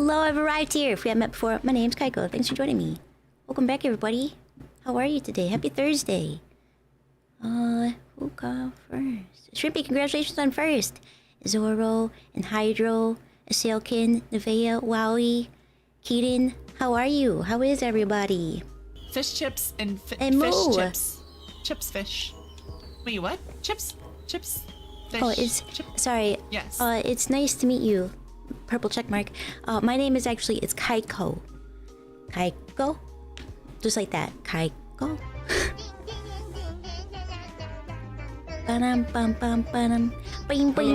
Hello, I've arrived here. If we haven't met before, my name's Kaiko. Thanks for joining me. Welcome back, everybody. How are you today? Happy Thursday. Who got first? Shrimpy, congratulations on first. Zoro and Hydro, Asailkin, Nevaeh, Wowie, Keaton. How are you? How is everybody? Fish chips and fish chips. Chips fish. Wait, what? Chips fish. Oh, sorry. Yes. It's nice to meet you. Purple check mark. My name is actually Kaiko. Kaiko? Just like that. Kaiko. Hello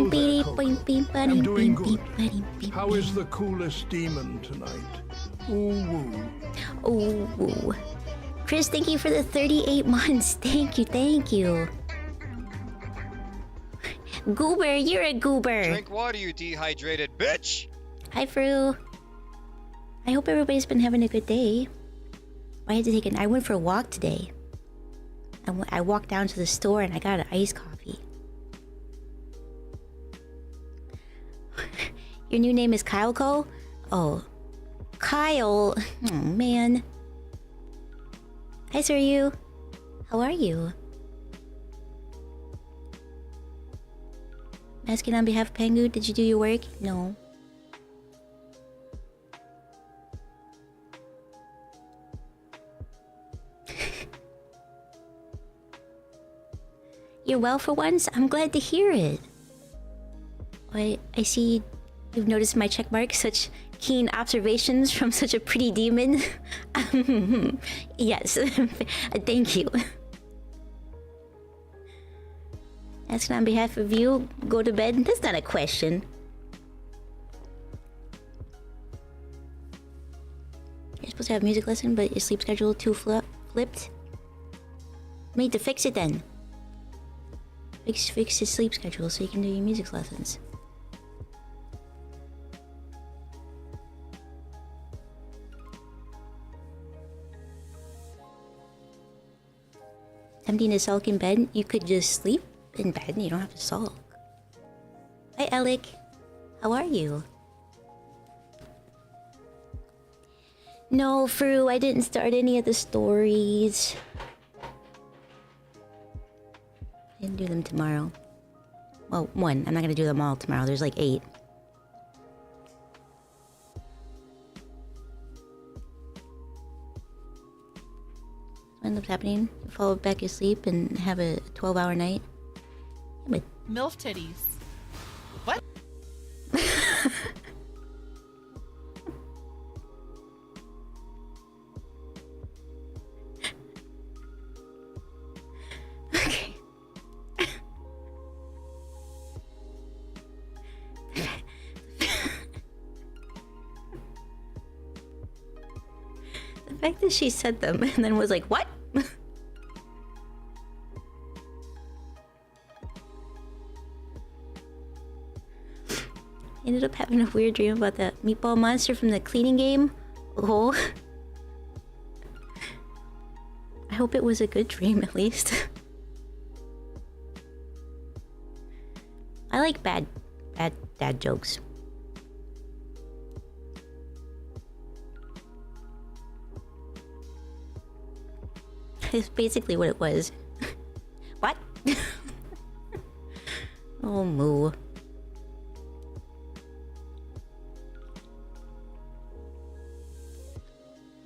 there, Coke. I'm doing good. How is the coolest demon tonight? Ooh woo. Ooh woo. Chris, thank you for the 38 months. Thank you. Goober, you're a goober. Drink water, you dehydrated bitch! Hi, Fru. I hope everybody's been having a good day. I went for a walk today. I walked down to the store and I got an iced coffee. Your new name is Kyleco? Oh. Kyle. Oh, man. Hi, Suryu. How are you? Asking on behalf of Pengu, did you do your work? No. You're well for once? I'm glad to hear it. I see you've noticed my checkmark, such keen observations from such a pretty demon. Yes, thank you. Asking on behalf of you, go to bed? That's not a question. You're supposed to have a music lesson, but your sleep schedule too flipped? We need to fix it then. Fix his sleep schedule so you can do your music lessons. Tempting to sulk in bed? You could just sleep in bed and you don't have to sulk. Hi, Alec. How are you? No, Fru, I didn't start any of the stories. I can do them tomorrow. Well, one. I'm not gonna do them all tomorrow. There's like 8. What ends up happening? You fall back asleep and have a 12-hour night? But MILF titties. What? okay. The fact that she said them and then was like, what? Ended up having a weird dream about that meatball monster from the cleaning game. Oh. I hope it was a good dream at least. I like bad dad jokes. It's basically what it was. What? Oh, moo.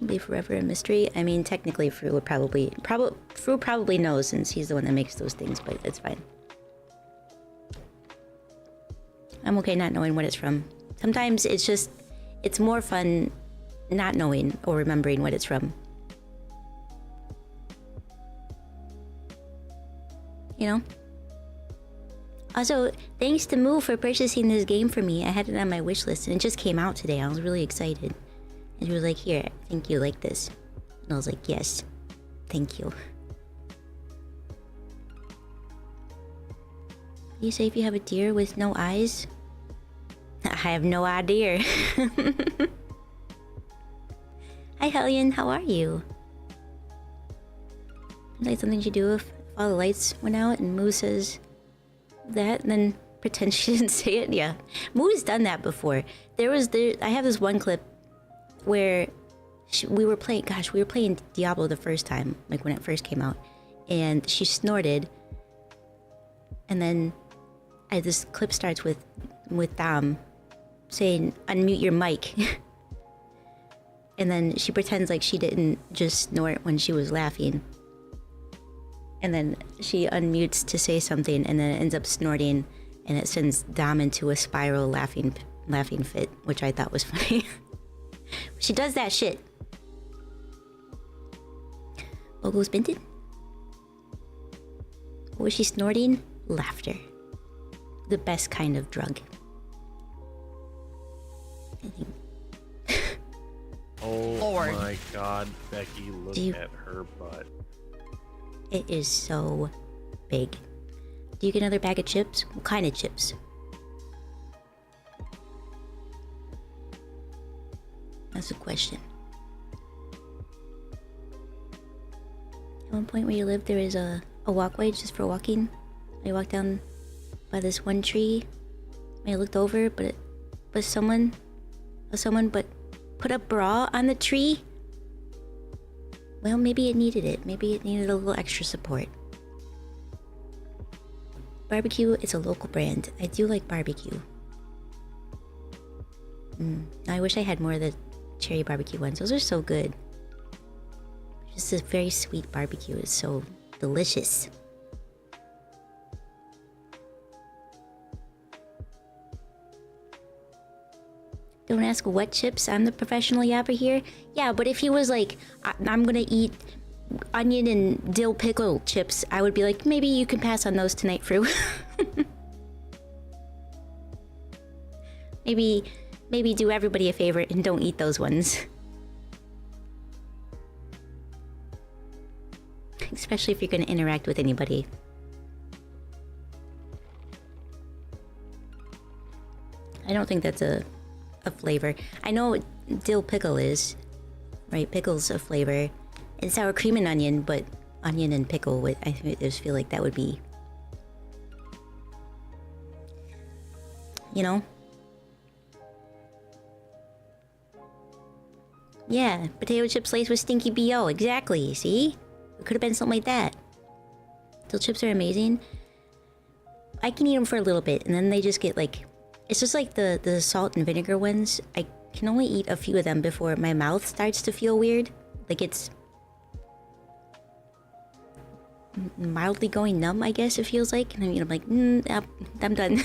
Be forever a mystery. I mean, technically, Fru would Fru probably knows since he's the one that makes those things, but it's fine. I'm okay not knowing what it's from. Sometimes it's more fun not knowing or remembering what it's from. You know? Also, thanks to Moo for purchasing this game for me. I had it on my wish list and it just came out today. I was really excited. And she was like, here, I think you like this. And I was like, yes, thank you. You say if you have a deer with no eyes? I have no idea. Hi, Hellion, how are you? Is that something you do if all the lights went out and Moo says that? And then pretend she didn't say it. Yeah, Moo's done that before. I have this one clip where we were playing Diablo the first time, like when it first came out, and she snorted, and then this clip starts with Dom saying unmute your mic. And then she pretends like she didn't just snort when she was laughing. And then she unmutes to say something, and then it ends up snorting, and it sends Dom into a spiral laughing fit, which I thought was funny. She does that shit. What goes Binted? What was she snorting? Laughter. The best kind of drug. I think. Oh Lord. my god, Becky, look at her butt. It is so big. Do you get another bag of chips? What kind of chips? That's a question. At one point where you live, there is a walkway just for walking. I walked down by this one tree. I looked over, but someone put a bra on the tree. Well, maybe it needed it. Maybe it needed a little extra support. Barbecue is a local brand. I do like barbecue. I wish I had more of the cherry barbecue ones. Those are so good. Just a very sweet barbecue is so delicious. Don't ask what chips. I'm the professional yapper here. Yeah, but if he was like, I'm gonna eat onion and dill pickle chips, I would be like, maybe you can pass on those tonight, Fru. maybe do everybody a favor and don't eat those ones. Especially if you're gonna interact with anybody. I don't think that's a flavor. I know dill pickle is, right? Pickle's a flavor. And sour cream and onion, but onion and pickle, I just feel like that would be, you know? Yeah, potato chips laced with stinky BO, exactly, see? It could have been something like that. Dill chips are amazing. I can eat them for a little bit, and then they just get like, it's just like the salt and vinegar ones. I can only eat a few of them before my mouth starts to feel weird. Like it's mildly going numb, I guess it feels like. And I'm like, I'm done.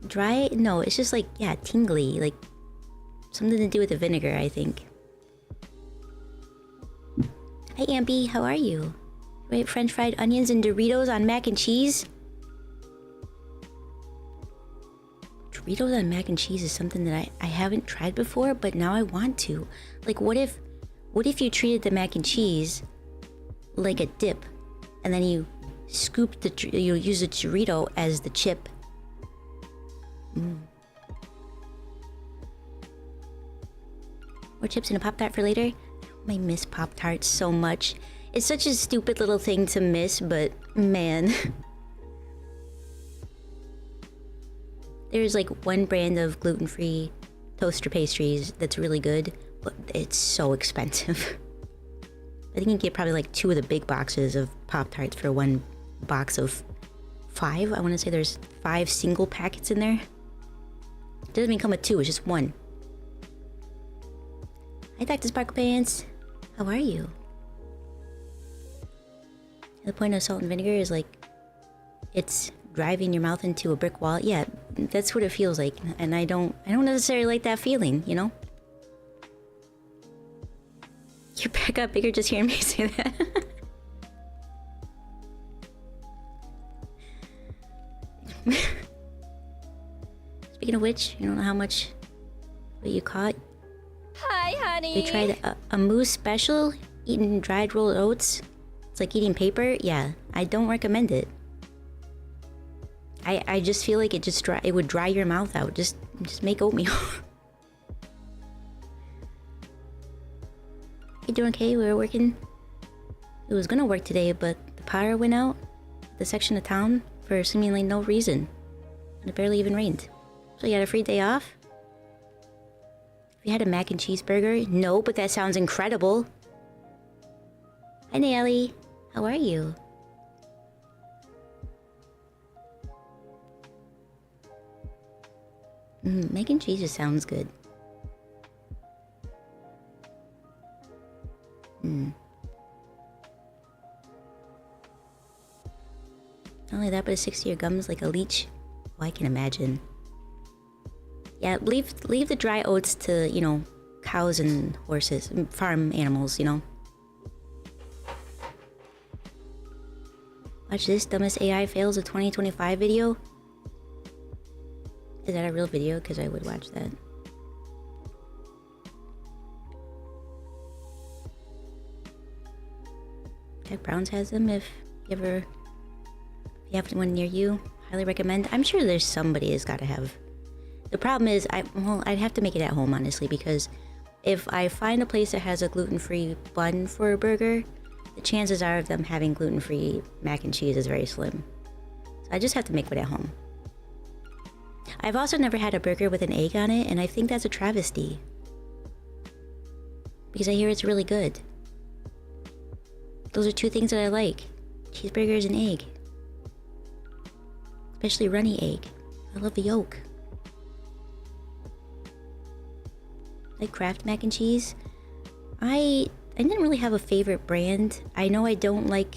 Dry? No, it's just like, yeah, tingly. Like something to do with the vinegar, I think. Hi, Ampy, how are you? Right, French fried onions and Doritos on mac and cheese? Doritos on mac and cheese is something that I haven't tried before, but now I want to. Like, what if you treated the mac and cheese like a dip, and then you scoop you use the Dorito as the chip? More chips and a Pop-Tart for later? I miss Pop-Tarts so much. It's such a stupid little thing to miss, but man. There's like one brand of gluten-free toaster pastries that's really good, but it's so expensive. I think you can get probably like 2 of the big boxes of Pop-Tarts for one box of 5. I want to say there's 5 single packets in there. It doesn't even come with 2, it's just 1. Hi, Dr. Sparkle Pants. How are you? The point of salt and vinegar is like, it's driving your mouth into a brick wall. Yeah, that's what it feels like, and I don't necessarily like that feeling, you know? Your back got bigger just hearing me say that. Speaking of which, you don't know how much what you caught. Hi, honey. You tried a moose special, eating dried rolled oats. It's like eating paper. Yeah, I don't recommend it. I just feel like it would dry your mouth out. Just make oatmeal. You doing okay? We were working. It was gonna work today, but the power went out the section of town for seemingly no reason. And it barely even rained. So you had a free day off? Have you had a mac and cheese burger? No, but that sounds incredible. Hi, Nelly. How are you? Mac and cheese just sounds good. Not only that, but it sticks to your gums like a leech. Oh, I can imagine. Yeah, leave the dry oats to, you know, cows and horses, farm animals, you know. Watch this dumbest AI fails of 2025 video. Is that a real video? Because I would watch that. Jack Brown's has them if you have one near you. Highly recommend. I'm sure there's somebody that's got to have. The problem is, I'd have to make it at home, honestly, because if I find a place that has a gluten-free bun for a burger, the chances are of them having gluten-free mac and cheese is very slim. So I just have to make it at home. I've also never had a burger with an egg on it, and I think that's a travesty. Because I hear it's really good. Those are two things that I like. Cheeseburgers and egg. Especially runny egg. I love the yolk. Like Kraft mac and cheese. I didn't really have a favorite brand. I know I don't like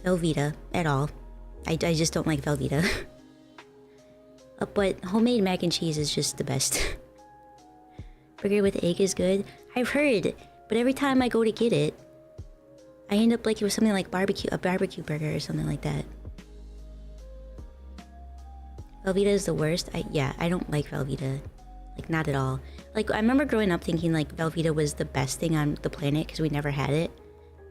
Velveeta at all. I just don't like Velveeta. But homemade mac and cheese is just the best. Burger with egg is good. I've heard, but every time I go to get it, I end up like it was something like a barbecue burger or something like that. Velveeta is the worst. I don't like Velveeta. Like, not at all. Like, I remember growing up thinking like Velveeta was the best thing on the planet because we never had it.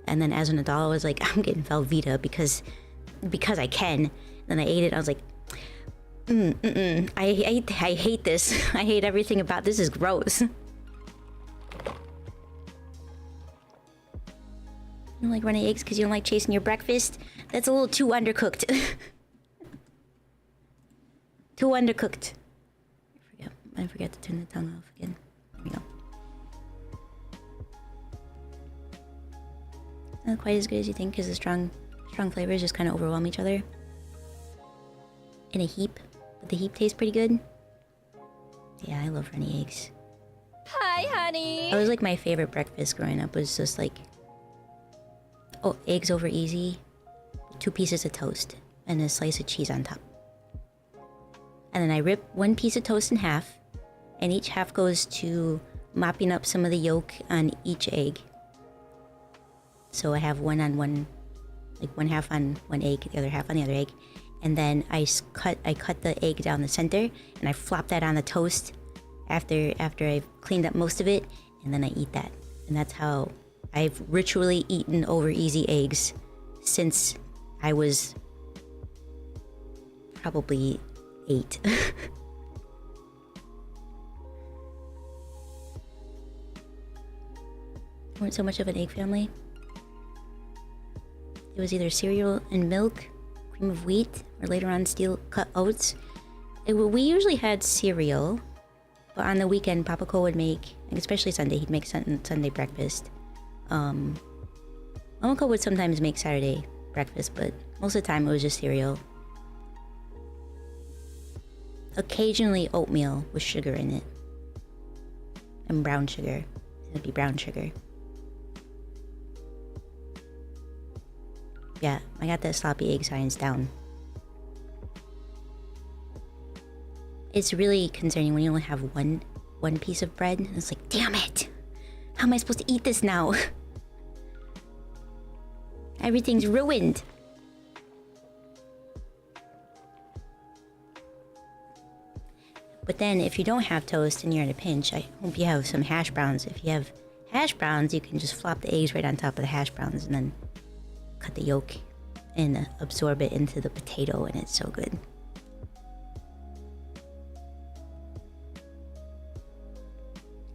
And then as an adult, I was like, I'm getting Velveeta because I can. And then I ate it and I was like, I hate this. I hate everything about this. Is gross. You don't like running eggs because you don't like chasing your breakfast? That's a little too undercooked. Too undercooked. I forgot to turn the tongue off again. There we go. Not quite as good as you think because the strong flavors just kind of overwhelm each other. In a heap. But the heap tastes pretty good. Yeah, I love runny eggs. Hi, honey. That was like my favorite breakfast growing up. Was just like, oh, eggs over easy, 2 pieces of toast, and a slice of cheese on top. And then I rip 1 piece of toast in half, and each half goes to mopping up some of the yolk on each egg. So I have one half on one egg, the other half on the other egg. And then I cut the egg down the center, and I flop that on the toast after I've cleaned up most of it, and then I eat that. And that's how I've ritually eaten over easy eggs since I was probably 8. Weren't so much of an egg family. It was either cereal and milk, cream of wheat, or later on steel cut oats. We usually had cereal, but on the weekend Papa Co would make, especially Sunday, he'd make Sunday breakfast. Mama Co would sometimes make Saturday breakfast, but most of the time it was just cereal. Occasionally oatmeal with sugar in it. And brown sugar. It'd be brown sugar. Yeah, I got that sloppy egg science down. It's really concerning when you only have one piece of bread. And it's like, damn it! How am I supposed to eat this now? Everything's ruined. But then if you don't have toast and you're in a pinch, I hope you have some hash browns. If you have hash browns, you can just flop the eggs right on top of the hash browns and then cut the yolk and absorb it into the potato, and it's so good.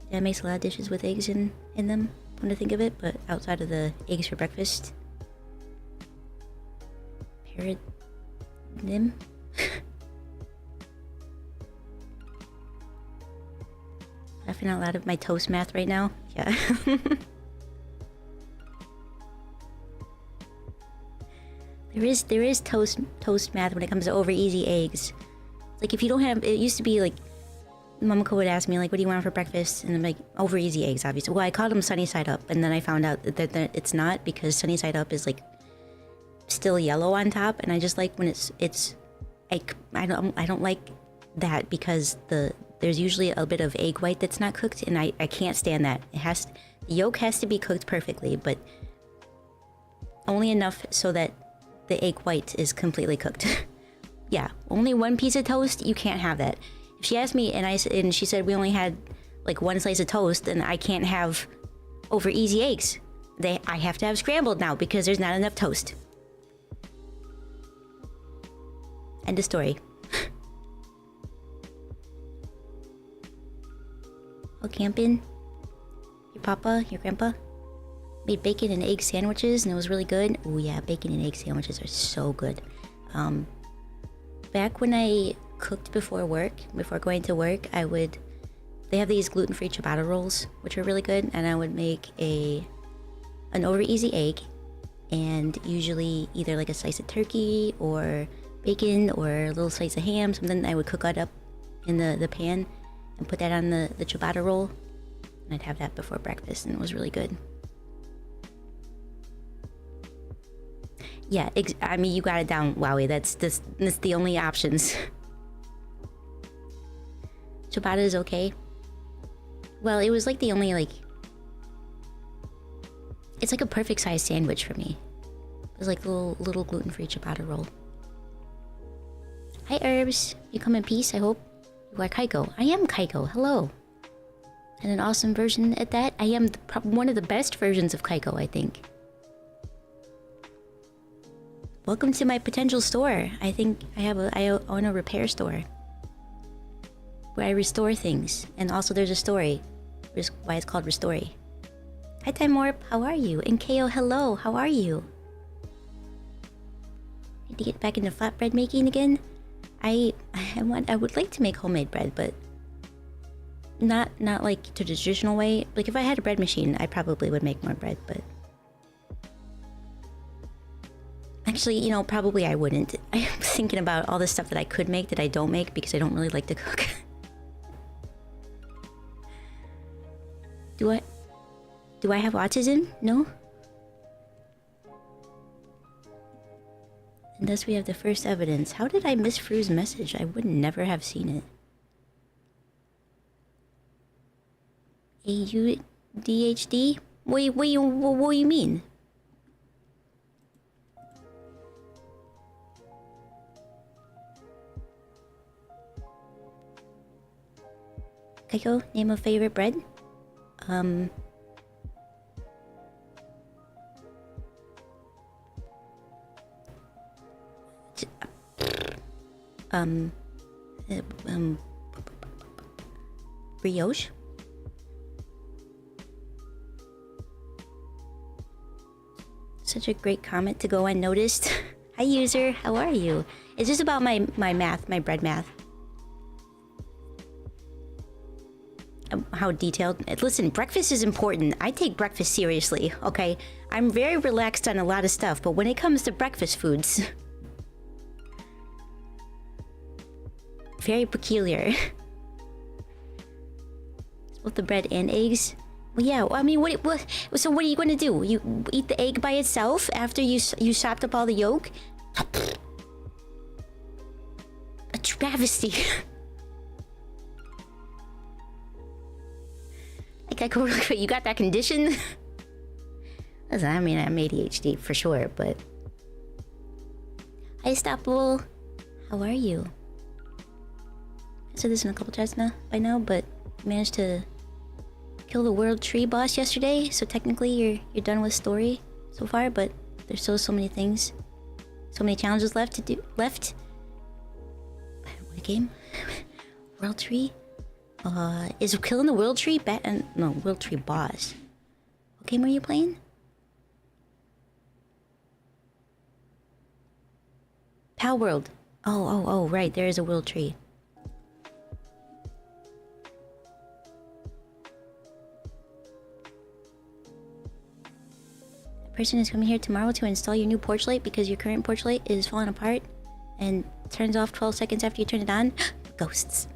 Dad makes a lot of dishes with eggs in them, come to think of it, but outside of the eggs for breakfast. Paradigm? Laughing out loud at my toast math right now. Yeah. There is toast math when it comes to over easy eggs. Like if you don't have, it used to be like, Momoko would ask me like, what do you want for breakfast? And I'm like, over easy eggs, obviously. Well, I called them sunny side up, and then I found out that it's not, because sunny side up is like still yellow on top, and I just like when I don't like that, because there's usually a bit of egg white that's not cooked, and I can't stand that. The yolk has to be cooked perfectly, but only enough so that the egg white is completely cooked. Yeah, only one piece of toast, you can't have that. If she asked me and she said we only had like one slice of toast, then I can't have over easy eggs. I have to have scrambled now because there's not enough toast. End of story. Oh, camping? Your papa, your grandpa made bacon and egg sandwiches, and it was really good. Oh yeah, bacon and egg sandwiches are so good. Back when I cooked before going to work, they have these gluten-free ciabatta rolls, which are really good, and I would make an over easy egg, and usually either like a slice of turkey or bacon or a little slice of ham, something. I would cook that up in the pan and put that on the ciabatta roll, and I'd have that before breakfast, and it was really good. Yeah, I mean, you got it down, Wowie. That's the only options. Ciabatta is okay. Well, it was like the only, like... It's like a perfect size sandwich for me. It was like a little gluten-free ciabatta roll. Hi, Herbs. You come in peace, I hope. You are Kaiko. I am Kaiko. Hello. And an awesome version at that. I am one of the best versions of Kaiko, I think. Welcome to my potential store. I think I own a repair store where I restore things, and also there's a story, which is why it's called Restory. Hi, Timorp. How are you? And KO, hello. How are you? Need to get back into flatbread making again. I would like to make homemade bread, but not like the traditional way. Like if I had a bread machine, I probably would make more bread, but. Actually, you know, probably I wouldn't. I'm thinking about all the stuff that I could make that I don't make because I don't really like to cook. Do I have autism? No? And thus we have the first evidence. How did I miss Fru's message? I would never have seen it. ADHD? What do you mean? Kaiko, name a favorite bread? Brioche? Such a great comment to go unnoticed. Hi, user. How are you? It's just about my math, my bread math. How detailed. Listen, breakfast is important. I take breakfast seriously, okay? I'm very relaxed on a lot of stuff, but when it comes to breakfast foods... very peculiar. With the bread and eggs? Well, yeah, I mean, so what are you gonna do? You eat the egg by itself after you chopped up all the yolk? A travesty. Like, you got that condition? Listen, I mean, I'm ADHD for sure, but... Hi, Stoppable. How are you? I said this in a couple chats now, by now, but I managed to kill the world tree boss yesterday, so technically you're done with story so far, but there's still so many things. So many challenges left to do. What game? World tree? Is killing the world tree no, world tree boss. What game are you playing? Pal World. Oh, right. There is a world tree. The person is coming here tomorrow to install your new porch light because your current porch light is falling apart and turns off 12 seconds after you turn it on. Ghosts.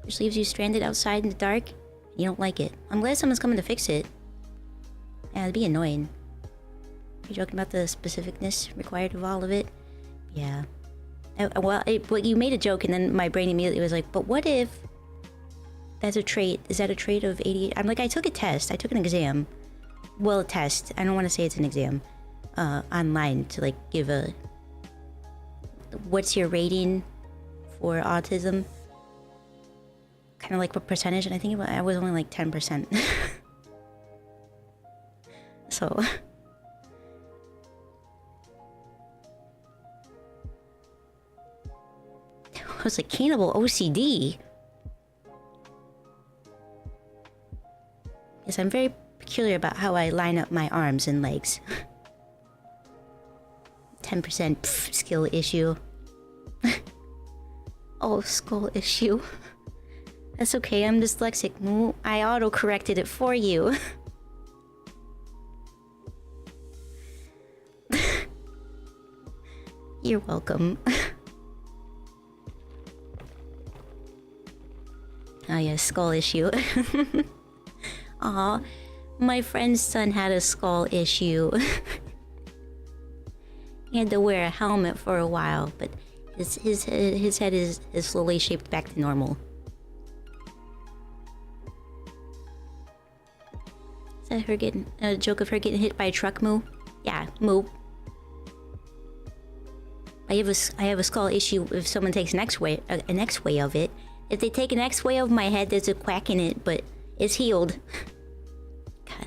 Which leaves you stranded outside in the dark. You don't like it. I'm glad someone's coming to fix it. Yeah, it'd be annoying. You're joking about the specificness required of all of it? Yeah. Well, you made a joke and then my brain immediately was like, but what if that's a trait? Is that a trait of ADHD? I'm like, I took a test. I took an exam. Well, a test. I don't want to say it's an exam. Online to like give a... What's your rating for autism? Kind of like what percentage, and I think I was only like 10%. So... I was like, cannibal OCD? Yes, I'm very peculiar about how I line up my arms and legs. 10% skill issue. Oh, skull issue. That's okay, I'm dyslexic. I auto-corrected it for you. You're welcome. Oh yeah, skull issue. Aw, my friend's son had a skull issue. He had to wear a helmet for a while, but his head is slowly shaped back to normal. Is that her getting a joke of her getting hit by a truck, Moo? Yeah, Moo. I have a skull issue if someone takes an X-ray of it. If they take an X-ray of my head, there's a crack in it, but it's healed. God.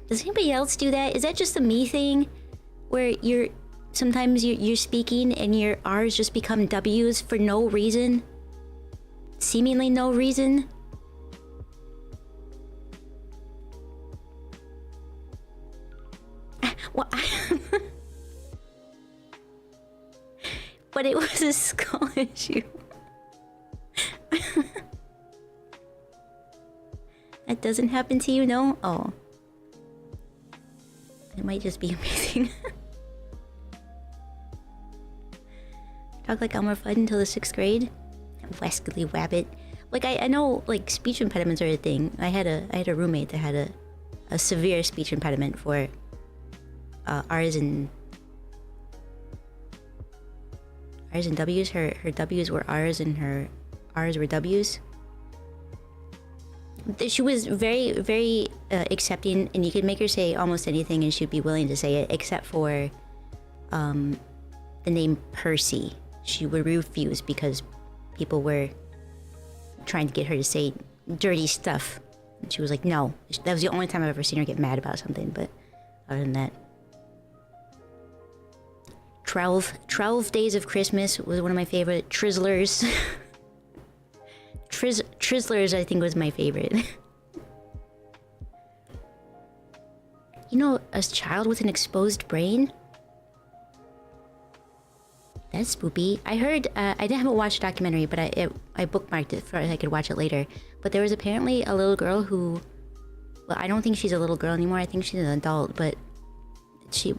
Does anybody else do that? Is that just a me thing? Where sometimes you're speaking and your R's just become W's for no reason? Seemingly no reason? What? But it was a skull issue. That doesn't happen to you, no? Oh. It might just be amazing. Talk like Elmer Fudd until the 6th grade. Wesley Wabbit. Like, I know, like, speech impediments are a thing. I had a roommate that had a severe speech impediment for R's and W's. Her W's were R's and her R's were W's. She was very, very accepting, and you could make her say almost anything and she'd be willing to say it, except for the name Percy. She would refuse because people were trying to get her to say dirty stuff. And she was like, no. That was the only time I've ever seen her get mad about something, but other than that. 12 Days of Christmas was one of my favorite. Trizzlers. Trizzlers, I think, was my favorite. You know, a child with an exposed brain? That's spoopy. I heard, I haven't watched the documentary, but I bookmarked it so I could watch it later. But there was apparently a little girl who... Well, I don't think she's a little girl anymore. I think she's an adult, but... She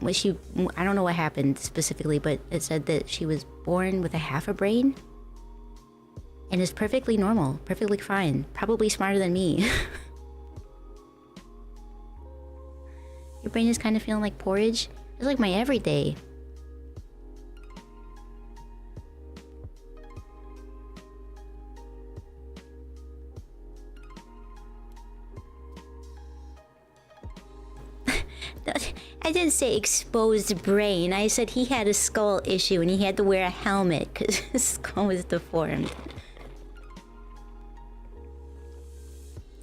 I don't know what happened specifically, but it said that she was born with a half a brain and is perfectly normal, perfectly fine, probably smarter than me. Your brain is kind of feeling like porridge. It's like my everyday. I didn't say exposed brain. I said he had a skull issue and he had to wear a helmet because his skull was deformed.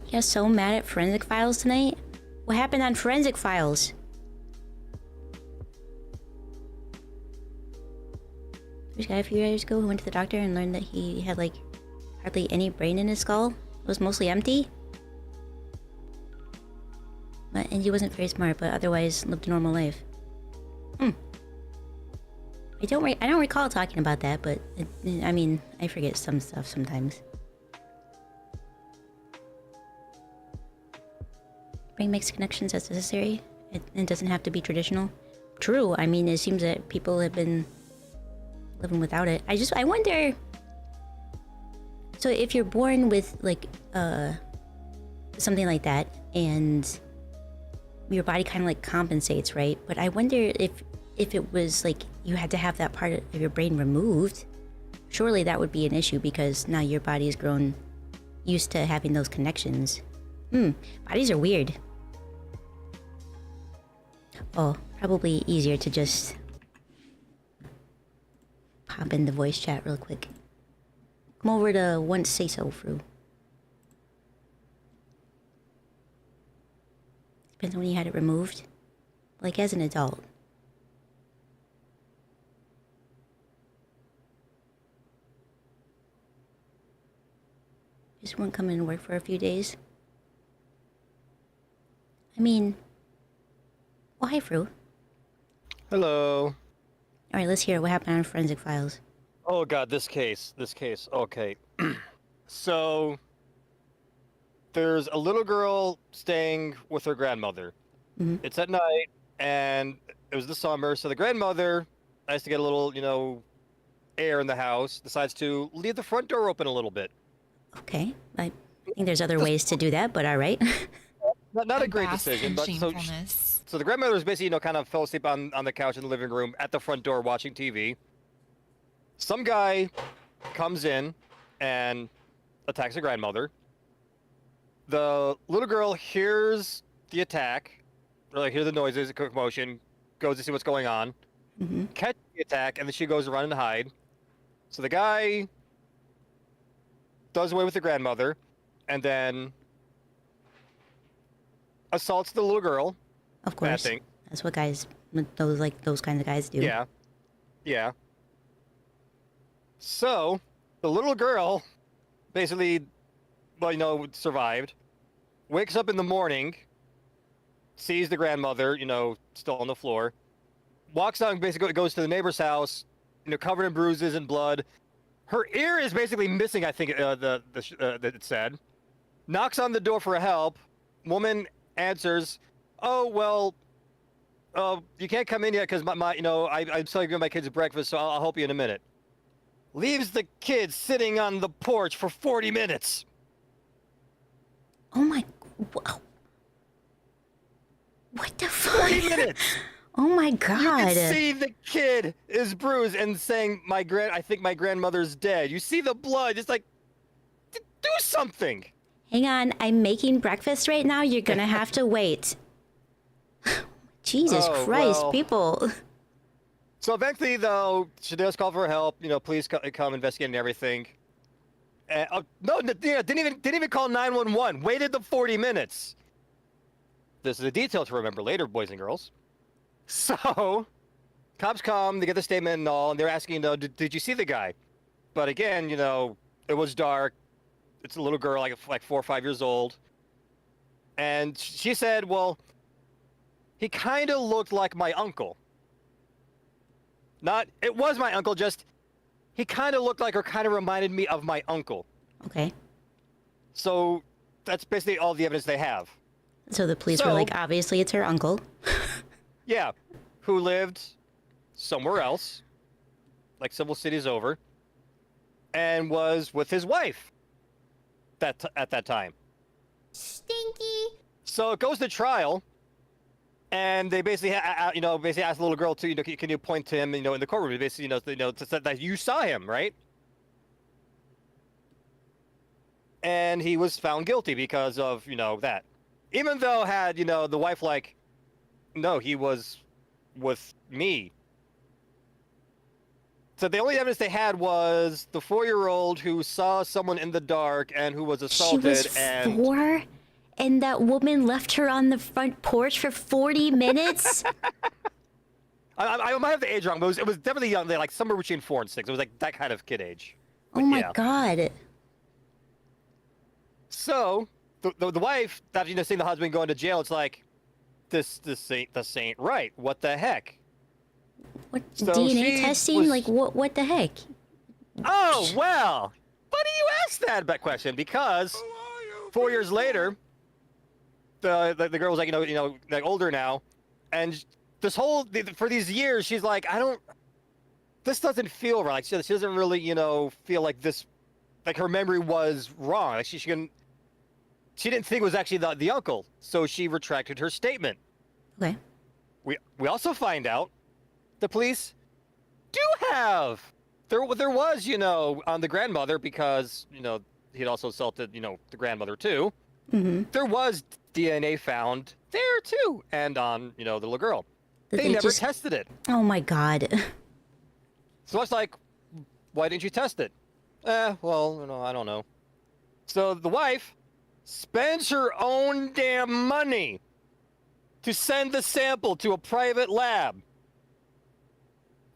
You got so mad at Forensic Files tonight? What happened on Forensic Files? There's a guy a few years ago who went to the doctor and learned that he had like hardly any brain in his skull. It was mostly empty. And he wasn't very smart, but otherwise lived a normal life. I don't recall talking about that, but I mean, I forget some stuff sometimes. Bring mixed connections as necessary. It doesn't have to be traditional. True. I mean, it seems that people have been living without it. I wonder. So if you're born with like something like that, and your body kind of like compensates, right? But I wonder if it was like you had to have that part of your brain removed. Surely that would be an issue because now your body has grown used to having those connections. Bodies are weird. Oh, probably easier to just pop in the voice chat real quick. Come over to Once Say So, Fru. Depends on when you had it removed. Like as an adult. Just won't come in and work for a few days. I mean... Oh, hi, Fru. Hello. Alright, let's hear what happened on Forensic Files. Oh god, this case. Okay. So, there's a little girl staying with her grandmother. It's at night, and it was the summer, so the grandmother, nice to get a little, you know, air in the house, decides to leave the front door open a little bit. Okay, I think there's other ways to do that, but alright. Not a great decision, but so the grandmother was basically, you know, kind of fell asleep on the couch in the living room at the front door watching TV. Some guy comes in and attacks the grandmother. The little girl hears the attack, or like hear the noises, the commotion, goes to see what's going on, catches the attack, and then she goes to run and hide. So the guy does away with the grandmother, and then assaults the little girl. Of course. That's what guys, those kinds of guys do. Yeah. So, the little girl basically, well, you know, survived, wakes up in the morning, sees the grandmother, you know, still on the floor, walks out and basically goes to the neighbor's house, you know, covered in bruises and blood. Her ear is basically missing, I think, that it said. Knocks on the door for help. Woman answers, "Oh, well, you can't come in yet because you know, I'm still giving my kids breakfast, so I'll help you in a minute." Leaves the kids sitting on the porch for 40 minutes. Oh my... Wow. What the fuck? 40 minutes! Oh my god. You can see the kid is bruised and saying, I think my grandmother's dead. You see the blood. It's like, do something. Hang on, I'm making breakfast right now. You're gonna have to wait. Jesus Christ, well. people. So eventually, though, she does call for help. You know, please come investigate and everything. No, didn't even call 911. Waited the 40 minutes. This is a detail to remember later, boys and girls. So, cops come, they get the statement and all, and they're asking, you know, did you see the guy? But again, you know, it was dark. It's a little girl, like 4 or 5 years old. And she said, well, he kind of looked like my uncle. It was my uncle, just he kind of looked like or kind of reminded me of my uncle. Okay. So that's basically all the evidence they have. So the police were like, obviously it's her uncle. Yeah, who lived somewhere else, like several cities over, and was with his wife at that time. Stinky. So it goes to trial. And they basically, you know, asked the little girl to, you know, can you point to him, you know, in the courtroom? Basically, you know, to say that you saw him, right? And he was found guilty because of, you know, that. Even though had, you know, the wife like, no, he was with me. So the only evidence they had was the 4-year-old who saw someone in the dark and who was assaulted. She was 4? And that woman left her on the front porch for 40 minutes? I might have the age wrong, but it was definitely young, like somewhere between 4 and 6. It was like that kind of kid age. But oh my god. So, the wife, that, you know, seeing the husband going to jail, it's like, this ain't right. What the heck? What So DNA she testing? was- Like what the heck? Oh, well. Funny you asked that question because 4 years later, the girl was like, like older now, and for these years, she's like, this doesn't feel right. Like, she doesn't really, feel like this, like her memory was wrong. Like she didn't think it was actually the uncle, so she retracted her statement. Okay. We also find out the police do have there was on the grandmother, because he'd also assaulted the grandmother too. Mm-hmm. There was DNA found there too, and on the little girl. Did They never tested it. Oh my god. So I was like, why didn't you test it? Well, I don't know. So the wife spends her own damn money to send the sample to a private lab.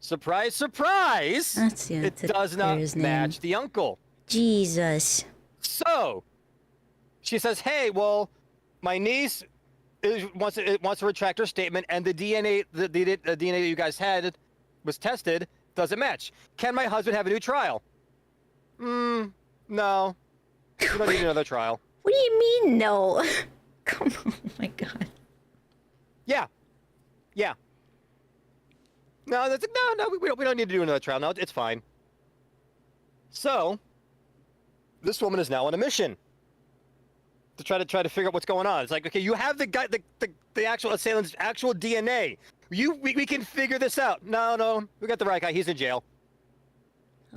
Surprise, surprise! It does not match the uncle. Jesus. So she says, "Hey, well, my niece wants to retract her statement, and the DNA that you guys had was tested doesn't match. Can my husband have a new trial?" No. You don't need another trial. What do you mean, no? Come on, oh my god. Yeah. No, we don't need to do another trial. No, it's fine. So, this woman is now on a mission to try to figure out what's going on. It's like, okay, you have the actual assailant's actual DNA. We can figure this out. No, we got the right guy. He's in jail.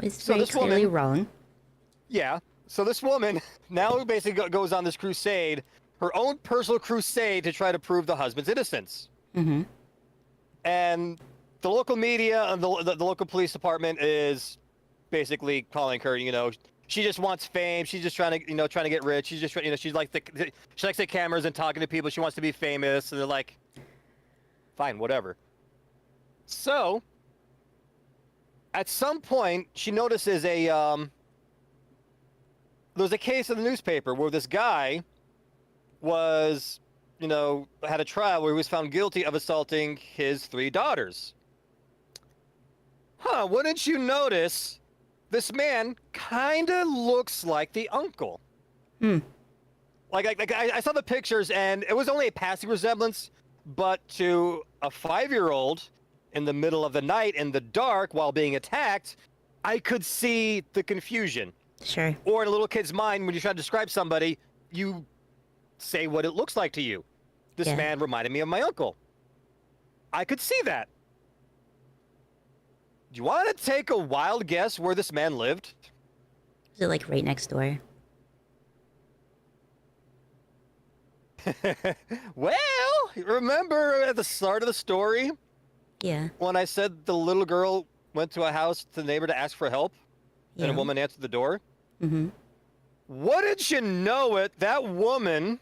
It's So very this clearly woman- wrong. Yeah. So this woman now basically goes on this crusade, her own personal crusade, to try to prove the husband's innocence. Mm-hmm. And the local media and the local police department is basically calling her, she just wants fame. She's just trying to get rich. She's just, she likes the cameras and talking to people. She wants to be famous. And they're like, fine, whatever. So, at some point, she notices there was a case in the newspaper where this guy was, had a trial where he was found guilty of assaulting his 3 daughters. Wouldn't you notice this man kind of looks like the uncle? Like I saw the pictures, and it was only a passing resemblance, but to a 5-year-old in the middle of the night in the dark while being attacked, I could see the confusion. Sure. Or in a little kid's mind, when you try to describe somebody, you say what it looks like to you. This Yeah. man reminded me of my uncle. I could see that. Do you want to take a wild guess where this man lived? Is it like right next door? Well, remember at the start of the story Yeah. when I said the little girl went to a house to the neighbor to ask for help, and a Yeah. woman answered the door? Mm-hmm. Wouldn't you know it, that woman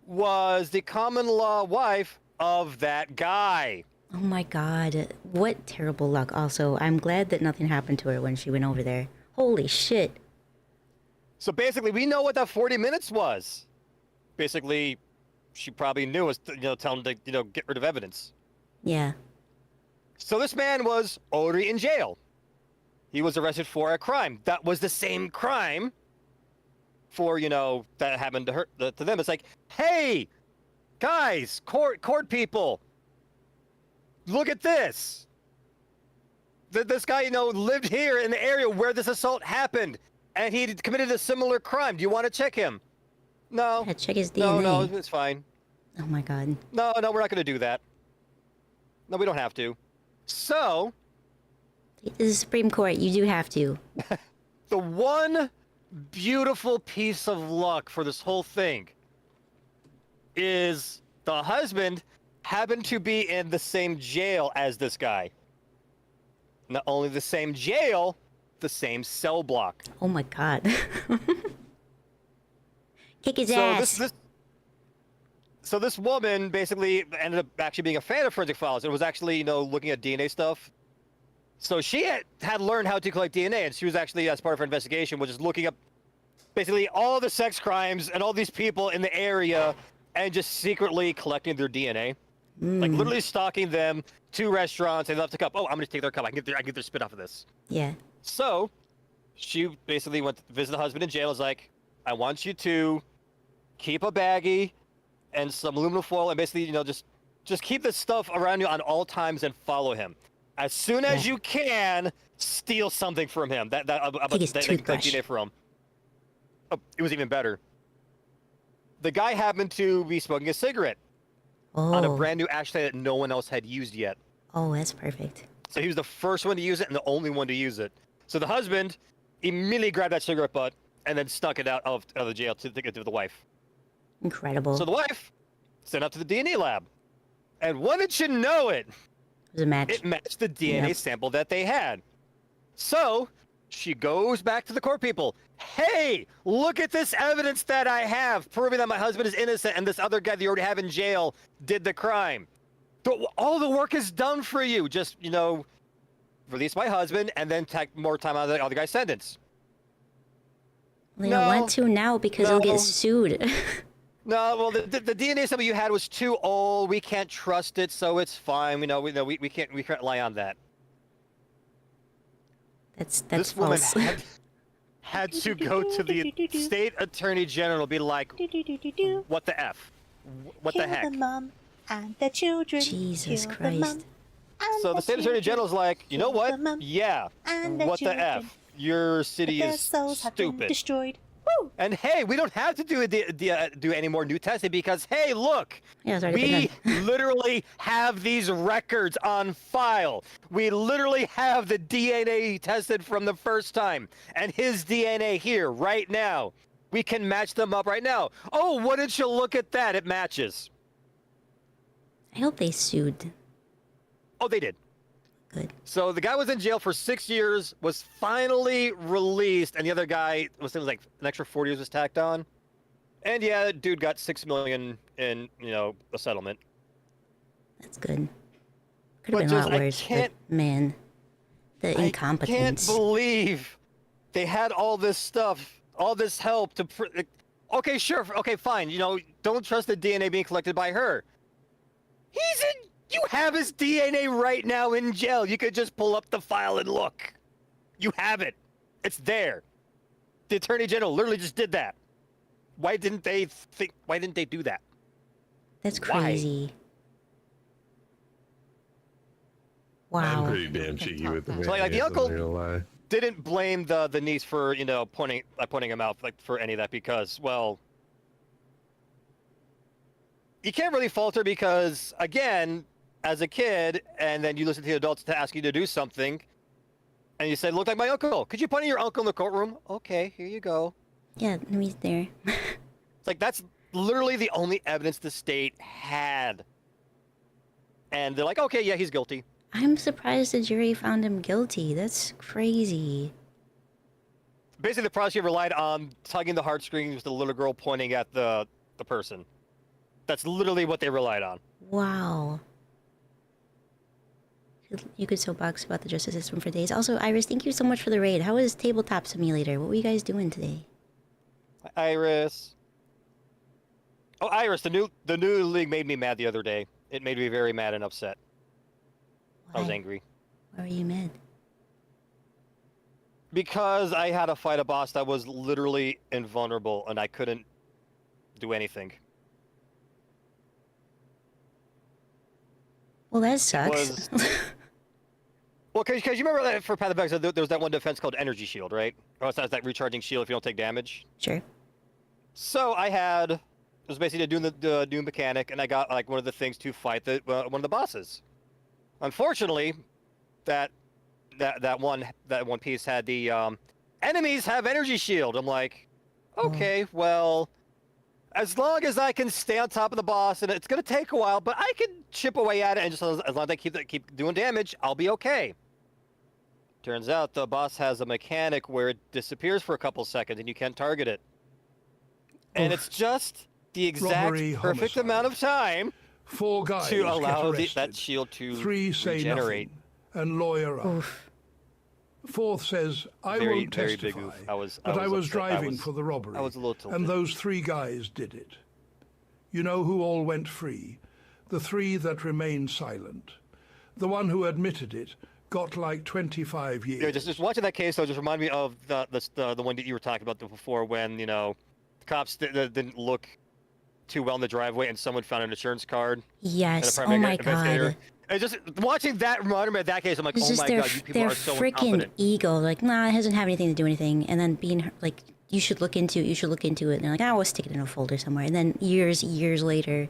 was the common law wife of that guy. Oh my god. What terrible luck. Also, I'm glad that nothing happened to her when she went over there. Holy shit. So basically, we know what that 40 minutes was. Basically, she probably knew us, telling him to, get rid of evidence. Yeah. So this man was already in jail. He was arrested for a crime. That was the same crime for, that happened to her, to them. It's like, hey, guys, court people, look at this. This guy, lived here in the area where this assault happened, and he committed a similar crime. Do you want to check him? No. Yeah, check his DNA. No, it's fine. Oh my god. No, we're not going to do that. No, we don't have to. So, This is Supreme Court. You do have to. the one beautiful piece of luck for this whole thing is the husband happened to be in the same jail as this guy. Not only the same jail, the same cell block. Oh my god. Kick his ass. So this woman basically ended up actually being a fan of forensic files and was actually, looking at DNA stuff. So she had learned how to collect DNA, and she was actually, as part of her investigation, was just looking up basically all the sex crimes and all these people in the area and just secretly collecting their DNA. Like literally stalking them, 2 restaurants. They left the cup. Oh, I'm gonna take their cup. I can get their spit off of this. Yeah. So, she basically went to visit the husband in jail. Is like, I want you to keep a baggie and some aluminum foil, and basically, just keep this stuff around you on all times and follow him. As soon as you can, steal something from him. That DNA from. Oh, it was even better. The guy happened to be smoking a cigarette on a brand new ashtray that no one else had used yet. Oh, that's perfect. So he was the first one to use it and the only one to use it. So the husband immediately grabbed that cigarette butt and then snuck it out of the jail to give the wife. Incredible. So the wife sent up to the DNA lab. And wouldn't you know it? It was a match. It matched the DNA sample that they had. So she goes back to the court people. Hey, look at this evidence that I have proving that my husband is innocent and this other guy that you already have in jail did the crime. All the work is done for you. Just, release my husband and then take more time out of the other guy's sentence. They don't want to now because they'll get sued. No, well, the DNA sample you had was too old. We can't trust it, so it's fine. We can't rely on that. That's this false. Woman had to go to the state attorney general, be like, what the F? What the heck? Kill the mom and the children. Jesus Kill Christ. So the state attorney general's like, you know what? Yeah. And What the F? Your city is stupid. Destroyed. Woo! And hey, we don't have to do any more new testing because hey, look, we literally have these records on file. We literally have the DNA tested from the first time, and his DNA here right now. We can match them up right now. Oh, wouldn't you look at that? It matches. I hope they sued. Oh, they did. Good. So the guy was in jail for 6 years, was finally released, and the other guy was like an extra 4 years was tacked on. And yeah, dude got $6 million in a settlement. That's good. Could have been a lot worse. But man, the incompetence. I can't believe they had all this stuff, all this help to. Okay, sure. Okay, fine. Don't trust the DNA being collected by her. You have his DNA right now in jail. You could just pull up the file and look. You have it. It's there. The Attorney General literally just did that. Why didn't they do that? That's crazy. Wow. I'm pretty damn cheeky with the man. So like the uncle didn't blame the niece for pointing him out for any of that because well, you can't really fault her because again, as a kid, and then you listen to the adults to ask you to do something, and you say, "Look like my uncle. Could you point at your uncle in the courtroom?" Okay, here you go. Yeah, he's there. It's like that's literally the only evidence the state had, and they're like, "Okay, yeah, he's guilty." I'm surprised the jury found him guilty. That's crazy. Basically, the prosecutor relied on tugging the heartstrings with the little girl pointing at the person. That's literally what they relied on. Wow. You could soapbox about the justice system for days. Also, Iris, thank you so much for the raid. How was Tabletop Simulator? What were you guys doing today? Iris. Oh, Iris, the new league made me mad the other day. It made me very mad and upset. Why? I was angry. Why were you mad? Because I had to fight a boss that was literally invulnerable and I couldn't do anything. Well, that sucks. Well, because you remember that for Path of Exile, there was that one defense called Energy Shield, right? Or it's that recharging shield if you don't take damage. Sure. So it was basically doing the new mechanic, and I got like one of the things to fight one of the bosses. Unfortunately, that one piece had the enemies have Energy Shield. I'm like, okay, well, as long as I can stay on top of the boss, and it's gonna take a while, but I can chip away at it, and just as long as I keep doing damage, I'll be okay. Turns out the boss has a mechanic where it disappears for a couple seconds, and you can't target it. And it's just the exact perfect amount of time 4 guys to allow get that shield to 3 say regenerate. Nothing, and lawyer up. Oof. 4th says, I won't very testify, big oof. but I was upset. driving for the robbery, I was a little tilted. and those 3 guys did it. You know who all went free? the 3 that remained silent. The one who admitted it got like 25 years. Yeah, just watching that case, though, just reminded me of the one that you were talking about before when, you know, the cops didn't look too well in the driveway and someone found an insurance card. Yes. Oh my god. And just watching that reminded me of that case. I'm like, It's oh just my their, god, you people their are so freaking incompetent. ego. Like, nah, it doesn't have anything to do anything. And then being like, you should look into it. You should look into it. And they're like, oh, we'll stick it in a folder somewhere. And then years later,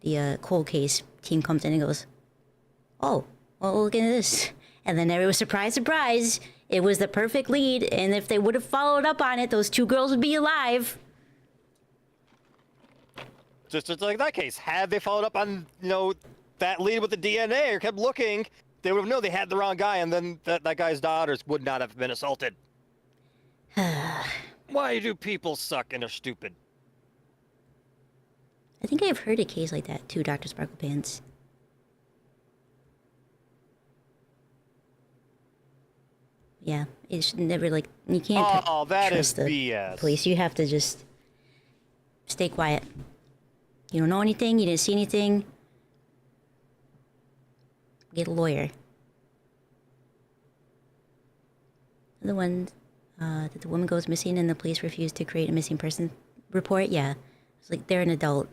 the cold case team comes in and goes, oh, well, look at this. And then everyone was surprise, it was the perfect lead. And if they would have followed up on it, those 2 girls would be alive. Just like that case, had they followed up on, you know, that lead with the DNA or kept looking, they would have known they had the wrong guy, and then that guy's daughters would not have been assaulted. Why do people suck and are stupid? I think I've heard a case like that too, Dr. Sparkle Pants. Yeah, it's never like, you can't trust the BS. police. You have to just stay quiet. You don't know anything, you didn't see anything. Get a lawyer. The one that the woman goes missing and the police refuse to create a missing person report, yeah. It's like they're an adult.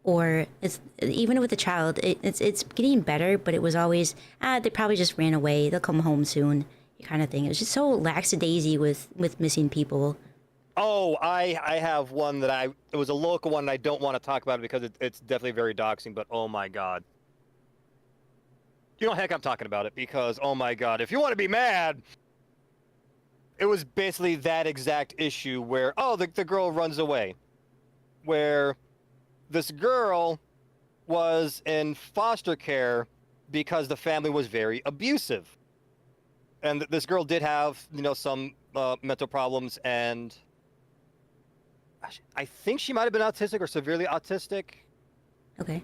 Or it's even with the child, it's getting better, but it was always, they probably just ran away, they'll come home soon, kind of thing. It was just so lackadaisy with missing people. Oh, I have one that it was a local one and I don't want to talk about it because it's definitely very doxing, but oh my god. You know, heck, I'm talking about it because, oh my god, if you want to be mad, it was basically that exact issue where, the girl runs away. Where this girl was in foster care because the family was very abusive. And this girl did have, you know, some mental problems, and I think she might have been autistic or severely autistic. Okay.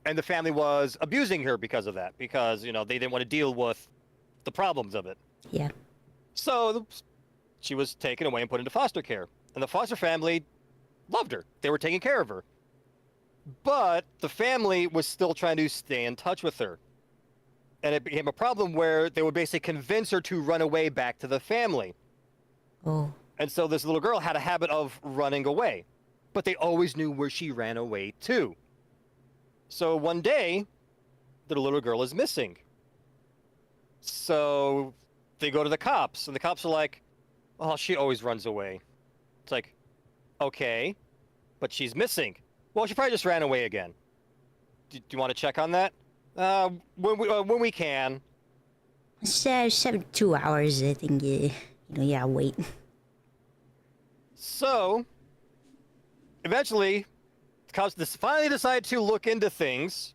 And the family was abusing her because of that, because, you know, they didn't want to deal with the problems of it. Yeah. So she was taken away and put into foster care. And the foster family loved her. They were taking care of her. But the family was still trying to stay in touch with her. And it became a problem where they would basically convince her to run away back to the family. Oh. And so this little girl had a habit of running away. But they always knew where she ran away to. So one day, the little girl is missing. So they go to the cops, and the cops are like, oh, she always runs away. It's like, okay, but she's missing. Well, she probably just ran away again. Do you want to check on that? When we can. 2 hours, I think, wait. So, eventually, the cops finally decide to look into things.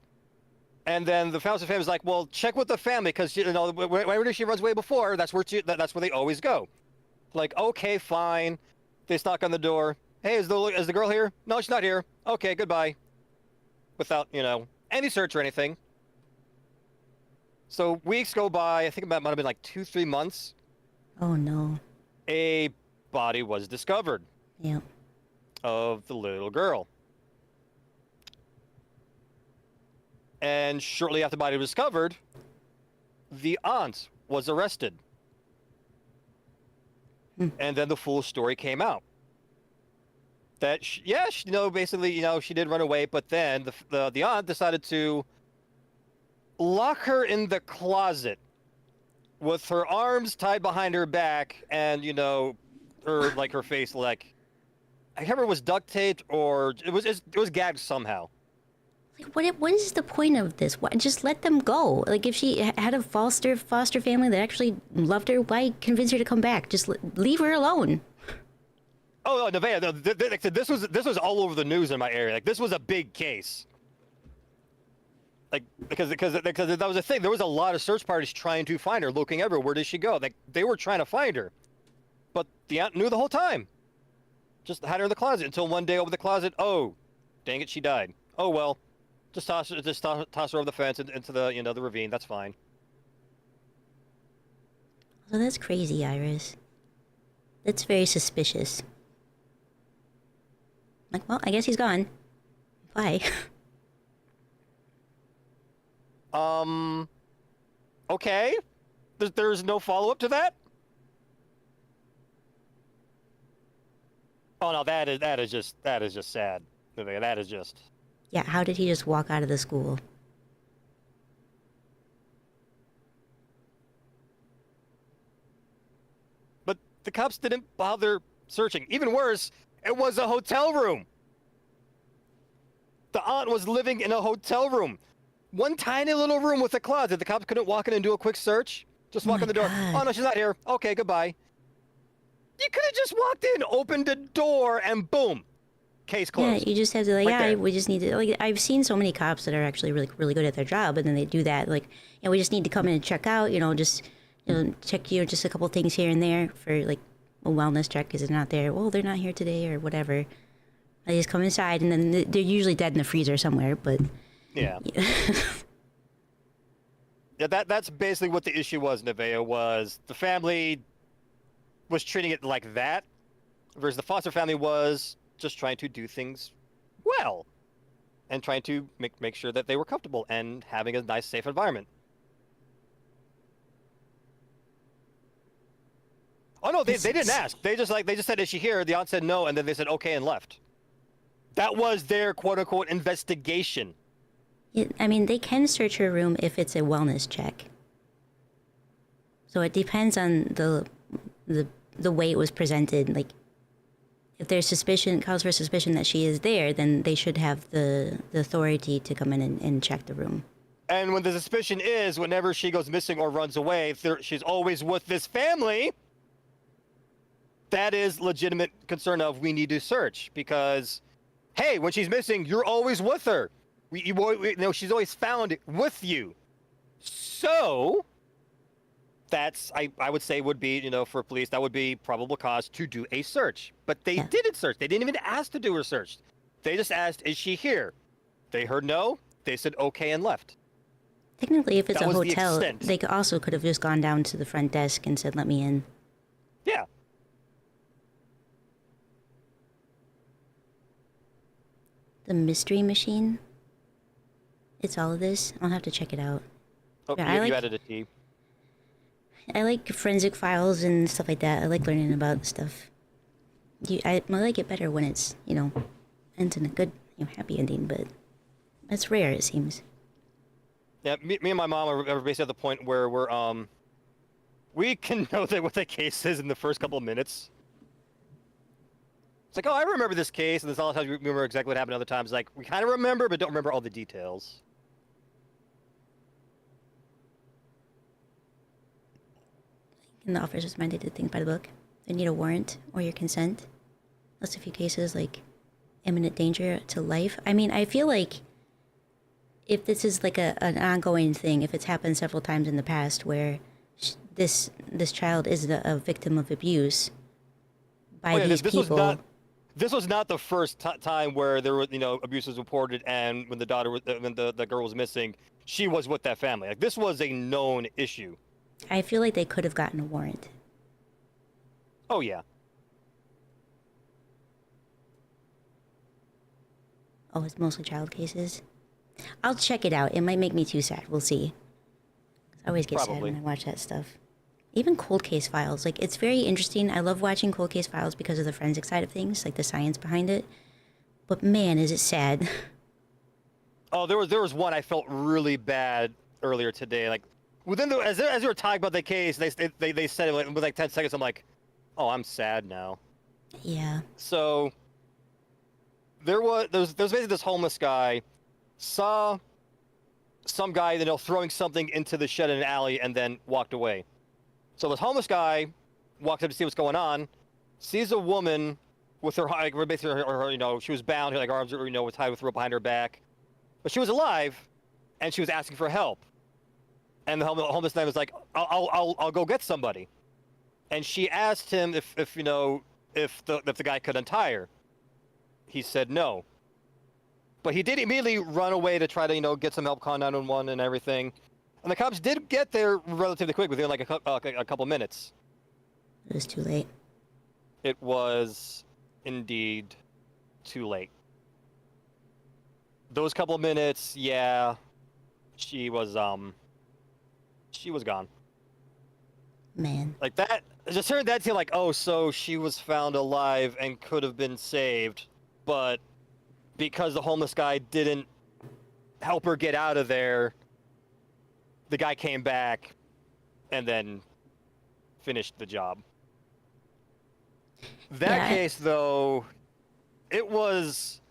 And then the foster family's like, well, check with the family, because, you know, whenever she runs away before, that's where they always go. Like, okay, fine. They knock on the door. Hey, is the girl here? No, she's not here. Okay, goodbye. Without, you know, any search or anything. So weeks go by. I think it might have been like 2-3 months. Oh no. A body was discovered. Yeah. Of the little girl. And shortly after the body was discovered, the aunt was arrested. And then the full story came out. That, basically, she did run away, but then the aunt decided to lock her in the closet with her arms tied behind her back and, her face, like, I can't remember if it was duct taped or it was gagged somehow. Like, what is the point of this? Why, just let them go. Like, if she had a foster family that actually loved her, why convince her to come back? Just leave her alone. Oh, no, this was all over the news in my area. Like, this was a big case. Like, because that was the thing. There was a lot of search parties trying to find her, looking everywhere. Where did she go? They were trying to find her, but the aunt knew the whole time. Just had her in the closet until one day, opened the closet. Oh, dang it, she died. Oh well, just toss her over the fence into the the ravine. That's fine. So that's crazy, Iris. That's very suspicious. Like, well, I guess he's gone. Bye. Okay. There's no follow-up to that? Oh no, that is just sad. That is just... Yeah, how did he just walk out of the school? But the cops didn't bother searching. Even worse, it was a hotel room. The aunt was living in a hotel room. One tiny little room with a closet. The cops couldn't walk in and do a quick search. Just walk in the door. God. Oh no, she's not here. Okay, goodbye. You could have just walked in, opened the door, and boom. Case closed. Yeah, you just have to like, Right there. we just need to like. I've seen so many cops that are actually really good at their job, and then they do that like, we just need to come in and check out. Just check you just a couple things here and there for like a wellness check because they're not there. Well, they're not here today or whatever. They just come inside, and then they're usually dead in the freezer somewhere. But Yeah. Yeah, that's basically what the issue was, Nevaeh, was the family was treating it like that, versus the foster family was just trying to do things well and trying to make sure that they were comfortable and having a nice, safe environment. Oh no, they didn't ask. They just said, "Is she here?" The aunt said no, and then they said okay and left. That was their quote unquote investigation. I mean, they can search her room if it's a wellness check. So it depends on the way it was presented. Like, if there's cause for suspicion that she is there, then they should have the authority to come in and check the room. And when the suspicion is, whenever she goes missing or runs away, she's always with this family. That is legitimate concern of we need to search because, hey, when she's missing, you're always with her. She's always found with you. So that's I would say would be for police that would be probable cause to do a search. But they didn't search. They didn't even ask to do a search. They just asked, "Is she here?" They heard no. They said okay and left. Technically, if it's That a was the hotel, extent. they also could have just gone down to the front desk and said, "Let me in." Yeah. The mystery machine. It's all of this. I'll have to check it out. Oh, Yeah, you added a T. I like forensic files and stuff like that. I like learning about stuff. I like it better when it's, ends in a good, happy ending, but that's rare, it seems. Yeah, me and my mom are basically at the point where we can know what the case is in the first couple of minutes. It's like, oh, I remember this case, and there's all the times we remember exactly what happened other times. Like, we kind of remember, but don't remember all the details. And the officer's mandated things by the book. They need a warrant or your consent. That's a few cases like imminent danger to life. I mean, I feel like if this is like an ongoing thing, if it's happened several times in the past where this child is a victim of abuse by these people. This was not the first time where there were abuse was reported, and when the girl was missing, she was with that family. Like, this was a known issue. I feel like they could have gotten a warrant. Oh yeah. Oh, it's mostly child cases. I'll check it out. It might make me too sad. We'll see. I always get sad when I watch that stuff. Even cold case files. Like, it's very interesting. I love watching cold case files because of the forensic side of things, like the science behind it. But man, is it sad. Oh, there was one I felt really bad earlier today. Like, as we were talking about the case, they said it with like 10 seconds. I'm like, oh, I'm sad now. Yeah. So there was basically this homeless guy saw some guy throwing something into the shed in an alley and then walked away. So this homeless guy walks up to see what's going on, sees a woman with her basically her she was bound, her arms were tied with a rope behind her back, but she was alive, and she was asking for help. And the homeless man was like, "I'll go get somebody," and she asked him if the guy could untie her. He said no, but he did immediately run away to try to get some help, call 911 and everything. And the cops did get there relatively quick, within like a couple minutes. It was too late. It was indeed too late. Those couple of minutes, yeah, she was gone. Man. Like that, just hearing that, like, oh, so she was found alive and could have been saved, but because the homeless guy didn't help her get out of there, the guy came back and then finished the job. That case, though, it was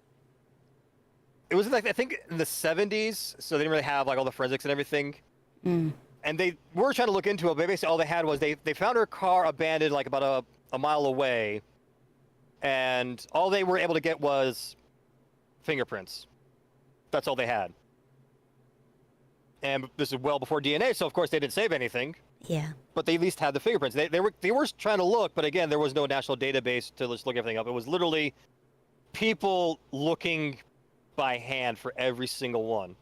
like, I think in the 70s, so they didn't really have like all the forensics and everything. Mm. And they were trying to look into it, but basically all they had was they found her car abandoned like about a mile away, and all they were able to get was fingerprints. That's all they had. And this is well before DNA, so of course they didn't save anything. Yeah. But they at least had the fingerprints. They were trying to look, but again, there was no national database to just look everything up. It was literally people looking by hand for every single one.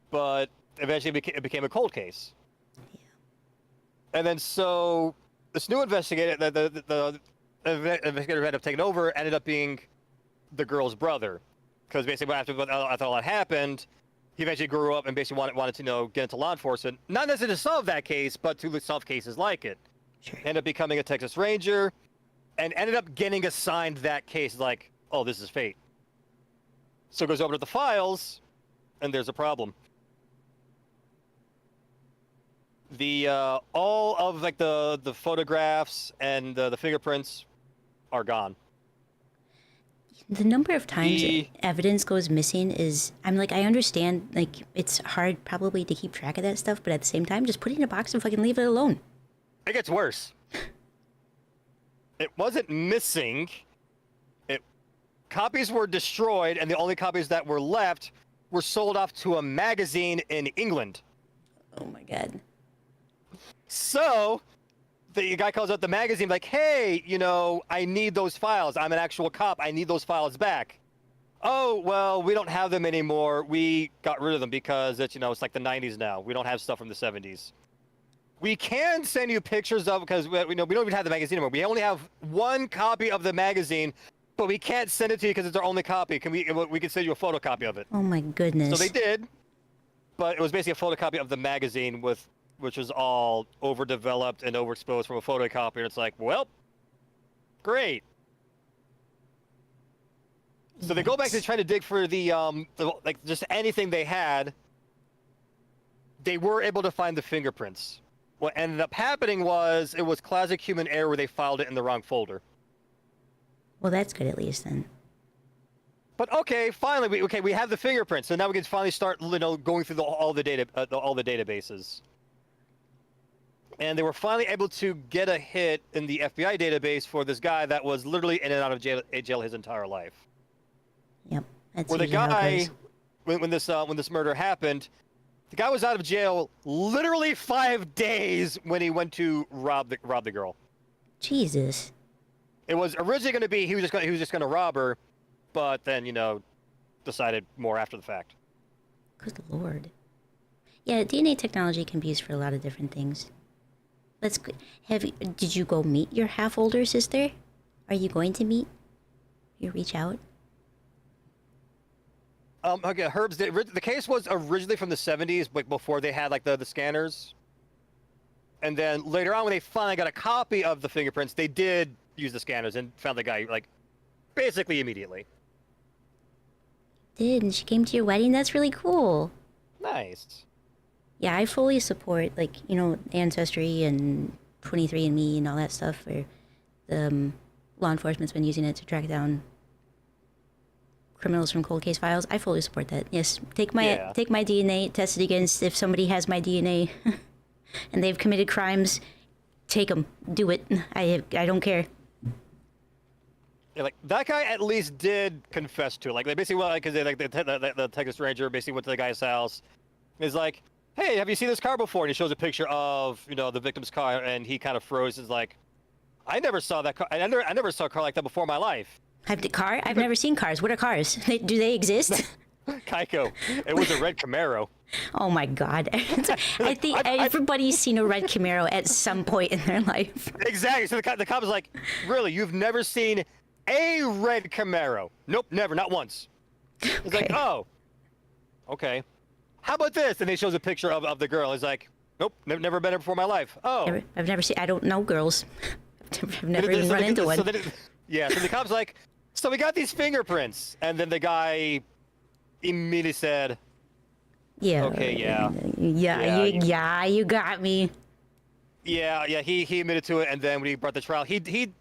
But eventually it became a cold case. Yeah. And then so this new investigator, the investigator who ended up taking over, ended up being the girl's brother. Because basically after all that happened, he eventually grew up and basically wanted to get into law enforcement. Not necessarily to solve that case, but to solve cases like it. Sure. Ended up becoming a Texas Ranger and ended up getting assigned that case like, oh, this is fate. So goes over to the files, and there's a problem. The all of like the photographs and the fingerprints are gone. The number of times evidence goes missing is, I'm like, I understand, like, it's hard probably to keep track of that stuff, but at the same time, just put it in a box and fucking leave it alone. It gets worse. It wasn't missing. Copies were destroyed, and the only copies that were left were sold off to a magazine in England. Oh my god. So the guy calls out the magazine like, hey, I need those files. I'm an actual cop. I need those files back. Oh, well, we don't have them anymore. We got rid of them because it's like the 90s now. We don't have stuff from the 70s. We can send you pictures of, because we don't even have the magazine anymore. We only have one copy of the magazine, but we can't send it to you because it's our only copy. We can send you a photocopy of it. Oh my goodness. So they did, but it was basically a photocopy of the magazine which was all overdeveloped and overexposed from a photocopier. And it's like, well, great. So they go back to try to dig for the like just anything they had. They were able to find the fingerprints. What ended up happening was it was classic human error where they filed it in the wrong folder. Well, that's good at least then. But okay, finally, we have the fingerprints, so now we can finally start, going through all the databases. And they were finally able to get a hit in the FBI database for this guy that was literally in and out of jail his entire life. Yep, that's where the usually how it guy, goes. when this murder happened, the guy was out of jail literally 5 days when he went to rob the girl. Jesus. It was originally going to be he was just going to rob her, but then decided more after the fact. Good lord. Yeah, DNA technology can be used for a lot of different things. Did you go meet your half-older sister? Are you going to meet? You reach out? Okay, Herb's the case was originally from the 70s, like before they had like the scanners. And then later on, when they finally got a copy of the fingerprints, they did use the scanners and found the guy like basically immediately. And she came to your wedding? That's really cool. Nice. Yeah, I fully support, Ancestry and 23andMe and all that stuff where the law enforcement's been using it to track down criminals from cold case files. I fully support that. Yes, take my DNA, test it against if somebody has my DNA and they've committed crimes, take them. Do it. I don't care. Yeah, like that guy at least did confess to it. Like they basically because the Texas Ranger basically went to the guy's house. He's like, hey, have you seen this car before? And he shows a picture of, the victim's car, and he kind of froze. He's like, I never saw that car. I never saw a car like that before in my life. I've never seen cars. What are cars? Do they exist? Kaiko, it was a red Camaro. Oh my god. I think everybody's seen a red Camaro at some point in their life. Exactly. So the cop is like, really, you've never seen a red Camaro? Nope, never, not once. It's like, oh. Okay. How about this? And they shows a picture of the girl. He's like, nope, never been here before in my life. Oh. I've never seen. I don't know girls. I've never even run into one. So the cop's like, so we got these fingerprints, and then the guy immediately said, Yeah. okay, yeah. You got me. Yeah, he admitted to it, and then when he brought the trial, he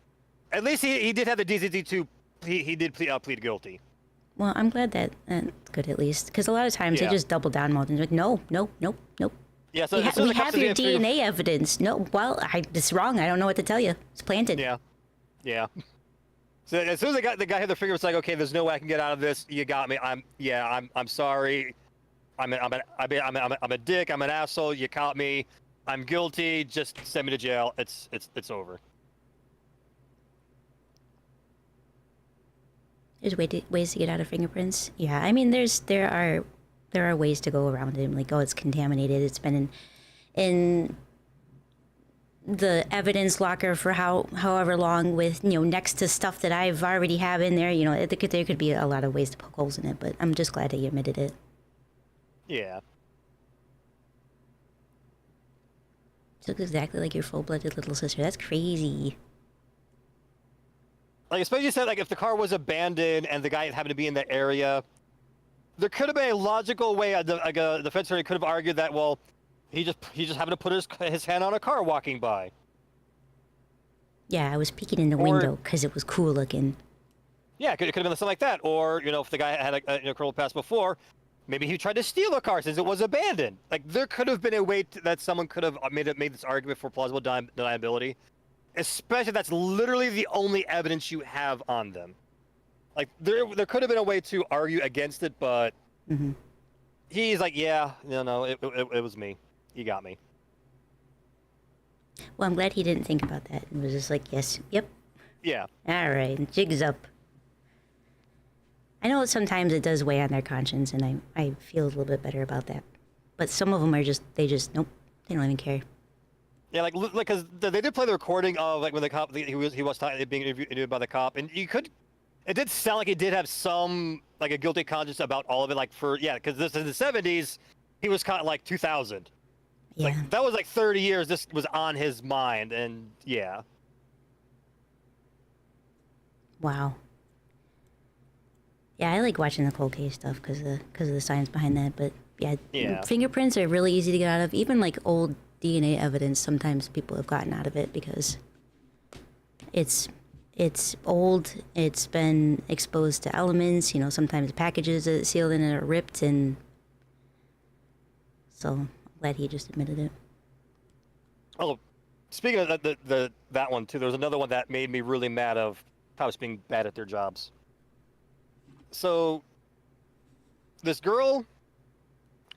at least he did have the decency to he did plead guilty. Well, I'm glad that's good at least, because a lot of times they just double down more than like, no. Yeah, so we have your DNA evidence. No, well, it's wrong. I don't know what to tell you. It's planted. Yeah. So as soon as the guy hit the finger, it's like, okay, there's no way I can get out of this. You got me. I'm sorry. I'm a dick. I'm an asshole. You caught me. I'm guilty. Just send me to jail. It's over. There's ways to get out of fingerprints. Yeah, I mean, there are ways to go around it. Like, oh, it's contaminated. It's been in the evidence locker for however long, with next to stuff that I've already have in there. There could be a lot of ways to poke holes in it. But I'm just glad that you admitted it. Yeah. She looks exactly like your full-blooded little sister. That's crazy. Like, especially you said, like, if the car was abandoned and the guy happened to be in that area, there could have been a logical way. A defense attorney could have argued that, well, he just happened to put his hand on a car walking by. Yeah, I was peeking in the window because it was cool looking. Yeah, it could have been something like that. Or, if the guy had a criminal past before, maybe he tried to steal a car since it was abandoned. Like, there could have been a way that someone could have made this argument for plausible deniability. Especially if that's literally the only evidence you have on them. Like, there could have been a way to argue against it, but he's like, yeah, no, it was me. You got me. Well, I'm glad he didn't think about that. It was just like, yes, yep. Yeah. All right, jig's up. I know sometimes it does weigh on their conscience, and I feel a little bit better about that. But some of them are nope, they don't even care. Yeah, like because they did play the recording of like when the cop he was being interviewed by the cop, and it did sound like he did have some like a guilty conscience about all of it, like because this in the 70s he was caught in like 2000. Yeah. Like, that was like 30 years. This was on his mind, and yeah. Wow. Yeah, I like watching the cold case stuff because of the science behind that. But yeah, fingerprints are really easy to get out of. Even like old DNA evidence, sometimes people have gotten out of it because it's old. It's been exposed to elements. Sometimes packages that it's sealed in it are ripped, and so I'm glad he just admitted it. Oh, speaking of that one too, there was another one that made me really mad of cops being bad at their jobs. So, this girl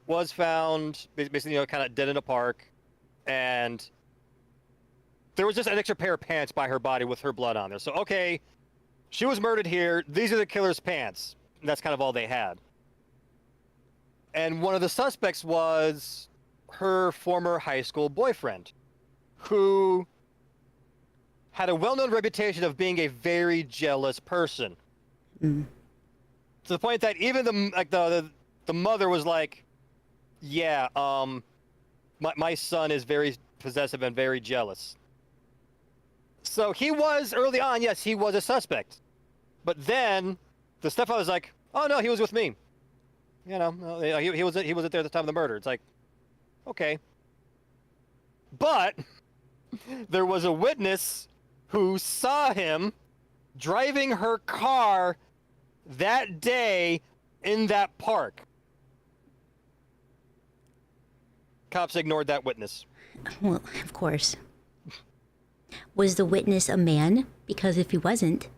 was found basically, kind of dead in a park, and there was just an extra pair of pants by her body with her blood on there. So, okay, she was murdered here. These are the killer's pants. And that's kind of all they had. And one of the suspects was her former high school boyfriend, who had a well-known reputation of being a very jealous person. To the point that even the mother was like, yeah, my son is very possessive and very jealous. So he was early on, yes, he was a suspect. But then the stepfather was like, oh no, he was with me. He wasn't there at the time of the murder. It's like, okay. But there was a witness who saw him driving her car that day in that park. Cops ignored that witness. Well, of course. Was the witness a man? Because if he wasn't...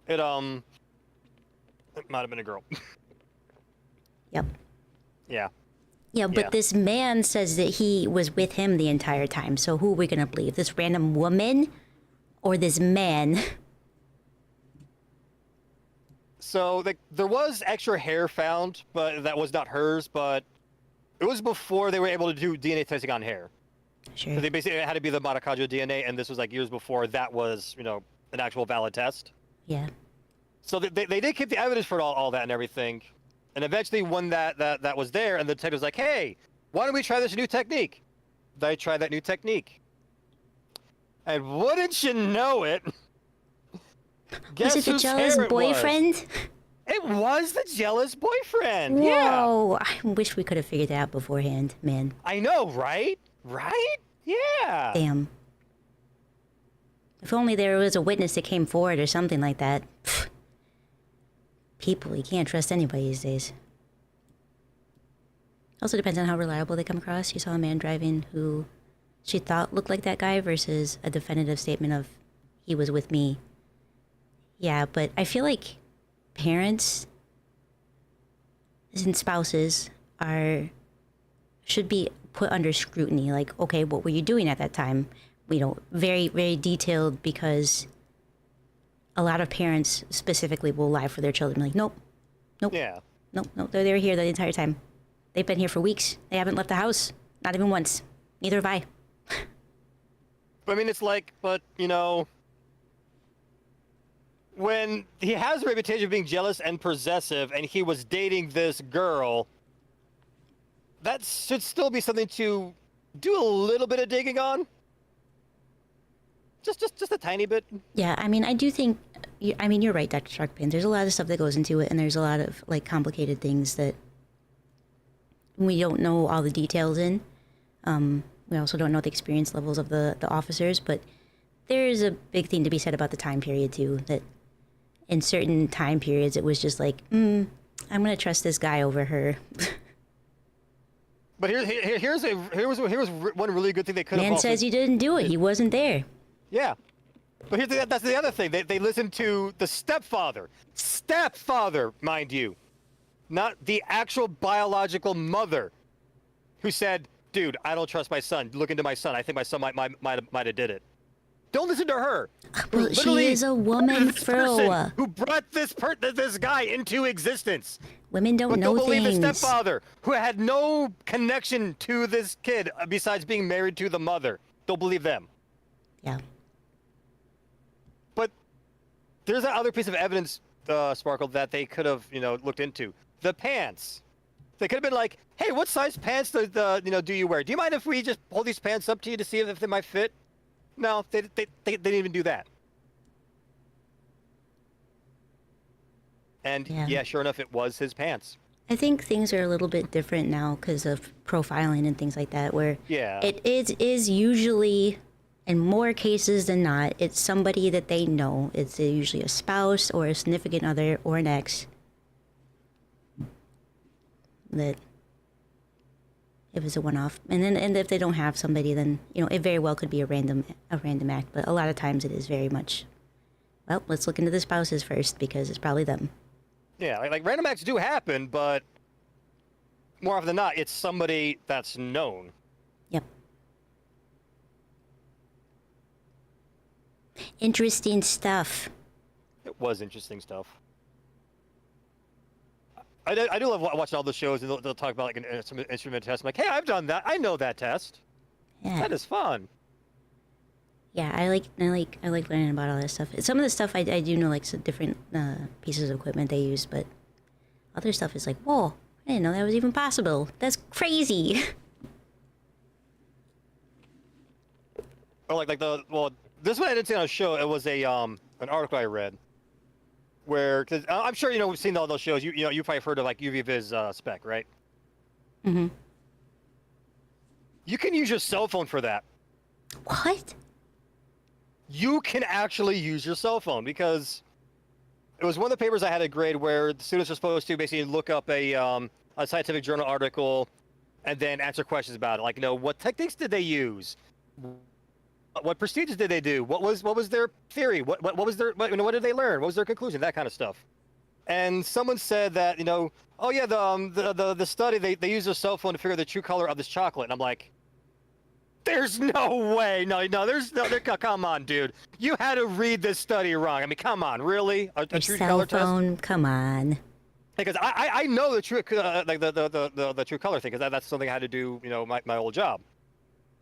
It might have been a girl. Yep. Yeah. Yeah, but this man says that he was with him the entire time. So who are we going to believe? This random woman or this man? So there was extra hair found, but that was not hers. But it was before they were able to do DNA testing on hair. Sure. So they basically had to be the Monocajo DNA, and this was like years before that was, an actual valid test. Yeah. So they did keep the evidence for all that and everything. And eventually when that was there, and the detective was like, hey, why don't we try this new technique? They tried that new technique. And wouldn't you know it, guess Was it the whose jealous hair it was? boyfriend? It was the jealous boyfriend. Whoa! Yeah. I wish we could have figured that out beforehand, man. I know, right? Right? Yeah. Damn. If only there was a witness that came forward or something like that. Pfft. People, you can't trust anybody these days. Also depends on how reliable they come across. You saw a man driving who she thought looked like that guy versus a definitive statement of he was with me. Yeah, but I feel like parents and spouses should be put under scrutiny. Like, okay, what were you doing at that time? You know, very, very detailed, because a lot of parents specifically will lie for their children. Like, nope. Yeah. Nope. They were here the entire time. They've been here for weeks. They haven't left the house. Not even once. Neither have I. I mean, it's like, but, you know, when he has a reputation of being jealous and possessive, and he was dating this girl, that should still be something to do a little bit of digging on. Just a tiny bit. Yeah, I mean, I do think... I mean, you're right, Dr. Sharkpin. There's a lot of stuff that goes into it, and there's a lot of, like, complicated things that we don't know all the details in. We also don't know the experience levels of the officers, but there's a big thing to be said about the time period, too, that in certain time periods, it was just like, I'm going to trust this guy over her. But here's one really good thing they could have... Man says he didn't do it. He wasn't there. Yeah. But that's the other thing. They listened to the stepfather. Stepfather, mind you. Not the actual biological mother, who said, dude, I don't trust my son. Look into my son. I think my son might have did it. Don't listen to her. But she is a woman, Fro. Who brought this guy into existence. Women don't know don't believe things. the stepfather, who had no connection to this kid besides being married to the mother. Don't believe them. Yeah. But there's that other piece of evidence, Sparkle, that they could have, looked into. The pants. They could have been like, hey, what size pants do you wear? Do you mind if we just pull these pants up to you to see if they might fit? No, they didn't even do that. And yeah, sure enough, it was his pants. I think things are a little bit different now because of profiling and things like that, where it is usually, in more cases than not, it's somebody that they know. It's usually a spouse or a significant other or an ex. That it was a one-off, and if they don't have somebody, then it very well could be a random act. But a lot of times it is very much, well, let's look into the spouses first because it's probably them. Yeah, like random acts do happen, but more often than not, it's somebody that's known. Yep. Interesting stuff. It was interesting stuff. I do love watching all the shows, and they'll talk about like some instrument test. I'm like, hey, I've done that. I know that test. Yeah. That is fun. Yeah, I like learning about all that stuff. Some of the stuff I do know, like some different pieces of equipment they use, but other stuff is like, whoa, I didn't know that was even possible. That's crazy. Or this one I didn't see on a show. It was an article I read. Where, because I'm sure we've seen all those shows. You've probably heard of like INKYVIVI's spec, right? Mm-hmm. You can use your cell phone for that. What? You can actually use your cell phone, because it was one of the papers I had to grade where the students are supposed to basically look up a scientific journal article and then answer questions about it. Like, what techniques did they use? What procedures did they do? What was their theory? What was their what did they learn? What was their conclusion? That kind of stuff. And someone said that oh yeah, the study they used their cell phone to figure the true color of this chocolate. And I'm like, there's no way. No, come on, dude. You had to read this study wrong. I mean, come on, really? A true cell color phone? test? Come on. Because I know the true the true color thing, because that's something I had to do my old job.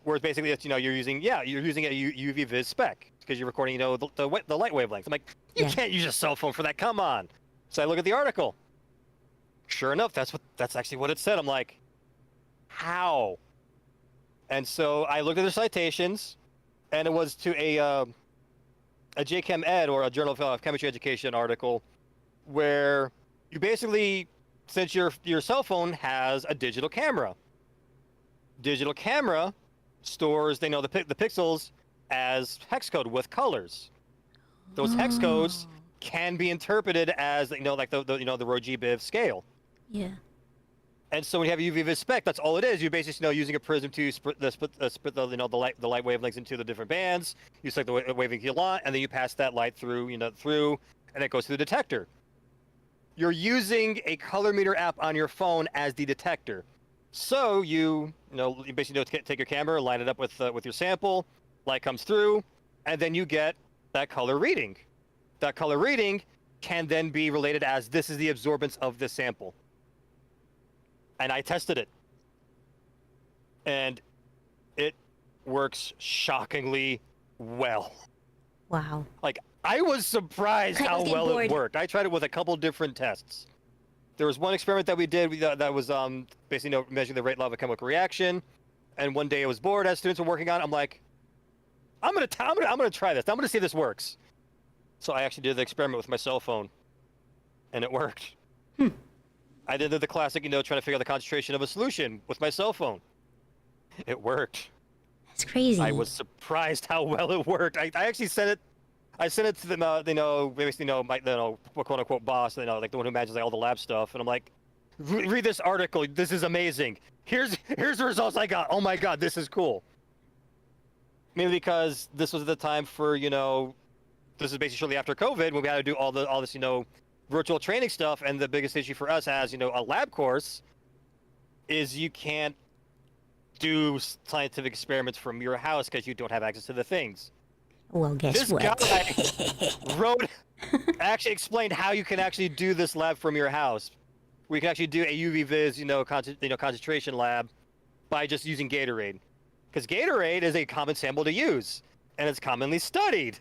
Whereas basically it's you're using a UV vis spec because you're recording the light wavelengths. I'm like, you can't use a cell phone for that. Come on. So I look at the article. Sure enough, that's actually what it said. I'm like, how? And so I looked at the citations, and it was to a JChem Ed, or a Journal of Chemistry Education article, where you basically, since your cell phone has a digital camera stores the pixels as hex code with colors. Those hex codes can be interpreted as like the Roji-Biv scale. Yeah. And so when you have a UV-Vis spec, that's all it is. You're basically using a prism to split the light wavelengths into the different bands. You select the wavelength you want, and then you pass that light through, and it goes through the detector. You're using a color meter app on your phone as the detector. So you basically take your camera, line it up with your sample, light comes through, and then you get that color reading. That color reading can then be related as this is the absorbance of this sample. And I tested it. And it works shockingly well. Wow. Like, I was surprised how well it worked. I tried it with a couple different tests. There was one experiment that we did that was basically measuring the rate of a chemical reaction. And one day I was bored as students were working on it. I'm like, I'm gonna try this. I'm gonna see if this works. So I actually did the experiment with my cell phone, and it worked. I did the classic, trying to figure out the concentration of a solution with my cell phone. It worked. That's crazy. I was surprised how well it worked. I actually sent it. I sent it to them. My quote unquote boss. Like the one who manages all the lab stuff. And I'm like, read this article. This is amazing. Here's the results I got. Oh my god, this is cool. Mainly because this was the time for this is basically shortly after COVID when we had to do all this virtual training stuff, and the biggest issue for us as a lab course is you can't do scientific experiments from your house because you don't have access to the things. Well, guess what? This guy actually explained how you can actually do this lab from your house. We can actually do a UV-Vis concentration lab by just using Gatorade, because Gatorade is a common sample to use, and it's commonly studied,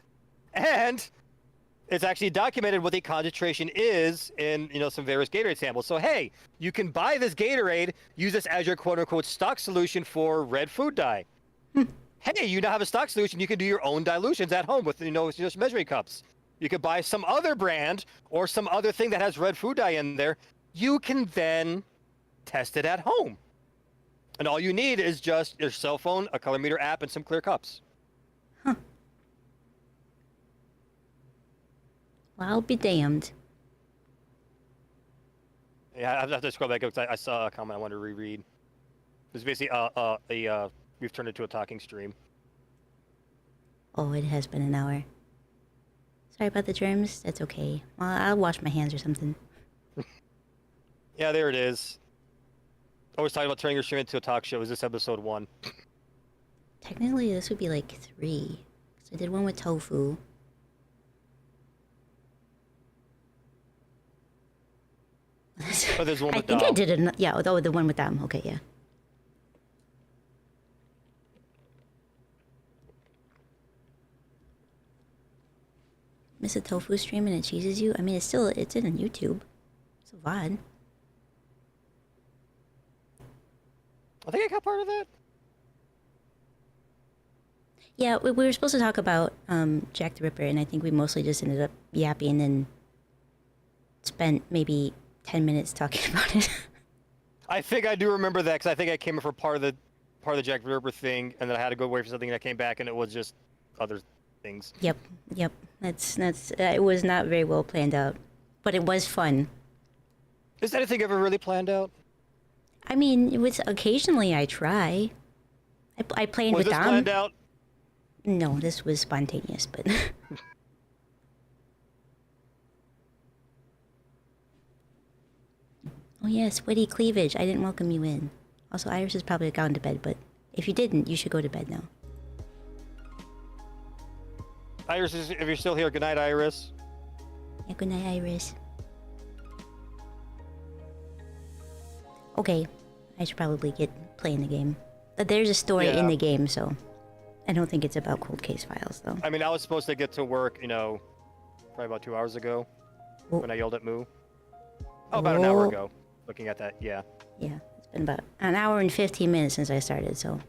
and it's actually documented what the concentration is in some various Gatorade samples. So hey, you can buy this Gatorade, use this as your quote-unquote stock solution for red food dye. Hey, you now have a stock solution. You can do your own dilutions at home with just measuring cups. You could buy some other brand or some other thing that has red food dye in there. You can then test it at home, and all you need is just your cell phone, a color meter app, and some clear cups. Huh. Well, I'll be damned. Yeah, I have to scroll back because I saw a comment I wanted to reread. It was basically we've turned it to a talking stream. Oh, it has been an hour. Sorry about the germs. That's okay. Well, I'll wash my hands or something. Yeah, there it is. I was talking about turning your stream into a talk show. Is this episode 1? Technically, this would be like 3. So I did one with tofu. Oh, there's one with I think I did it. Yeah, the one with them. Okay, yeah. Miss a tofu stream and it cheeses you? I mean, it's in on YouTube. So odd. I think I got part of that. Yeah, we were supposed to talk about Jack the Ripper, and I think we mostly just ended up yapping and spent maybe 10 minutes talking about it. I think I do remember that because I think I came in for part of the Jack the Ripper thing, and then I had to go away for something, and I came back, and it was just other things. Yep. That's it was not very well planned out, but it was fun. Is anything ever really planned out? I mean, it was occasionally I try. I planned Was with this Dom. planned out? No, this was spontaneous, but. Oh yes, witty cleavage. I didn't welcome you in. Also, Iris has probably gone to bed, but if you didn't, you should go to bed now. Iris, if you're still here, good night, Iris. Yeah, good night, Iris. Okay, I should probably get playing the game. But there's a story in the game, so I don't think it's about cold case files, though. I mean, I was supposed to get to work, probably about 2 hours ago when I yelled at Moo. Oh, about an hour ago. looking at that. Yeah. Yeah, it's been about an hour and 15 minutes since I started, so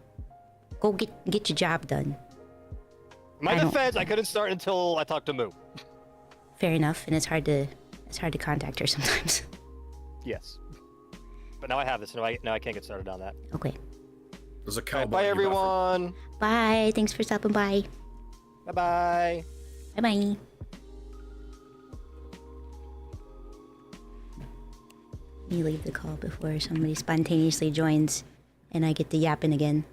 go get your job done. In my defense, I couldn't start until I talked to Moo. Fair enough, and it's hard to contact her sometimes. Yes. But now I have this, so now I can't get started on that. Okay. There's a Right, cowboy. bye, everyone. Bye. Thanks for stopping by. Bye-bye. Bye-bye. Let me leave the call before somebody spontaneously joins and I get to yapping again.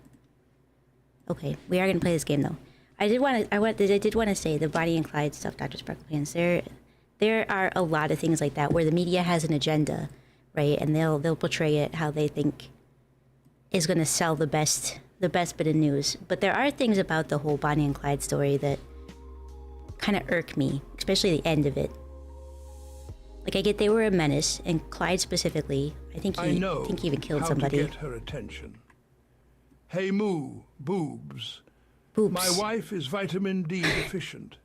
Okay, we are gonna play this game though. I did want to say the Bonnie and Clyde stuff, Dr. Sparkle fans. There are a lot of things like that where the media has an agenda, right? And they'll portray it how they think is gonna sell the best bit of news. But there are things about the whole Bonnie and Clyde story that kind of irk me, especially the end of it. Like, I get they were a menace, and Clyde specifically. I think he even killed somebody. To get her attention. Hey Moo, boobs. Boobs. My wife is vitamin D deficient.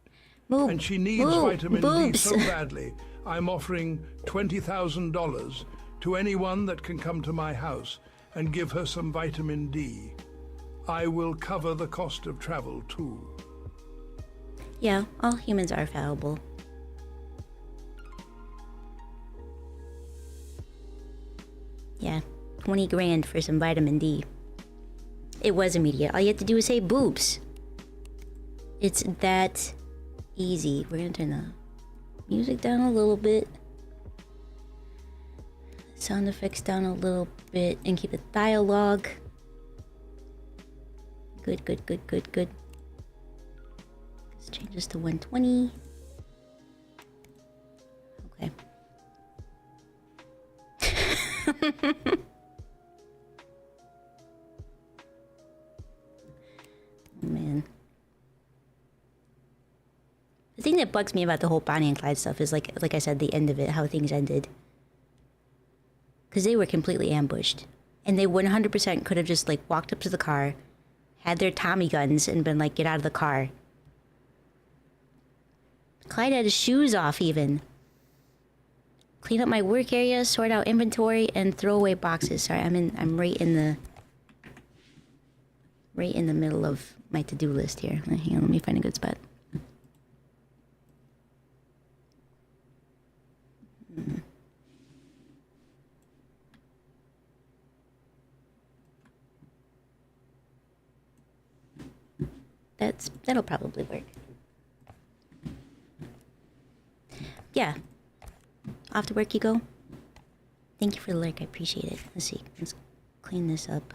Moo, and she needs moo, vitamin boobs. D so badly, I'm offering $20,000 to anyone that can come to my house and give her some vitamin D. I will cover the cost of travel too. Yeah, all humans are fallible. Yeah, 20 grand for some vitamin D. It was immediate. All you have to do is say boobs. It's that easy. We're gonna turn the music down a little bit. Sound effects down a little bit and keep the dialogue. Good. Let's change this to 120. Okay. Oh, man. The thing that bugs me about the whole Bonnie and Clyde stuff is like I said, the end of it, how things ended. Because they were completely ambushed. And they 100% could have just like walked up to the car, had their Tommy guns, and been like, get out of the car. Clyde had his shoes off even. Clean up my work area, sort out inventory, and throw away boxes. Sorry, I'm right in the middle of my to-do list here. Hang on, let me find a good spot. That'll probably work. Yeah. Off to work you go. Thank you for the lurk, I appreciate it. Let's see. Let's clean this up.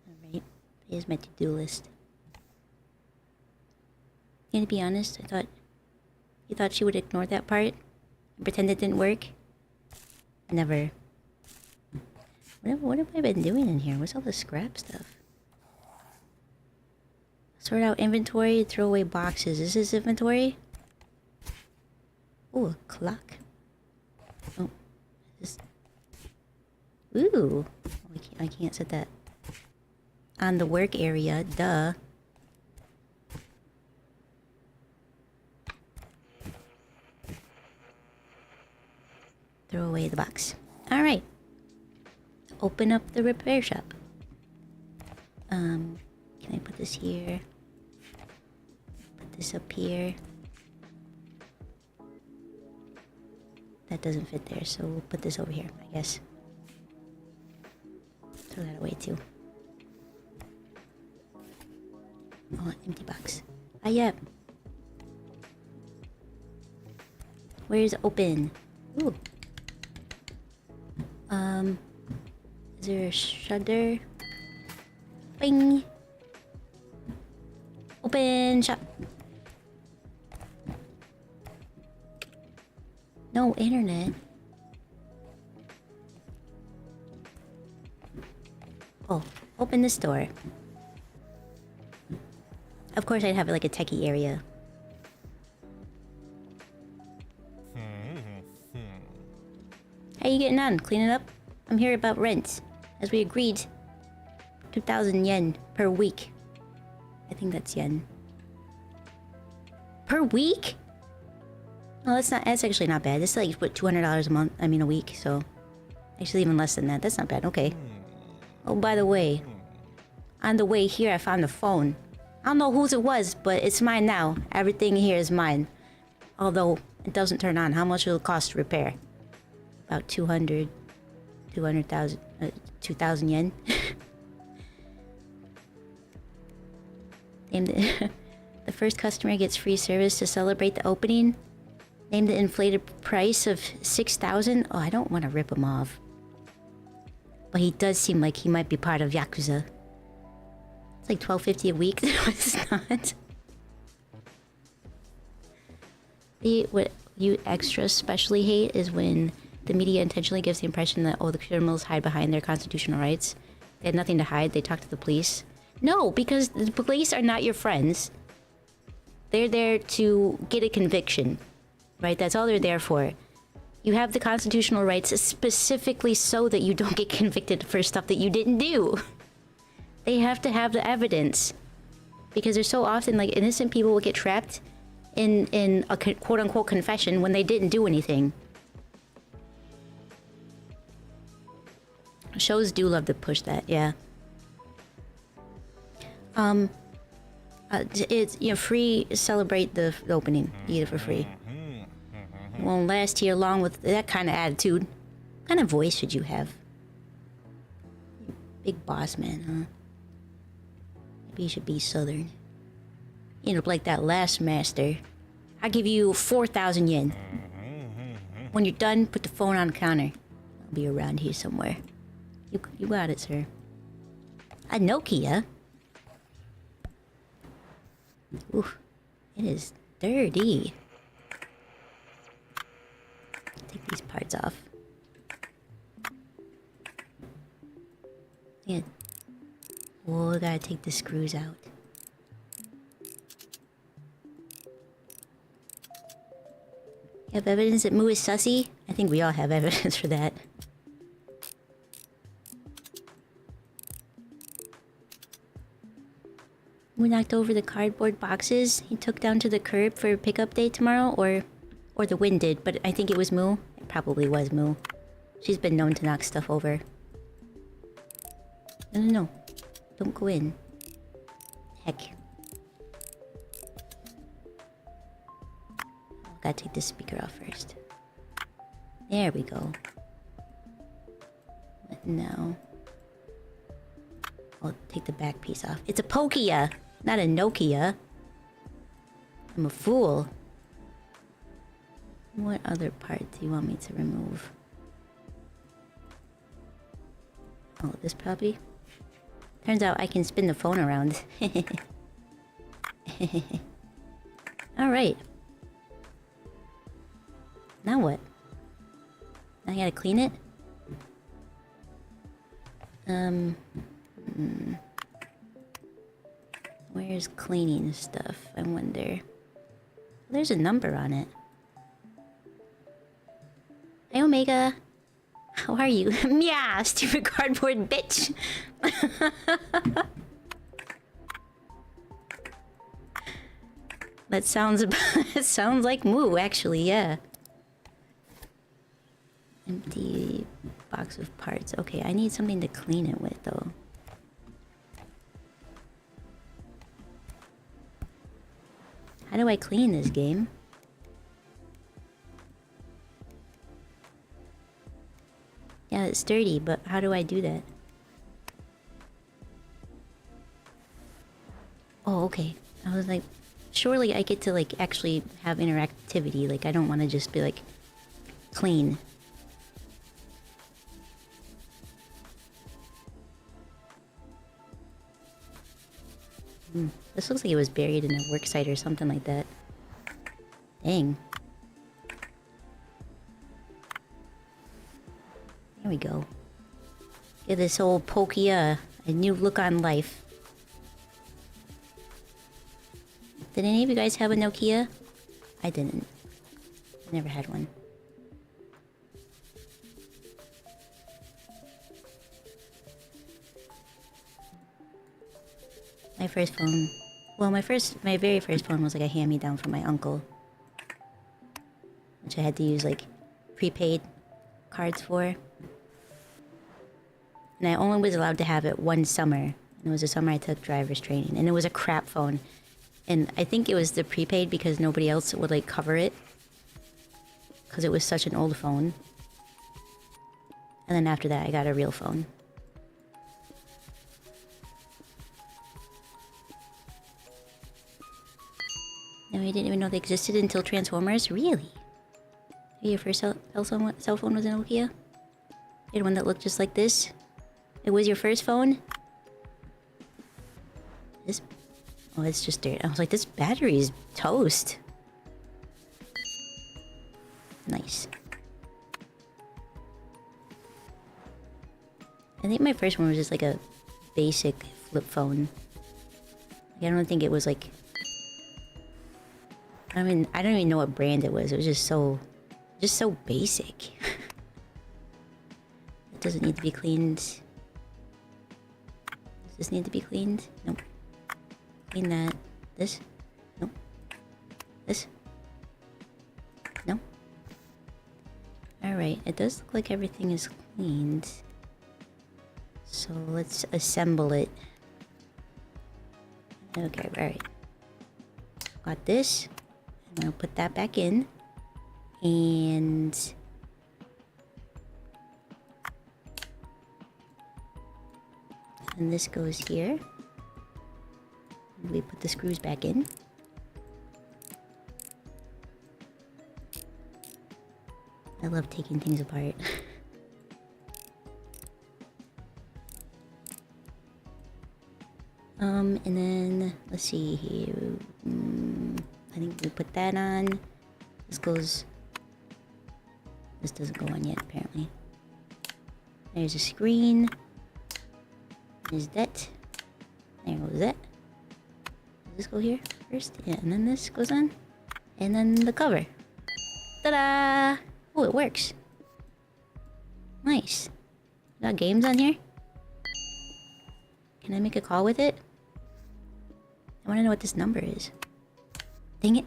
Alright. Here's my to-do list. Gonna be honest, you thought she would ignore that part? And pretend it didn't work? Never. What have I been doing in here? What's all the scrap stuff? Sort out inventory, throw away boxes. Is this inventory? Ooh, a clock. Oh, this. Ooh, I can't set that on the work area. Duh. Throw away the box. All right. Open up the repair shop. Can I put this here? Put this up here. That doesn't fit there, so we'll put this over here, I guess. Throw that away too. Oh, empty box. Ah, yep. Where's open? Ooh. Is there a shutter? Bing. Open shop. No internet. Oh, open this door. Of course I'd have like a techie area. How you getting on? Cleaning up? I'm here about rent. As we agreed. 2,000 yen per week. I think that's yen. Per week? No, that's not. That's actually not bad. It's like what, $200 a month. I mean a week. So actually even less than that. That's not bad. Okay. Oh, by the way, on the way here I found a phone. I don't know whose it was, but it's mine now. Everything here is mine. Although it doesn't turn on. How much will it cost to repair? About 200,000 yen. Named it. The first customer gets free service to celebrate the opening. Named the inflated price of 6,000. Oh, I don't want to rip him off. But he does seem like he might be part of Yakuza. It's like $12.50 a week. No, it's not. What you extra especially hate is when the media intentionally gives the impression that, oh, the criminals hide behind their constitutional rights. They had nothing to hide. They talk to the police. No, because the police are not your friends. They're there to get a conviction, right? That's all they're there for. You have the constitutional rights specifically so that you don't get convicted for stuff that you didn't do. They have to have the evidence. Because there's so often, like, innocent people will get trapped in a quote-unquote confession when they didn't do anything. Shows do love to push that, yeah. It's, you know, free, celebrate the opening. You get it for free. Won't last here long with that kind of attitude. What kind of voice should you have? Big boss man, huh? Maybe you should be southern. You end up like that last master. I'll give you 4,000 yen. When you're done, put the phone on the counter. I'll be around here somewhere. You got it, sir. A Nokia? Ooh, it is dirty. Take these parts off. Yeah. Oh, I gotta take the screws out. You have evidence that Moo is sussy? I think we all have evidence for that. We knocked over the cardboard boxes he took down to the curb for pickup day tomorrow, or the wind did, but I think it was Moo. It probably was Moo. She's been known to knock stuff over. No. Don't go in. Heck. Gotta take this speaker off first. There we go. What now? I'll take the back piece off. It's a Pokia, not a Nokia. I'm a fool. What other part do you want me to remove? Oh, this puppy? Turns out I can spin the phone around. Alright. Now what? Now I gotta clean it? Where's cleaning stuff? I wonder. There's a number on it. Hi, Omega. How are you? Meow, stupid cardboard bitch. That sounds it sounds like Moo, actually, yeah. Empty box of parts. Okay, I need something to clean it with, though. How do I clean this game? Yeah, it's dirty, but how do I do that? Oh, okay. I was like, surely I get to, like, actually have interactivity. Like, I don't want to just be, like, clean. This looks like it was buried in a work site or something like that. Dang. There we go. Give this old Pokia a new look on life. Did any of you guys have a Nokia? I didn't. Never had one. My first phone... Well, my very first phone was like a hand-me-down from my uncle. which I had to use like prepaid cards for. And I only was allowed to have it one summer. And it was the summer I took driver's training. And it was a crap phone. And I think it was the prepaid because nobody else would like cover it. Because it was such an old phone. And then after that I got a real phone. No, I didn't even know they existed until Transformers? Really? Your first cell phone was a Nokia? You had one that looked just like this? It was your first phone? This... Oh, it's just dirt. I was like, this battery is toast. Nice. I think my first one was just like a basic flip phone. I don't think it was like... I mean, I don't even know what brand it was. It was just so basic. It doesn't need to be cleaned. Does this need to be cleaned? Nope. Clean that. This? Nope. This? No. Alright, it does look like everything is cleaned. So let's assemble it. Okay, alright. Got this. I'm gonna put that back in. And... and this goes here. We put the screws back in. I love taking things apart. And then let's see here. I think we put that on. This goes. This doesn't go on yet, apparently. There's a screen. There's that. There goes that. Does this go here first? Yeah, and then this goes on. And then the cover. Ta-da! Oh, it works. Nice. Got games on here? Can I make a call with it? I want to know what this number is. Dang it.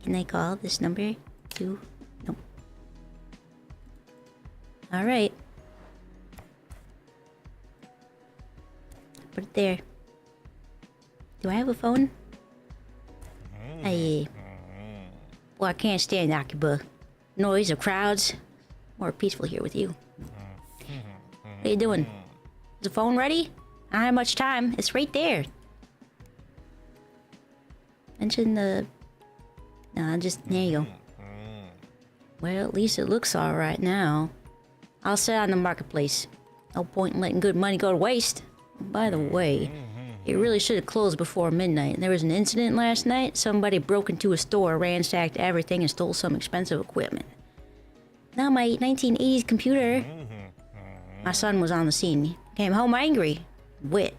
Can I call this number? Nope. Alright. Put it there. Do I have a phone? Hey. Well, I can't stand Akiba. Noise or crowds. More peaceful here with you. What are you doing? Is the phone ready? I don't have much time. It's right there. Mention the... Nah, just... There you go. Well, at least it looks alright now. I'll sell on the marketplace. No point in letting good money go to waste. By the way, it really should have closed before midnight. There was an incident last night. Somebody broke into a store, ransacked everything, and stole some expensive equipment. Now my 1980s computer... My son was on the scene. He came home angry. Wet.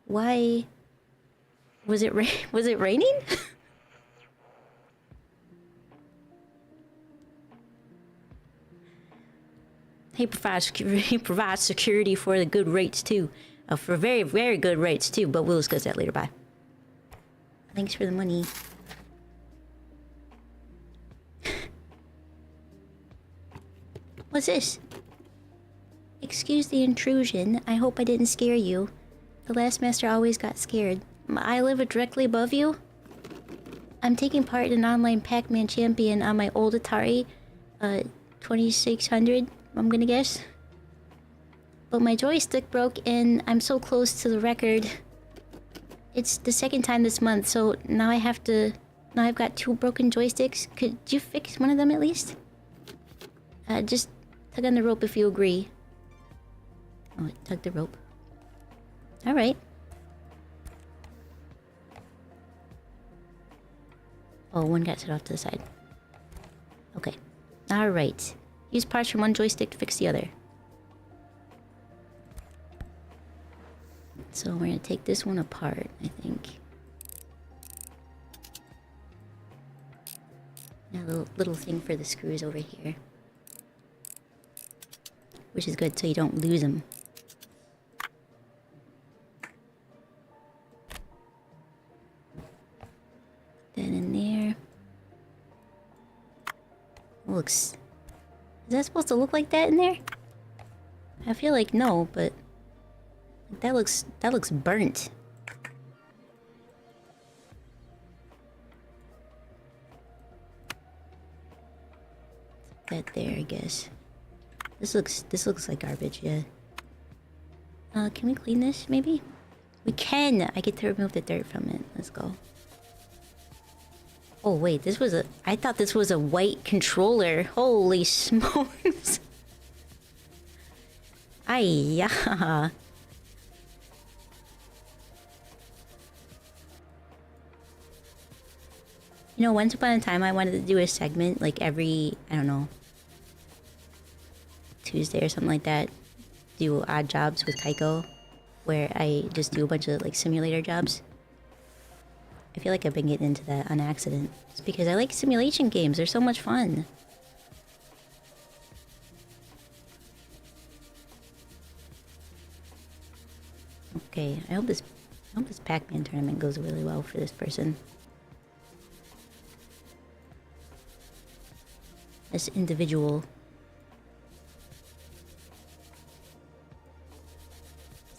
Why... Was it raining? He provides security for the good rates too. For very, very good rates too, but we'll discuss that later. Bye. Thanks for the money. What's this? Excuse the intrusion. I hope I didn't scare you. The last master always got scared. I live directly above you? I'm taking part in an online Pac-Man champion on my old Atari 2600, I'm gonna guess. But my joystick broke and I'm so close to the record. It's the second time this month, so now now I've got 2 broken joysticks. Could you fix one of them at least? Just tug on the rope if you agree. Oh, tug the rope. Alright. Oh, one got set off to the side. Okay. Alright. Use parts from one joystick to fix the other. So we're gonna take this one apart, I think. A little thing for the screws over here. which is good so you don't lose them. That in there. Looks... Is that supposed to look like that in there? I feel like no, but... That looks burnt. That there, I guess. This looks like garbage, yeah. Can we clean this, maybe? We can! I get to remove the dirt from it. Let's go. Oh, wait, this was a... I thought this was a white controller. Holy smokes. Ay-ya. You know, once upon a time I wanted to do a segment, like every, I don't know, Tuesday or something like that. Do odd jobs with Kaiko, where I just do a bunch of, like, simulator jobs. I feel like I've been getting into that on accident. It's because I like simulation games. They're so much fun. Okay, I hope this Pac-Man tournament goes really well for this person. This individual.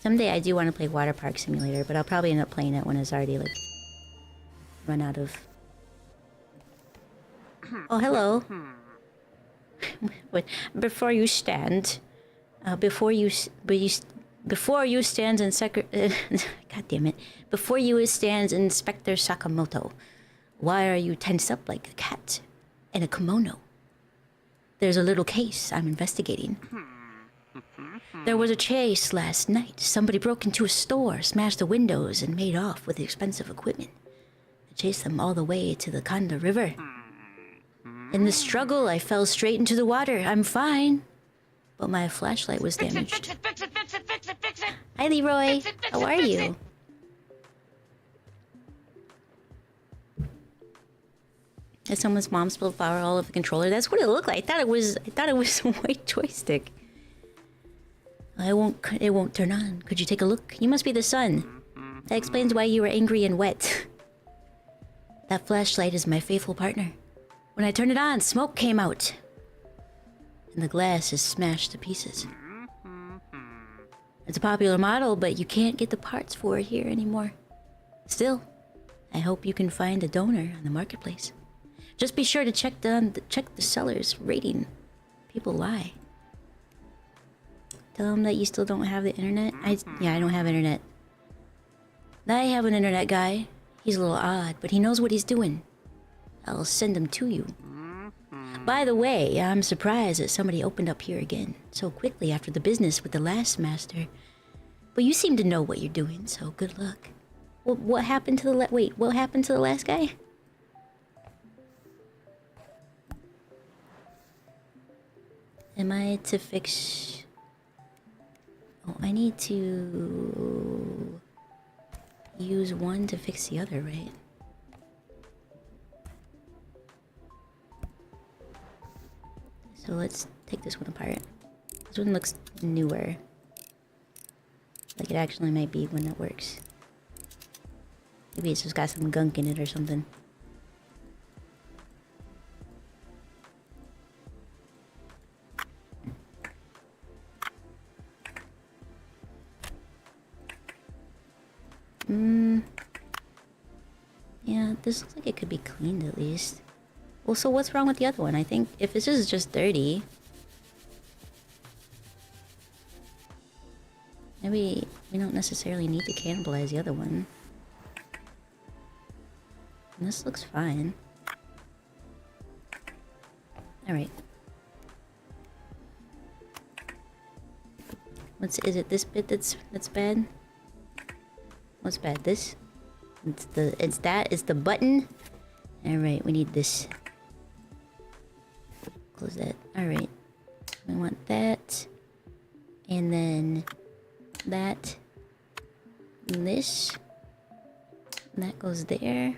Someday I do want to play Water Park Simulator, but I'll probably end up playing it when it's already, like, run out of... Oh, hello. Wait, before you stand... before you stand in God damn it. Before you stands Inspector Sakamoto. Why are you tensed up like a cat in a kimono? There's a little case I'm investigating. There was a chase last night. Somebody broke into a store, smashed the windows, and made off with the expensive equipment. I chased them all the way to the Kanda River. In the struggle, I fell straight into the water. I'm fine. But my flashlight was damaged. Fix it. Hi, Leroy. How are you? Is someone's mom spilled flour all over the controller? That's what it looked like. I thought it was a white joystick. It won't turn on. Could you take a look? You must be the sun. That explains why you were angry and wet. That flashlight is my faithful partner. When I turned it on, smoke came out. And the glass is smashed to pieces. It's a popular model, but you can't get the parts for it here anymore. Still, I hope you can find a donor on the marketplace. Just be sure to check the seller's rating. People lie. Tell them that you still don't have the internet. Yeah, I don't have internet. I have an internet guy. He's a little odd, but he knows what he's doing. I'll send him to you. By the way, I'm surprised that somebody opened up here again so quickly after the business with the last master. But you seem to know what you're doing, so good luck. What happened to the what happened to the last guy? Am I to fix... Oh, I need to... use one to fix the other, right? So let's take this one apart. This one looks newer. Like it actually might be when it works. Maybe it's just got some gunk in it or something. Yeah, this looks like it could be cleaned at least. Well, so what's wrong with the other one? I think if this is just dirty... maybe we don't necessarily need to cannibalize the other one. And this looks fine. Alright. Is it this bit that's bad? What's bad? This? It's the button. Alright, we need this. Close that. Alright. We want that. And then that. And this. And that goes there.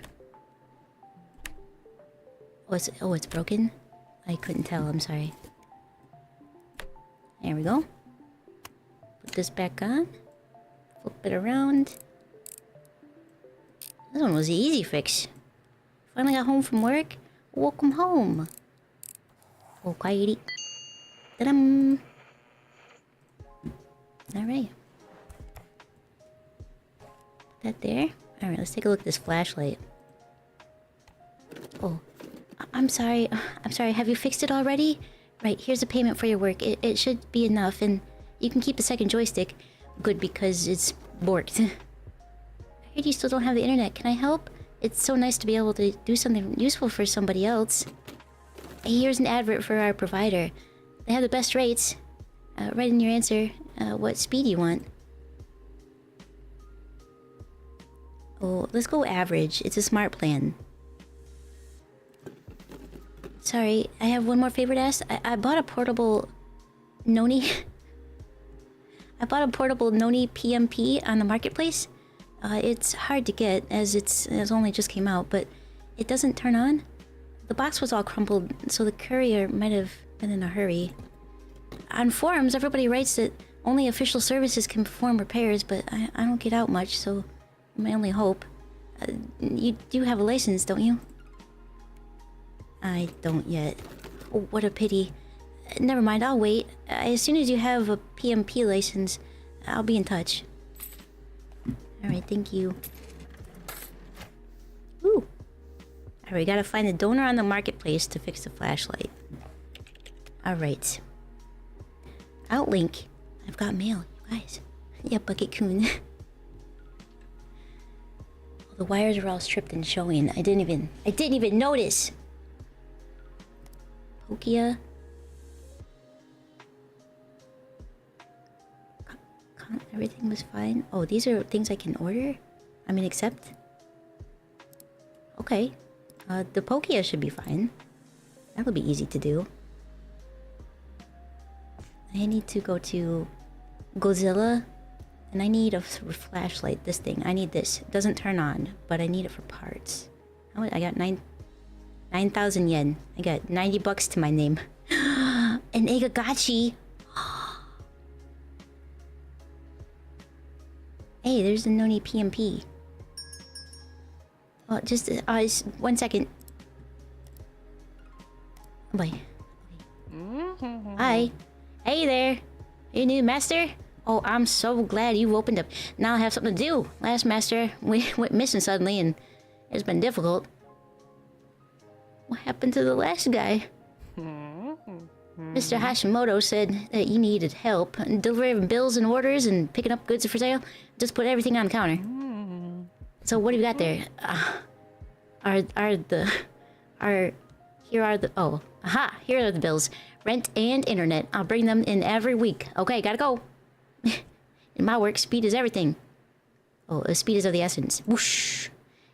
Oh, it's broken? I couldn't tell, I'm sorry. There we go. Put this back on. Flip it around. This one was the easy fix. Finally got home from work. Welcome home. Oh, kairi. Ta-dam! Alright. Put that there. Alright, let's take a look at this flashlight. Oh. I'm sorry. I'm sorry. Have you fixed it already? Right, here's the payment for your work. It should be enough, and you can keep the second joystick. Good, because it's borked. I heard you still don't have the internet. Can I help? It's so nice to be able to do something useful for somebody else. Here's an advert for our provider. They have the best rates. Write in your answer what speed you want. Oh, let's go average. It's a smart plan. Sorry, I have one more favor to ask. I bought a portable Noni. I bought a portable Noni PMP on the marketplace. It's hard to get as it's only just came out, but it doesn't turn on. The box was all crumpled, so the courier might have been in a hurry. On forums, everybody writes that only official services can perform repairs, but I don't get out much, so my only hope. You do have a license, don't you? I don't yet. Oh, what a pity. Never mind, I'll wait. As soon as you have a PMP license, I'll be in touch. Alright, thank you. Ooh. Alright, we gotta find a donor on the marketplace to fix the flashlight. Alright. Outlink. I've got mail, you guys. Yeah, Bucket-kun. The wires are all stripped and showing. I didn't even notice. Pokia. Everything was fine. Oh, these are things I can order? I mean, accept? Okay. The Pokia should be fine. That'll be easy to do. I need to go to Godzilla. And I need a flashlight. This thing. I need this. It doesn't turn on, but I need it for parts. I got 9,000 yen. I got 90 bucks to my name. An Egagachi. Hey, there's the Noni PMP. Oh, just 1 second. Oh boy. Hi. Hey there. You new master? Oh, I'm so glad you opened up. Now I have something to do. Last master went missing suddenly, and it's been difficult. What happened to the last guy? Mr. Hashimoto said that you needed help delivering bills and orders and picking up goods for sale. Just put everything on the counter. So what do you got there? Here are the bills. Rent and internet. I'll bring them in every week. Okay, gotta go. In my work, speed is everything. Oh, speed is of the essence. Whoosh.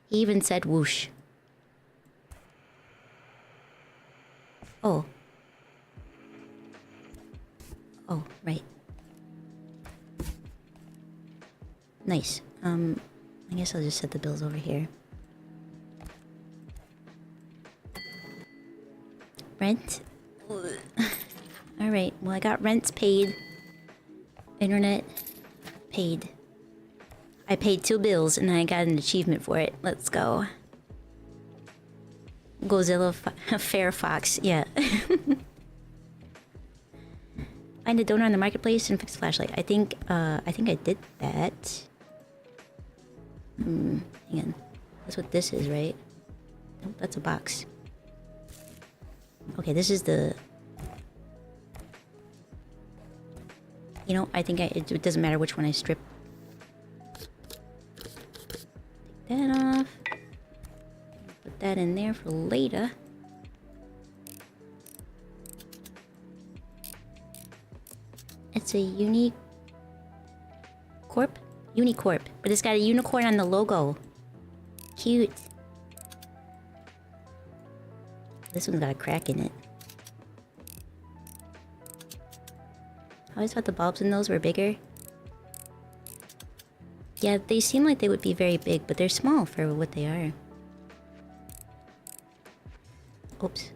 He even said whoosh. Oh. Oh, right. Nice. I guess I'll just set the bills over here. Rent. Alright, well I got rents paid. Internet paid. I paid 2 bills and I got an achievement for it. Let's go. Godzilla Fair Fox, yeah. Find a donor on the marketplace and fix the flashlight. I think I did that. Hang on. That's what this is, right? Nope, that's a box. Okay, this is the... You know, I think it doesn't matter which one I strip. Take that off. Put that in there for later. It's a Unicorp, but it's got a unicorn on the logo. Cute. This one's got a crack in it. I always thought the bulbs in those were bigger. Yeah, they seem like they would be very big, but they're small for what they are. Oops.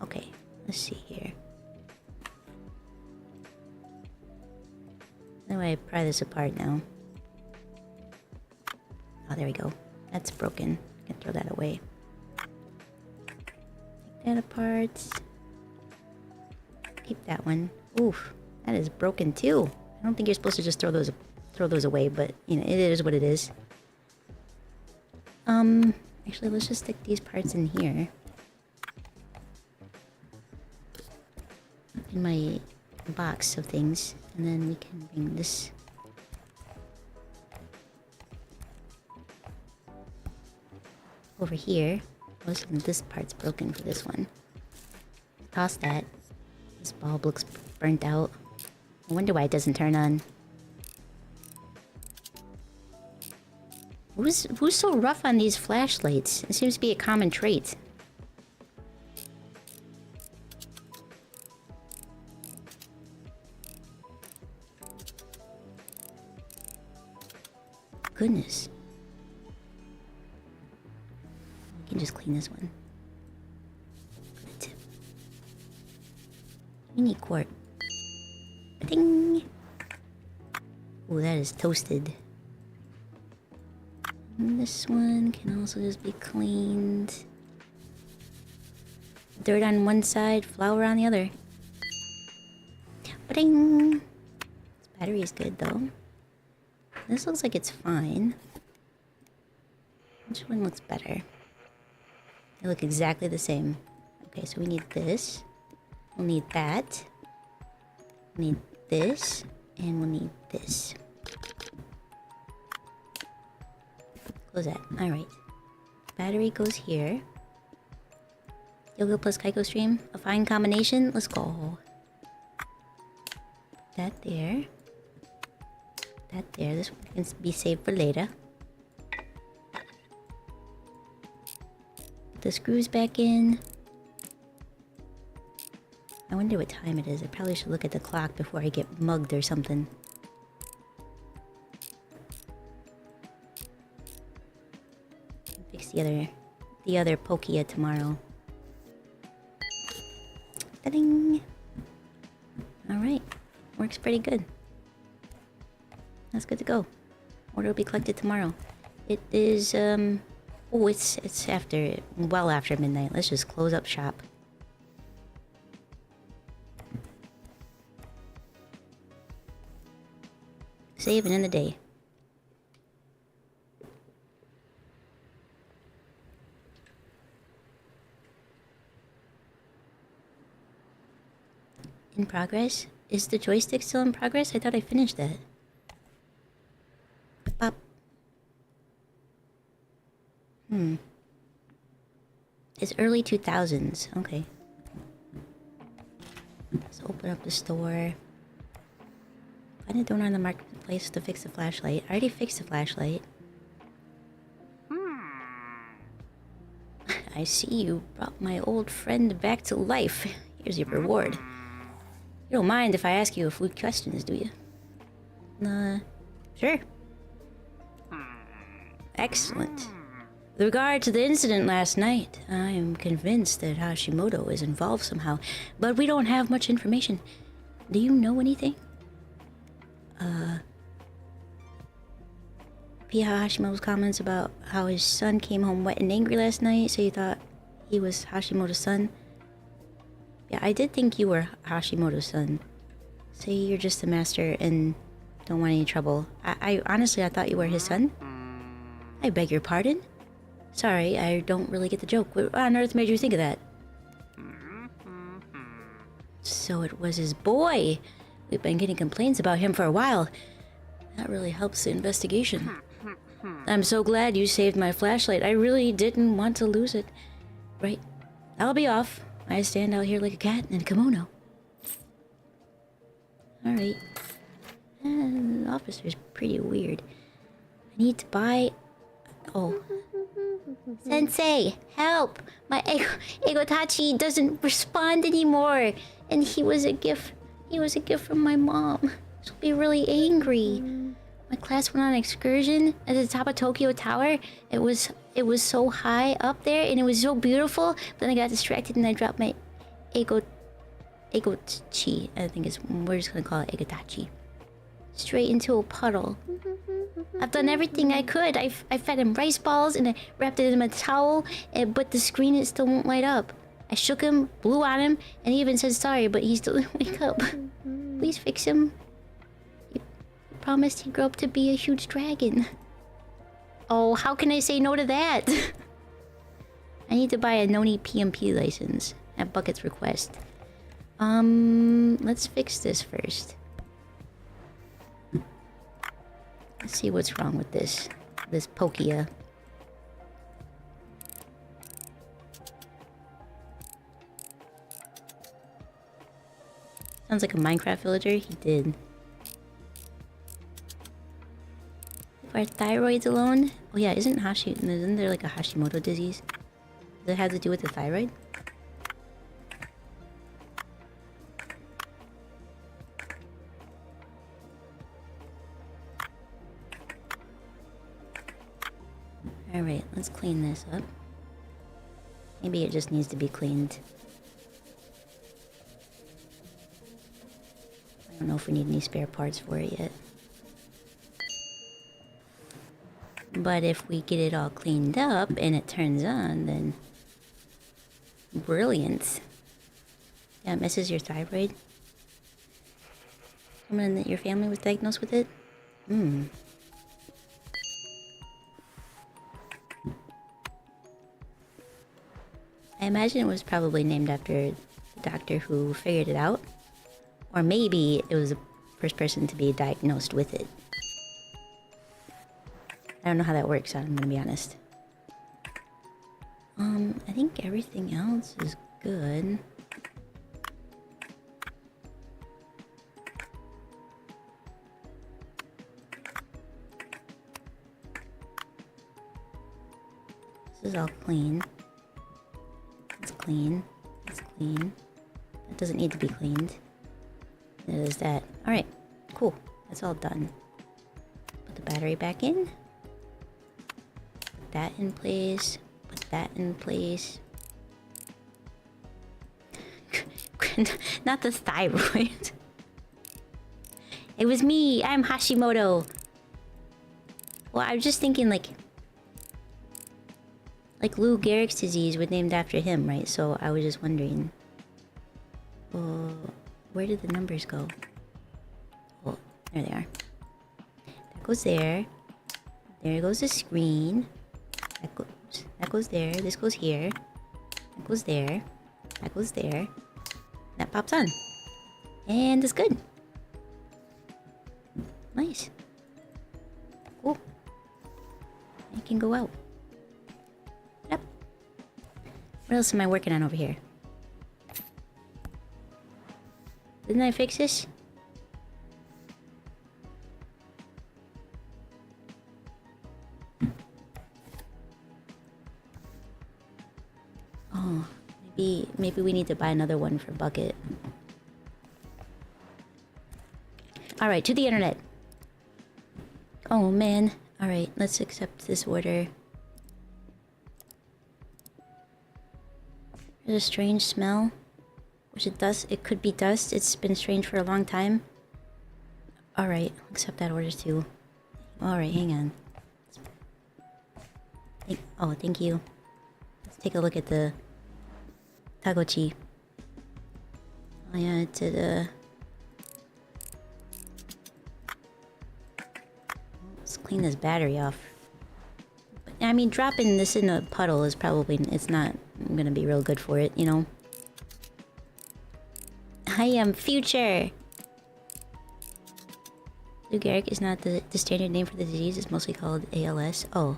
Okay, let's see here. do I pry this apart now? Oh, there we go. That's broken. I can throw that away. Take that apart. Keep that one. Oof, that is broken too. I don't think you're supposed to just throw those away, but you know, it is what it is. Actually, let's just stick these parts in here. In my box of things, and then we can bring this over here. This part's broken for this one. Toss that. This bulb looks burnt out. I wonder why it doesn't turn on. Who's so rough on these flashlights? It seems to be a common trait. Goodness. We can just clean this one. Good. We need quart. Ding! Ooh, that is toasted. And this one can also just be cleaned. Dirt on one side, flour on the other. Ding! This battery is good though. This looks like it's fine. Which one looks better? They look exactly the same. Okay, so we need this. We'll need that. We'll need this. And we'll need this. Close that. Alright. Battery goes here. Yoga plus Kaiko stream. A fine combination. Let's go. That there. That there. This one can be saved for later. Put the screws back in. I wonder what time it is. I probably should look at the clock before I get mugged or something. Fix the other Pokia tomorrow. Ta-ding! Alright. Works pretty good. That's good to go. Order will be collected tomorrow. It is, oh, it's after, well after midnight. Let's just close up shop. Save and end the day. In progress? Is the joystick still in progress? I thought I finished that. Pop. It's early 2000s. Okay. Let's open up the store. Find a donor on the marketplace to fix the flashlight. I already fixed the flashlight. I see you brought my old friend back to life. Here's your reward. You don't mind if I ask you a few questions, do you? Sure. Excellent. With regard to the incident last night, I am convinced that Hashimoto is involved somehow, but we don't have much information. Do you know anything? Pia Hashimoto's comments about how his son came home wet and angry last night, so you thought he was Hashimoto's son? Yeah, I did think you were Hashimoto's son. Say you're just the master and don't want any trouble. I honestly, I thought you were his son. I beg your pardon? Sorry, I don't really get the joke. What on earth made you think of that? So it was his boy. We've been getting complaints about him for a while. That really helps the investigation. I'm so glad you saved my flashlight. I really didn't want to lose it. Right. I'll be off. I stand out here like a cat in a kimono. Alright. The officer's pretty weird. I need to buy... Oh. Sensei, help! My Egotachi doesn't respond anymore. And he was a gift. He was a gift from my mom. She'll be really angry. My class went on an excursion at the top of Tokyo Tower. It was so high up there and it was so beautiful. Then I got distracted and I dropped my Egotachi. I think we're just gonna call it Egotachi. straight into a puddle. I've done everything I could. I fed him rice balls and I wrapped it in a towel, but the screen it still won't light up. I shook him, blew on him, and he even said sorry, but he still didn't wake up. Please fix him. He promised he'd grow up to be a huge dragon. Oh, how can I say no to that? I need to buy a Noni PMP license at Bucket's request. Let's fix this first. Let's see what's wrong with this Pokia. Sounds like a Minecraft villager. He did. If our thyroid's alone... Oh yeah, isn't there like a Hashimoto disease? Does it have to do with the thyroid? Alright, let's clean this up. Maybe it just needs to be cleaned. I don't know if we need any spare parts for it yet. But if we get it all cleaned up and it turns on, then... Brilliant. Yeah, it messes your thyroid. Someone in your family was diagnosed with it? Hmm. I imagine it was probably named after the doctor who figured it out. Or maybe it was the first person to be diagnosed with it. I don't know how that works, I'm gonna be honest. I think everything else is good. This is all clean. It's clean. It's clean. It doesn't need to be cleaned. There's that. Alright, cool. That's all done. Put the battery back in. Put that in place. Put that in place. Not the thyroid. It was me. I'm Hashimoto. Well, I was just thinking like Lou Gehrig's disease was named after him, right? So I was just wondering. Where did the numbers go? Oh, there they are. That goes there. There goes the screen. That goes there. This goes here. That goes there. That goes there. That pops on. And it's good. Nice. Cool. It can go out. Yep. What else am I working on over here? Didn't I fix this? Oh, maybe we need to buy another one for Bucket. Alright, to the internet. Oh man. Alright, let's accept this order. There's a strange smell. Which it could be dust. It's been strange for a long time. Alright, accept that order too. Alright, hang on. Thank you. Let's take a look at the Tagochi. Oh yeah, it did let's clean this battery off. But, I mean, dropping this in a puddle is probably... It's not gonna be real good for it, you know? I am future! Lou Gehrig is not the standard name for the disease. It's mostly called ALS. Oh.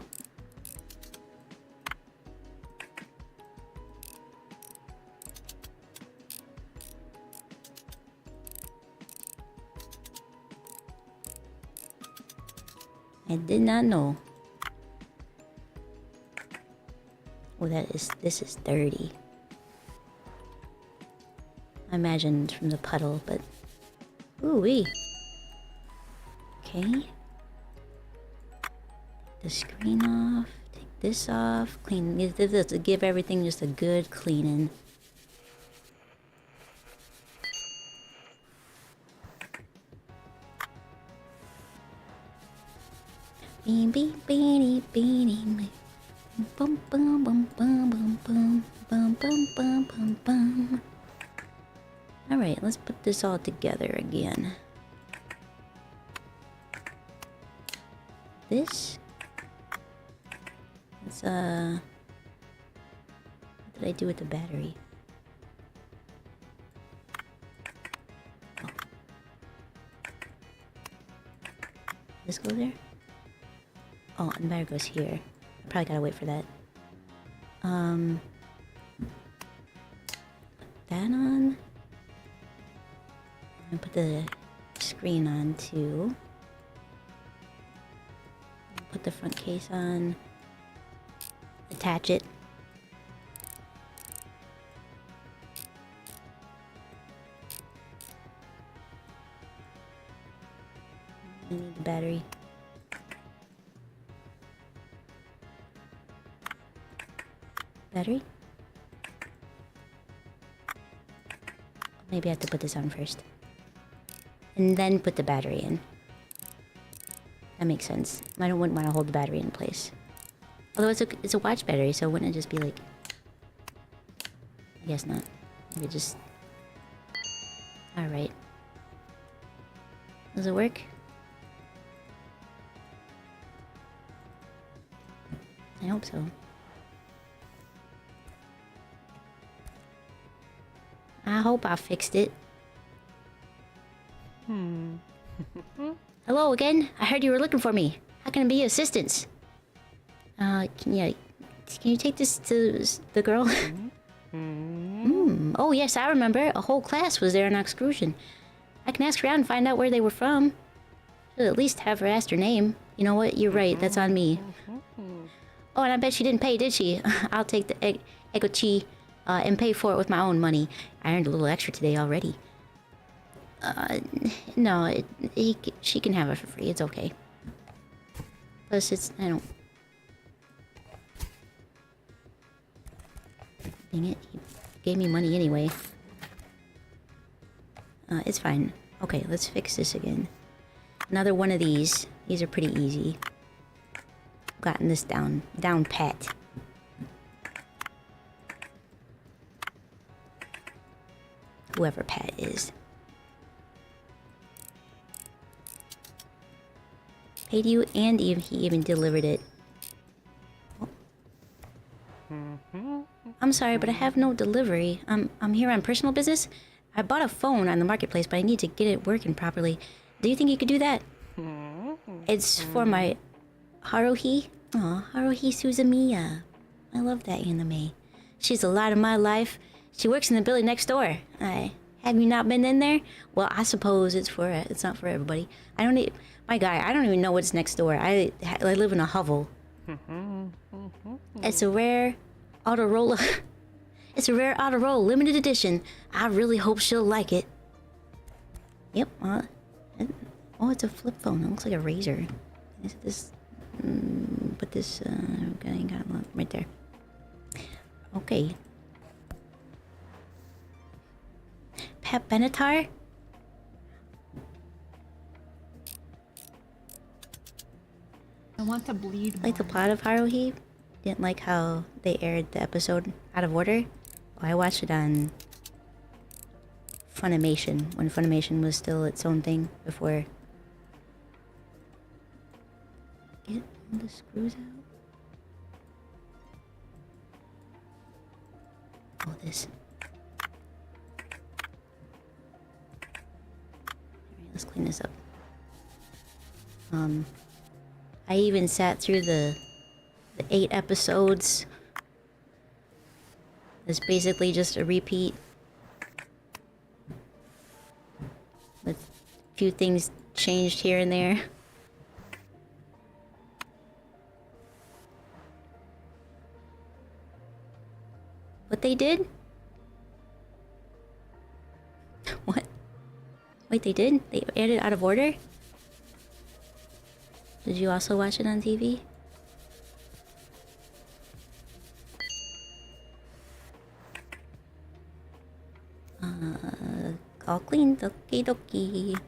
I did not know. Oh, this is dirty. I imagined from the puddle, but... Ooh-wee. Okay. Take the screen off. Take this off. Clean. Give everything just a good cleaning. Beep beep beanie beanie. Bum bum bum bum bum bum bum bum bum bum bum. All right, let's put this all together again. This. Let's what did I do with the battery? Oh. This go there? Oh, and the battery goes here. I probably gotta wait for that. Put that on. And put the screen on too. Put the front case on. Attach it. I need the battery. Battery? Maybe I have to put this on first. And then put the battery in. That makes sense. I wouldn't want to hold the battery in place. Although it's a watch battery, so wouldn't it just be like... I guess not. Maybe just... Alright. Does it work? I hope so. I hope I fixed it. Hello again. I heard you were looking for me. How can I be of assistance? Can you take this to the girl? Oh yes, I remember. A whole class was there on excursion. I can ask around and find out where they were from. Should at least have her ask her name. You know what? You're right. That's on me. Oh, and I bet she didn't pay, did she? I'll take the egochi and pay for it with my own money. I earned a little extra today already. No, she can have it for free. It's okay. Plus, I don't... Dang it, he gave me money anyway. It's fine. Okay, let's fix this again. Another one of these. These are pretty easy. Gotten this down pat. Whoever Pat is. Paid you, and he even delivered it. Oh. I'm sorry, but I have no delivery. I'm here on personal business. I bought a phone on the marketplace, but I need to get it working properly. Do you think you could do that? It's for my Haruhi. Aw, Haruhi Suzumiya. I love that anime. She's the light of my life. She works in the building next door. Have you not been in there? Well, I suppose it's not for everybody. My guy, I don't even know what's next door. I live in a hovel. It's a rare Autorola. It's a rare Autorola, limited edition. I really hope she'll like it. Yep. Oh, it's a flip phone. It looks like a razor. Is this? Put this. Okay, got it right there. Okay. Pep Benatar? I want to bleed more. Like the plot of Haruhi? Didn't like how they aired the episode out of order? Oh, I watched it on Funimation, when Funimation was still its own thing before. Get all the screws out. Oh, this. Alright, let's clean this up. I even sat through the 8 episodes. It's basically just a repeat. With a few things changed here and there. What they did? What? Wait, they did? They aired it out of order? Did you also watch it on TV? All clean, doki doki.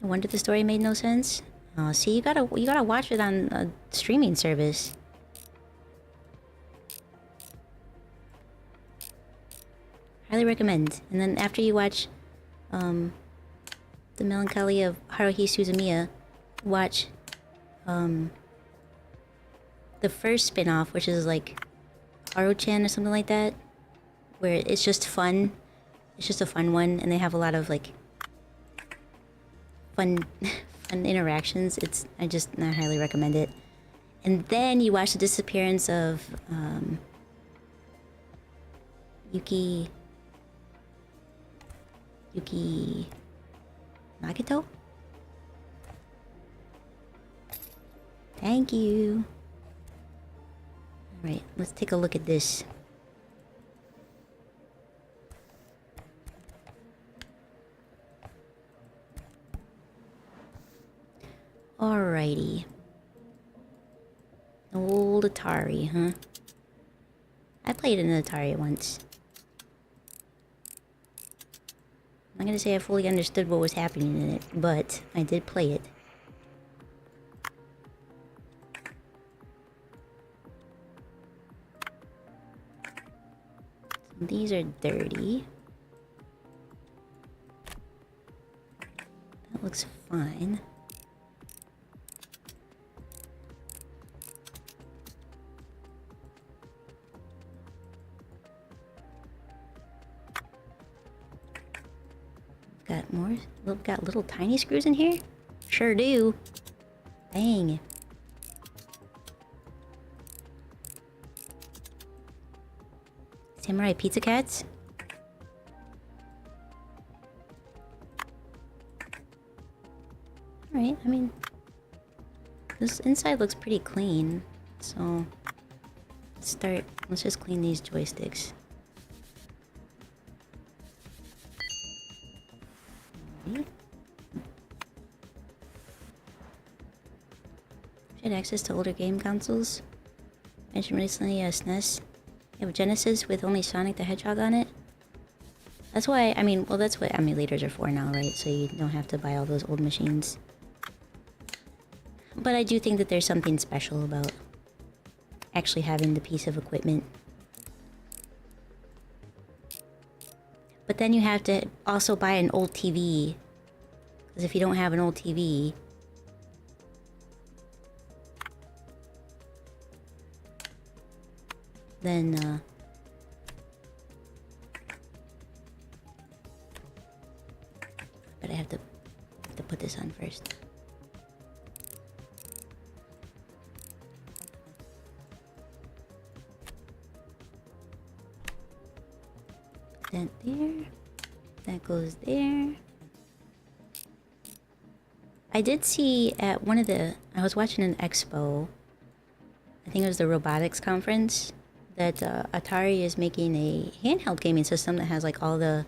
No wonder the story made no sense. Oh, see, you gotta watch it on a streaming service. Highly recommend. And then after you watch, The Melancholy of Haruhi Suzumiya, watch, the first spin-off, which is like Haru-chan or something like that, where it's just fun. It's just a fun one, and they have a lot of like fun interactions. I highly recommend it. And then you watch the disappearance of Yuki Makito? Thank you. Alright, let's take a look at this. Alrighty. Old Atari, huh? I played an Atari once. I'm not gonna say I fully understood what was happening in it, but I did play it. These are dirty. That looks fine. Got more? Got little tiny screws in here? Sure do. Dang. Samurai pizza cats? Alright, I mean... this inside looks pretty clean, so... let's just clean these joysticks. Had access to older game consoles. Mentioned recently SNES. You have a Genesis with only Sonic the Hedgehog on it. That's why, I mean, well, that's what emulators are for now, right? So you don't have to buy all those old machines. But I do think that there's something special about actually having the piece of equipment. But then you have to also buy an old TV. Because if you don't have an old TV... then, but I have to put this on first. That there. That goes there. I did see at one of the... I was watching an expo. I think it was the robotics conference. That Atari is making a handheld gaming system that has like all the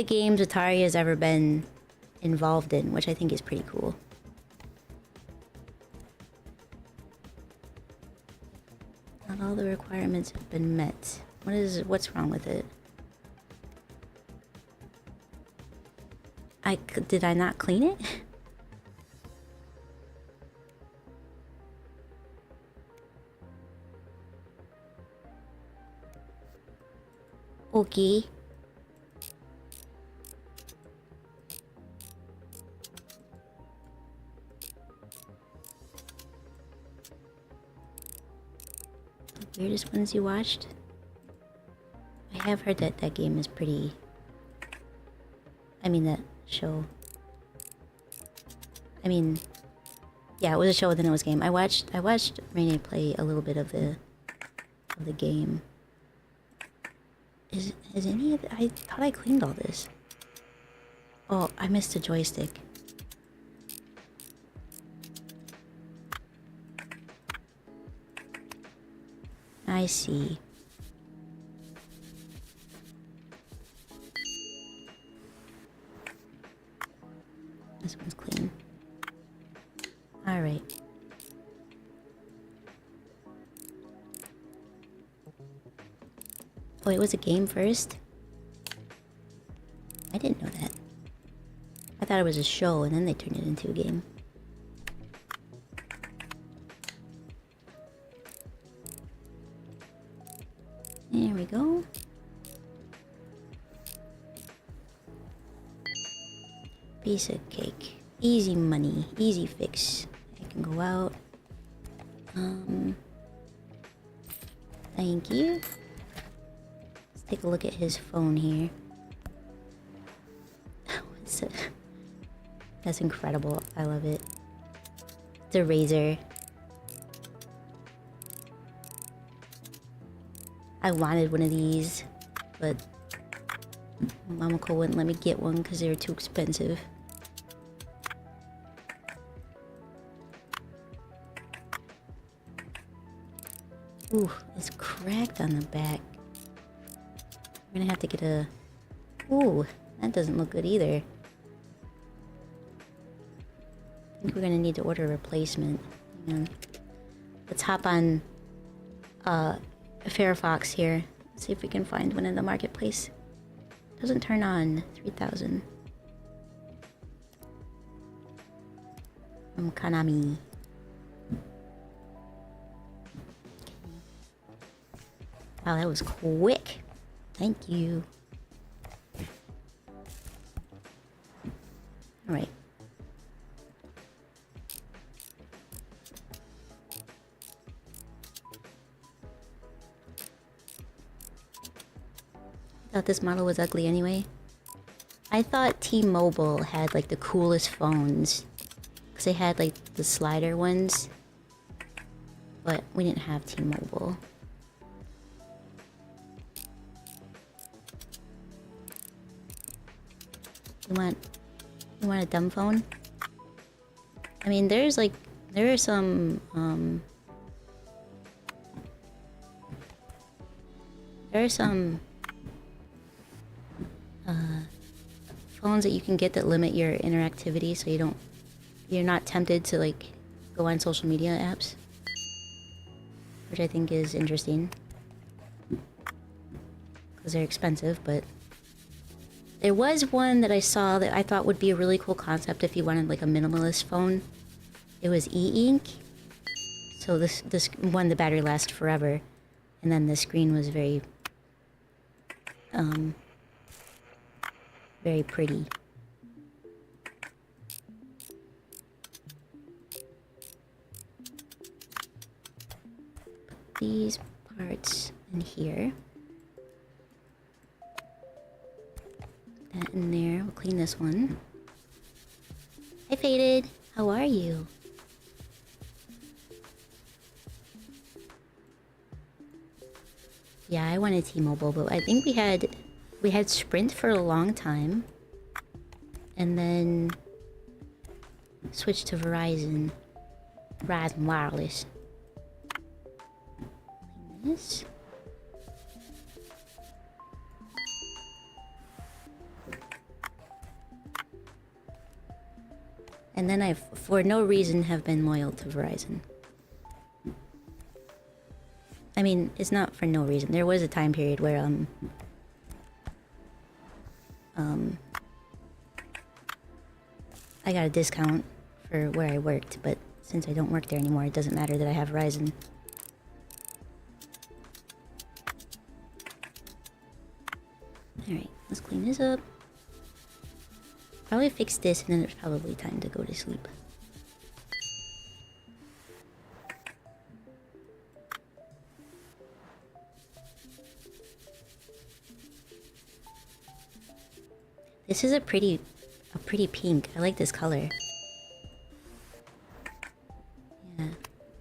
games Atari has ever been involved in, which I think is pretty cool. Not all the requirements have been met. What's wrong with it? Did I not clean it? Okay. The weirdest ones you watched? I have heard that that game is pretty... I mean, that show. I mean... yeah, it was a show, then it was a game. I watched Rainy play a little bit of the game. Is any of it? I thought I cleaned all this. Oh, I missed a joystick. I see. This one's clean. Alright. Oh, it was a game first? I didn't know that. I thought it was a show, and then they turned it into a game. There we go. Piece of cake. Easy money. Easy fix. I can go out. Thank you. Let's take a look at his phone here. What's it? That's incredible. I love it. It's a razor. I wanted one of these, but Mamako wouldn't let me get one because they were too expensive. Ooh, it's cracked on the back. I'm gonna have to get a... Ooh, that doesn't look good either. I think we're gonna need to order a replacement. Hang on. Let's hop on Firefox here. See if we can find one in the marketplace. Doesn't turn on. 3,000. From Konami. Wow, that was quick. Thank you. Alright. Thought this model was ugly anyway. I thought T-Mobile had like the coolest phones. Because they had like the slider ones. But we didn't have T-Mobile. You want a dumb phone? I mean, there are some phones that you can get that limit your interactivity, so you're not tempted to like go on social media apps, which I think is interesting because they're expensive, but. There was one that I saw that I thought would be a really cool concept if you wanted like a minimalist phone. It was e-ink. So this one, the battery lasts forever. And then the screen was very very pretty. Put these parts in here. That in there. We'll clean this one. Hi, Faded. How are you? Yeah, I wanted T-Mobile, but I think we had Sprint for a long time, and then switched to Verizon Wireless. Clean this. And then I, for no reason, have been loyal to Verizon. I mean, it's not for no reason. There was a time period where, I got a discount for where I worked, but since I don't work there anymore, it doesn't matter that I have Verizon. Alright, let's clean this up. Probably fix this, and then it's probably time to go to sleep. This is a pretty pink. I like this color. Yeah,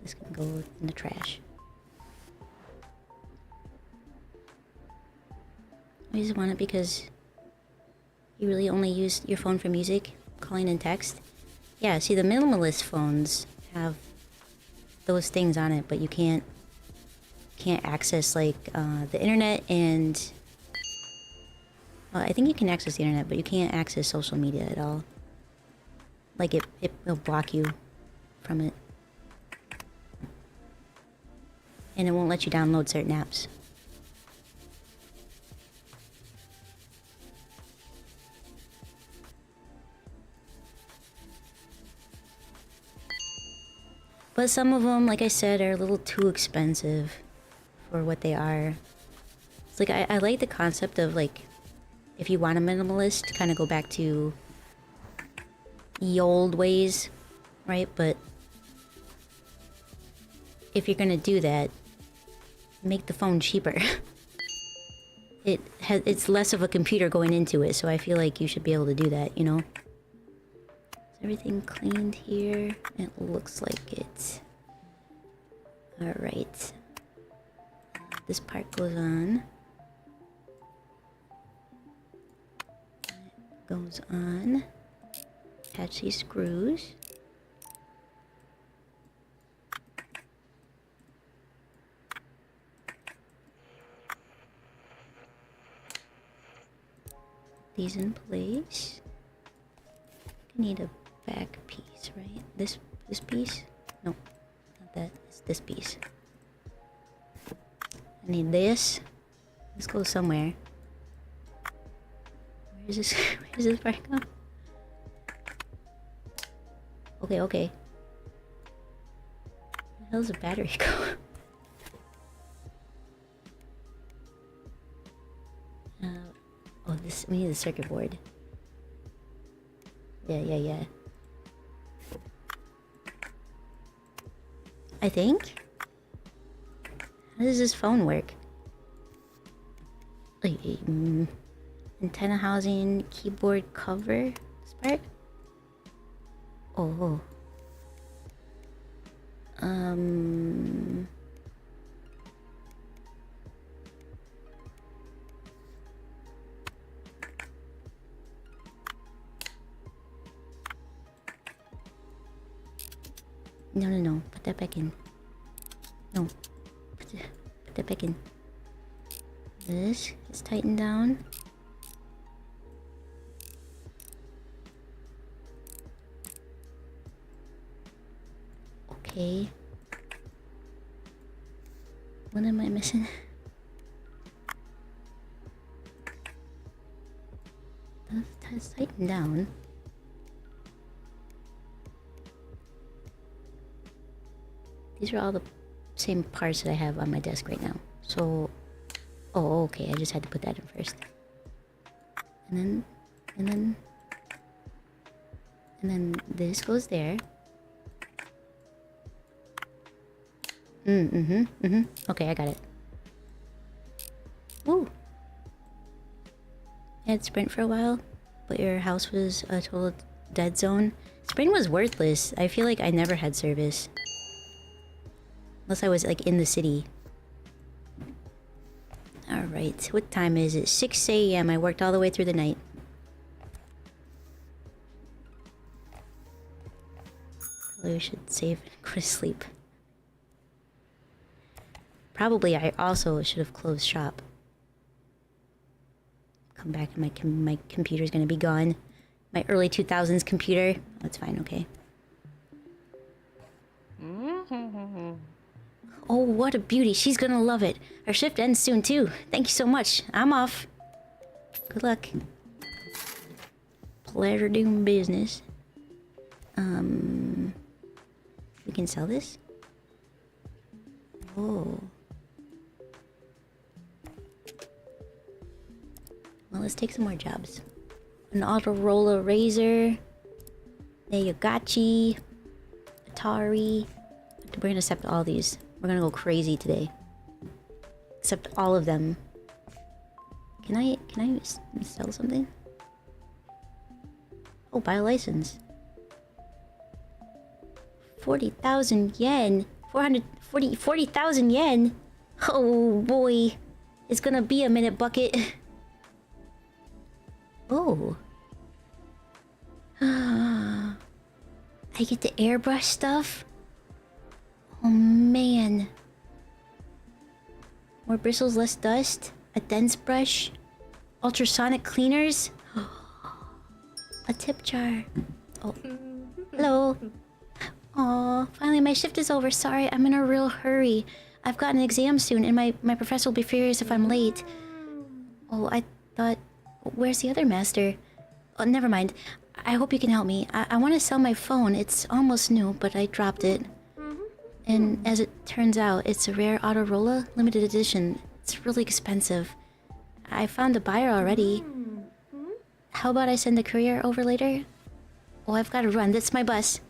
this can go in the trash. I just want it because you really only use your phone for music, calling, and text. Yeah, see, the minimalist phones have those things on it, but you can't access like the internet and. Well, I think you can access the internet, but you can't access social media at all. Like, it will block you from it. And it won't let you download certain apps. But some of them, like I said, are a little too expensive for what they are. It's like, I like the concept of, like, if you want a minimalist, kind of go back to the old ways, right? But if you're gonna do that, make the phone cheaper. It's less of a computer going into it, so I feel like you should be able to do that, you know? Is everything cleaned here? It looks like it. Alright. This part goes on. Goes on. Attach these screws. These in place. I need a back piece, right? This piece? No, not that. It's this piece. I need this. This goes somewhere. Where's this? Where's this part go? Okay, okay. Where the hell's the battery go? Oh, this, we need the circuit board. Yeah. I think? How does this phone work? Like, antenna housing, keyboard cover, this part? Oh. No. Put that back in. No. Put that back in. This is tightened down. Okay. What am I missing? That's tightened down. These are all the same parts that I have on my desk right now. So, oh, okay, I just had to put that in first. And then this goes there. Okay, I got it. Woo! I had Sprint for a while, but your house was a total dead zone. Sprint was worthless. I feel like I never had service. Unless I was, like, in the city. Alright, what time is it? 6 a.m. I worked all the way through the night. Probably we should save and go to sleep. Probably I also should have closed shop. Come back and my computer's gonna be gone. My early 2000s computer. Oh, it's fine, okay. Oh, what a beauty. She's gonna love it. Our shift ends soon, too. Thank you so much. I'm off. Good luck. Pleasure doing business. We can sell this? Oh. Well, let's take some more jobs. An auto roller razor. Nayagachi. Atari. We're gonna accept all these. We're gonna go crazy today. Accept all of them. Can I sell something? Oh, buy a license. 40,000 yen. 40,000 yen. Oh boy. It's gonna be a minute bucket. Oh. I get to airbrush stuff? Oh man. More bristles, less dust. A dense brush. Ultrasonic cleaners. A tip jar. Oh. Hello. Aw, finally my shift is over. Sorry, I'm in a real hurry. I've got an exam soon and my professor will be furious if I'm late. Oh, I thought... Where's the other master? Oh, never mind. I hope you can help me. I want to sell my phone. It's almost new, but I dropped it. And as it turns out, it's a rare Autorola limited edition. It's really expensive. I found a buyer already. How about I send a courier over later? Oh, I've got to run. That's my bus.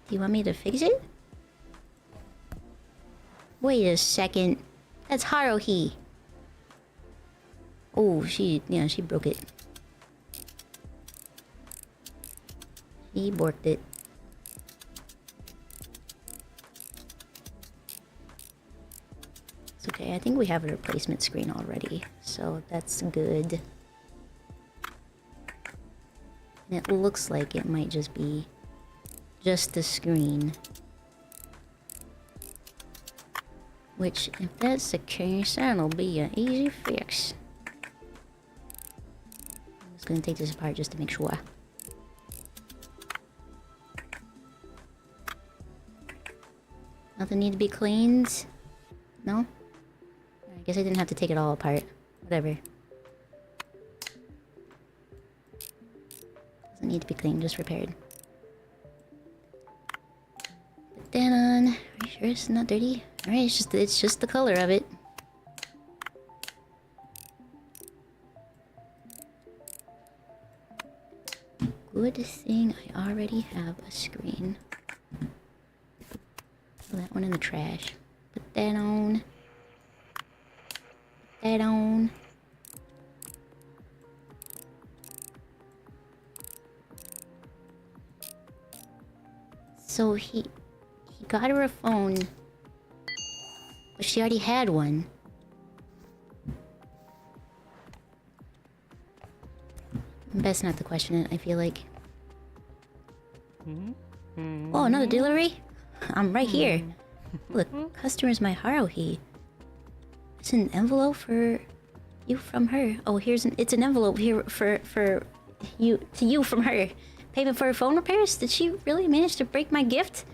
Do you want me to fix it? Wait a second. That's Haruhi. Oh, she broke it. She borked it. It's okay, I think we have a replacement screen already, so that's good. And it looks like it might just be just the screen. Which, if that's the case, that'll be an easy fix. I'm just gonna take this apart just to make sure. Nothing need to be cleaned? No? I guess I didn't have to take it all apart. Whatever. Doesn't need to be cleaned, just repaired. Put that on. Are you sure it's not dirty? Alright, it's just the color of it. Good thing I already have a screen. Throw that one in the trash. Put that on. Put that on. So he got her a phone. But she already had one. Best not to question it, I feel like. Oh, another delivery? I'm right here. Look, customer's my Haruhi. It's an envelope for you from her. Oh, it's an envelope here for you to you from her. Payment for her phone repairs? Did she really manage to break my gift?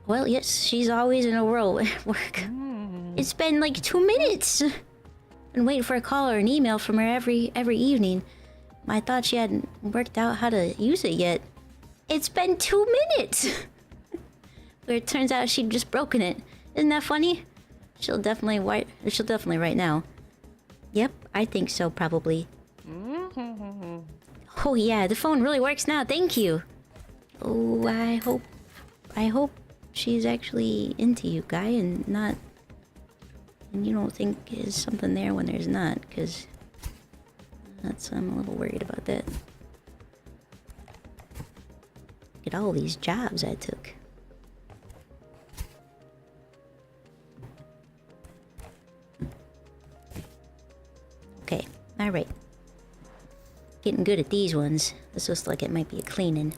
Well, yes, she's always in a row at work. It's been like 2 minutes. Been waiting for a call or an email from her every evening. I thought she hadn't worked out how to use it yet. It's been 2 minutes. But it turns out she'd just broken it. Isn't that funny? She'll definitely write now. Yep, I think so, probably. Oh yeah, the phone really works now. Thank you. Oh, I hope she's actually into you, guy, and not. And you don't think there's something there when there's not, because I'm a little worried about that. Look at all these jobs I took. Okay, alright. Getting good at these ones. This looks like it might be a cleaning.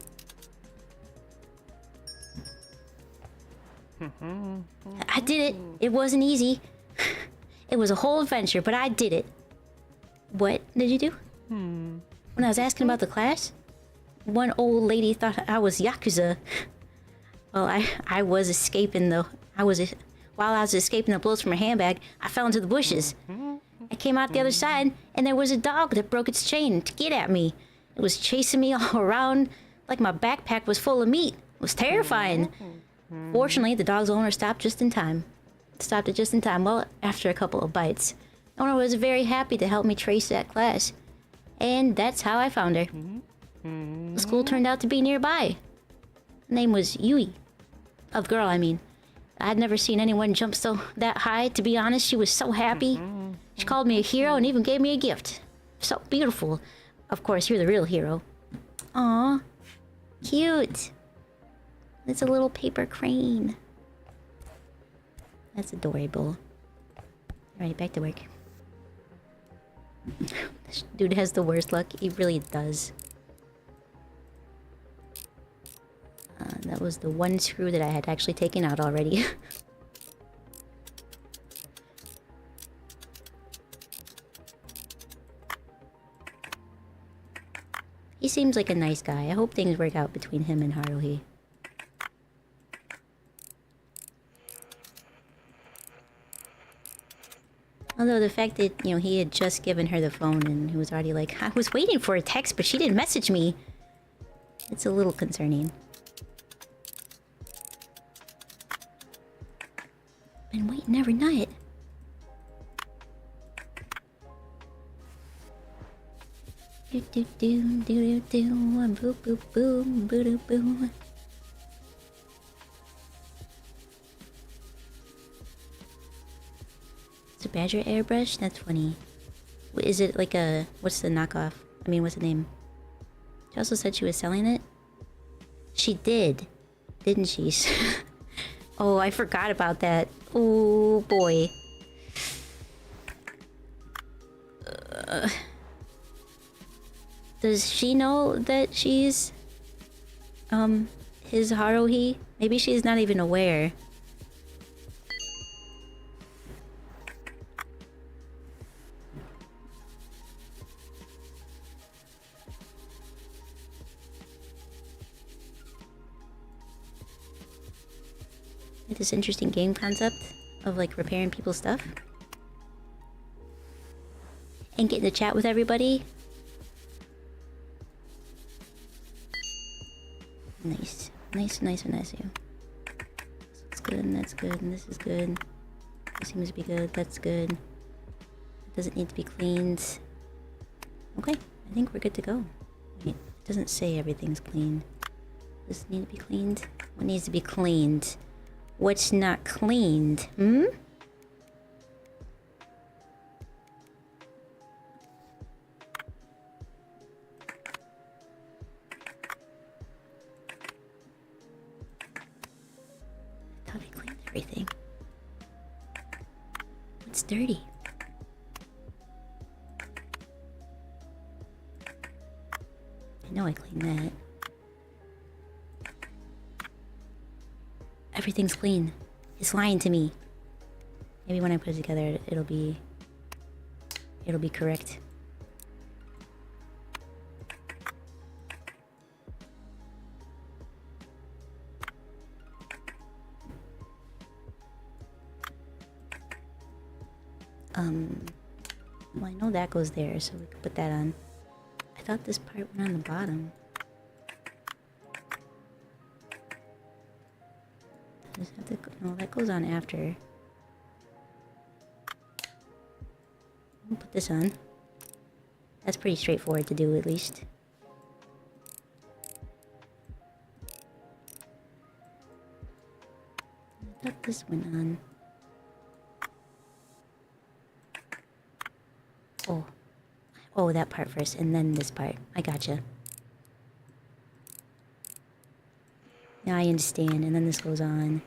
I did it! It wasn't easy. It was a whole adventure, but I did it. What did you do? When I was asking about the class, one old lady thought I was Yakuza. Well, I was escaping the... While I was escaping the bullets from her handbag, I fell into the bushes. I came out the other side, and there was a dog that broke its chain to get at me. It was chasing me all around like my backpack was full of meat. It was terrifying. Fortunately, the dog's owner stopped just in time. Stopped it just in time, well, after a couple of bites. The owner was very happy to help me trace that class. And that's how I found her. The school turned out to be nearby. Her name was Yui. Of girl, I mean. I'd never seen anyone jump that high. To be honest, she was so happy. She called me a hero and even gave me a gift. So beautiful. Of course, you're the real hero. Aw. Cute. It's a little paper crane. That's adorable. Alright, back to work. This dude has the worst luck. He really does. That was the one screw that I had actually taken out already. He seems like a nice guy. I hope things work out between him and Haruhi. Although the fact that, you know, he had just given her the phone and he was already like, I was waiting for a text, but she didn't message me. It's a little concerning. Been waiting every night. Do do do do do do, boop boop boom, boo doo boo. It's a badger airbrush? That's funny. Is it like a... what's the knockoff? I mean, what's the name? She also said she was selling it? She did. Didn't she? Oh, I forgot about that. Oh, boy. Does she know that she's... his Haruhi? Maybe she's not even aware. This interesting game concept of like repairing people's stuff and getting to chat with everybody. Nice, nice, nice, nice. That's good, and that's good, and this is good. This seems to be good. That's good. It doesn't need to be cleaned. Okay, I think we're good to go. Wait, it doesn't say everything's clean. Does it need to be cleaned? What needs to be cleaned? What's not cleaned? Hmm? I thought I cleaned everything. What's dirty? I know I cleaned that. Everything's clean. It's lying to me. Maybe when I put it together, it'll be correct. Well, I know that goes there, so we could put that on. I thought this part went on the bottom. Just have to, no, that goes on after. We'll put this on. That's pretty straightforward to do, at least. I thought this went on. Oh. Oh, that part first, and then this part. I gotcha. Now I understand, and then this goes on.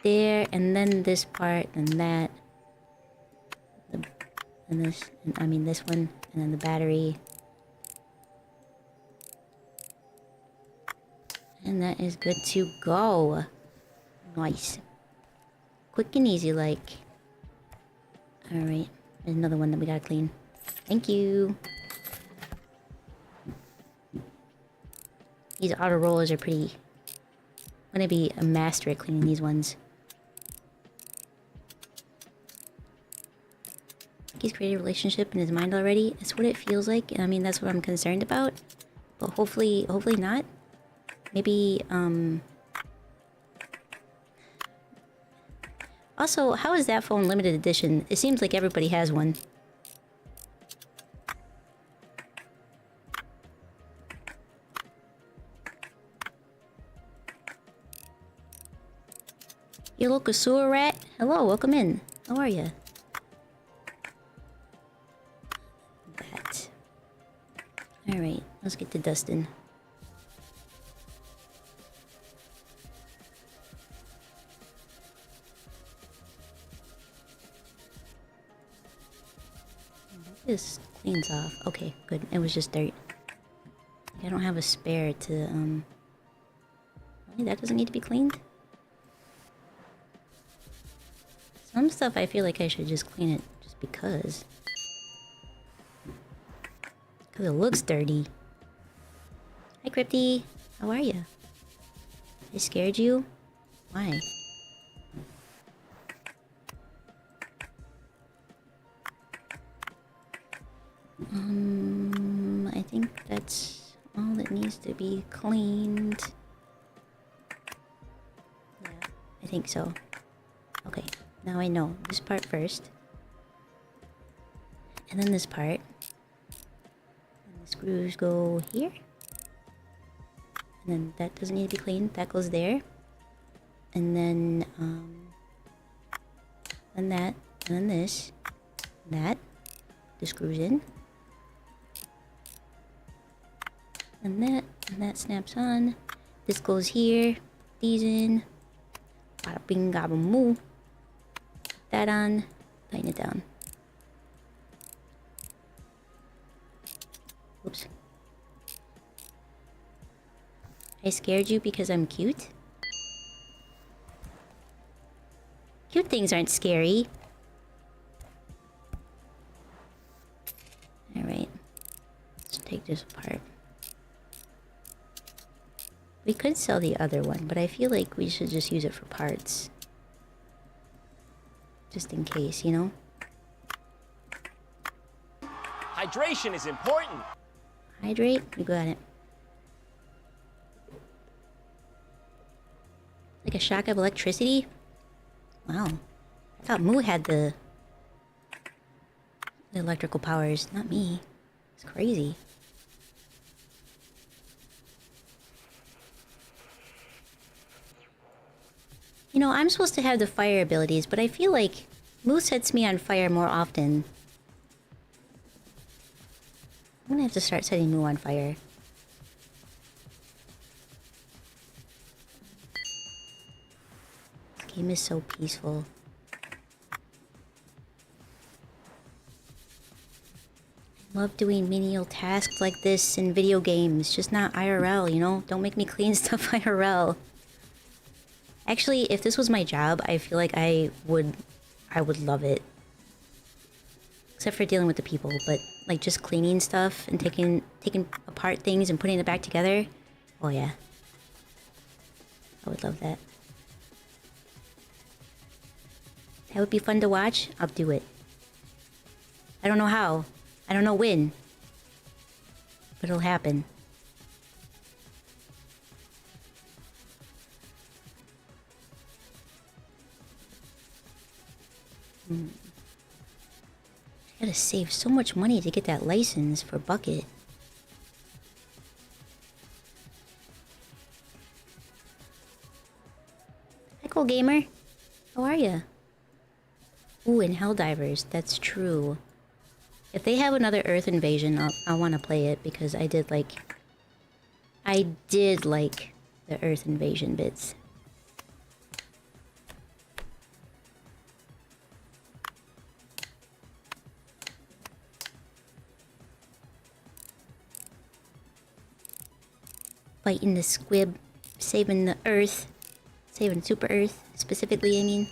There, and then this part, and that. And this, and I mean this one, and then the battery. And that is good to go. Nice. Quick and easy, like. Alright, there's another one that we gotta clean. Thank you. These auto rollers are pretty... I'm gonna be a master at cleaning these ones. He's created a relationship in his mind already. It's what it feels like, and I mean that's what I'm concerned about. But hopefully not. Maybe also, how is that phone limited edition? It seems like everybody has one. You local sewer rat? Hello, welcome in. How are you? That. Alright, let's get to Dustin. This cleans off. Okay, good. It was just dirt. I don't have a spare to, really, that doesn't need to be cleaned? Some stuff I feel like I should just clean it just because. Because it looks dirty. Hi, Crypty. How are you? I scared you? Why? I think that's all that needs to be cleaned. Yeah, I think so. Okay. Now I know. This part first. And then this part. And the screws go here. And then that doesn't need to be cleaned. That goes there. And then that. And then this. That. The screws in. And that snaps on. This goes here. These in. Bada bing gaba moo. That on. Tighten it down. Oops. I scared you because I'm cute? Cute things aren't scary. Alright. Let's take this apart. We could sell the other one, but I feel like we should just use it for parts. Just in case, you know? Hydration is important. Hydrate? You got it. Like a shock of electricity? Wow. I thought Moo had the electrical powers, not me. It's crazy. You know, I'm supposed to have the fire abilities, but I feel like Moo sets me on fire more often. I'm gonna have to start setting Moo on fire. This game is so peaceful. I love doing menial tasks like this in video games, just not IRL, you know? Don't make me clean stuff IRL. Actually, if this was my job, I feel like I would love it. Except for dealing with the people, but like just cleaning stuff and taking apart things and putting it back together. Oh yeah. I would love that. That would be fun to watch. I'll do it. I don't know how. I don't know when. But it'll happen. I gotta save so much money to get that license for Bucket. Hi, cool gamer. How are ya? Ooh, and Helldivers. That's true. If they have another Earth invasion, I'll want to play it because I did like the Earth invasion bits. Fighting the squib, saving the Earth, saving Super Earth specifically. I mean.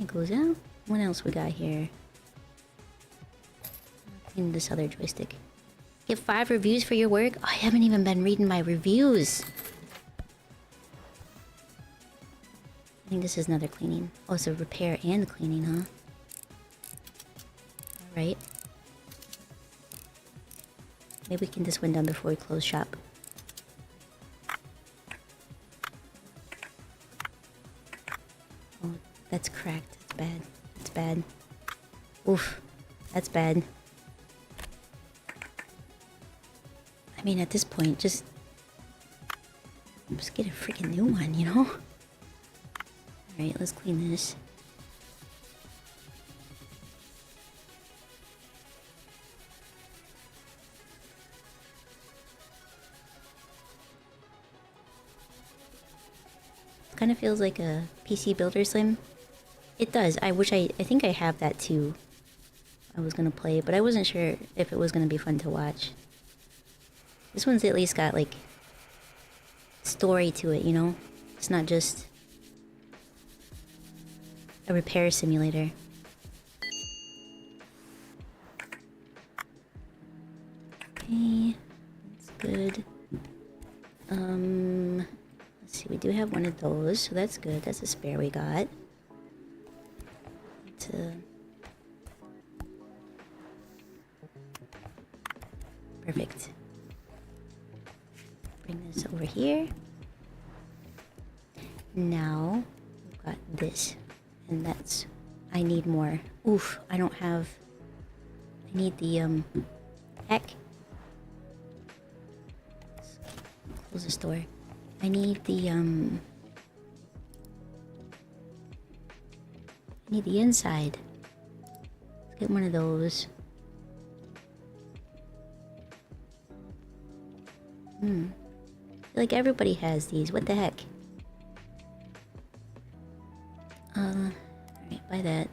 It goes out. What else we got here? In this other joystick. Get 5 reviews for your work? Oh, I haven't even been reading my reviews. I think this is another cleaning. Oh, it's a repair and cleaning, huh? Alright. Maybe we can get this one done before we close shop. Oh, that's cracked. That's bad. That's bad. Oof. That's bad. I mean, at this point, just get a freaking new one, you know? Alright, let's clean this. Kind of feels like a PC Builder Slim. It does. I think I have that too. I was gonna play, but I wasn't sure if it was gonna be fun to watch. This one's at least got like story to it, you know? It's not just a repair simulator. Okay, that's good. Let's see, we do have one of those, so that's good. That's a spare we got. Perfect. Bring this over here. Now we've got this, and that's. I need more. Oof! I don't have. I need the heck. Close the store. I need the I need the inside. Let's get one of those. I feel like everybody has these. What the heck? Alright, buy that.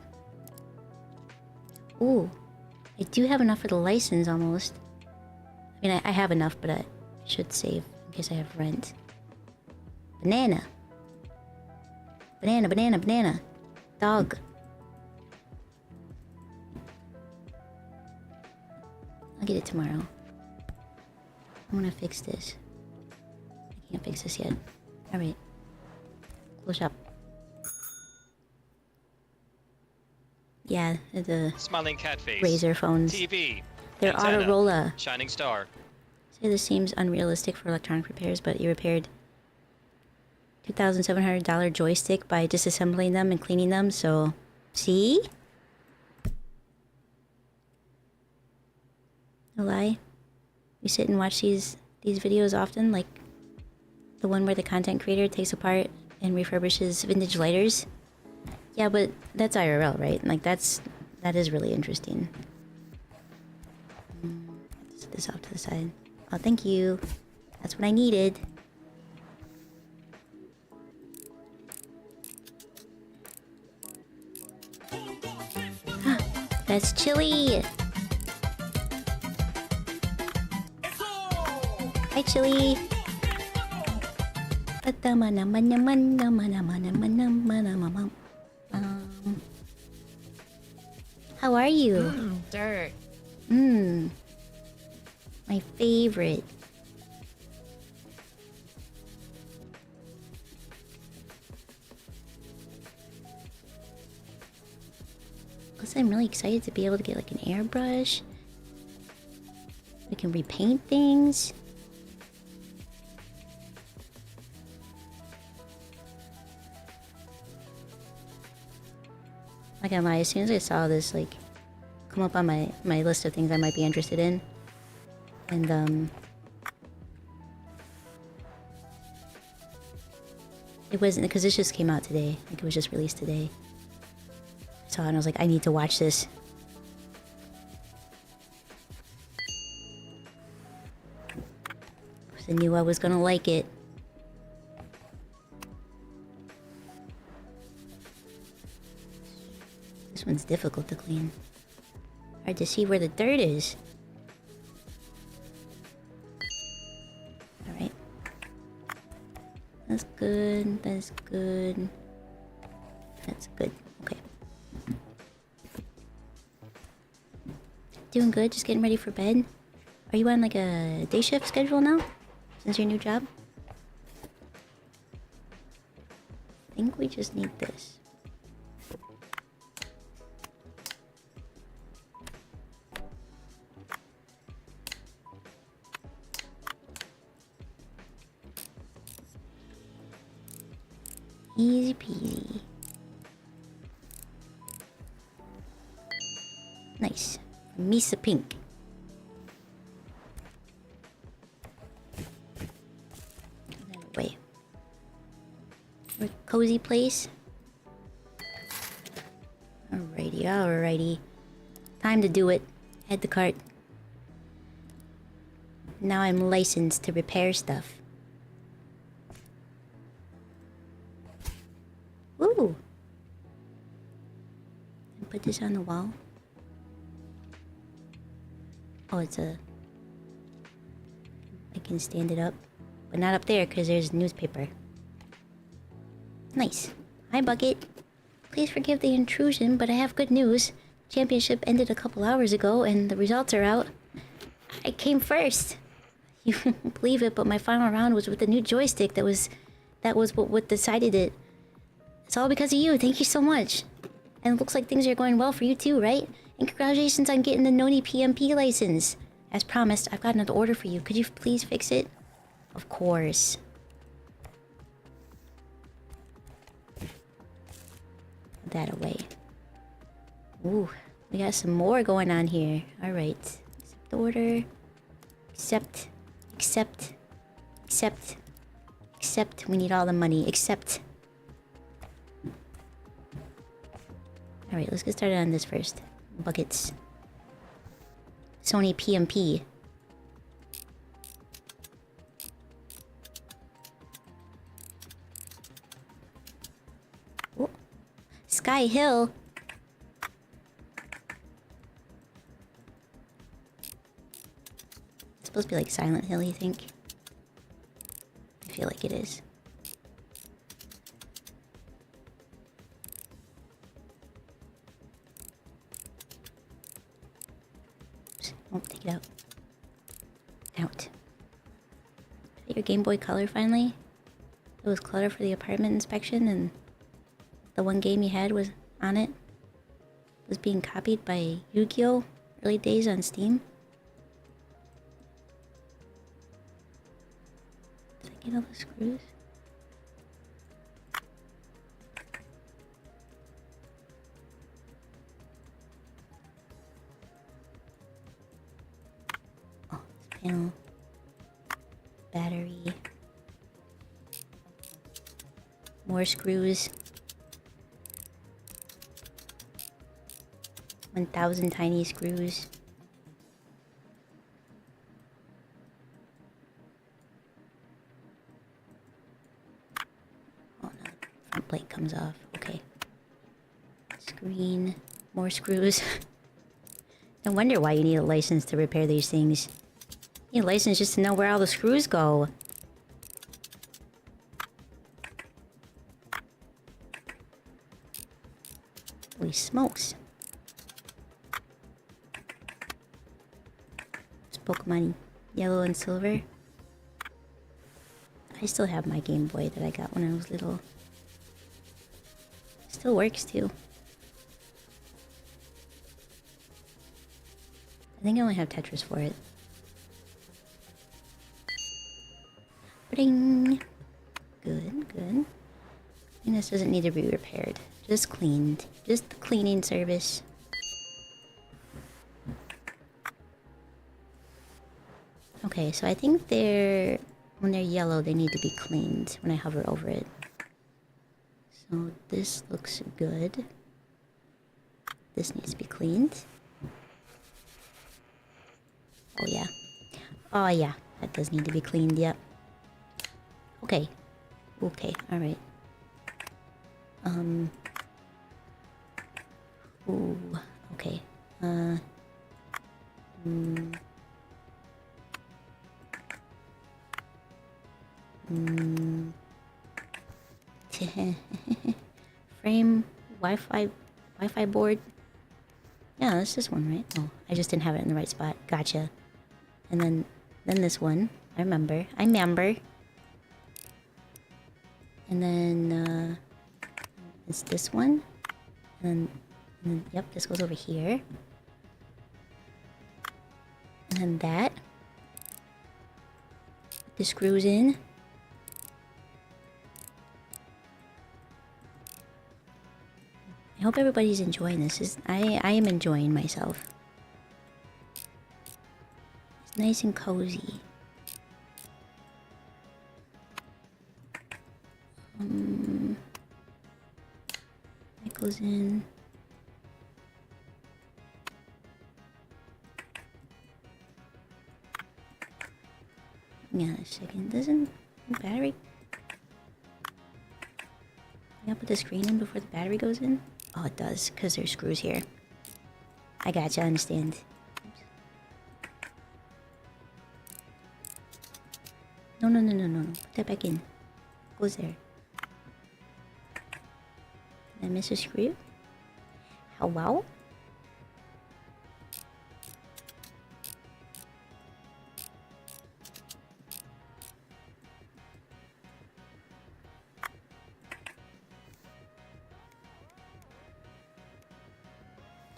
Ooh. I do have enough for the license almost. I mean, I have enough, but I should save in case I have rent. Banana. Banana, banana, banana. Dog. I'll get it tomorrow. I want to fix this. I can't fix this yet. Alright. Close up. Yeah, the Smiling cat face. Razer phones. TV. They're Antenna. Autorola. Shining star. Say this seems unrealistic for electronic repairs, but you repaired $2,700 joystick by disassembling them and cleaning them, so... See? No lie. We sit and watch these videos often, like the one where the content creator takes apart and refurbishes vintage lighters. Yeah, but that's IRL, right? Like that is really interesting. Set this off to the side. Oh, thank you. That's what I needed. That's chili. Hi, Chili. How are you? Dirt. My favorite. Plus, I'm really excited to be able to get like an airbrush. We can repaint things. Not gonna lie, as soon as I saw this like come up on my list of things I might be interested in, and it wasn't because this just came out today. Like it was just released today. I saw it and I was like, I need to watch this. I knew I was gonna like it. This one's difficult to clean. Hard to see where the dirt is. Alright. That's good. That's good. That's good. Okay. Doing good. Just getting ready for bed. Are you on like a day shift schedule now? Since your new job? I think we just need this. Easy peasy. Nice. Misa pink. Wait. We're cozy place. Alrighty, alrighty. Time to do it. Head the cart. Now I'm licensed to repair stuff. Ooh! Put this on the wall. Oh, it's a... I can stand it up. But not up there, because there's newspaper. Nice. Hi, Bucket. Please forgive the intrusion, but I have good news. Championship ended a couple hours ago, and the results are out. I came first. You won't believe it, but my final round was with the new joystick that was what decided it. It's all because of you. Thank you so much. And it looks like things are going well for you too, right? And congratulations on getting the Noni PMP license. As promised, I've got another order for you. Could you please fix it? Of course. that away. Ooh, we got some more going on here. Alright. Accept order. Accept. Accept. Accept. Accept. We need all the money. Accept. Alright, let's get started on this first. Buckets. Sony PMP. Oh. Sky Hill. It's supposed to be like Silent Hill, you think? I feel like it is. Oh, take it out. Out. Your Game Boy Color finally? It was clutter for the apartment inspection and the one game you had was on it. Was being copied by Yu-Gi-Oh! Early days on Steam. Did I get all the screws? Oh, this panel. Battery. More screws. 1,000 tiny screws. Oh no, front plate comes off. Okay. Screen. More screws. No wonder why you need a license to repair these things. You need a license just to know where all the screws go. Holy smokes. It's Pokemon Yellow and Silver. I still have my Game Boy that I got when I was little. Still works too. I think I only have Tetris for it. Bring. Good, good. And this doesn't need to be repaired. Just cleaned. Just the cleaning service. Okay, so I think when they're yellow, they need to be cleaned when I hover over it. So this looks good. This needs to be cleaned. Oh yeah. Oh yeah, that does need to be cleaned, yep. Okay. Okay, alright. Ooh, okay. Frame Wi-Fi board. Yeah, that's this one, right? Oh, I just didn't have it in the right spot. Gotcha. And then this one. I remember. And then it's this one. And then yep, this goes over here. And then that. The screws in. I hope everybody's enjoying this. I am enjoying myself. It's nice and cozy. That goes in. Hang on a second. Doesn't the battery? Can I put the screen in before the battery goes in? Oh, it does, because there's screws here. I gotcha, I understand. Oops. No. Put that back in. Goes there. Did I miss a screw? How well?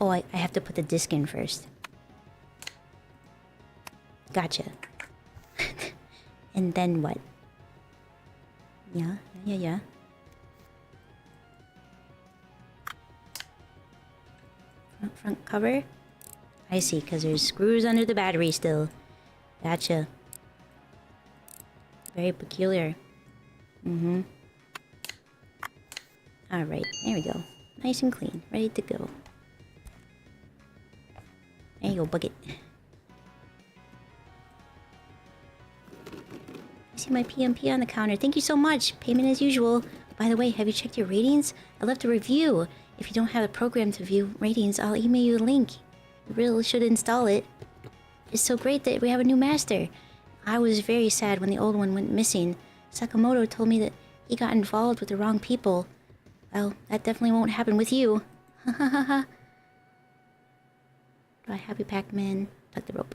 Oh, I have to put the disc in first. Gotcha. And then what? Yeah. front cover? I see, because there's screws under the battery still. Gotcha. Very peculiar. Mm-hmm. Alright, there we go. Nice and clean. Ready to go. There you go, bucket. I see my PMP on the counter. Thank you so much. Payment as usual. By the way, have you checked your ratings? I left a review. If you don't have the program to view ratings, I'll email you the link. You really should install it. It's so great that we have a new master. I was very sad when the old one went missing. Sakamoto told me that he got involved with the wrong people. Well, that definitely won't happen with you. Ha ha ha ha. Bye, Happy Pac-Man. Tuck the rope.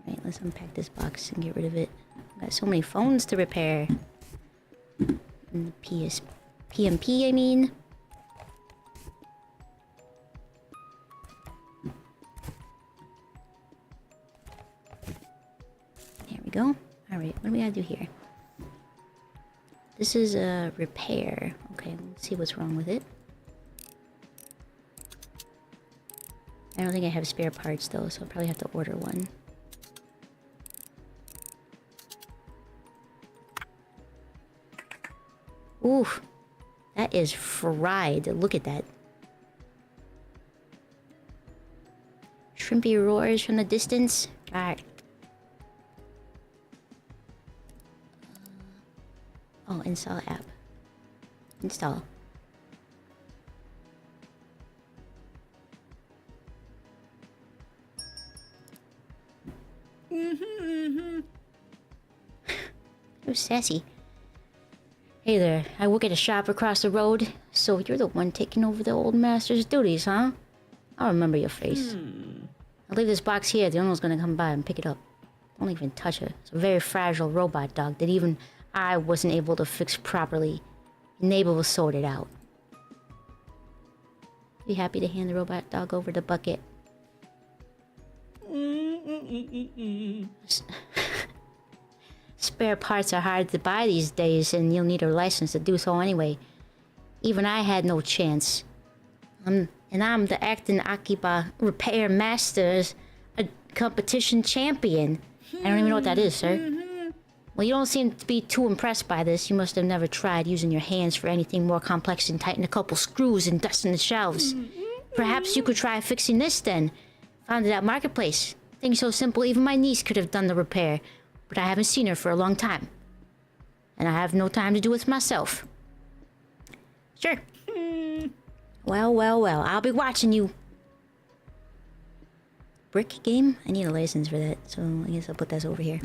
Alright, let's unpack this box and get rid of it. Got so many phones to repair. And the PMP, I mean. There we go. Alright, what do we gotta do here? This is a repair. Okay, let's see what's wrong with it. I don't think I have spare parts though, so I'll probably have to order one. Oof. That is fried. Look at that. Shrimpy roars from the distance. Alright. Oh, install app. Install. It was sassy. Hey there, I work at a shop across the road. So you're the one taking over the old master's duties, huh? I'll remember your face. I'll leave this box here. The owner's gonna come by and pick it up. Don't even touch her. It's a very fragile robot dog that even I wasn't able to fix properly. Your neighbor will sort it out. Be happy to hand the robot dog over the bucket. Spare parts are hard to buy these days, and you'll need a license to do so anyway. Even I had no chance. And I'm the acting Akiba Repair Masters, a competition champion. I don't even know what that is, sir. Well, you don't seem to be too impressed by this. You must have never tried using your hands for anything more complex than tighten a couple screws and dusting the shelves. Perhaps you could try fixing this then. Found it at Marketplace. Things so simple even my niece could have done the repair. But I haven't seen her for a long time. And I have no time to do it myself. Sure. Well, well, well. I'll be watching you. Brick game? I need a license for that, so I guess I'll put this over here.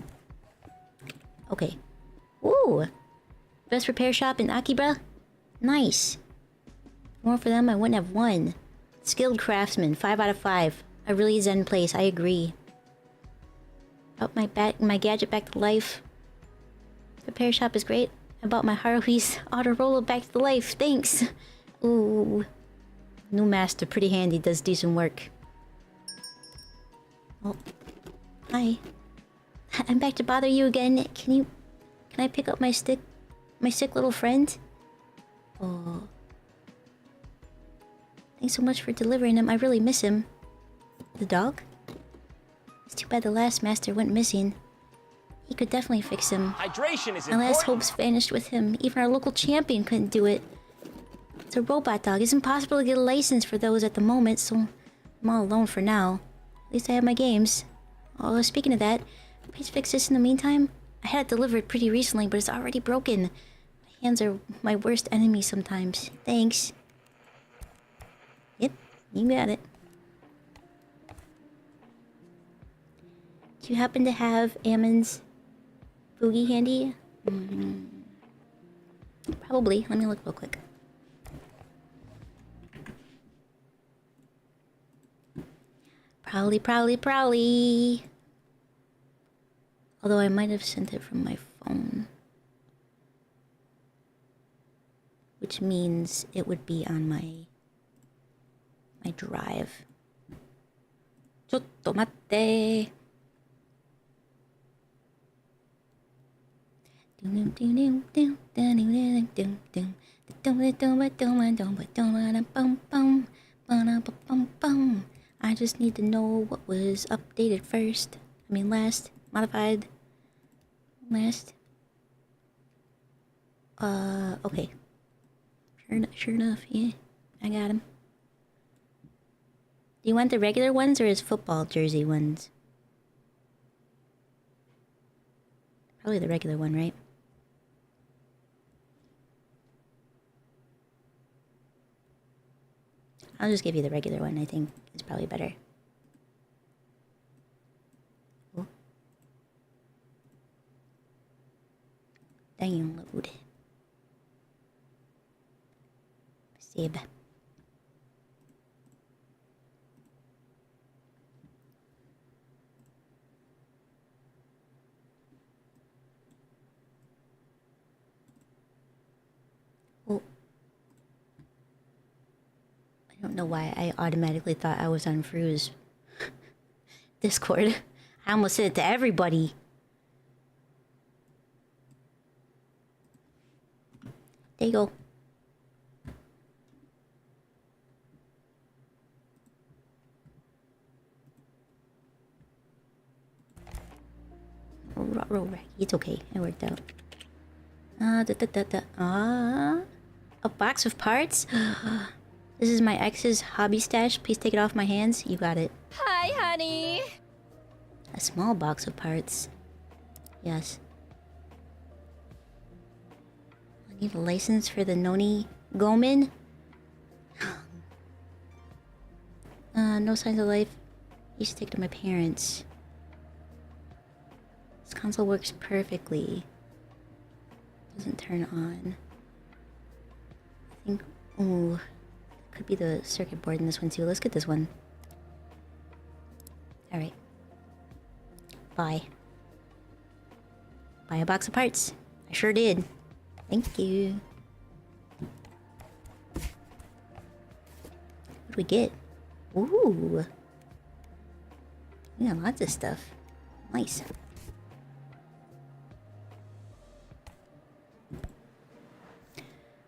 Okay. Ooh! Best repair shop in Akiba? Nice. More for them, I wouldn't have won. Skilled craftsman, 5 out of 5. A really zen place, I agree. Brought my gadget back to life. Repair shop is great. I bought my Haruhi's auto roller back to life, thanks! Ooh. New master, pretty handy, does decent work. Oh. Hi. I'm back to bother you again. Can I pick up my sick little friend? Oh. Thanks so much for delivering him. I really miss him. The dog? It's too bad the last master went missing. He could definitely fix him. Hydration is My last important. hopes vanished with him. Even our local champion couldn't do it. It's a robot dog. It's impossible to get a license for those at the moment, so I'm all alone for now. At least I have my games. Oh, speaking of that, please fix this in the meantime. I had it delivered pretty recently, but it's already broken. My hands are my worst enemy sometimes. Thanks. Yep, you got it. Do you happen to have Ammon's Boogie handy? Probably. Let me look real quick. Probably. Although I might have sent it from my phone. Which means it would be on my drive. Chotto matte. I just need to know what was updated first. I mean, last. Modified. Last. Okay. Sure enough, yeah. I got him. Do you want the regular ones or his football jersey ones? Probably the regular one, right? I'll just give you the regular one, I think it's probably better. Oh. Download. Save. Oh. I don't know why I automatically thought I was on Fru's Discord. I almost said it to everybody. There you go. Roll rack. It's okay. It worked out. A box of parts? This is my ex's hobby stash. Please take it off my hands. You got it. Hi, honey. A small box of parts. Yes. I need a license for the Noni Gomen. No signs of life. You should take to my parents. This console works perfectly. Doesn't turn on. I think... Oh... Could be the circuit board in this one too. Let's get this one. Alright. Buy. Buy a box of parts. I sure did. Thank you. What do we get? Ooh. We got lots of stuff. Nice.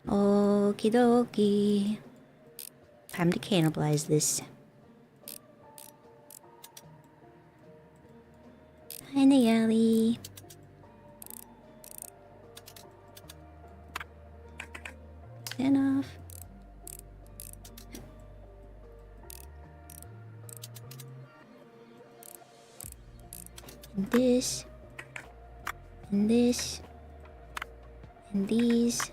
Okie dokie. Time to cannibalize this. Hi, Nayeli. Stand off. And this. And this. And these.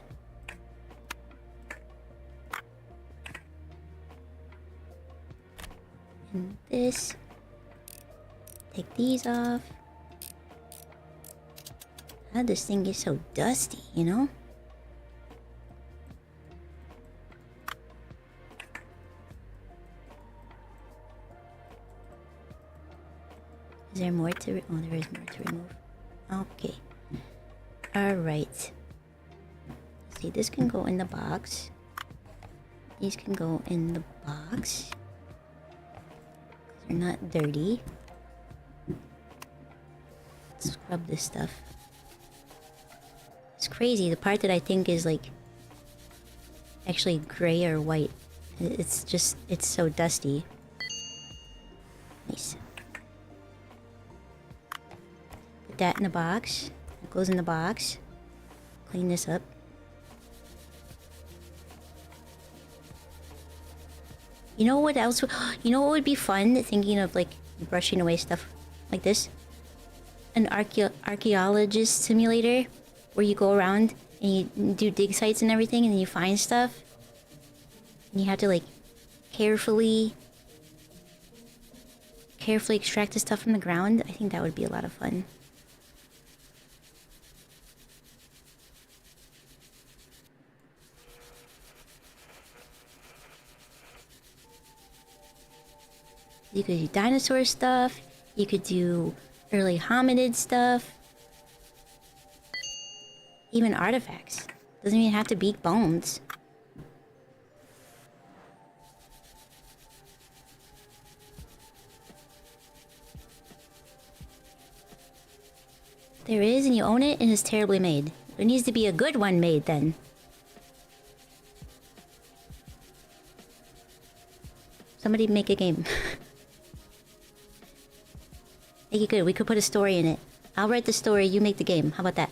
And this. Take these off. How this thing gets so dusty, you know? Is there more to oh, there is more to remove. Okay. Alright. See, this can go in the box. These can go in the box. They're not dirty. Let's scrub this stuff. It's crazy. The part that I think is like actually gray or white. It's just, it's so dusty. Nice. Put that in the box. It goes in the box. Clean this up. You know what else? You know what would be fun? Thinking of like brushing away stuff like this. An archaeologist simulator where you go around and you do dig sites and everything, and then you find stuff. And you have to like carefully extract the stuff from the ground. I think that would be a lot of fun. You could do dinosaur stuff. You could do early hominid stuff. Even artifacts. Doesn't even have to be bones. There is, and you own it, and it's terribly made. There needs to be a good one made then. Somebody make a game. Make it good. We could put a story in it. I'll write the story, you make the game. How about that?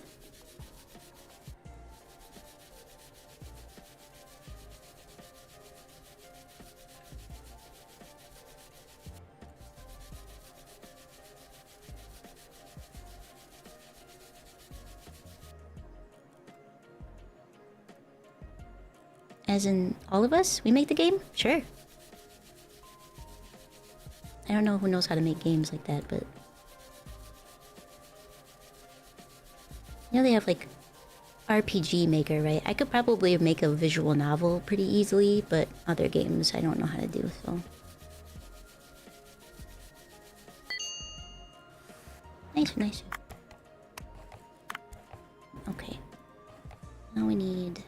As in, all of us? We make the game? Sure. I don't know who knows how to make games like that, but... You know they have, like, RPG Maker, right? I could probably make a visual novel pretty easily, but other games I don't know how to do, so... Nice, nice. Okay. Now we need...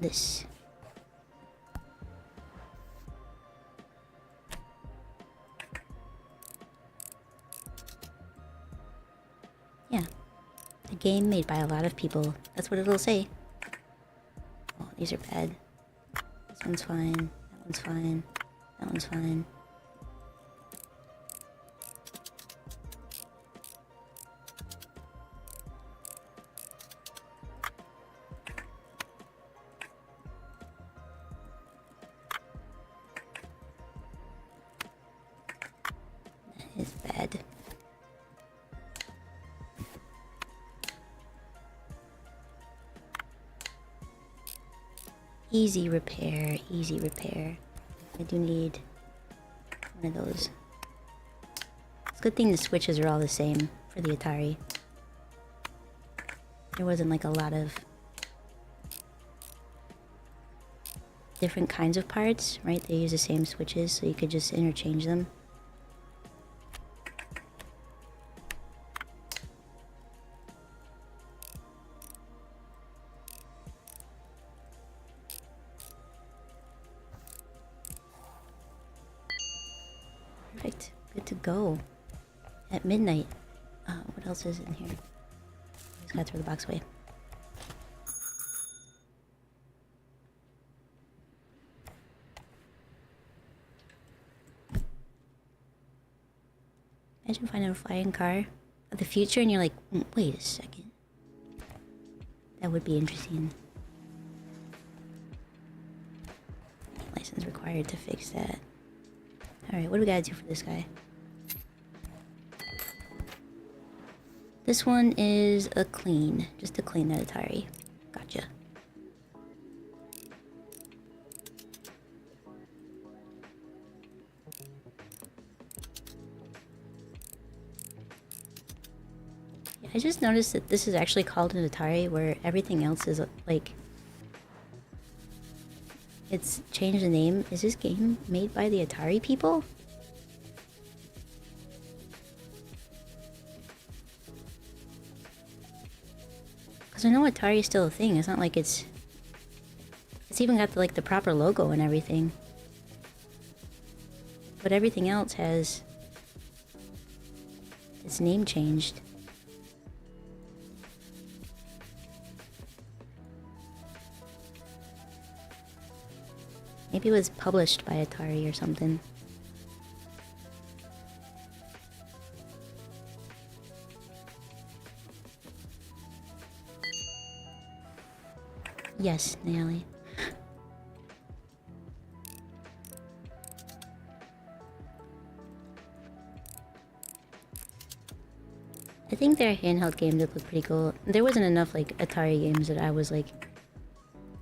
this. Yeah. A game made by a lot of people. That's what it'll say. Oh, these are bad. This one's fine. That one's fine. That one's fine. Is bad. Easy repair, easy repair. I do need one of those. It's a good thing the switches are all the same for the Atari. There wasn't like a lot of different kinds of parts, right? They use the same switches, so you could just interchange them. Perfect. Good to go. At midnight. What else is in here? Just gotta throw the box away. Imagine finding a flying car of the future and you're like, wait a second. That would be interesting. License required to fix that. Alright, what do we gotta do for this guy? This one is a clean. Just to clean that Atari. Gotcha. Yeah, I just noticed that this is actually called an Atari, where everything else is like... It's changed the name. Is this game made by the Atari people? Because I know Atari is still a thing. It's not like it's... It's even got the proper logo and everything. But everything else has... its name changed. Maybe it was published by Atari or something. Yes, Naili. I think their handheld games look pretty cool. There wasn't enough Atari games that I was like,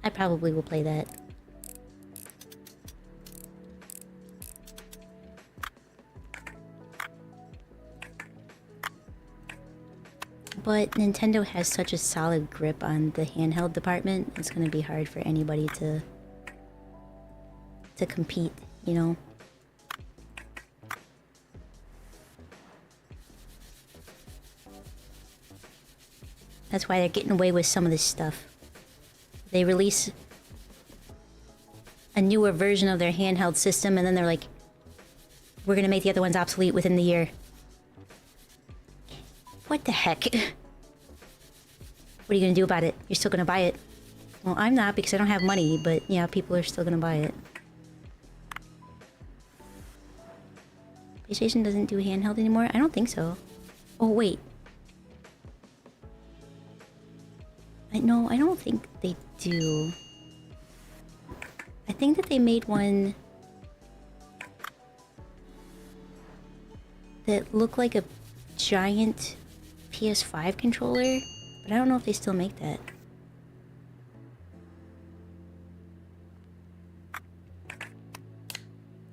I probably will play that. But Nintendo has such a solid grip on the handheld department, it's gonna be hard for anybody to compete, you know? That's why they're getting away with some of this stuff. They release a newer version of their handheld system and then they're like, we're gonna make the other ones obsolete within the year. What the heck? What are you gonna do about it? You're still gonna buy it. Well, I'm not because I don't have money, but yeah, people are still gonna buy it. PlayStation doesn't do handheld anymore? I don't think so. Oh, wait. No, I don't think they do. I think that they made one that looked like a giant PS5 controller, but I don't know if they still make that.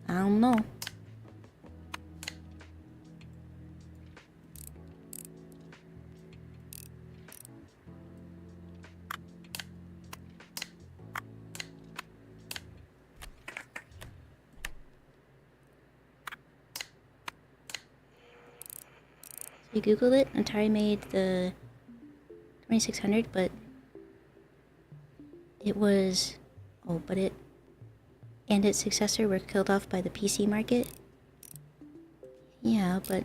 I don't know. So you Googled it, Atari made the 2600, but it was... Oh, but it... and its successor were killed off by the PC market? Yeah, but...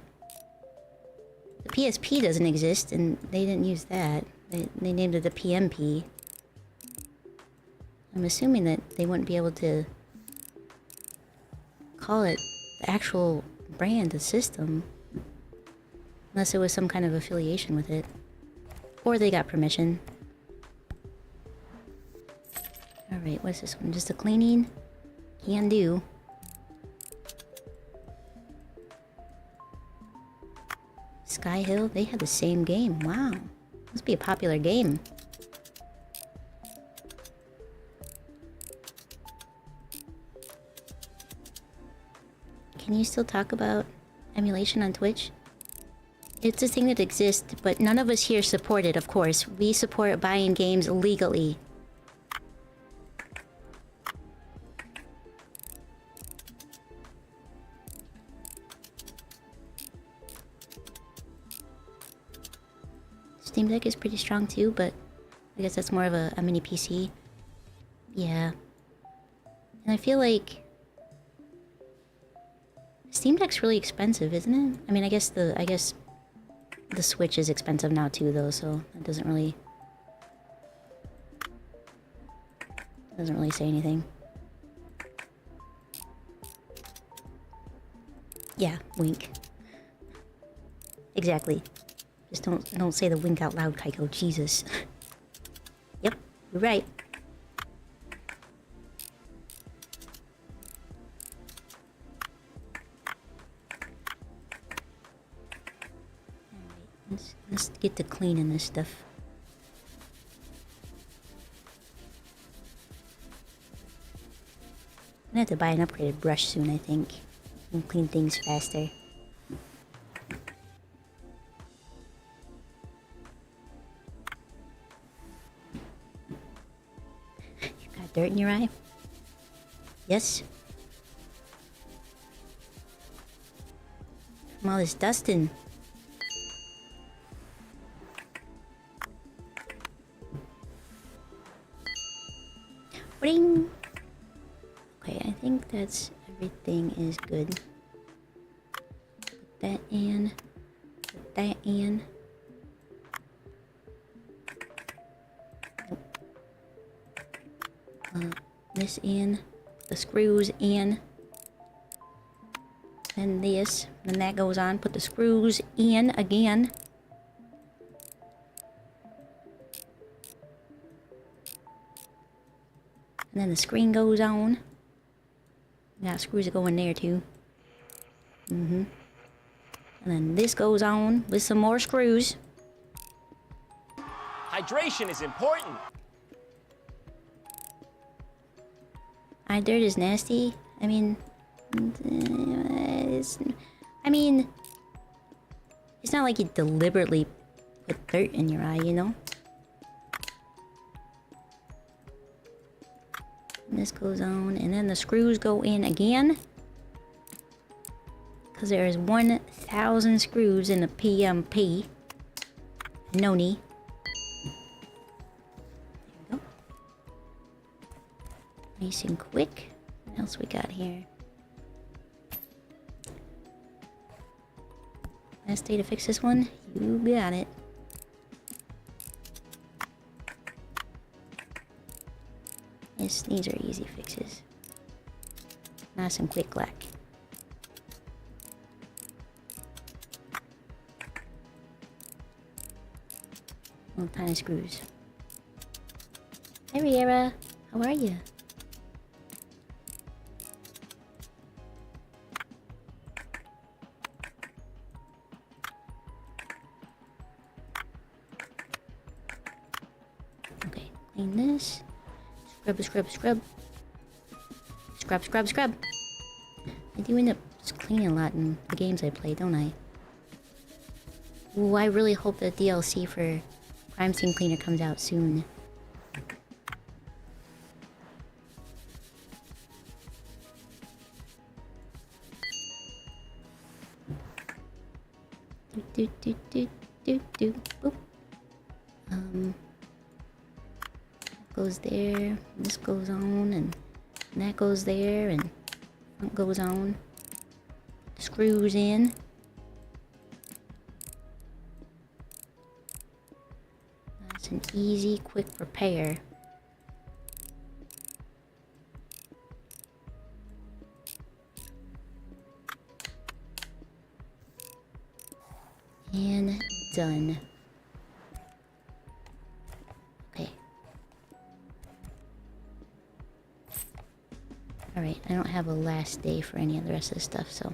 the PSP doesn't exist, and they didn't use that. They named it the PMP. I'm assuming that they wouldn't be able to call it the actual brand, the system. Unless it was some kind of affiliation with it. Or they got permission. Alright, what's this one? Just a cleaning? Can do. Sky Hill? They had the same game. Wow. Must be a popular game. Can you still talk about emulation on Twitch? It's a thing that exists, but none of us here support it, of course. We support buying games legally. Steam Deck is pretty strong too, but I guess that's more of a mini PC. Yeah. And I feel like Steam Deck's really expensive, isn't it? I mean, I guess the Switch is expensive now too, though, so that doesn't really say anything. Yeah, wink. Exactly. Just don't say the wink out loud, Kaiko. Jesus. Yep, you're right. Let's get to cleaning this stuff. I'm gonna have to buy an upgraded brush soon, I think. And clean things faster. You got dirt in your eye? Yes? From all this dusting. Ring. Okay, I think that's everything is good. Put that in. Put that in. This in. The screws in. Then this. Then that goes on. Put the screws in again. And then the screen goes on. Got screws that go in there too. And then this goes on with some more screws. Hydration is important. Dirt is nasty. I mean, it's not like you deliberately put dirt in your eye, you know? And this goes on, and then the screws go in again. Because there is 1,000 screws in the PMP. Noni. There we go. Nice and quick. What else we got here? Last day to fix this one? You got it. Yes, these are easy fixes. Nice and quick like. Little tiny screws. Hi Riera, how are you? Okay, clean this. Scrub, scrub, scrub. Scrub, scrub, scrub. I do end up just cleaning a lot in the games I play, don't I? Ooh, I really hope the DLC for Crime Scene Cleaner comes out soon. Do do do do do boop. Goes there, this goes on, and that goes there, and front goes on. Screws in. That's an easy, quick repair. And done. Okay. Alright, I don't have a last day for any of the rest of the stuff, so...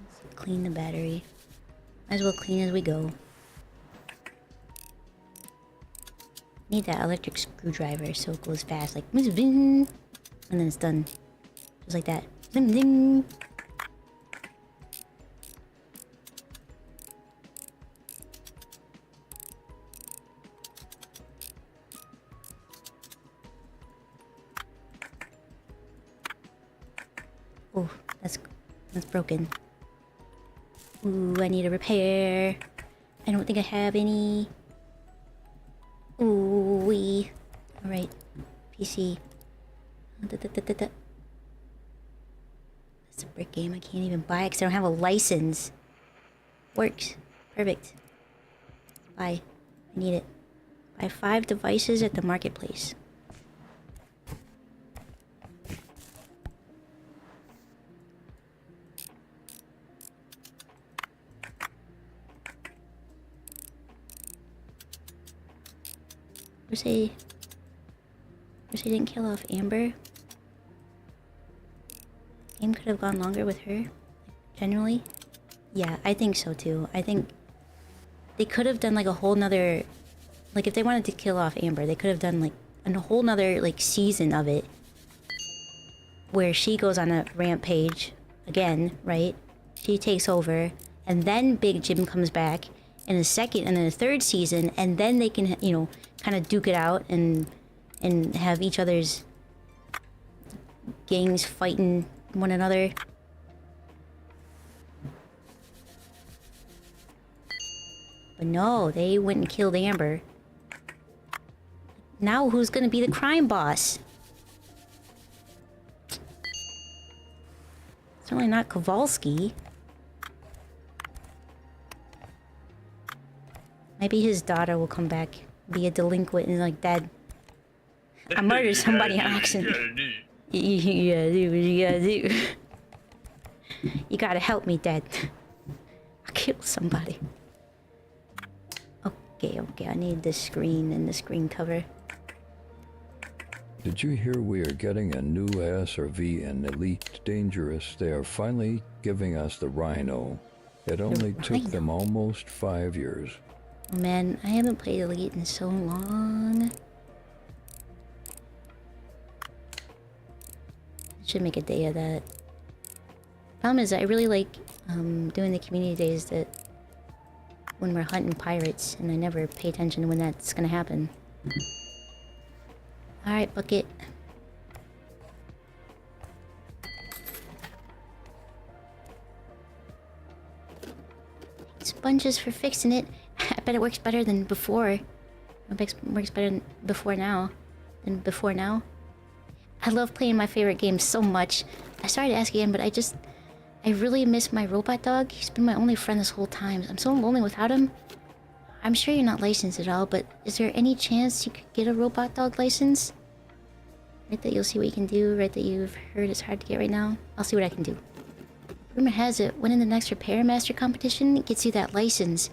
Let's clean the battery. Might as well clean as we go. Need that electric screwdriver so it goes fast, like and then it's done. Just like that. Zing zing. Oh, that's broken. Ooh, I need a repair. I don't think I have any. Ooh wee. Alright. PC. That's a brick game. I can't even buy it because I don't have a license. Works. Perfect. Buy. I need it. Buy 5 devices at the marketplace. Wish I didn't kill off Amber. Game could have gone longer with her. Generally. Yeah, I think so too. I think they could have done like a whole nother... Like if they wanted to kill off Amber, they could have done like a whole nother like season of it. Where she goes on a rampage. Again, right? She takes over. And then Big Jim comes back. In a second and then a third season. And then they can, you know, kind of duke it out and have each other's gangs fighting one another. But no, they went and killed Amber. Now who's gonna be the crime boss? Certainly not Kowalski. Maybe his daughter will come back, be a delinquent and like, Dad, I murdered somebody on accident. You gotta do. You gotta help me, Dad. I killed somebody. Okay, I need the screen and the screen cover. Did you hear we are getting a new SRV in Elite Dangerous? They are finally giving us the Rhino. It only took them almost 5 years. Oh man, I haven't played Elite in so long. Should make a day of that. Problem is, I really like doing the community days that when we're hunting pirates, and I never pay attention to when that's gonna happen. Alright, bucket. Sponges for fixing it. I bet it works better than before. It works better than before now. I love playing my favorite games so much. I started to ask again, but I I really miss my robot dog. He's been my only friend this whole time. I'm so lonely without him. I'm sure you're not licensed at all, but is there any chance you could get a robot dog license? Right, that you'll see what you can do. Right, that you've heard it's hard to get right now. I'll see what I can do. Rumor has it, winning the next Repair Master competition gets you that license.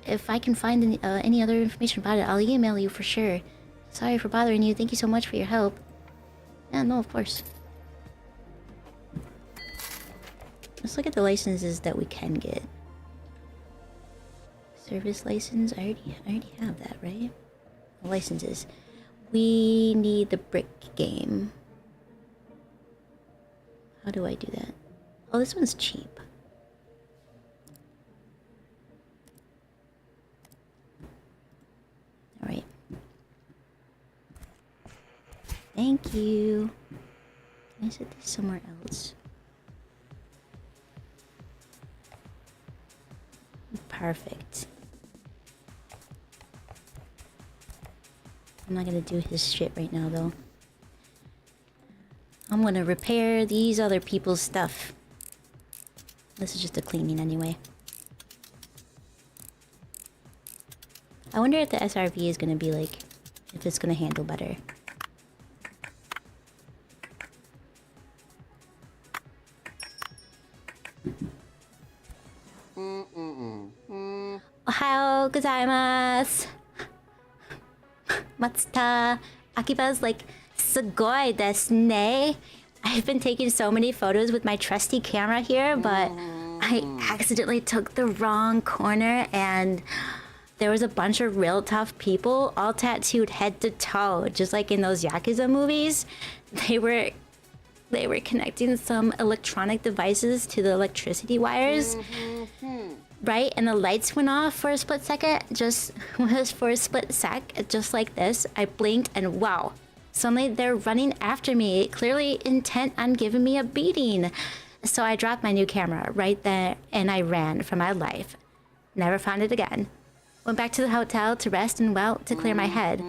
If I can find any other information about it, I'll email you for sure. Sorry for bothering you. Thank you so much for your help. Yeah, no, of course. Let's look at the licenses that we can get. Service license. I already have that, right? The licenses. We need the brick game. How do I do that? Oh, this one's cheap. All right. Thank you. Can I set this somewhere else? Perfect. I'm not gonna do his shit right now, though. I'm gonna repair these other people's stuff. This is just a cleaning anyway. I wonder if the SRV is gonna be like... if it's gonna handle better. Ohayou gozaimasu. Matsuta. Akiba's like, sugoi desu ne. I've been taking so many photos with my trusty camera here, but I accidentally took the wrong corner and there was a bunch of real tough people, all tattooed head to toe, just like in those Yakuza movies. They were connecting some electronic devices to the electricity wires. Right? And the lights went off for a split second. Just for a split sec, just like this. I blinked and wow. Suddenly they're running after me, clearly intent on giving me a beating. So I dropped my new camera right there and I ran for my life. Never found it again. Went back to the hotel to rest and well, to clear my head.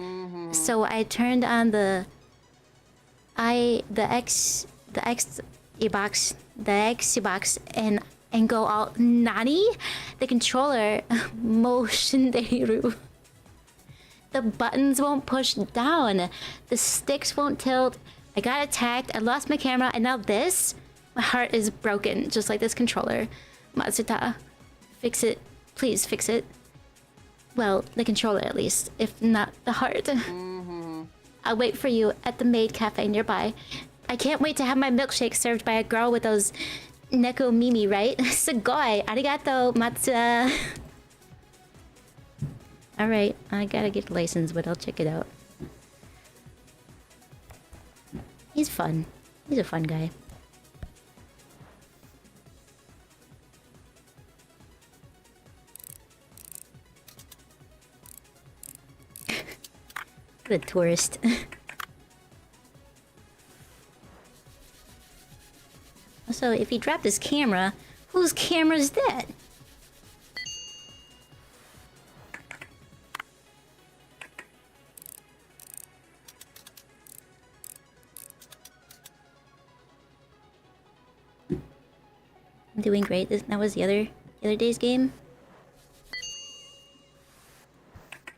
So I turned on the Xbox and go all nani? The controller motion deiru. The buttons won't push down. The sticks won't tilt. I got attacked. I lost my camera, and now this? My heart is broken, just like this controller. Matsuta, fix it. Please fix it. Well, the controller at least, if not the heart. I'll wait for you at the maid cafe nearby. I can't wait to have my milkshake served by a girl with those Neko Mimi, right? Sugoi! Arigato, Matsuda! Alright, I gotta get the license, but I'll check it out. He's fun. He's a fun guy. What a tourist. Also, if he dropped his camera, whose camera is that? I'm doing great. That was the other day's game.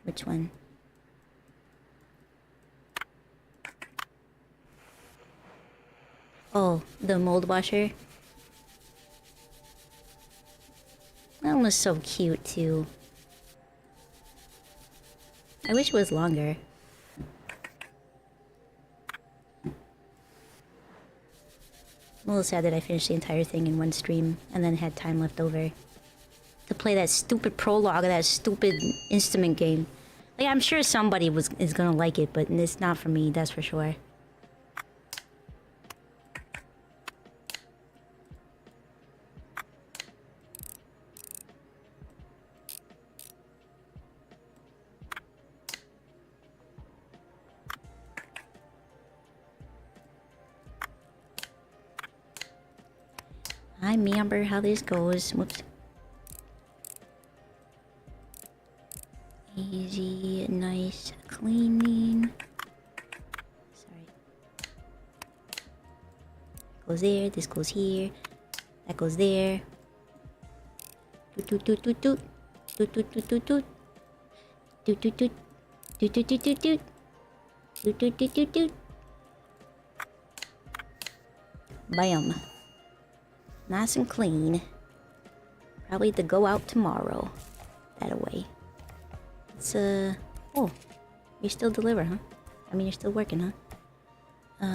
Which one? Oh, the mold washer. That one was so cute too. I wish it was longer. I'm a little sad that I finished the entire thing in one stream and then had time left over to play that stupid prologue of that stupid instrument game. Like, I'm sure somebody is gonna like it, but it's not for me, that's for sure. I remember how this goes. Whoops. Easy, nice cleaning. Sorry. Goes there, this goes here. That goes there. Doot doot doot doot doot. Doot doot doot doot doot. Doot doot doot. Doot doot doot doot doot. Doot doot doot doot doot. Bam. Nice and clean. Probably to go out tomorrow. That away. It's oh. You still deliver, huh? I mean, you're still working, huh?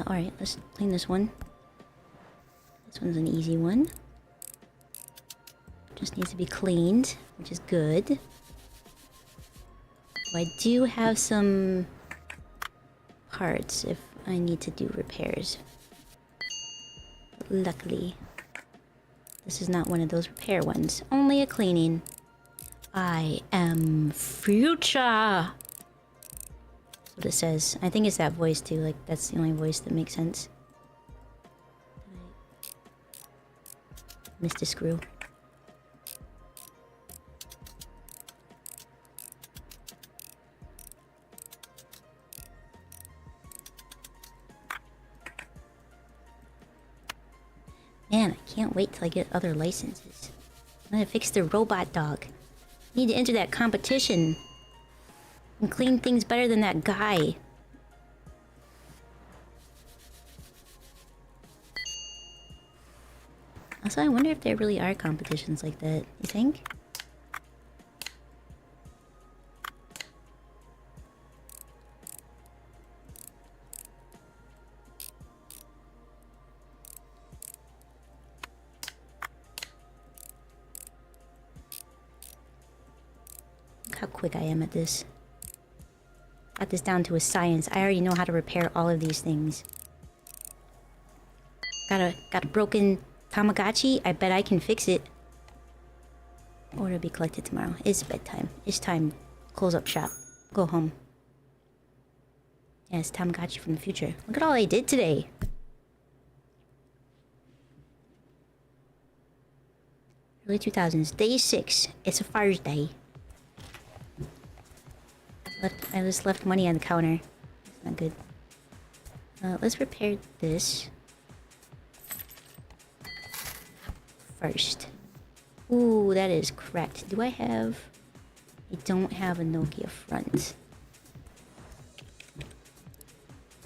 Alright, let's clean this one. This one's an easy one. Just needs to be cleaned, which is good. I do have some parts if I need to do repairs. But luckily, this is not one of those repair ones. Only a cleaning. I am future! That's what it says. I think it's that voice too, like that's the only voice that makes sense. Missed a screw. Man, I can't wait till I get other licenses. I'm gonna fix the robot dog. Need to enter that competition. And clean things better than that guy. Also, I wonder if there really are competitions like that. You think? Look how quick I am at this. Got this down to a science. I already know how to repair all of these things. Got a broken Tamagotchi. I bet I can fix it. Or it'll be collected tomorrow. It's bedtime. It's time. Close up shop. Go home. Yeah, it's Tamagotchi from the future. Look at all I did today. Early 2000s. Day 6. It's a Thursday. I just left money on the counter. That's not good. Let's repair this first. Ooh, that is cracked. Do I have... I don't have a Nokia front.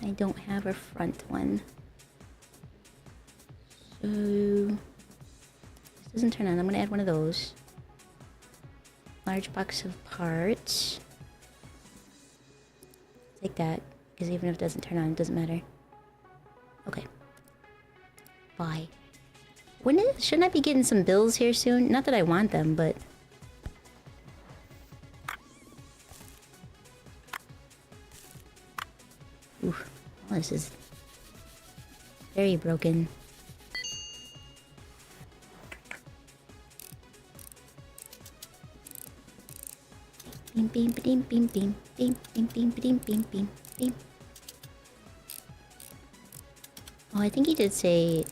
I don't have a front one. So... this doesn't turn on. I'm gonna add one of those. Large box of parts. Take that, because even if it doesn't turn on, it doesn't matter. Okay. Bye. Shouldn't I be getting some bills here soon? Not that I want them, but... oof. Oh, this is... very broken. Beam beam beam beam beam beam beam beam beam beam beam beam. Oh, I think he did say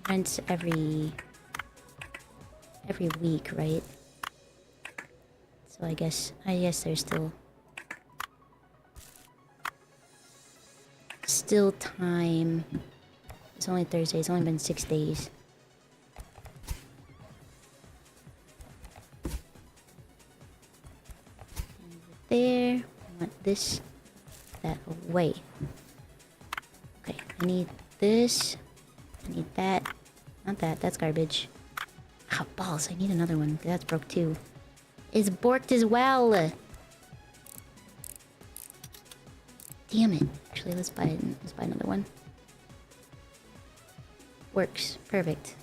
rents every week, right? So I guess there's still time. It's only Thursday. It's only been 6 days. There. I want this, that away. Okay, I need this. I need that. Not that, that's garbage. Ah, balls, I need another one. That's broke too. It's borked as well. Damn it. Actually, let's buy another one. Works. Perfect.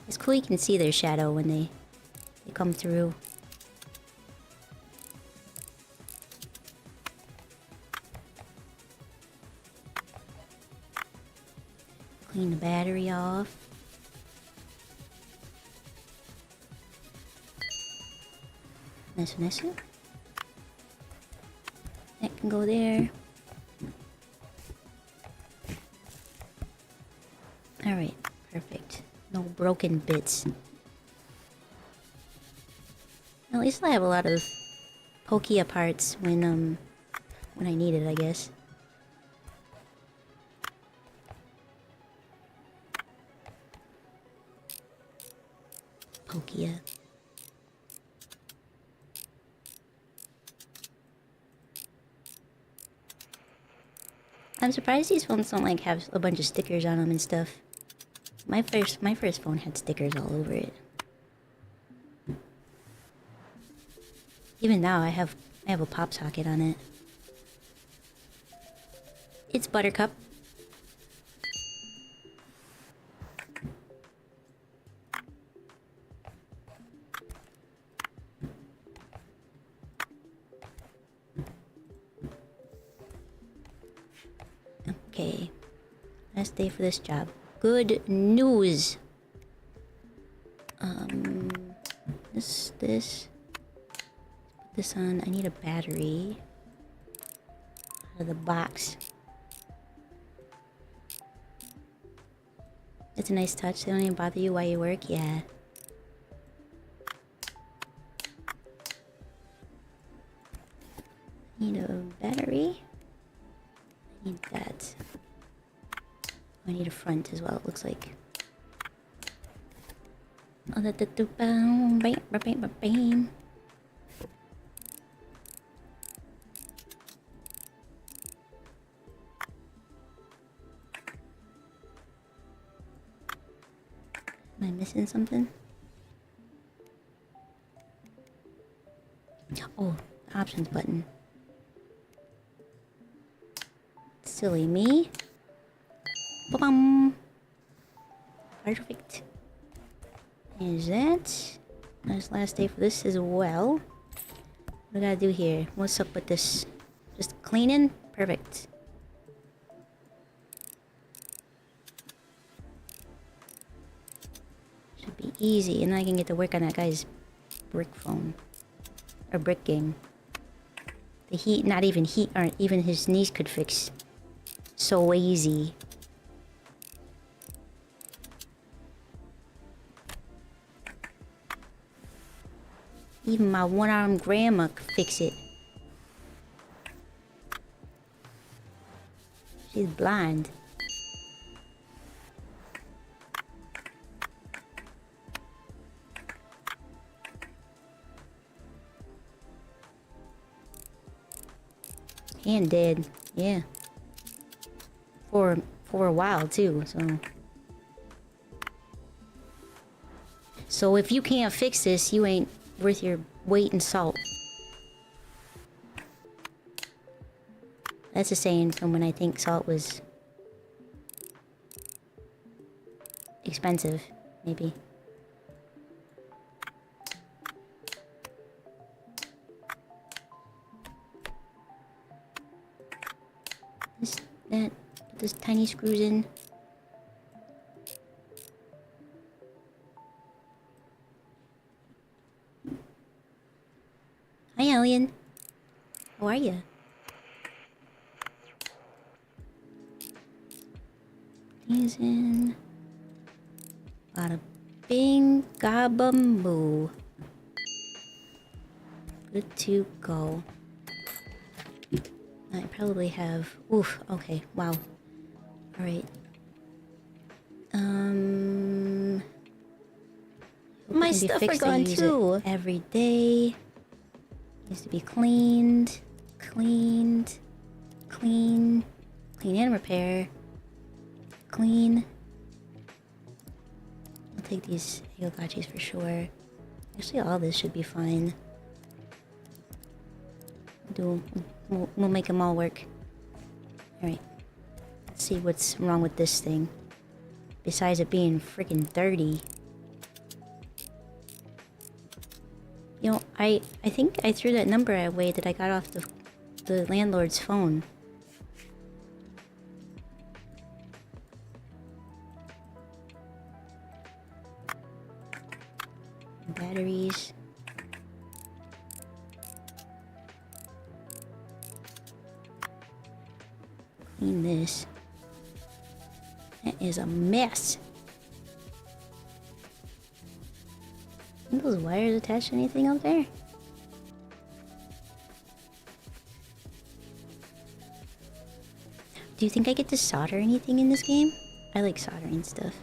It's cool you can see their shadow when they come through. Clean the battery off. Nice. That can go there. Alright, perfect. No broken bits. At least I have a lot of Pokia parts when when I need it, I guess. Pokia. I'm surprised these phones don't like have a bunch of stickers on them and stuff. My first phone had stickers all over it. Even now I have a pop socket on it. It's Buttercup. Okay. Last day for this job. Good news. This. Put this on. I need a battery. Out of the box. It's a nice touch. They don't even bother you while you work. Yeah. Need a battery. I need that. I need a front as well, it looks like. Oh, bam. Am I missing something? Oh, the options button. Silly me. Ba-bum. Perfect. Is that? Nice last day for this as well. What do I gotta do here? What's up with this? Just cleaning? Perfect. Should be easy, and then I can get to work on that guy's brick phone. Or brick game. The heat, not even heat, aren't even his knees could fix. So easy. Even my one-armed grandma could fix it. She's blind. And dead. Yeah. For a while too, so. So if you can't fix this, you ain't worth your weight in salt. That's a saying from when I think salt was expensive, maybe. Put this tiny screws in. Hi, Alien. How are you? He's in. Bada bing, gabba moo. Good to go. I probably have. Oof. Okay. Wow. All right. My stuff are gone too. Every day needs to be cleaned, clean and repair, clean. I'll take these yogachis for sure. Actually, all this should be fine. We'll make them all work. All right. Let's see what's wrong with this thing. Besides it being freaking dirty. You know, I think I threw that number away that I got off the landlord's phone. Batteries. Clean this. That is a mess. Are those wires attached to anything up there? Do you think I get to solder anything in this game? I like soldering stuff.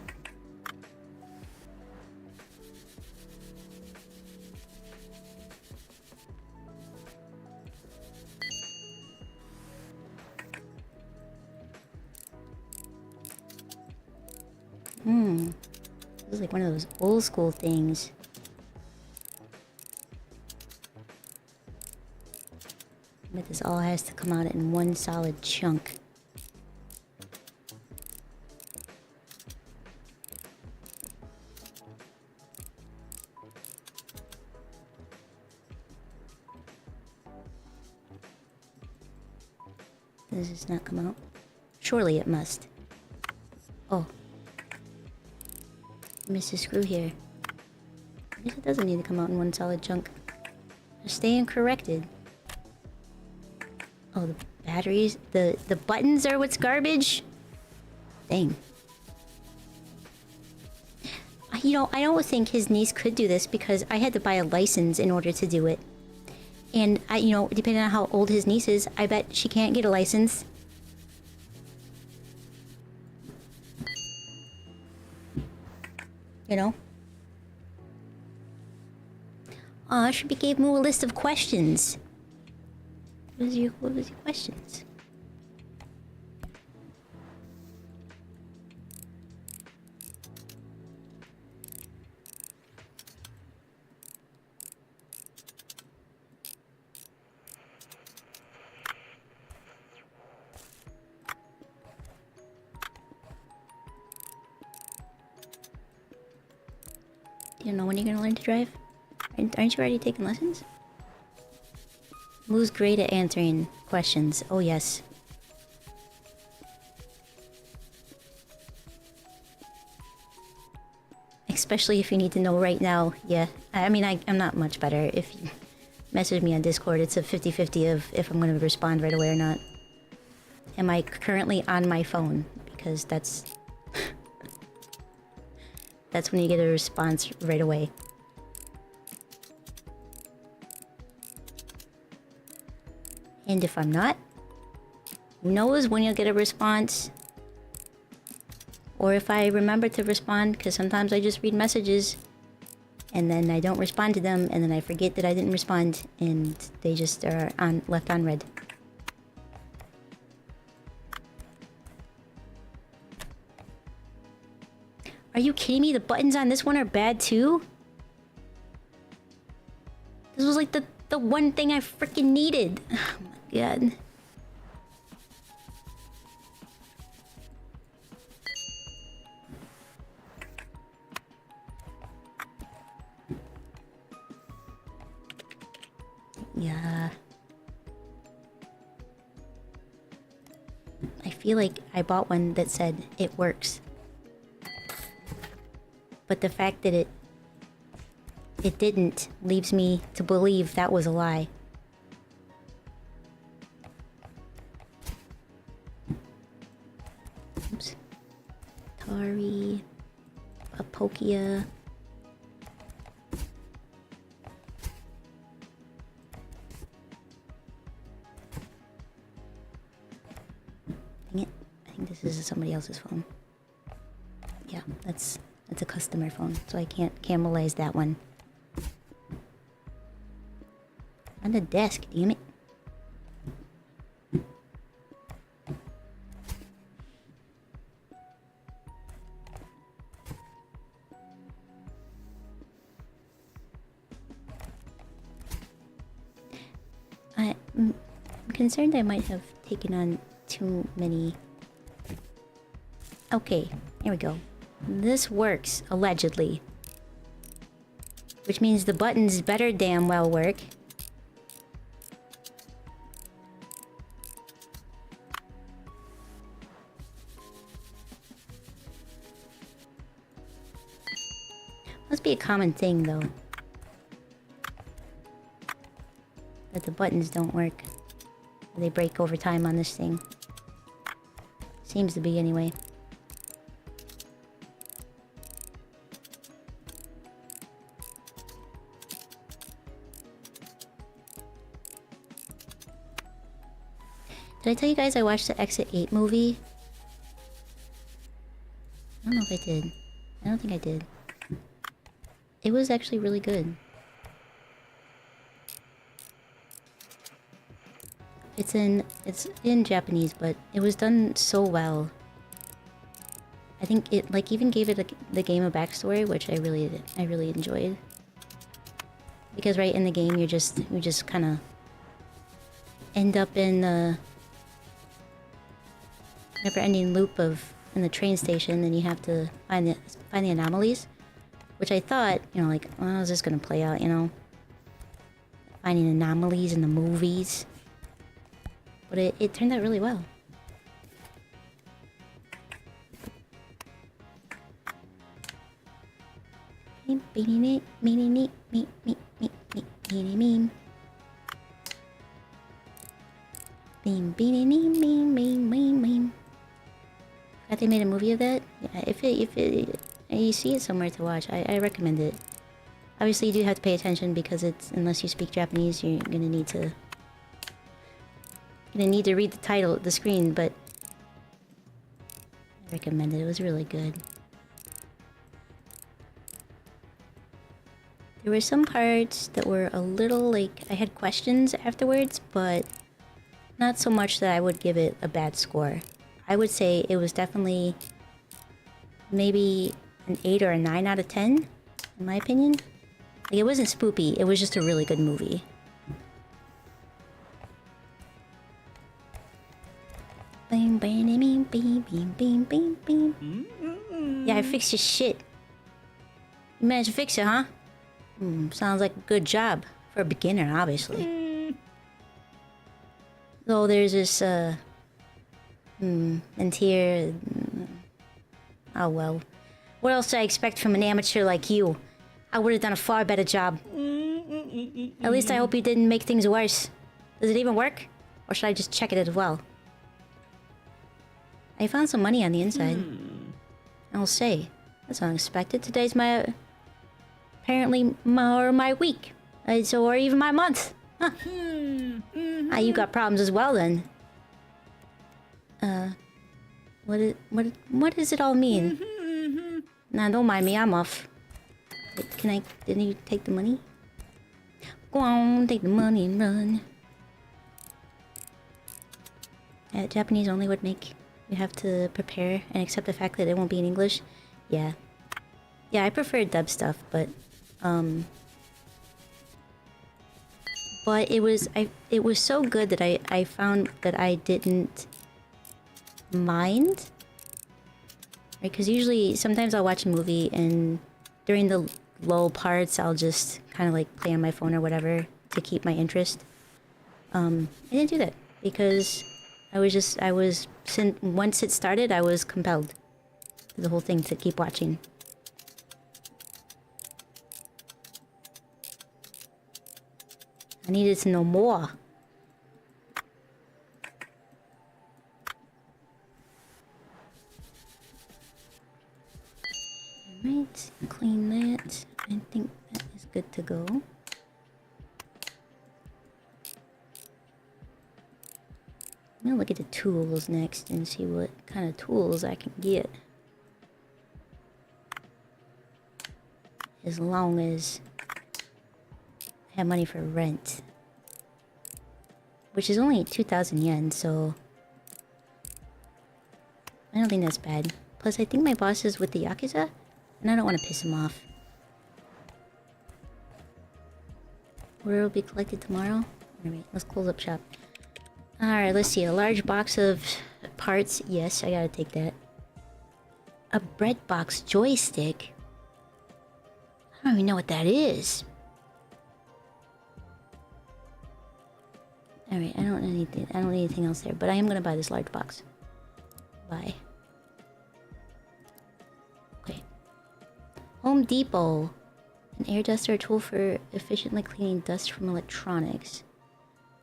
This is like one of those old school things. But this all has to come out in one solid chunk. Does this not come out? Surely it must. Oh. Missed a screw here. I guess it doesn't need to come out in one solid chunk. Just staying corrected. Oh, the batteries? The buttons are what's garbage? Dang. You know, I don't think his niece could do this because I had to buy a license in order to do it. And, you know, depending on how old his niece is, I bet she can't get a license. You know? Aw, should be gave Moo a list of questions. What was your questions? Do you know when you're gonna learn to drive? Aren't you already taking lessons? Moo's great at answering questions. Oh, yes. Especially if you need to know right now. Yeah. I mean, I'm not much better. If you message me on Discord, it's a 50-50 of if I'm going to respond right away or not. Am I currently on my phone? Because that's... that's when you get a response right away. And if I'm not, who knows when you'll get a response? Or if I remember to respond, because sometimes I just read messages and then I don't respond to them, and then I forget that I didn't respond, and they just are left on red. Are you kidding me? The buttons on this one are bad too? This was like the one thing I freaking needed. Oh my god. Yeah. I feel like I bought one that said it works. But the fact that it didn't leaves me to believe that was a lie. Oops. Tari. Apokia. Dang it. I think this is somebody else's phone. Yeah, that's a customer phone, so I can't camelize that one. On the desk, damn it. I'm concerned I might have taken on too many. Okay, here we go. This works, allegedly. Which means the buttons better damn well work. Must be a common thing, though. That the buttons don't work. They break over time on this thing. Seems to be, anyway. Did I tell you guys I watched the Exit 8 movie? I don't know if I did. I don't think I did. It was actually really good. It's in Japanese, but it was done so well. I think it like even gave it the game a backstory, which I really enjoyed. Because right in the game you just kind of end up in the never-ending loop of in the train station, and you have to find the anomalies, which I thought, you know, like, well, how's this gonna play out, you know? Finding anomalies in the movies. But it turned out really well. Thought they made a movie of that? Yeah, if you see it somewhere to watch, I recommend it. Obviously, you do have to pay attention because it's unless you speak Japanese, you're gonna need to read the title, the screen. But I recommend it. It was really good. There were some parts that were a little like I had questions afterwards, but not so much that I would give it a bad score. I would say it was definitely maybe an 8 or a 9 out of 10, in my opinion. Like, it wasn't spoopy, it was just a really good movie. Bing, bing, bing, bing, bing, bing, bing, bing. Yeah, I fixed your shit. You managed to fix it, huh? Sounds like a good job. For a beginner, obviously. Though there's this, and here... Oh well. What else did I expect from an amateur like you? I would have done a far better job. At least I hope you didn't make things worse. Does it even work? Or should I just check it as well? I found some money on the inside. I'll say, that's unexpected. Today's my... apparently my week. So, or even my month. Huh. Ah, you got problems as well then. What does it all mean? Nah, don't mind me, I'm off. Wait, didn't you take the money? Go on, take the money and run. Japanese only would make you have to prepare and accept the fact that it won't be in English. Yeah. Yeah, I prefer dub stuff, but it was so good that I found that I didn't mind. Right, because usually sometimes I'll watch a movie and during the lull parts I'll just kind of like play on my phone or whatever to keep my interest. I didn't do that because once it started I was compelled to the whole thing to keep watching. I needed to know more. Alright, clean that. I think that is good to go. I'm gonna look at the tools next and see what kind of tools I can get. As long as I have money for rent. Which is only 2,000 yen, so... I don't think that's bad. Plus, I think my boss is with the Yakuza, and I don't want to piss him off. Order will be collected tomorrow? Alright, let's close up shop. Alright, let's see. A large box of parts. Yes, I gotta take that. A bread box joystick? I don't even know what that is. Alright, I don't need anything else there, but I am gonna buy this large box. Bye. Okay. Home Depot. An air duster, a tool for efficiently cleaning dust from electronics.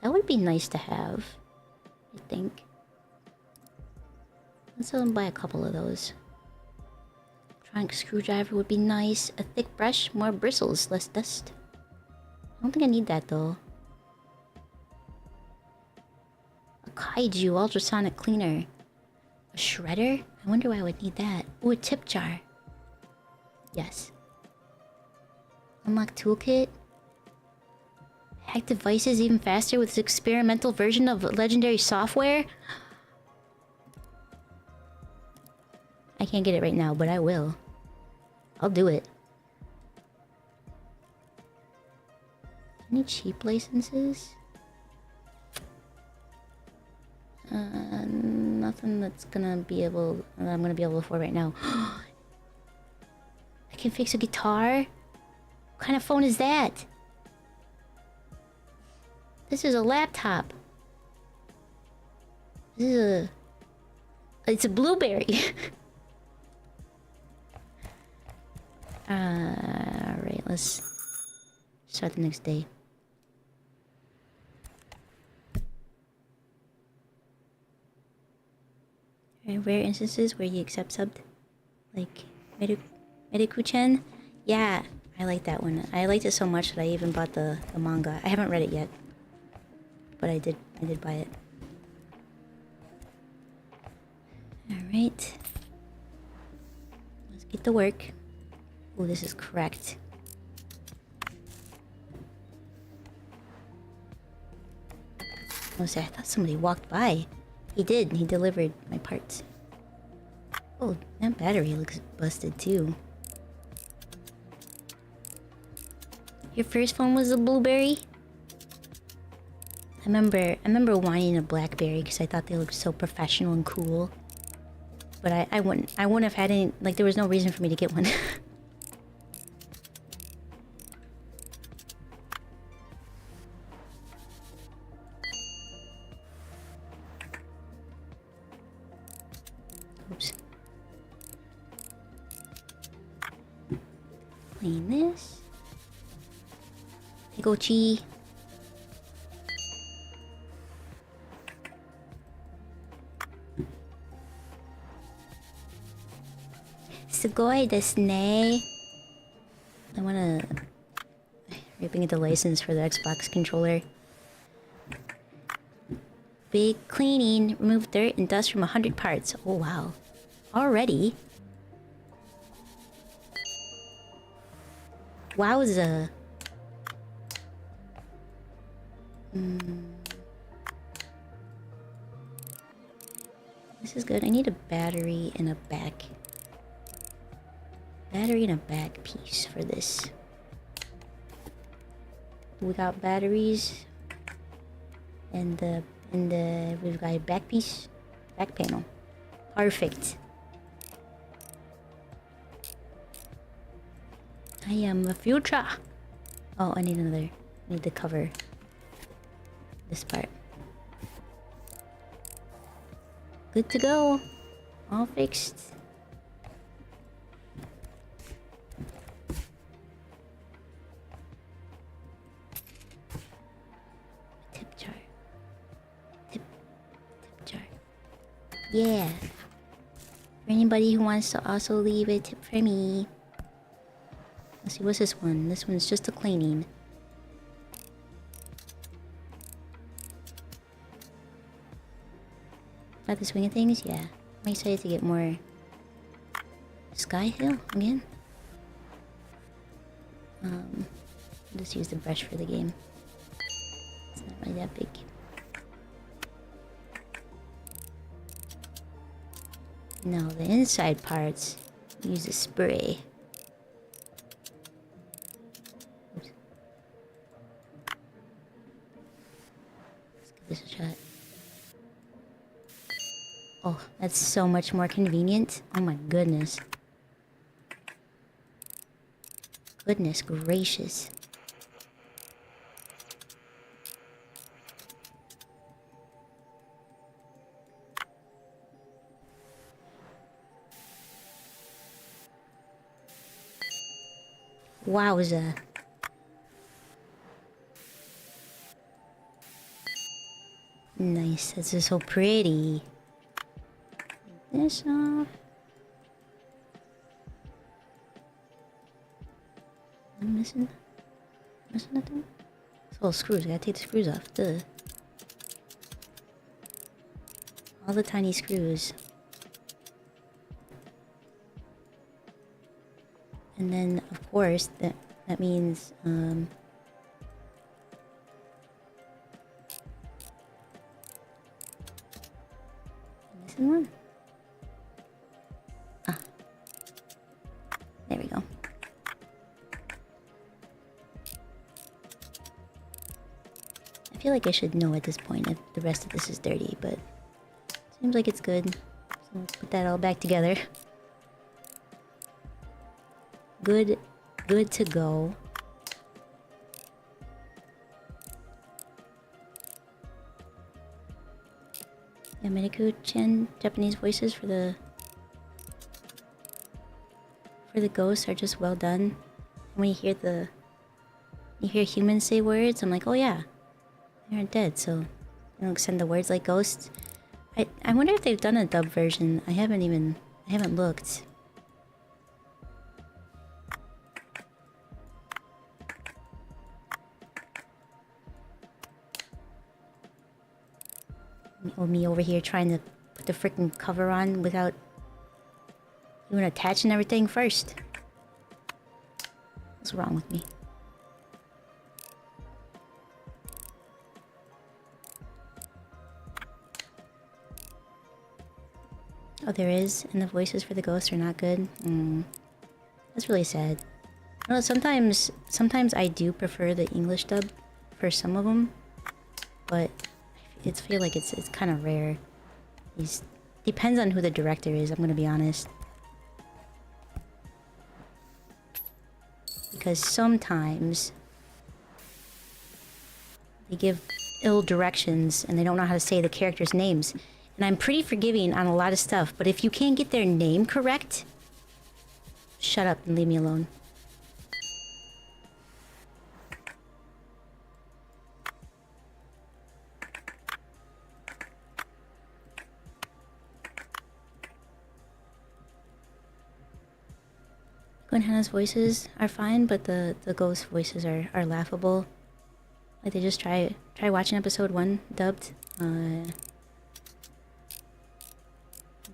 That would be nice to have, I think. Let's buy a couple of those. Electronic screwdriver would be nice. A thick brush, more bristles, less dust. I don't think I need that though. A kaiju ultrasonic cleaner. A shredder? I wonder why I would need that. Ooh, a tip jar. Yes. Unlock toolkit. Hack devices even faster with this experimental version of legendary software. I can't get it right now, but I will. I'll do it. Any cheap licenses? Nothing that's gonna be able... that I'm gonna be able to afford right now. I can fix a guitar? What kind of phone is that? This is a laptop. This is a... it's a blueberry. Alright, let's start the next day. Rare instances where you accept subbed. Like, Mediku-chan? Yeah, I like that one. I liked it so much that I even bought the manga. I haven't read it yet. But I did buy it. Alright. Let's get to work. Oh, this is correct. Oh, see, I thought somebody walked by. He did. He delivered my parts. Oh, that battery looks busted too. Your first phone was a blueberry? I remember wanting a BlackBerry because I thought they looked so professional and cool. But I wouldn't have had any, like, there was no reason for me to get one. Oops. Clean this. Gochi. Sugoi desu ne. I wanna ripping at the license for the Xbox controller. Big cleaning. Remove dirt and dust from 100 parts. Oh wow. Already? Wowza. This is good. I need a battery and a back. Battery and a back piece for this. We got batteries and we've got a back piece, back panel. Perfect. I am the future. Oh, I need another. I need to cover this part. Good to go. All fixed. Tip jar. Tip jar. Yeah. For anybody who wants to also leave a tip for me. Let's see, what's this one? This one's just a cleaning. About the swing of things? Yeah. I'm excited to get more Sky Hill again. I'll just use the brush for the game. It's not really that big. No, the inside parts use a spray. Oops. Let's give this a shot. Oh, that's so much more convenient. Oh my goodness. Goodness gracious. Wowza. Nice, this is so pretty. This off. I'm missing nothing? It's all screws. I gotta take the screws off. Duh. All the tiny screws. And then, of course, that means, missing one? Ah. There we go. I feel like I should know at this point if the rest of this is dirty, but seems like it's good. So let's put that all back together. Good to go. Yameneku-chan, Japanese voices for the ghosts are just well done. And when you hear humans say words, I'm like, oh yeah, they aren't dead, so they don't send the words like ghosts. I wonder if they've done a dub version. I haven't looked. Or me over here trying to put the freaking cover on without even attaching everything first. What's wrong with me? Oh, there is, and the voices for the ghosts are not good. That's really sad. Well, sometimes I do prefer the English dub for some of them, but I feel like it's kind of rare. Depends on who the director is, I'm gonna be honest. Because sometimes they give ill directions and they don't know how to say the characters' names. And I'm pretty forgiving on a lot of stuff, but if you can't get their name correct, shut up and leave me alone. Gwen Hannah's voices are fine, but the ghost voices are laughable. Like, they just try watching episode 1 dubbed.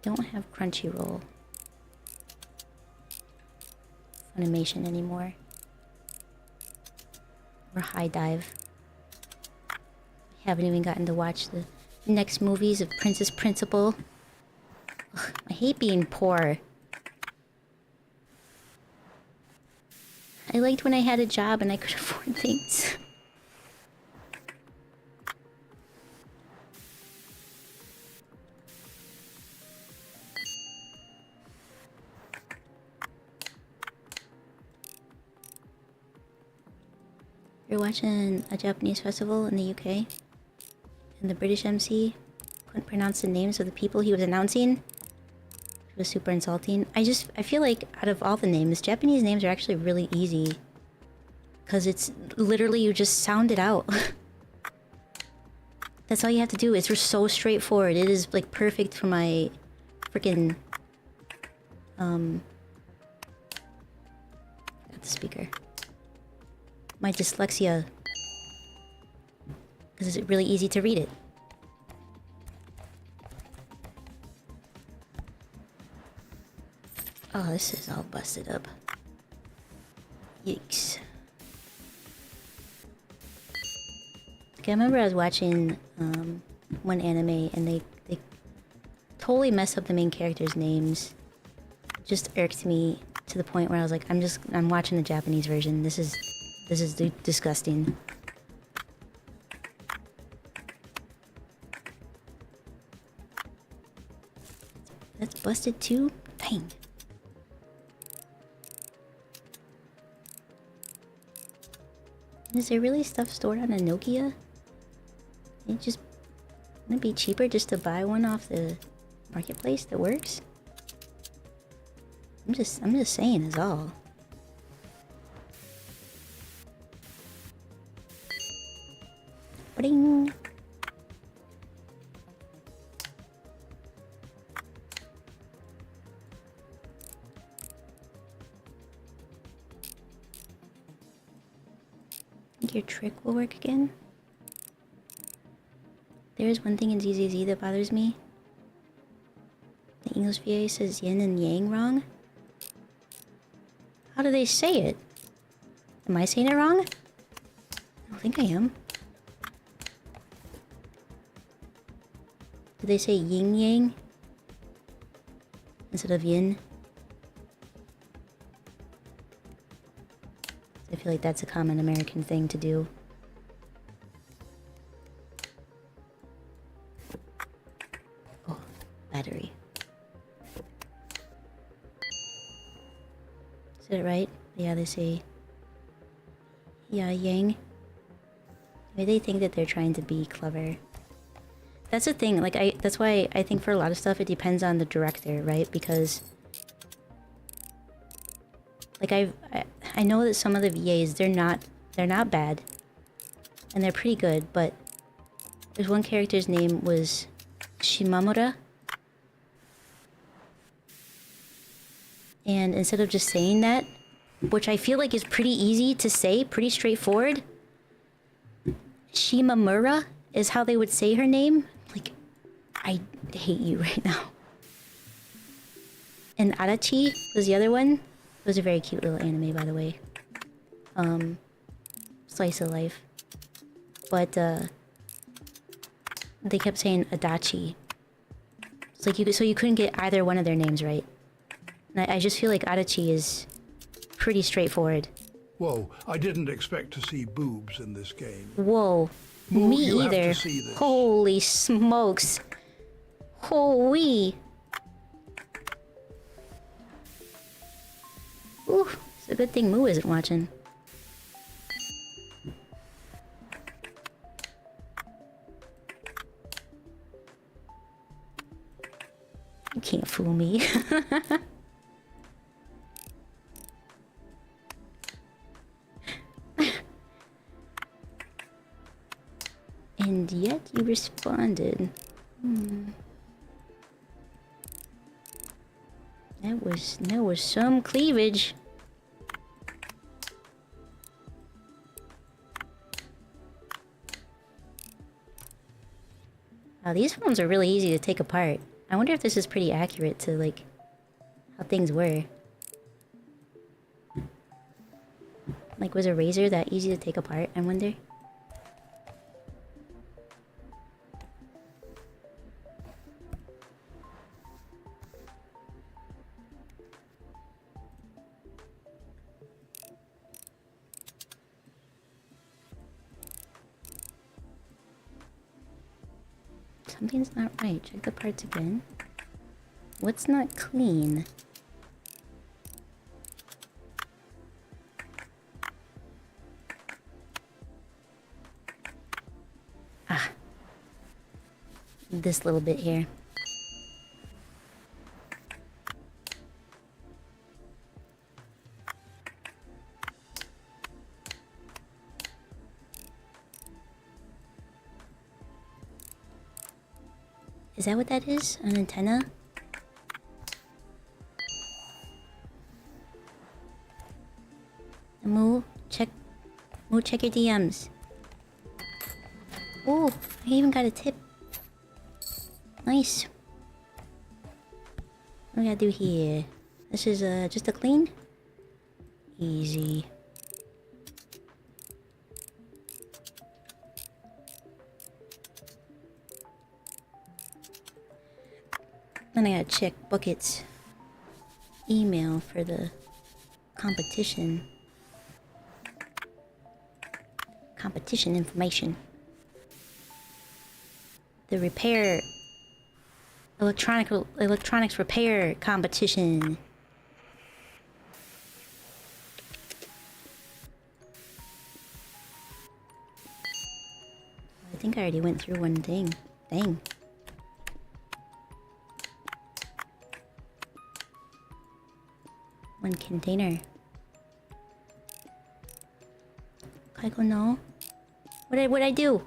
Don't have Crunchyroll Funimation anymore, or High Dive. Haven't even gotten to watch the next movies of Princess Principal. Ugh, I hate being poor. I liked when I had a job and I could afford things. You're watching a Japanese festival in the UK, and the British MC couldn't pronounce the names of the people he was announcing. It was super insulting. I feel like out of all the names, Japanese names are actually really easy. Because it's literally, you just sound it out. That's all you have to do. It's just so straightforward. It is like perfect for my freaking got the speaker. My dyslexia. Because it's really easy to read it. Oh, this is all busted up. Yikes. Okay, I remember I was watching one anime and they totally messed up the main characters' names. It just irked me to the point where I was like, I'm watching the Japanese version. This is disgusting. That's busted too? Dang. Is there really stuff stored on a Nokia? Wouldn't it be cheaper just to buy one off the marketplace that works? I'm just saying is all. Ba-ding. Think your trick will work again? There is one thing in ZZZ that bothers me. The English VA says yin and yang wrong. How do they say it? Am I saying it wrong? I don't think I am. Do they say yin yang instead of yin? I feel like that's a common American thing to do. Oh, battery. Is that right? Yeah, they say yeah, yang. Maybe they think that they're trying to be clever. That's the thing, like that's why I think for a lot of stuff it depends on the director, right? Because like I know that some of the VAs they're not bad. And they're pretty good, but there's one character's name was Shimamura. And instead of just saying that, which I feel like is pretty easy to say, pretty straightforward, Shimamura is how they would say her name. Like, I hate you right now. And Arachi was the other one. It was a very cute little anime, by the way. Slice of life. But, they kept saying Adachi. It's like so you couldn't get either one of their names right. And I just feel like Arachi is pretty straightforward. Whoa, I didn't expect to see boobs in this game. Whoa. Moo, Me you have either. to see this. Holy smokes. Holy. Ooh, it's a good thing Moo isn't watching. You can't fool me. And yet you responded. That was some cleavage. Wow, these phones are really easy to take apart. I wonder if this is pretty accurate to like how things were. Like, was a razor that easy to take apart? I wonder. Something's not right. Check the parts again. What's not clean? Ah. This little bit here. Is that what that is? An antenna? Moo, check your DMs. Oh, I even got a tip. Nice. What do I gotta do here? This is just a clean? Easy. Then I gotta check Bucket's email for the competition. Competition information. The repair... Electronics repair competition. I think I already went through one thing. Dang. One container. Kaiko, no. What'd I do?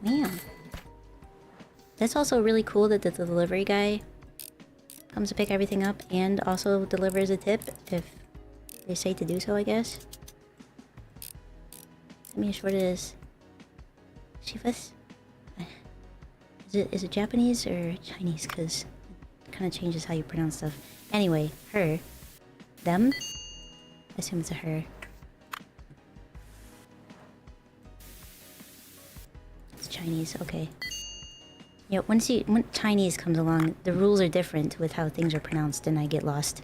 Man. That's also really cool that the delivery guy comes to pick everything up and also delivers a tip if they say to do so, I guess. Let me short is Shifas? Is it Japanese or Chinese? Because it kind of changes how you pronounce stuff. Anyway, her. Them? I assume it's a her. It's Chinese, okay. Yeah, when Chinese comes along, the rules are different with how things are pronounced and I get lost.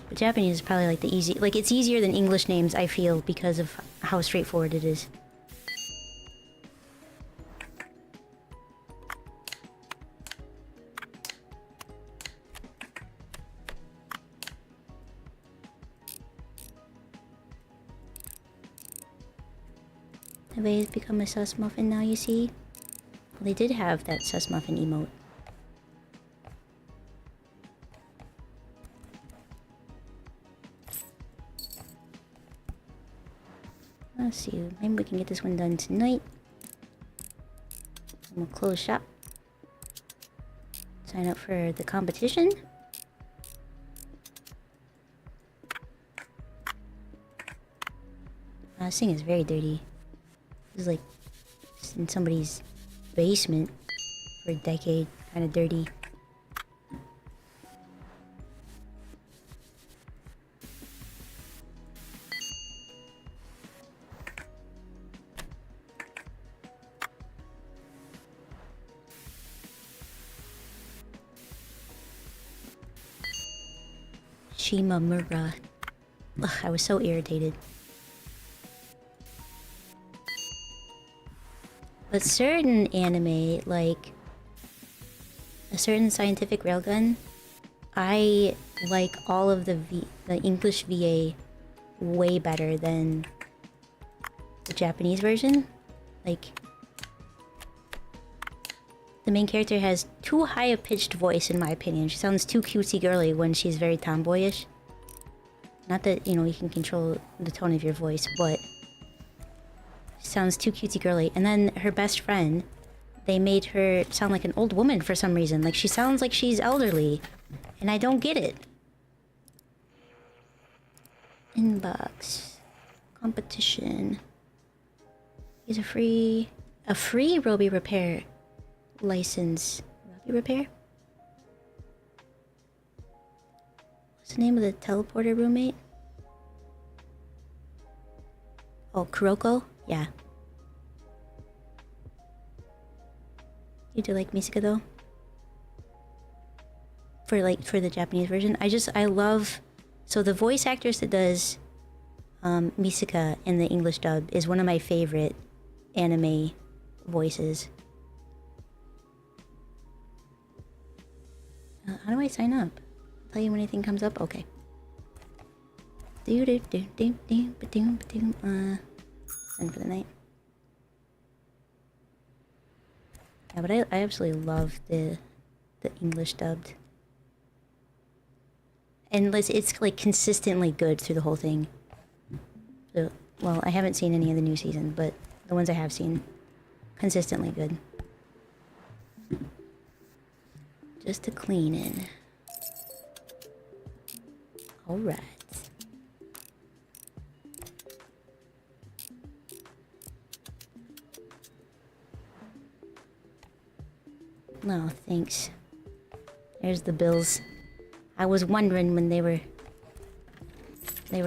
But Japanese is probably like the easy... Like, it's easier than English names, I feel, because of how straightforward it is. Have they become a sus muffin now, you see? Well, they did have that sus muffin emote. Let's see, maybe we can get this one done tonight. And we'll close shop. Sign up for the competition. This thing is very dirty. This is like in somebody's basement for a decade. Kind of dirty. Shimamura. Ugh, I was so irritated. But certain anime, like a certain scientific railgun, I like all of the English VA way better than the Japanese version. Like, the main character has too high a pitched voice, in my opinion. She sounds too cutesy girly when she's very tomboyish. Not that, you know, you can control the tone of your voice, but she sounds too cutesy girly. And then her best friend, they made her sound like an old woman for some reason. Like, she sounds like she's elderly. And I don't get it. Inbox. Competition. Is a free Roby repair license. Roby repair? What's the name of the teleporter roommate? Oh, Kuroko? Yeah. You do like Misaka though? For the Japanese version. I love... So the voice actress that does Misaka in the English dub is one of my favorite anime voices. How do I sign up? Tell you when anything comes up? Okay. Send for the night. Yeah, but I absolutely love the English dubbed. And it's like consistently good through the whole thing. So, well, I haven't seen any of the new season, but the ones I have seen, consistently good. Just to clean in. Alright. No, thanks. There's the bills. I was wondering when they were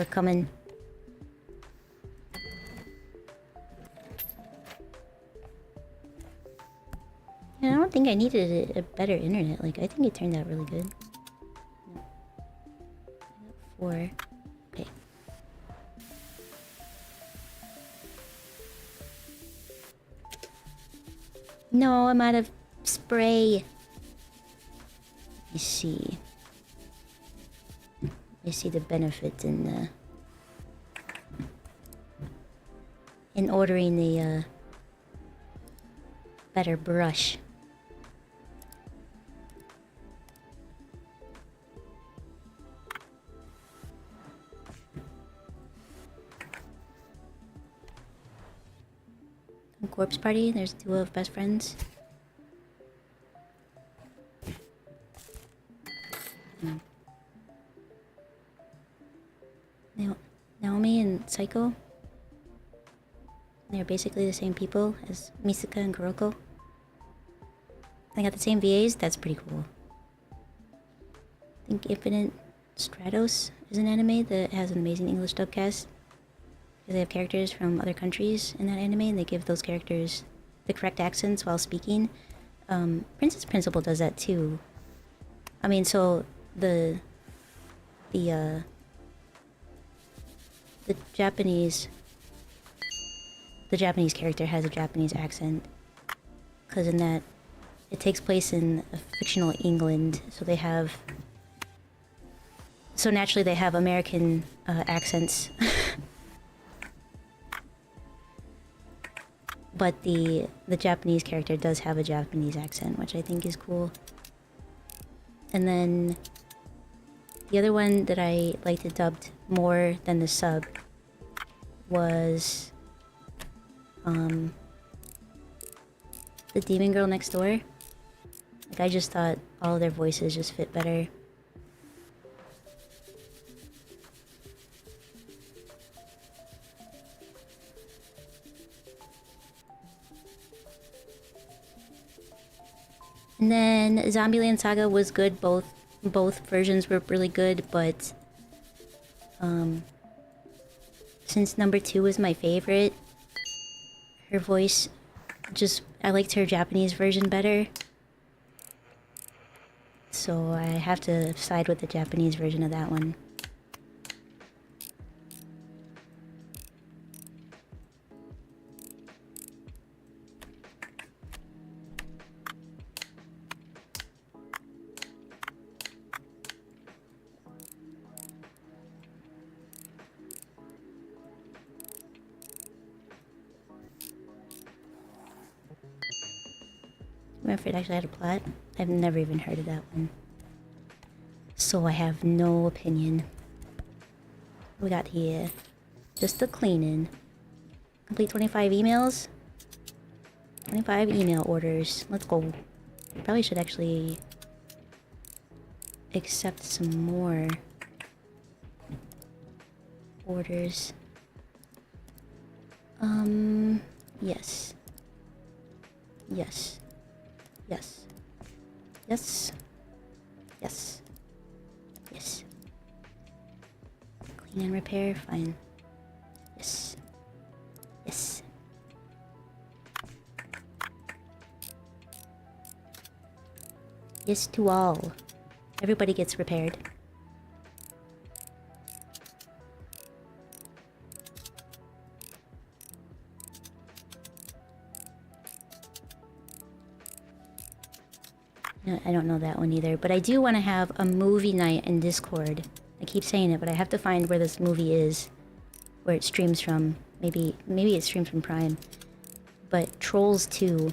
coming. Yeah, I don't think I needed a better internet. Like, I think it turned out really good. 4. Okay. No, I'm out of spray. Let me see. I see the benefit in ordering the better brush. Corpse Party. There's a duo of best friends. Naomi and Psycho. They're basically the same people as Misaka and Kuroko. They got the same VAs. That's pretty cool. I think Infinite Stratos is an anime that has an amazing English dub cast. Because they have characters from other countries in that anime, and they give those characters the correct accents while speaking. Princess Principal does that too. I mean, so the Japanese character has a Japanese accent, because in that it takes place in a fictional England, so they have naturally they have American accents. But the Japanese character does have a Japanese accent, which I think is cool. And then the other one that I liked it dubbed more than the sub was the Demon Girl Next Door. Like, I just thought all of their voices just fit better. And then Zombieland Saga was good. Both versions were really good, but since number 2 was my favorite, her voice I liked her Japanese version better. So I have to side with the Japanese version of that one. If it actually had a plot. I've never even heard of that one. So I have no opinion. We got here. Just the cleaning. Complete 25 emails. 25 email orders. Let's go. Probably should actually accept some more orders. Yes. Yes. Yes. Yes. Yes. Yes. Clean and repair, fine. Yes. Yes. Yes to all. Everybody gets repaired. No, I don't know that one either, but I do want to have a movie night in Discord. I keep saying it, but I have to find where this movie is, where it streams from. Maybe it streams from Prime. But Trolls 2.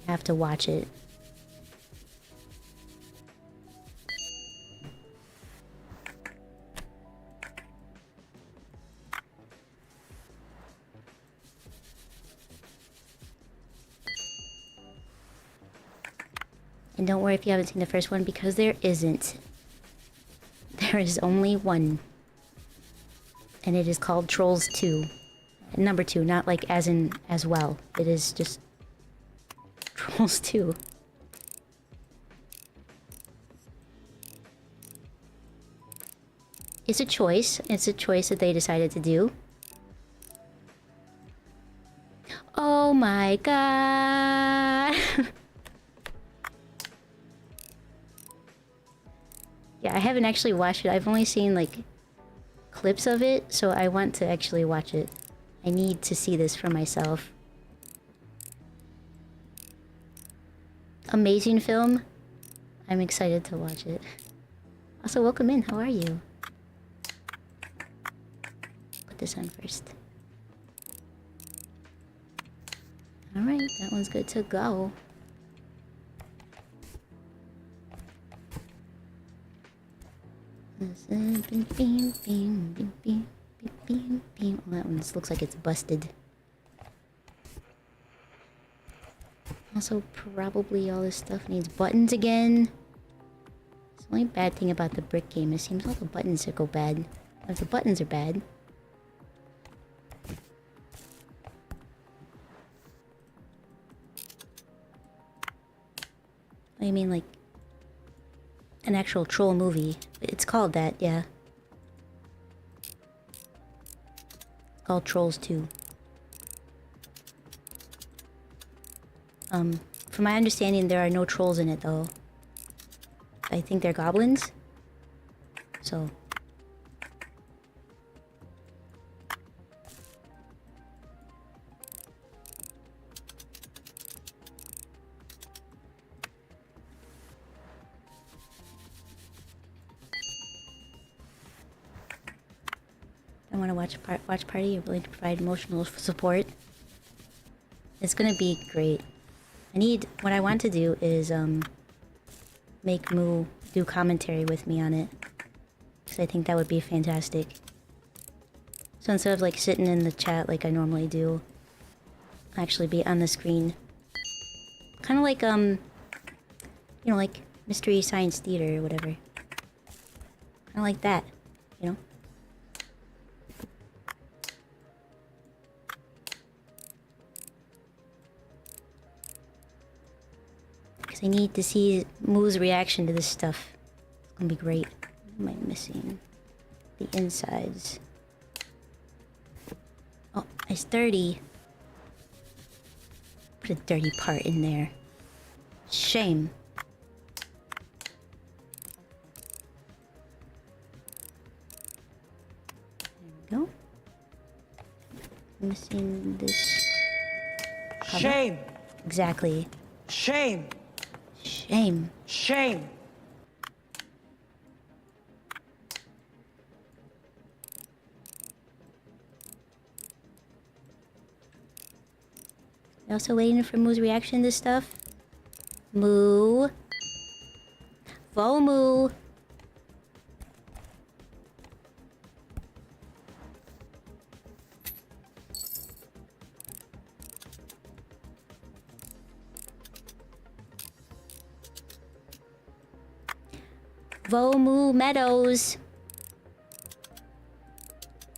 I have to watch it. And don't worry if you haven't seen the first one, because there isn't. There is only one. And it is called Trolls 2. Number 2, not like as in as well. It is just Trolls 2. It's a choice. It's a choice that they decided to do. Oh my god. Yeah, I haven't actually watched it. I've only seen, like, clips of it, so I want to actually watch it. I need to see this for myself. Amazing film. I'm excited to watch it. Also, welcome in. How are you? Put this on first. Alright, that one's good to go. Beep, beep. Oh, that one looks like it's busted. Also, probably all this stuff needs buttons again. The only bad thing about the brick game, it seems all the buttons that go bad. If the buttons are bad. I mean, like an actual troll movie. It's called that, yeah. It's called Trolls 2. From my understanding, there are no trolls in it, though. I think they're goblins. So... I want to watch party. You're willing to provide emotional support. It's gonna be great. What I want to do is make Moo do commentary with me on it, because I think that would be fantastic. So instead of like sitting in the chat like I normally do, actually be on the screen. Kind of like you know, like Mystery Science Theater or whatever. Kind of like that, you know. I need to see Moo's reaction to this stuff. It's gonna be great. What am I missing? The insides. Oh, it's dirty. Put a dirty part in there. Shame. There we go. Missing this cover. Shame. Exactly. Shame. Shame. Shame. You also waiting for Moo's reaction to stuff? Moo. Moo. Vomu Meadows.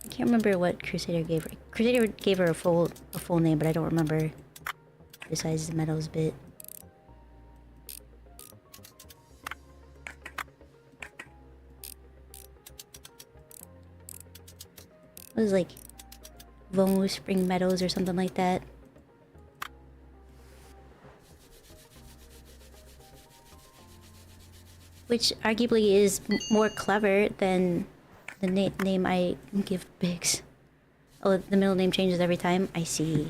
I can't remember what Crusader gave her. Crusader gave her a full name, but I don't remember. Besides the Meadows bit. It was like Vomu Spring Meadows or something like that. Which arguably is more clever than the name I give Biggs. Oh, the middle name changes every time? I see.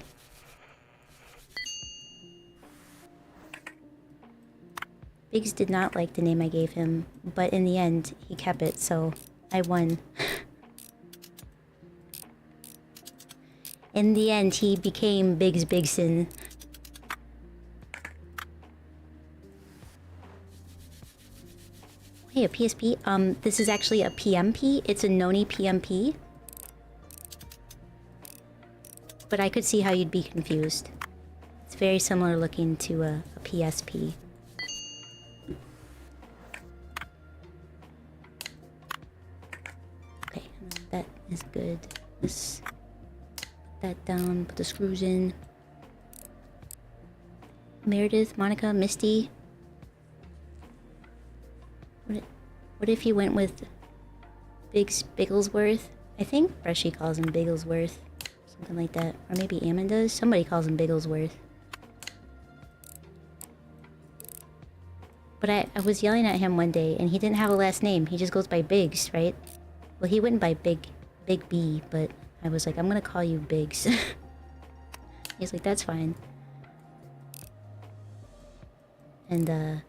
Biggs did not like the name I gave him, but in the end, he kept it, so I won. In the end, he became Biggs Bigson. Hey, a PSP? This is actually a PMP. It's a Noni PMP. But I could see how you'd be confused. It's very similar looking to a PSP. Okay, that is good. Let's put that down, put the screws in. Meredith, Monica, Misty. What if you went with Bigglesworth? I think Brushy calls him Bigglesworth. Something like that. Or maybe Ammon does. Somebody calls him Bigglesworth. But I was yelling at him one day, and he didn't have a last name. He just goes by Biggs, right? Well, he went by Big B, but I was like, I'm gonna call you Biggs. He's like, that's fine. And,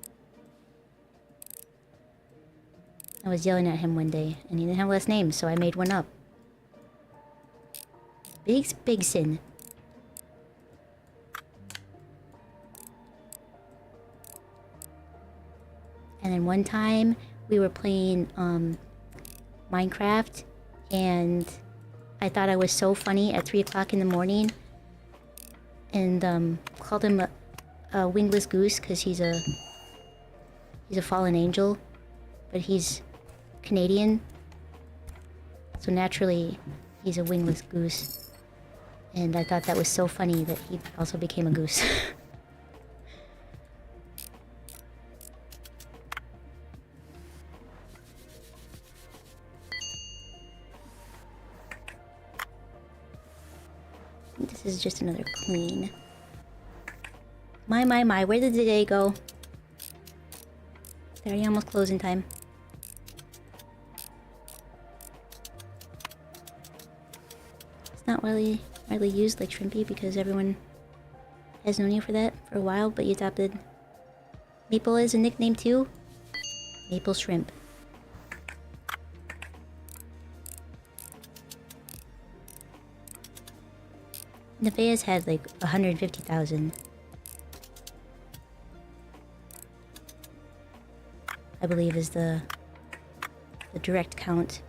I was yelling at him one day, and he didn't have a last name, so I made one up. Biggs Bigson. And then one time, we were playing, Minecraft, and I thought I was so funny at 3 o'clock in the morning. And called him a wingless goose because he's a fallen angel. But he's Canadian. So naturally, he's a wingless goose. And I thought that was so funny that he also became a goose. This is just another clean. My, where did the day go? It's already almost closing time. It's not really widely used like Shrimpy because everyone has known you for that for a while, but you adopted Maple as a nickname too? Maple Shrimp. Nevaeh's had like 150,000. I believe is the direct count.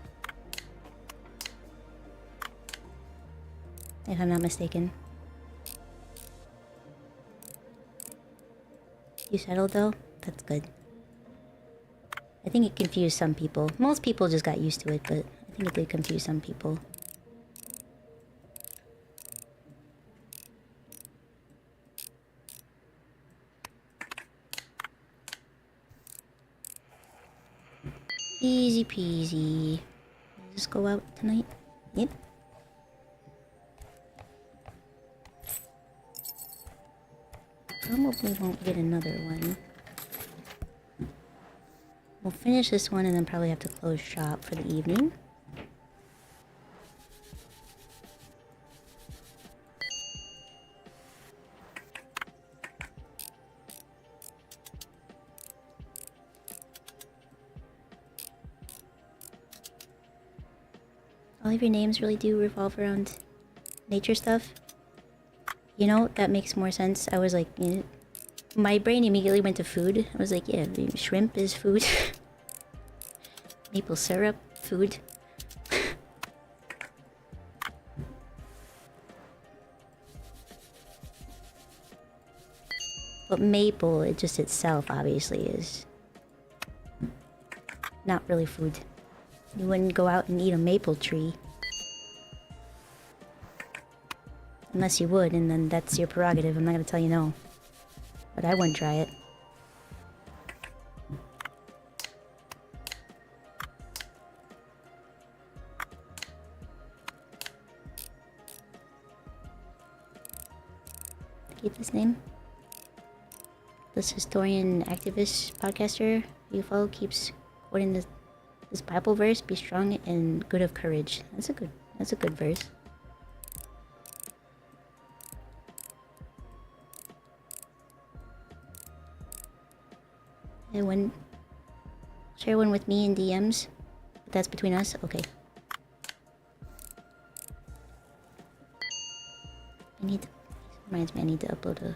If I'm not mistaken. You settled though? That's good. I think it confused some people. Most people just got used to it, but I think it did confuse some people. Easy peasy. Does this go out tonight? Yep. Probably won't get another one. We'll finish this one and then probably have to close shop for the evening. All of your names really do revolve around nature stuff. You know, that makes more sense. I was like, you know, my brain immediately went to food. I was like, yeah, shrimp is food. Maple syrup, food. But maple, it just itself, obviously, is not really food. You wouldn't go out and eat a maple tree. Unless you would, and then that's your prerogative. I'm not gonna tell you no. But I wouldn't try it. Keep this name. This historian, activist, podcaster you follow keeps quoting this Bible verse: "Be strong and good of courage." That's a good verse. And share one with me in DMs. But that's between us? Okay. Reminds me I need to upload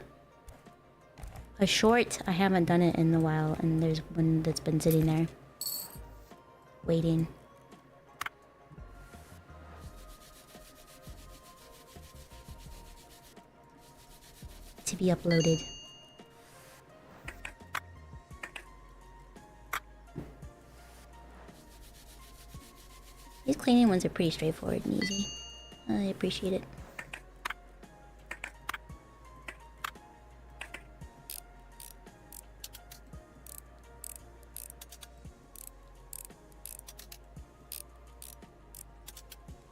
a short. I haven't done it in a while, and there's one that's been sitting there. Waiting. To be uploaded. These cleaning ones are pretty straightforward and easy. I appreciate it.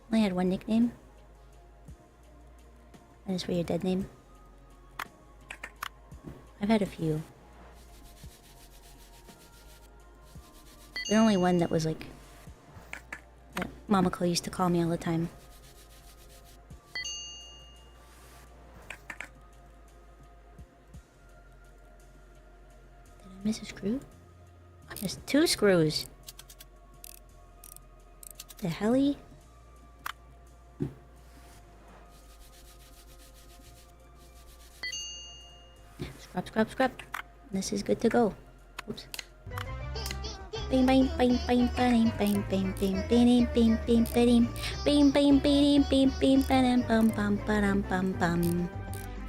I had one nickname. That is for your dead name. I've had a few. The only one that was like that Mamako used to call me all the time. Did I miss a screw? I missed 2 screws. The helly? Scrub. This is good to go. Oops. Bing bing bing bing bing bing bing bing bing bing bing bing bing bing bing bing bing bing bum bum bum bum bum.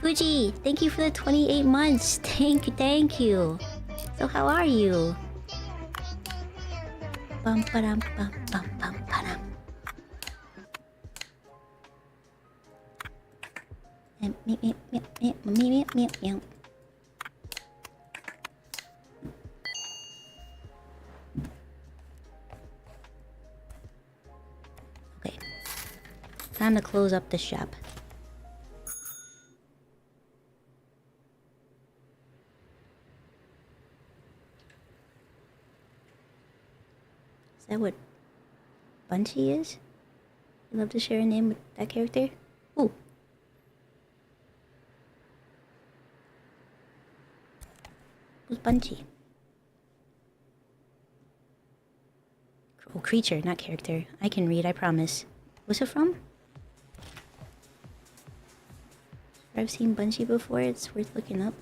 Fuji, thank you for the 28 months. Thank you. So how are you? Bum bum bum bum bum bum. Meow. Okay. Time to close up the shop. Is that what Bunchy is? You love to share a name with that character? Ooh. Who's Bunchy? Oh, creature, not character. I can read, I promise. What's it from? I've seen Bunchy before, it's worth looking up.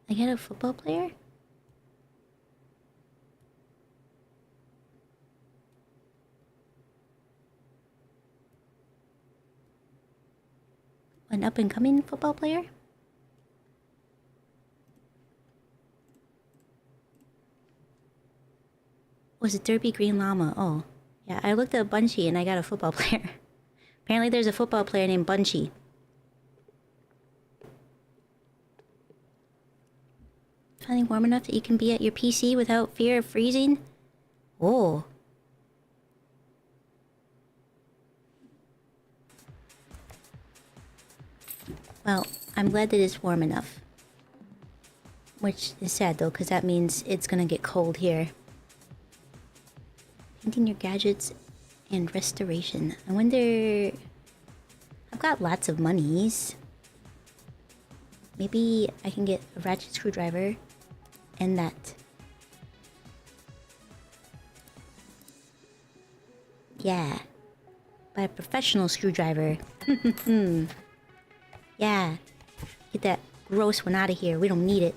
I get a football player? An up-and-coming football player? Was it Derpy Green Llama? Oh. Yeah, I looked at Bunchy and I got a football player. Apparently there's a football player named Bunchy. Finally warm enough that you can be at your PC without fear of freezing? Oh. Well, I'm glad that it's warm enough. Which is sad though, because that means it's gonna get cold here. Painting your gadgets and restoration. I wonder... I've got lots of monies. Maybe I can get a ratchet screwdriver and that. Yeah. Buy a professional screwdriver. Yeah. Get that gross one out of here. We don't need it.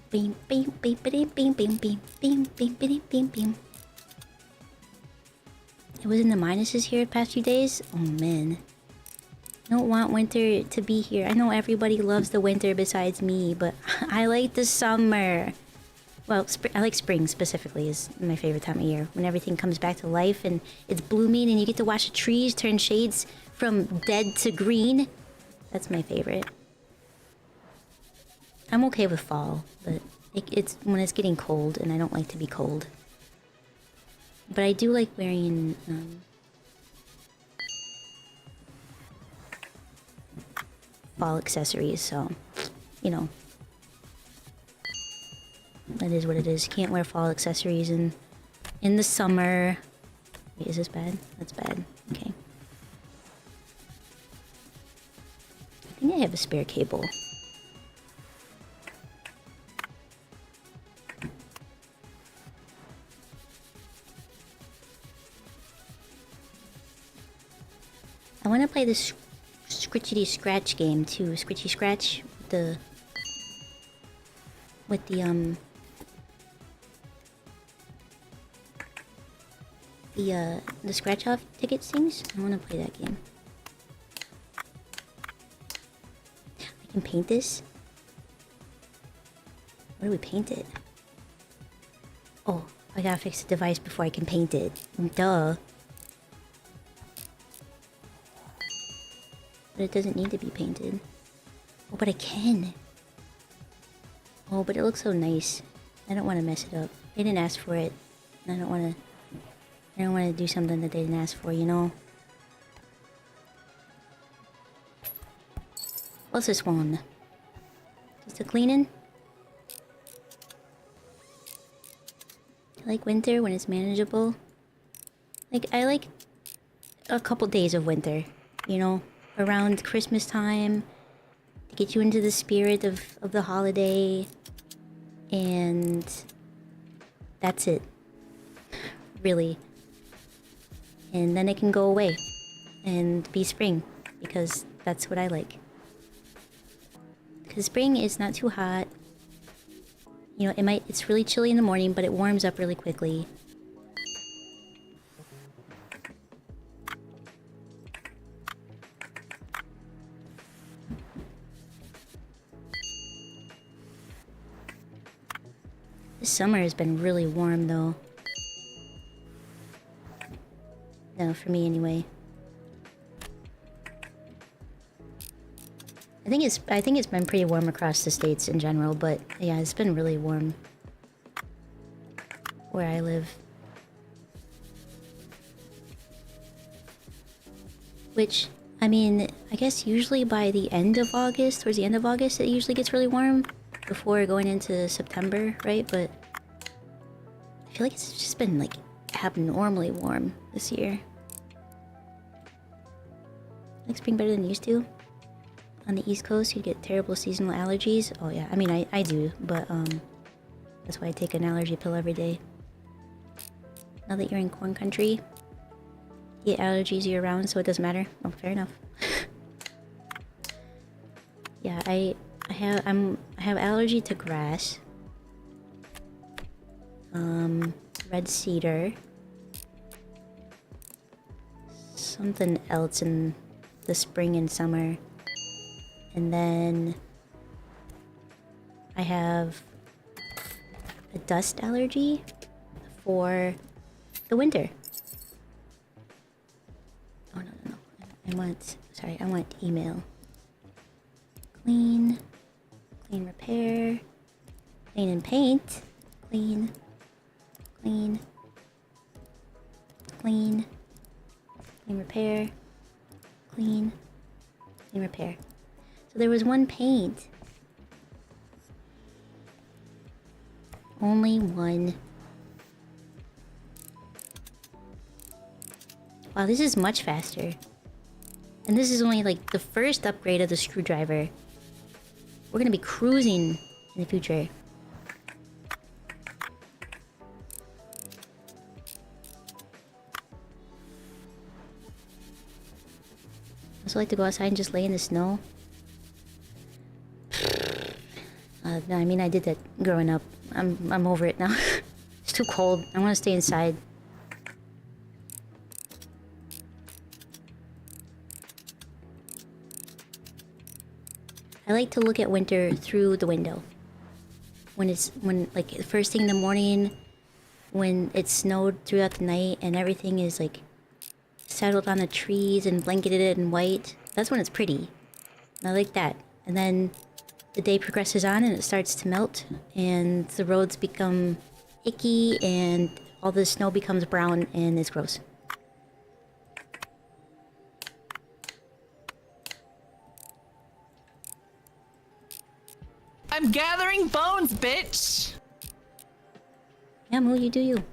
Beam, beam, beam, beam, beam, beam, beam, beam, beam, beam, beam, beam. It was in the minuses here the past few days. Oh man. I don't want winter to be here. I know everybody loves the winter besides me, but I like the summer. Well, I like spring specifically is my favorite time of year. When everything comes back to life and it's blooming and you get to watch the trees turn shades from dead to green. That's my favorite. I'm okay with fall, but it's when it's getting cold and I don't like to be cold. But I do like wearing fall accessories, so, you know. That is what it is. Can't wear fall accessories in the summer. Wait, is this bad? That's bad. Okay. I think I have a spare cable. I want to play this Scritchity Scratch game too. Scritchy Scratch with the scratch off tickets things. I want to play that game. I can paint this. Where do we paint it? Oh, I gotta fix the device before I can paint it. Duh. But it doesn't need to be painted. Oh, but I can. Oh, but it looks so nice. I don't want to mess it up. They didn't ask for it. I don't want to do something that they didn't ask for, you know? What's this one? Just a cleaning? I like winter when it's manageable. Like, I like... a couple days of winter, you know, around Christmas time to get you into the spirit of the holiday, and that's it, really. And then it can go away and be spring, because that's what I like. Because spring is not too hot. You know, it's really chilly in the morning, but it warms up really quickly. This summer has been really warm, though. No, for me anyway. I think it's been pretty warm across the states in general, but yeah, it's been really warm where I live. Which, I mean, I guess usually by the end of August, towards the end of August, it usually gets really warm before going into September, right? But I feel like it's just been like abnormally warm this year. Like spring better than it used to. On the East Coast, you get terrible seasonal allergies. Oh yeah, I mean I do, but that's why I take an allergy pill every day. Now that you're in corn country, you get allergies year round, so it doesn't matter. Oh, fair enough. Yeah, I have allergy to grass. Red cedar. Something else in the spring and summer. And then I have a dust allergy for the winter. Oh no. I want email. Clean repair, clean and paint, clean repair, clean repair. So there was one paint. Only one. Wow, this is much faster. And this is only like the first upgrade of the screwdriver. We're gonna be cruising in the future. I also like to go outside and just lay in the snow. No, I mean I did that growing up. I'm over it now. It's too cold. I want to stay inside. I like to look at winter through the window. When like the first thing in the morning, when it snowed throughout the night and everything is like settled on the trees and blanketed in white. That's when it's pretty. And I like that. And then the day progresses on and it starts to melt and the roads become icky and all the snow becomes brown and it's gross. I'm gathering bones, bitch! Yeah, Moo, you do you.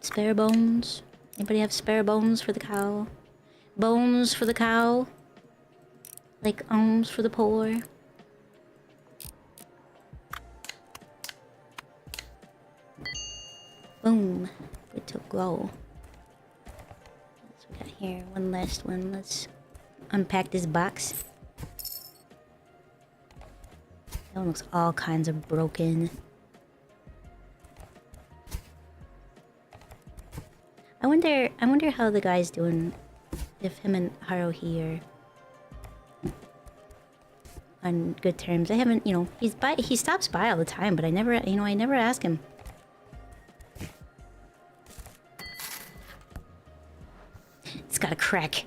Spare bones? Anybody have spare bones for the cow? Bones for the cow? Like alms for the poor? Boom. Good to go. What we got here? One last one. Let's unpack this box. That one looks all kinds of broken. I wonder how the guy's doing. If him and Haruhi are on good terms. I haven't, you know, he stops by all the time, but I never ask him. It's got a crack.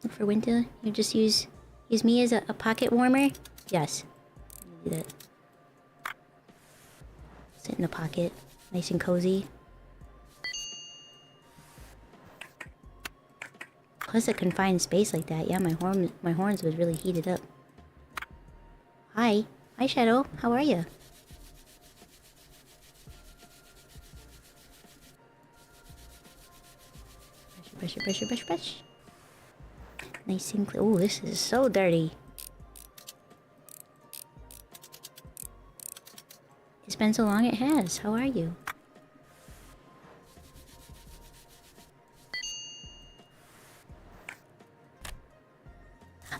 For winter, you just use me as a pocket warmer? Yes. Do that. Sit in the pocket, nice and cozy. Plus a confined space like that, yeah, my horns was really heated up. Hi. Hi, Shadow. How are you? Brush, brush, brush, brush, brush. Nice and clean. Oh, this is so dirty. It's been so long it has. How are you?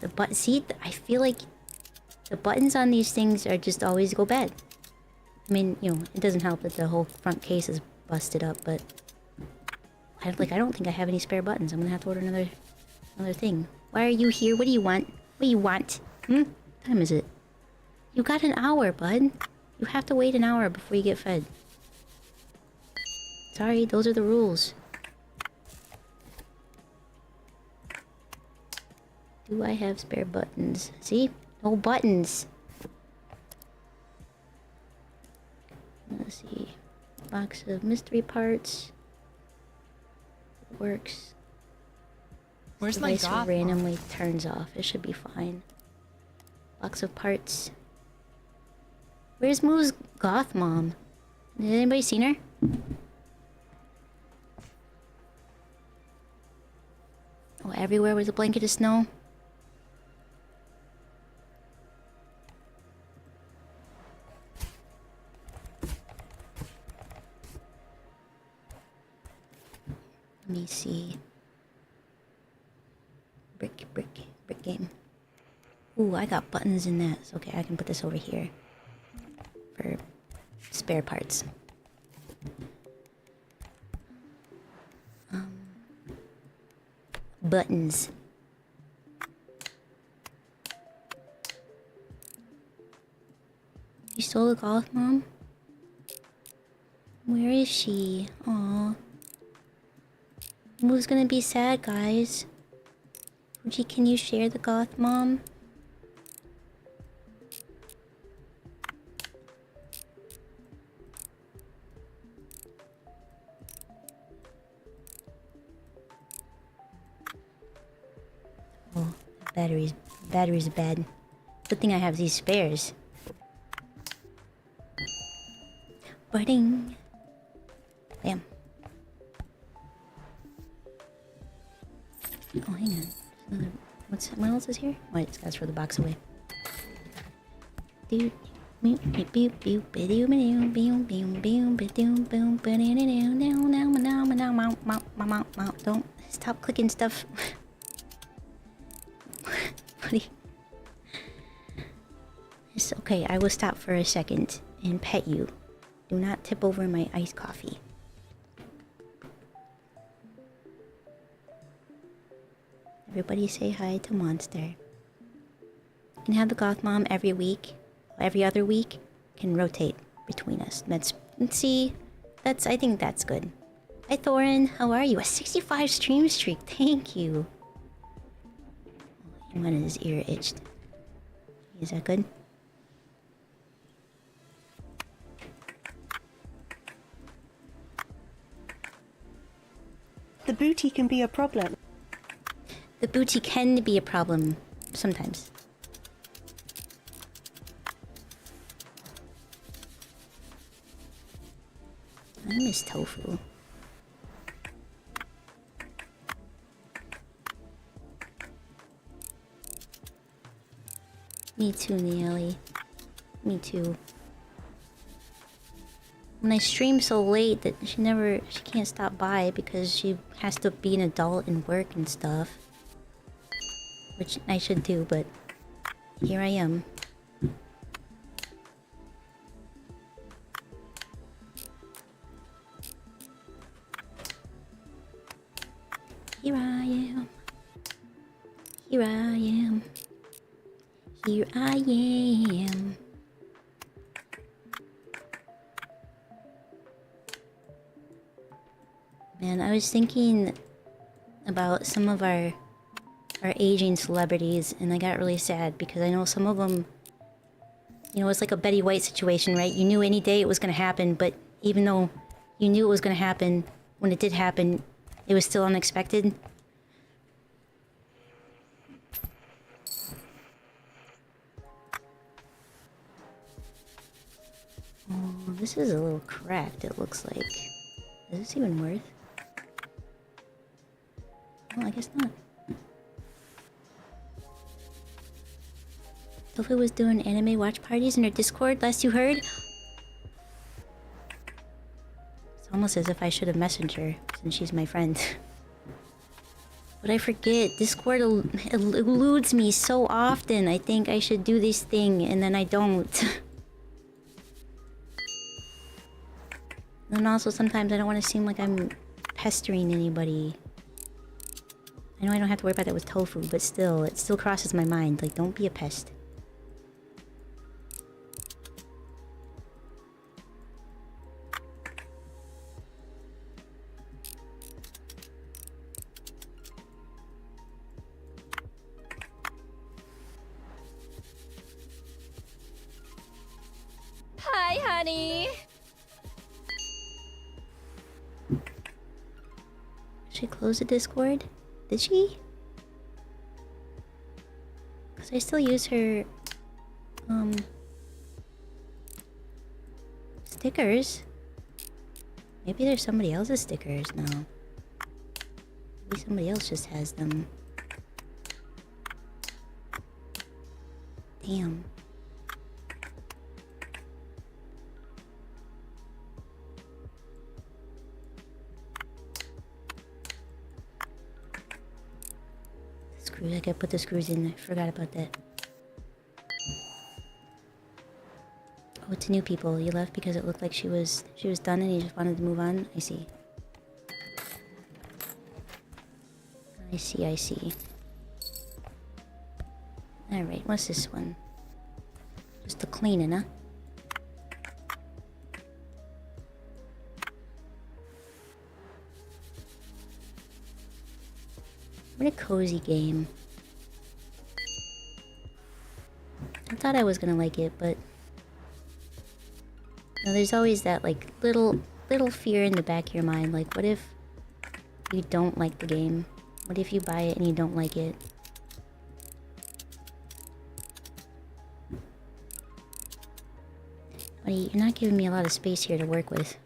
The button. See, I feel like the buttons on these things are just always go bad. I mean, you know, it doesn't help that the whole front case is busted up, but I don't think I have any spare buttons. I'm gonna have to order another thing. Why are you here? What do you want? What do you want? What time is it? You got an hour, bud. You have to wait an hour before you get fed. Sorry, those are the rules. Do I have spare buttons? See? No buttons. Let's see. Box of mystery parts. It works. Where's my device goth randomly turns off. It should be fine. Box of parts. Where's Moo's goth mom? Has anybody seen her? Oh, everywhere was a blanket of snow. Let me see. Brick game. Ooh, I got buttons in that. So, okay, I can put this over here for spare parts. Buttons. You stole the goth mom? Where is she? Aww. Who's gonna be sad, guys? Fuji, can you share the goth mom? Oh, battery's bad. Good thing I have these spares. Budding. Bam. Oh, hang on. What else is here? Wait, that's for the box away. Don't stop clicking stuff. Buddy. It's okay, I will stop for a second and pet you. Do not tip over my iced coffee. Everybody say hi to Monster. You can have the goth mom every week. Every other week. Can rotate between us. I think that's good. Hi Thorin, how are you? A 65 stream streak, thank you. Oh, one of his ear itched. Is that good? The booty can be a problem. The booty can be a problem sometimes. I miss tofu. Me too, Neely. Me too. When I stream so late that she can't stop by because she has to be an adult and work and stuff. Which I should do, but here I am. Here I am. Here I am. Here I am. Man, I was thinking about some of our aging celebrities, and I got really sad because I know some of them, you know, it's like a Betty White situation, right? You knew any day it was going to happen, but even though you knew it was going to happen, when it did happen, it was still unexpected. This is a little cracked, it looks like. Is this even worth? Well, I guess not. Tofu was doing anime watch parties in her Discord, last you heard? It's almost as if I should have messaged her, since she's my friend. But I forget, Discord eludes me so often. I think I should do this thing, and then I don't. And also sometimes I don't want to seem like I'm pestering anybody. I know I don't have to worry about that with tofu, but still, it still crosses my mind. Like, don't be a pest. Hi, honey. She closed the Discord? Did she? Because I still use her, stickers. Maybe there's somebody else's stickers now. Maybe somebody else just has them. Damn. Screws, I gotta put the screws in. I forgot about that. Oh, it's new people. You left because it looked like she was done and you just wanted to move on? I see. I see. Alright, what's this one? Just a cleaning, huh? What a cozy game. I thought I was gonna like it, but... You know, there's always that, like, little fear in the back of your mind. Like, what if you don't like the game? What if you buy it and you don't like it? Buddy, you're not giving me a lot of space here to work with.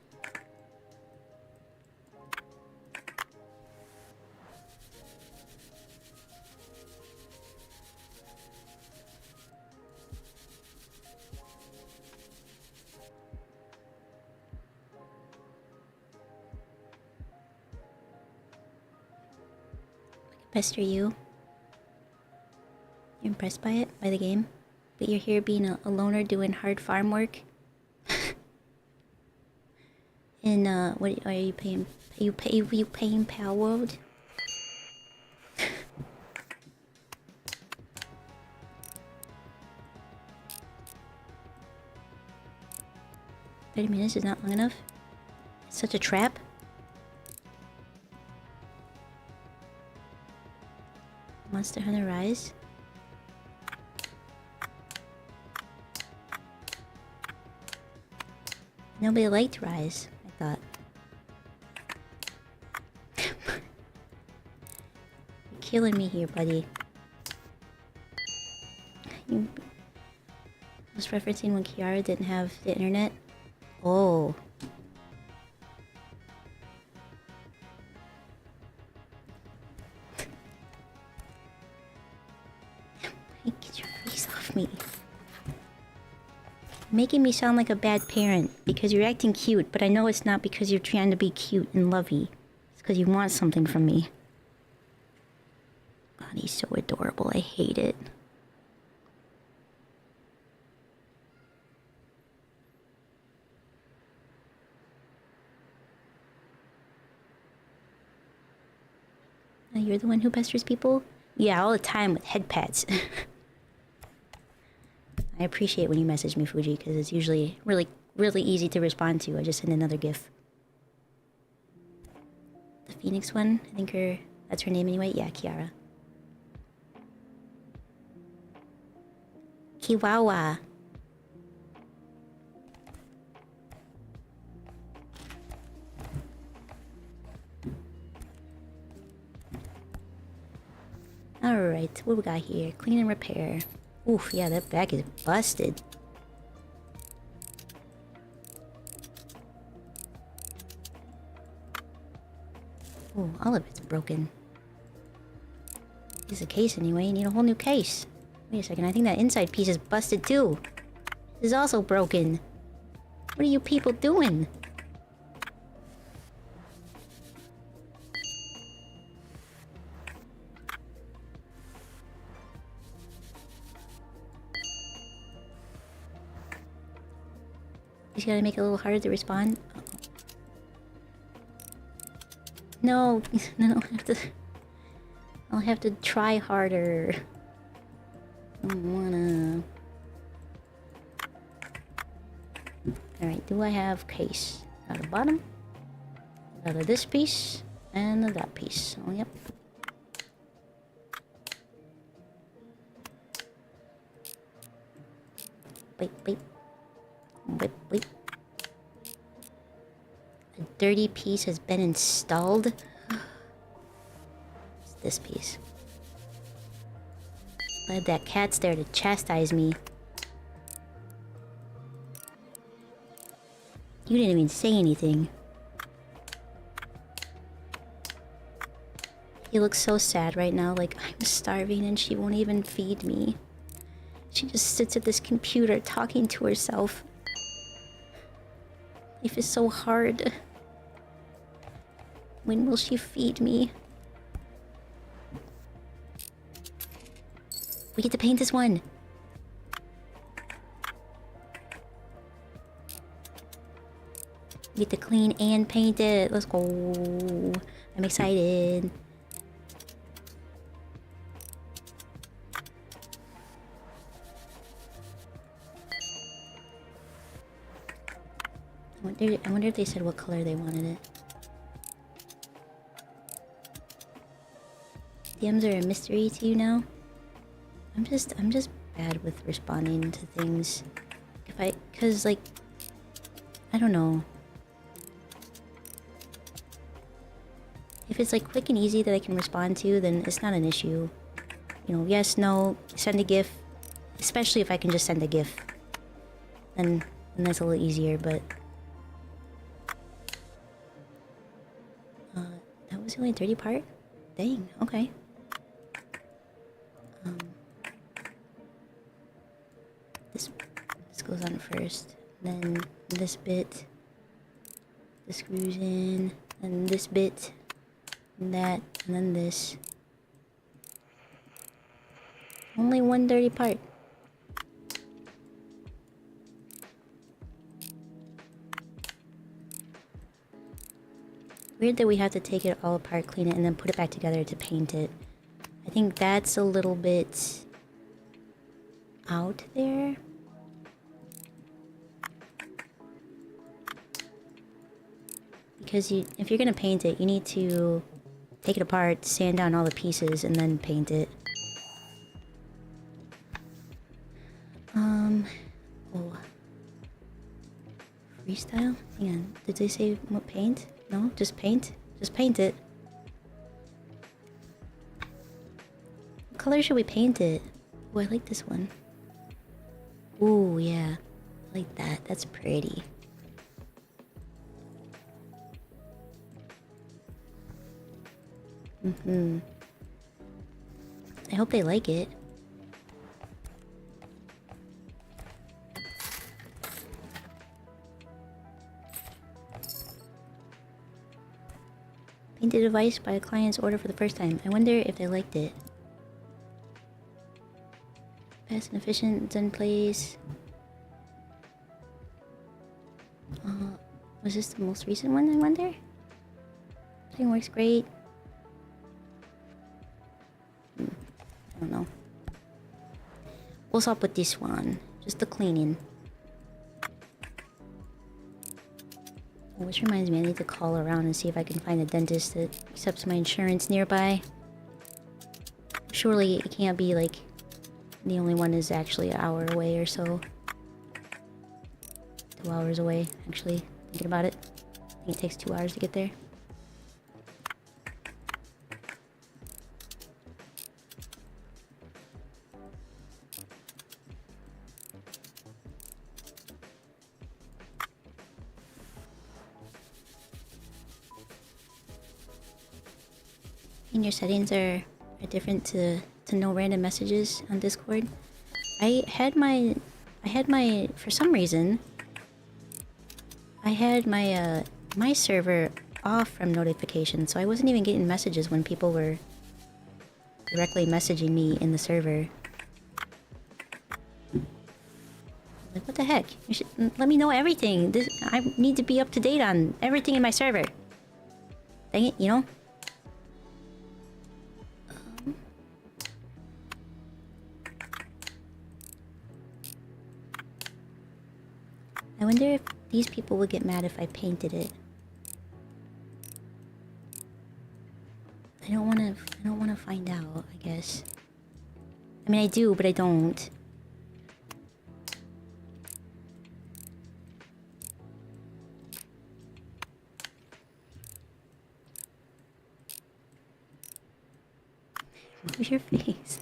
Pester you. You're impressed by it? By the game? But you're here being a loner doing hard farm work? And, what are you paying? Are you paying Pal World? 30 minutes is not long enough? It's such a trap? Monster Hunter Rise? Nobody liked Rise, I thought. You're killing me here, buddy. You was referencing when Kiara didn't have the internet? Oh. Get your face off me. Making me sound like a bad parent because you're acting cute, but I know it's not because you're trying to be cute and lovey. It's because you want something from me. God, he's so adorable. I hate it. Oh, you're the one who pesters people? Yeah, all the time with head pats. I appreciate when you message me, Fuji, because it's usually really easy to respond to. I just send another GIF. The Phoenix one? I think that's her name anyway? Yeah, Kiara. Kiwawa. Alright, what we got here? Clean and repair. Oof, yeah, that back is busted. Oh, all of it's broken. This is a case anyway. You need a whole new case. Wait a second. I think that inside piece is busted too. This is also broken. What are you people doing? Just gotta make it a little harder to respond. No, no, I'll have to try harder. I don't wanna. Alright, do I have case? At the bottom? Out of this piece and that piece. Oh, yep. Wait, wait. Wait, wait. A dirty piece has been installed. It's this piece. Glad that cat's there to chastise me. You didn't even say anything. He looks so sad right now, like I'm starving and she won't even feed me. She just sits at this computer talking to herself. Life is so hard. When will she feed me? We get to paint this one. We get to clean and paint it. Let's go. I'm excited. I wonder if they said what color they wanted it. DMs are a mystery to you now? I'm just bad with responding to things. Cause like, I don't know. If it's like quick and easy that I can respond to, then it's not an issue. You know, yes, no, send a GIF. Especially if I can just send a GIF. Then that's a little easier, but... that was the only dirty part? Dang, okay. This goes on first. Then this bit. This screws in. And this bit. And that. And then this. Only one dirty part. Weird that we have to take it all apart, clean it, and then put it back together to paint it. I think that's a little bit out there. Because if you're gonna paint it, you need to take it apart, sand down all the pieces, and then paint it. Oh. Freestyle? Hang on, did they say what paint? No? Just paint? Just paint it. What color should we paint it? Oh, I like this one. Ooh, yeah. I like that. That's pretty. I hope they like it. Painted device by a client's order for the first time. I wonder if they liked it. Fast and efficient, done place. Was this the most recent one, I wonder? Everything works great. I don't know. What's up with this one? Just the cleaning. Which reminds me, I need to call around and see if I can find a dentist that accepts my insurance nearby. Surely it can't be like the only one is actually an hour away or so. 2 hours away, actually, thinking about it. I think it takes 2 hours to get there. seeing your settings are different to no random messages on Discord. I had my for some reason I had my my server off from notifications, so I wasn't even getting messages when people were directly messaging me in the server. Like, what the heck? You should let me know everything. I need to be up to date on everything in my server. Dang it, you know? I wonder if these people would get mad if I painted it. I don't wanna find out, I guess. I mean, I do, but I don't. Move your face.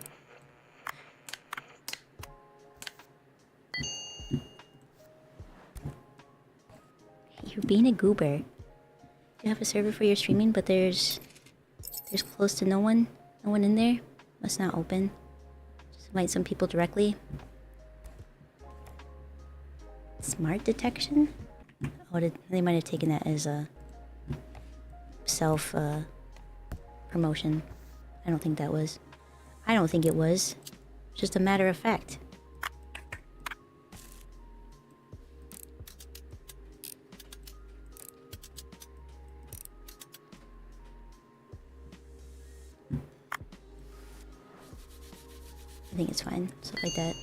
You're being a goober. You have a server for your streaming, but there's close to no one in there. Must not open. Just invite some people directly. Smart detection? Oh, they might have taken that as a self promotion. I don't think that was. I don't think it was. Just a matter of fact. I think it's fine. Stuff like that.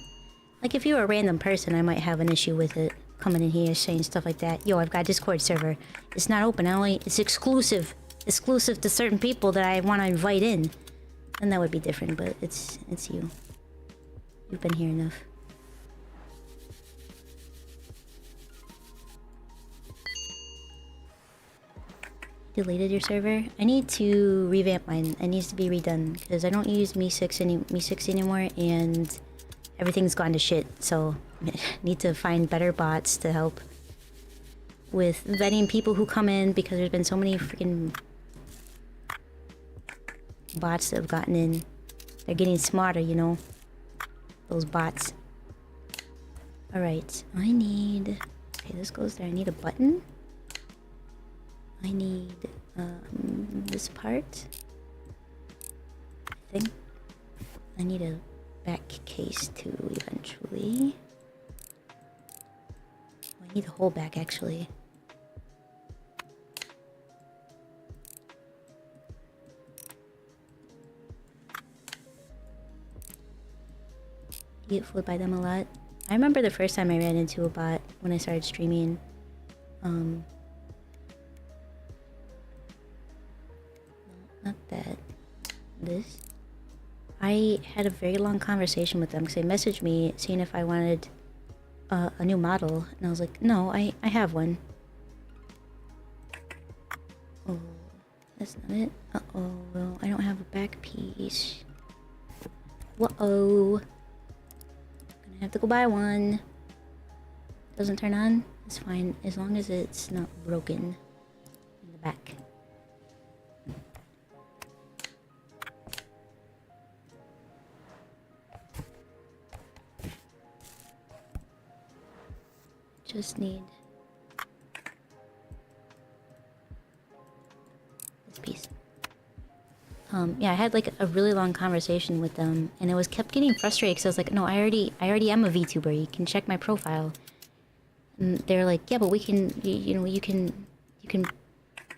Like, if you were a random person, I might have an issue with it. Coming in here saying stuff like that. Yo, I've got a Discord server. It's not open. It's exclusive. Exclusive to certain people that I want to invite in. And that would be different, but it's you. You've been here enough. Deleted your server? I need to revamp mine. It needs to be redone because I don't use Mi6 anymore, and everything's gone to shit. So I need to find better bots to help with vetting people who come in, because there's been so many freaking bots that have gotten in. They're getting smarter, you know, those bots. All right, I need. Okay, this goes there. I need a button. I need this part. I think I need a back case too eventually. I need the whole back actually. You get fooled by them a lot. I remember the first time I ran into a bot when I started streaming. Not that. This. I had a very long conversation with them because they messaged me seeing if I wanted a new model, and I was like, no, I have one. Oh, that's not it. Uh-oh, well, I don't have a back piece. Whoa. Gonna have to go buy one. Doesn't turn on? It's fine, as long as it's not broken in the back. Just need this piece. Yeah, I had like a really long conversation with them, and it was kept getting frustrated because I was like, no, I already am a VTuber. You can check my profile. And they're like, yeah, but we can, you know, you can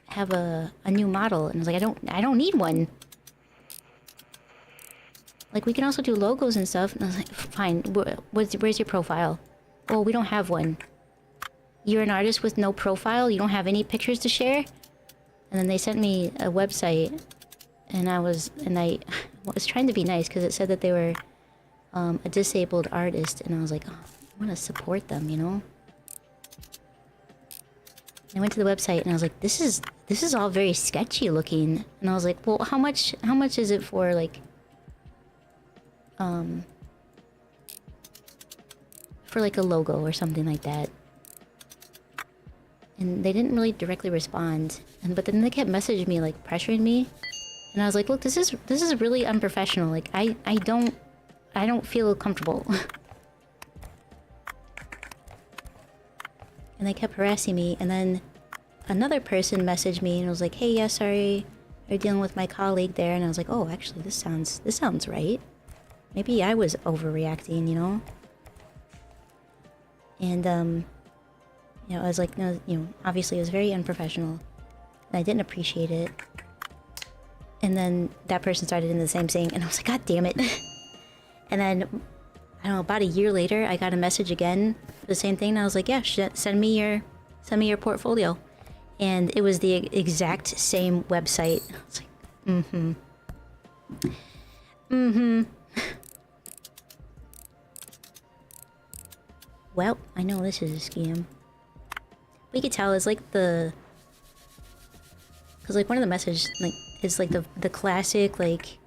have a new model. And I was like, I don't need one. Like, we can also do logos and stuff. And I was like, fine. Where's your profile? Well, we don't have one. You're an artist with no profile? You don't have any pictures to share? And then they sent me a website, and I was trying to be nice because it said that they were a disabled artist, and I was like, oh, I want to support them, you know? And I went to the website and I was like, this is all very sketchy looking. And I was like, well, how much is it for, like, for like a logo or something like that? And they didn't really directly respond. But then they kept messaging me, like pressuring me. And I was like, look, this is really unprofessional. Like, I don't feel comfortable. And they kept harassing me, and then another person messaged me and was like, hey, yeah, sorry, you're dealing with my colleague there. And I was like, oh, actually, this sounds right. Maybe I was overreacting, you know? And, you know, I was like, no, you know, obviously it was very unprofessional. And I didn't appreciate it. And then that person started in the same thing, and I was like, God damn it. And then, I don't know, about a year later, I got a message again for the same thing, and I was like, yeah, send me your portfolio. And it was the exact same website. I was like, mm-hmm. Mm-hmm. Well, I know this is a scam. We could tell it's like the... Because like one of the messages like is like the classic like...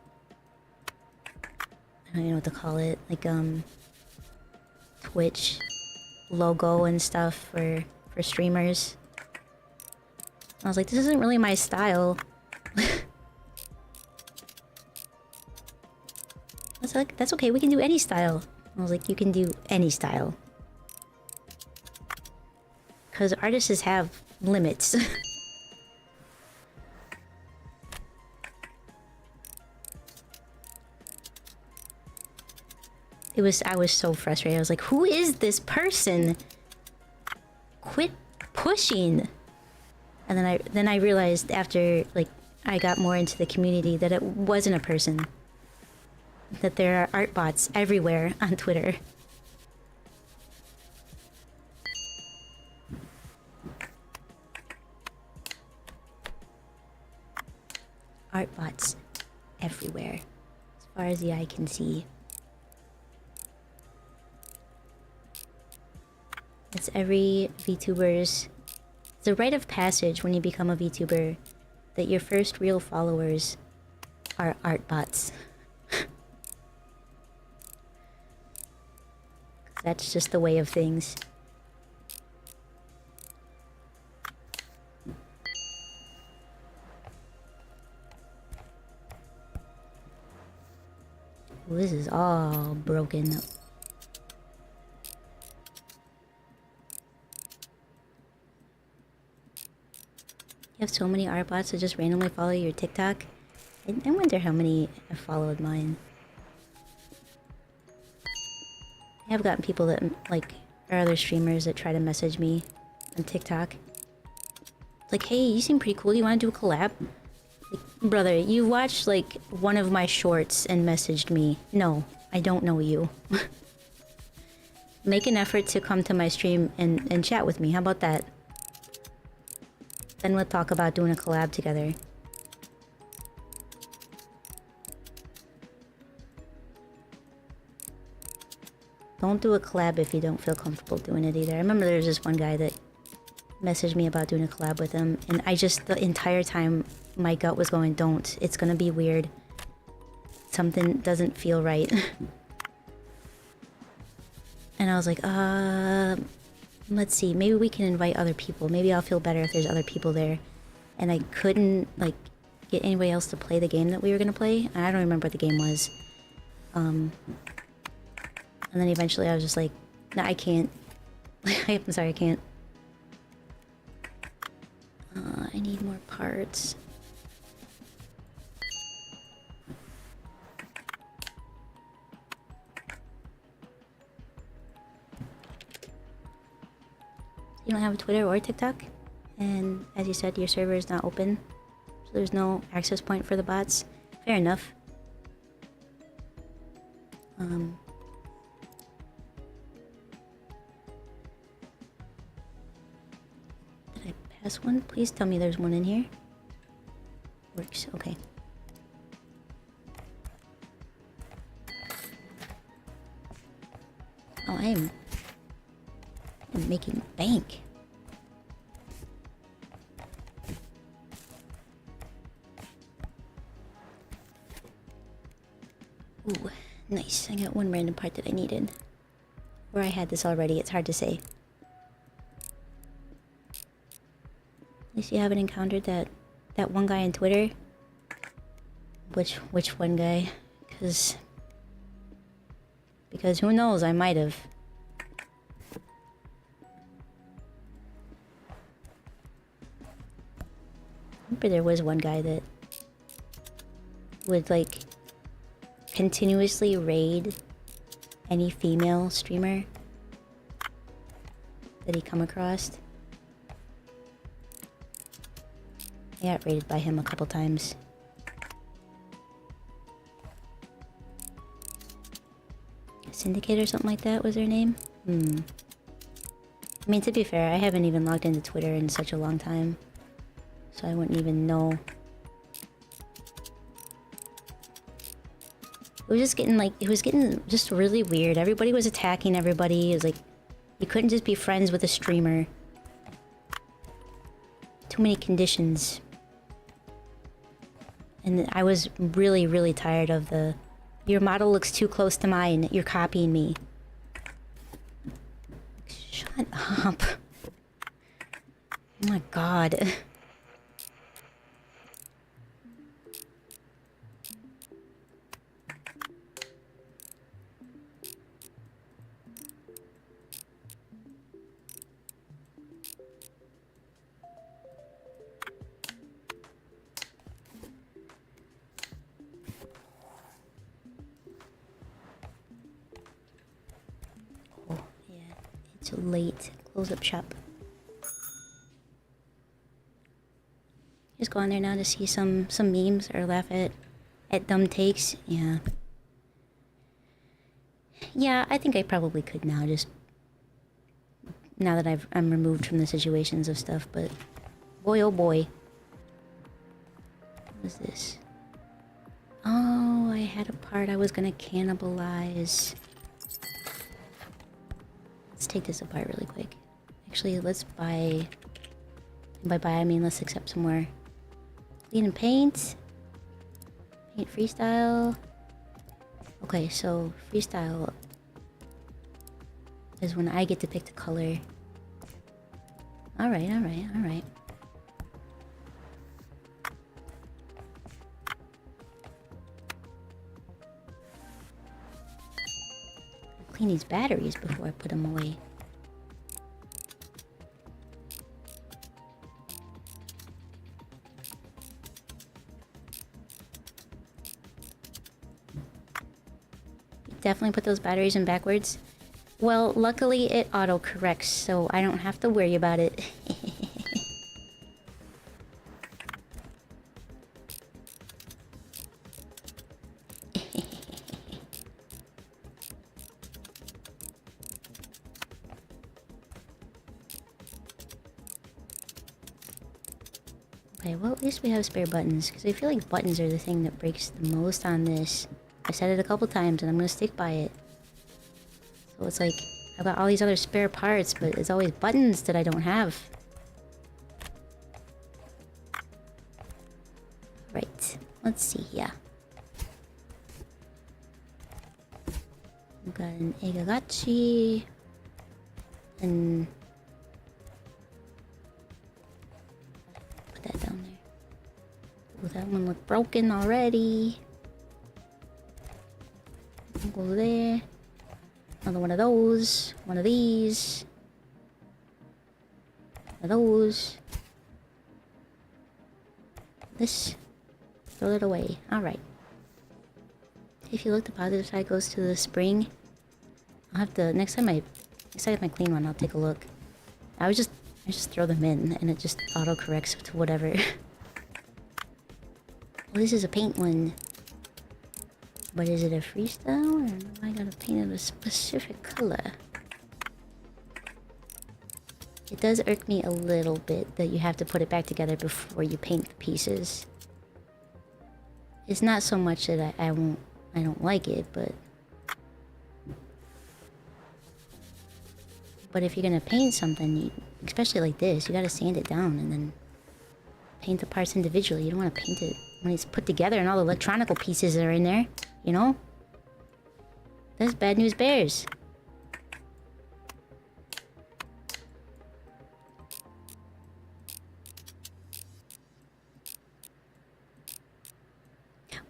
I don't even know what to call it. Like Twitch logo and stuff for streamers. I was like, this isn't really my style. I was like, that's okay, we can do any style. I was like, you can do any style. Because artists have limits. I was so frustrated. I was like, who is this person? Quit pushing. And then I realized after like I got more into the community that it wasn't a person. That there are art bots everywhere on Twitter. Art bots everywhere, as far as the eye can see. It's every VTuber's... It's a rite of passage when you become a VTuber that your first real followers are art bots. That's just the way of things. Well, this is all broken up. You have so many art bots that just randomly follow your TikTok. I wonder how many have followed mine. I have gotten people that, like, are other streamers that try to message me on TikTok. It's like, hey, you seem pretty cool. You want to do a collab? Like, brother, you watched, like, one of my shorts and messaged me. No, I don't know you. Make an effort to come to my stream and chat with me. How about that? Then we'll talk about doing a collab together. Don't do a collab if you don't feel comfortable doing it either. I remember there was this one guy that messaged me about doing a collab with him, and I just, the entire time, my gut was going, don't. It's gonna be weird. Something doesn't feel right. And I was like, let's see, maybe we can invite other people. Maybe I'll feel better if there's other people there. And I couldn't, like, get anybody else to play the game that we were gonna play. I don't remember what the game was. And then eventually I was just like, no, I can't. I'm sorry, I can't. I need more parts. You don't have a Twitter or TikTok? And as you said, your server is not open. So there's no access point for the bots. Fair enough. Did I pass one? Please tell me there's one in here. Works, okay. Oh, I'm making bank. Ooh, nice. I got one random part that I needed. Or I had this already, it's hard to say. At least you haven't encountered that one guy on Twitter which one guy, because who knows, I might have. Remember there was one guy that would like continuously raid any female streamer that he come across. I got raided by him a couple times. Syndicate or something like that was their name? I mean, to be fair, I haven't even logged into Twitter in such a long time. So I wouldn't even know. It was just getting like, it was getting just really weird. Everybody was attacking everybody. It was like, you couldn't just be friends with a streamer. Too many conditions. And I was really, really tired of the, your model looks too close to mine, you're copying me. Shut up. Oh my god. It's late. Close up shop. Just go on there now to see some memes or laugh at dumb takes. Yeah. Yeah, I think I probably could now, just now that I'm removed from the situations of stuff, but boy oh boy. What was this? Oh, I had a part I was gonna cannibalize. Let's take this apart really quick. Actually, let's buy... And by buy, I mean let's accept some more. Clean and paint. Paint freestyle. Okay, so freestyle is when I get to pick the color. Alright, alright, alright. Clean these batteries before I put them away. Definitely put those batteries in backwards. Well, luckily it auto-corrects, so I don't have to worry about it. Okay, well, at least we have spare buttons, because I feel like buttons are the thing that breaks the most on this. I said it a couple times, and I'm gonna stick by it. So it's like, I've got all these other spare parts, but it's always buttons that I don't have. Right, let's see here. We've got an Egagachi, and... put that down there. Ooh, that one looked broken already. Go there. Another one of those. One of these. One of those. This. Throw it away. Alright. If you look, the positive side goes to the spring. I'll have to... Next time I get my clean one, I'll take a look. I just throw them in, and it just auto-corrects to whatever. Well, this is a paint one. But is it a freestyle, or am I gotta paint it a specific color? It does irk me a little bit that you have to put it back together before you paint the pieces. It's not so much that I don't like it, but if you're gonna paint something, especially like this, you gotta sand it down and then paint the parts individually. You don't want to paint it when it's put together and all the electronical pieces are in there. You know? That's bad news bears.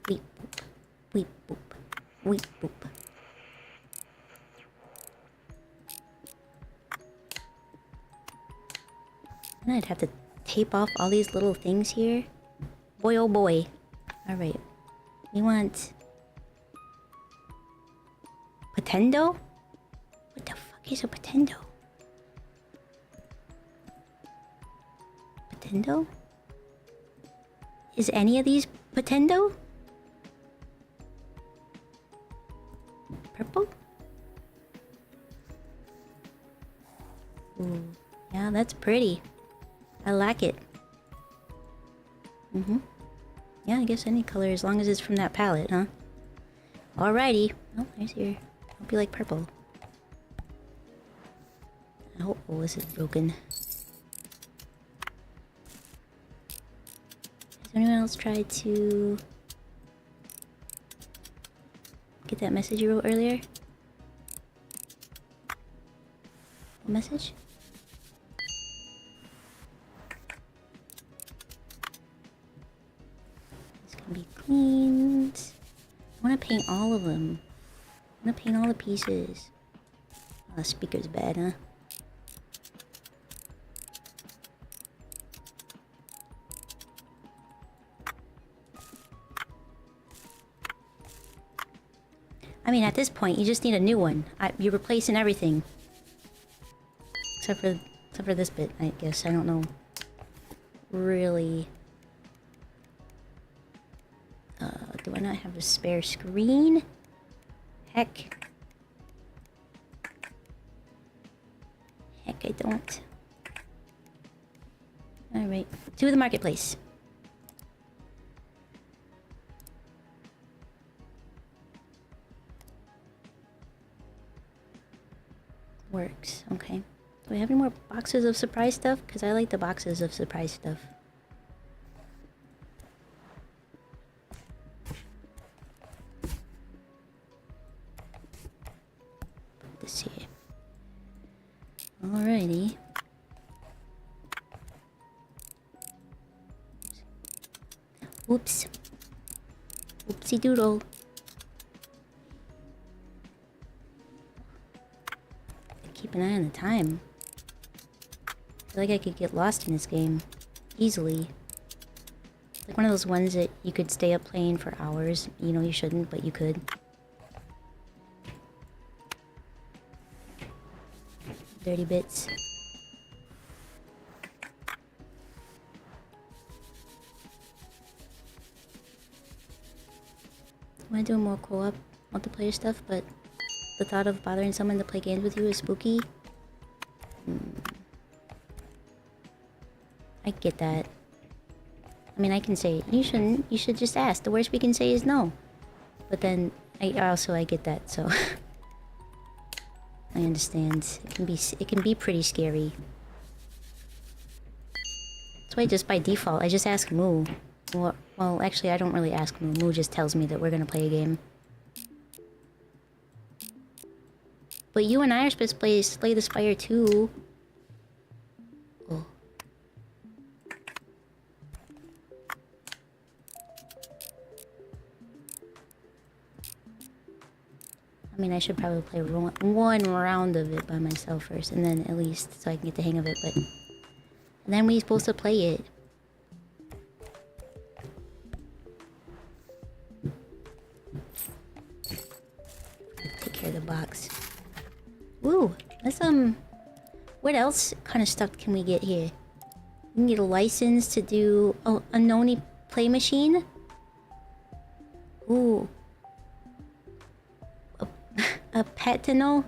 Wait. Weep boop. Weep boop. And I'd have to tape off all these little things here. Boy, oh boy. Alright. We want... Potendo? What the fuck is a potendo? Potendo? Is any of these potendo? Purple? Ooh. Yeah, that's pretty. I like it. Yeah, I guess any color as long as it's from that palette, huh? Alrighty. Oh, there's your... Hope you like purple. Oh, this is broken. Has anyone else tried to... get that message you wrote earlier? What message? Be cleaned. I want to paint all of them. I want to paint all the pieces. Oh, the speaker's bad, huh? I mean, at this point, you just need a new one. You're replacing everything. Except for this bit, I guess. I don't know. Really... do I not have a spare screen? Heck. Heck, I don't. Alright. To the marketplace. Works. Okay. Do we have any more boxes of surprise stuff? Because I like the boxes of surprise stuff. This here. Alrighty. Oops. Oopsie doodle. Keep an eye on the time. I feel like I could get lost in this game easily. Like one of those ones that you could stay up playing for hours. You know you shouldn't, but you could. Dirty bits. I want to do more co-op multiplayer stuff, but the thought of bothering someone to play games with you is spooky. I get that. I mean, I can say, you shouldn't, you should just ask. The worst we can say is no. But then, I get that, so... I understand. It can be pretty scary. That's why just by default, I just ask Moo. Well, actually, I don't really ask Moo. Moo just tells me that we're gonna play a game. But you and I are supposed to play Slay the Spire 2. Oh. I mean, I should probably play one round of it by myself first, and then at least so I can get the hang of it, but... And then we're supposed to play it. Take care of the box. Ooh, let's, what else kind of stuff can we get here? We can get a license to do... Oh, a Noni play machine? Ooh. A Patino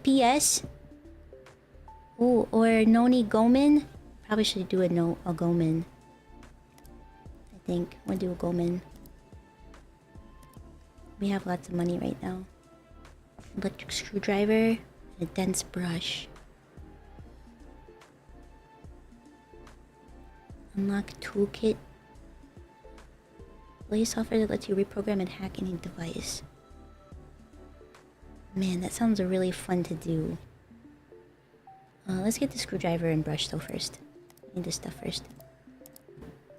PS? Ooh, or Noni Gomen? Probably should do a Gomen. I think. We'll do a Gomen. We have lots of money right now. Electric screwdriver and a dense brush. Unlock toolkit. Play software that lets you reprogram and hack any device. Man, that sounds really fun to do. Let's get the screwdriver and brush though first. Need this stuff first.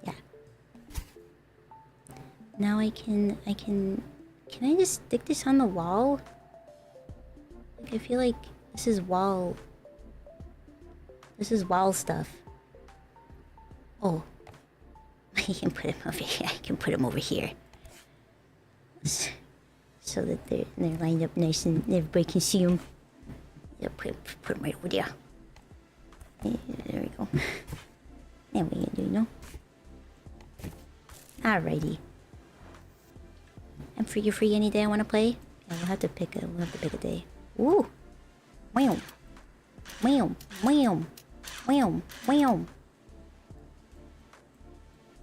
Yeah. Now can I just stick this on the wall? Like, I feel like this is wall stuff. Oh. I can put him over here. I can put him over here. So that they're lined up nice and everybody can see them. Yeah, put them right over there. Yeah, there we go. There we go, you know. Alrighty. I'm free any day I want to play. Yeah, we'll have to pick a day. Ooh. Wham. Wham. Wham. Wham. Wham.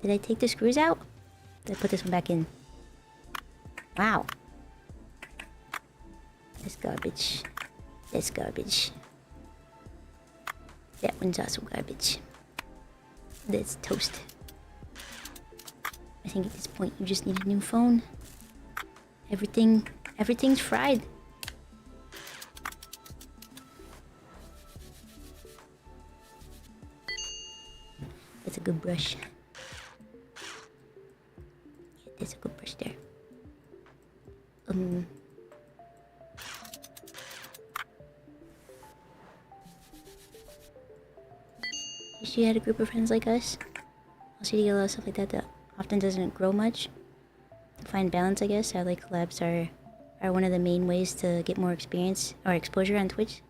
Did I take the screws out? Did I put this one back in? Wow. That's garbage. That's garbage. That one's also garbage. That's toast. I think at this point you just need a new phone. Everything's fried. That's a good brush. There's a good brush there. Wish you had a group of friends like us. Also, you get a lot of stuff like that often doesn't grow much. Find balance, I guess. I like collabs are one of the main ways to get more experience or exposure on Twitch.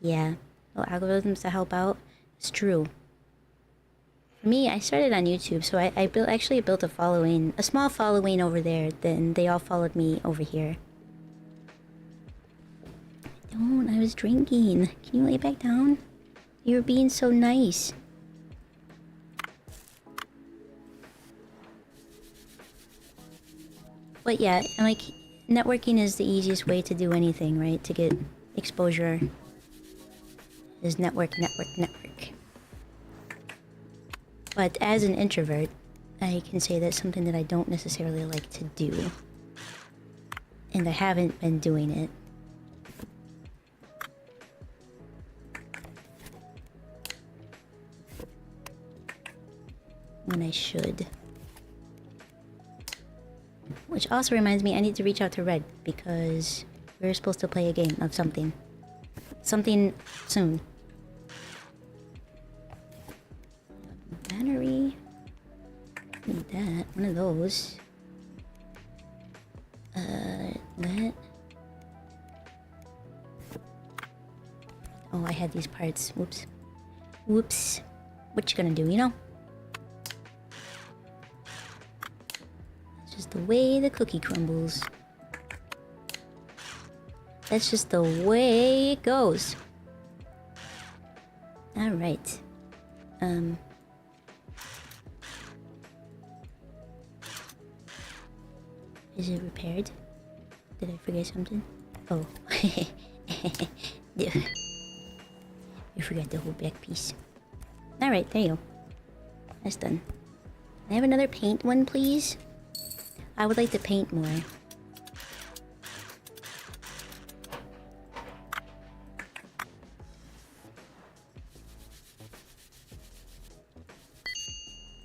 Yeah, little algorithms to help out. It's true. For me, I started on YouTube, so I actually built a small following over there. Then they all followed me over here. I was drinking. Can you lay back down? You were being so nice. But yeah, like, networking is the easiest way to do anything, right? To get exposure is network. But as an introvert, I can say that's something that I don't necessarily like to do. And I haven't been doing it. When I should. Which also reminds me, I need to reach out to Red, because we're supposed to play a game of something. Something soon. Battery. Need that. One of those. That. Oh, I had these parts. Whoops. Whoops. What you gonna do, you know? That's just the way the cookie crumbles. That's just the way it goes. Alright. Is it repaired? Did I forget something? Oh. Yeah. You forgot the whole back piece. Alright, there you go. That's done. Can I have another paint one, please? I would like to paint more.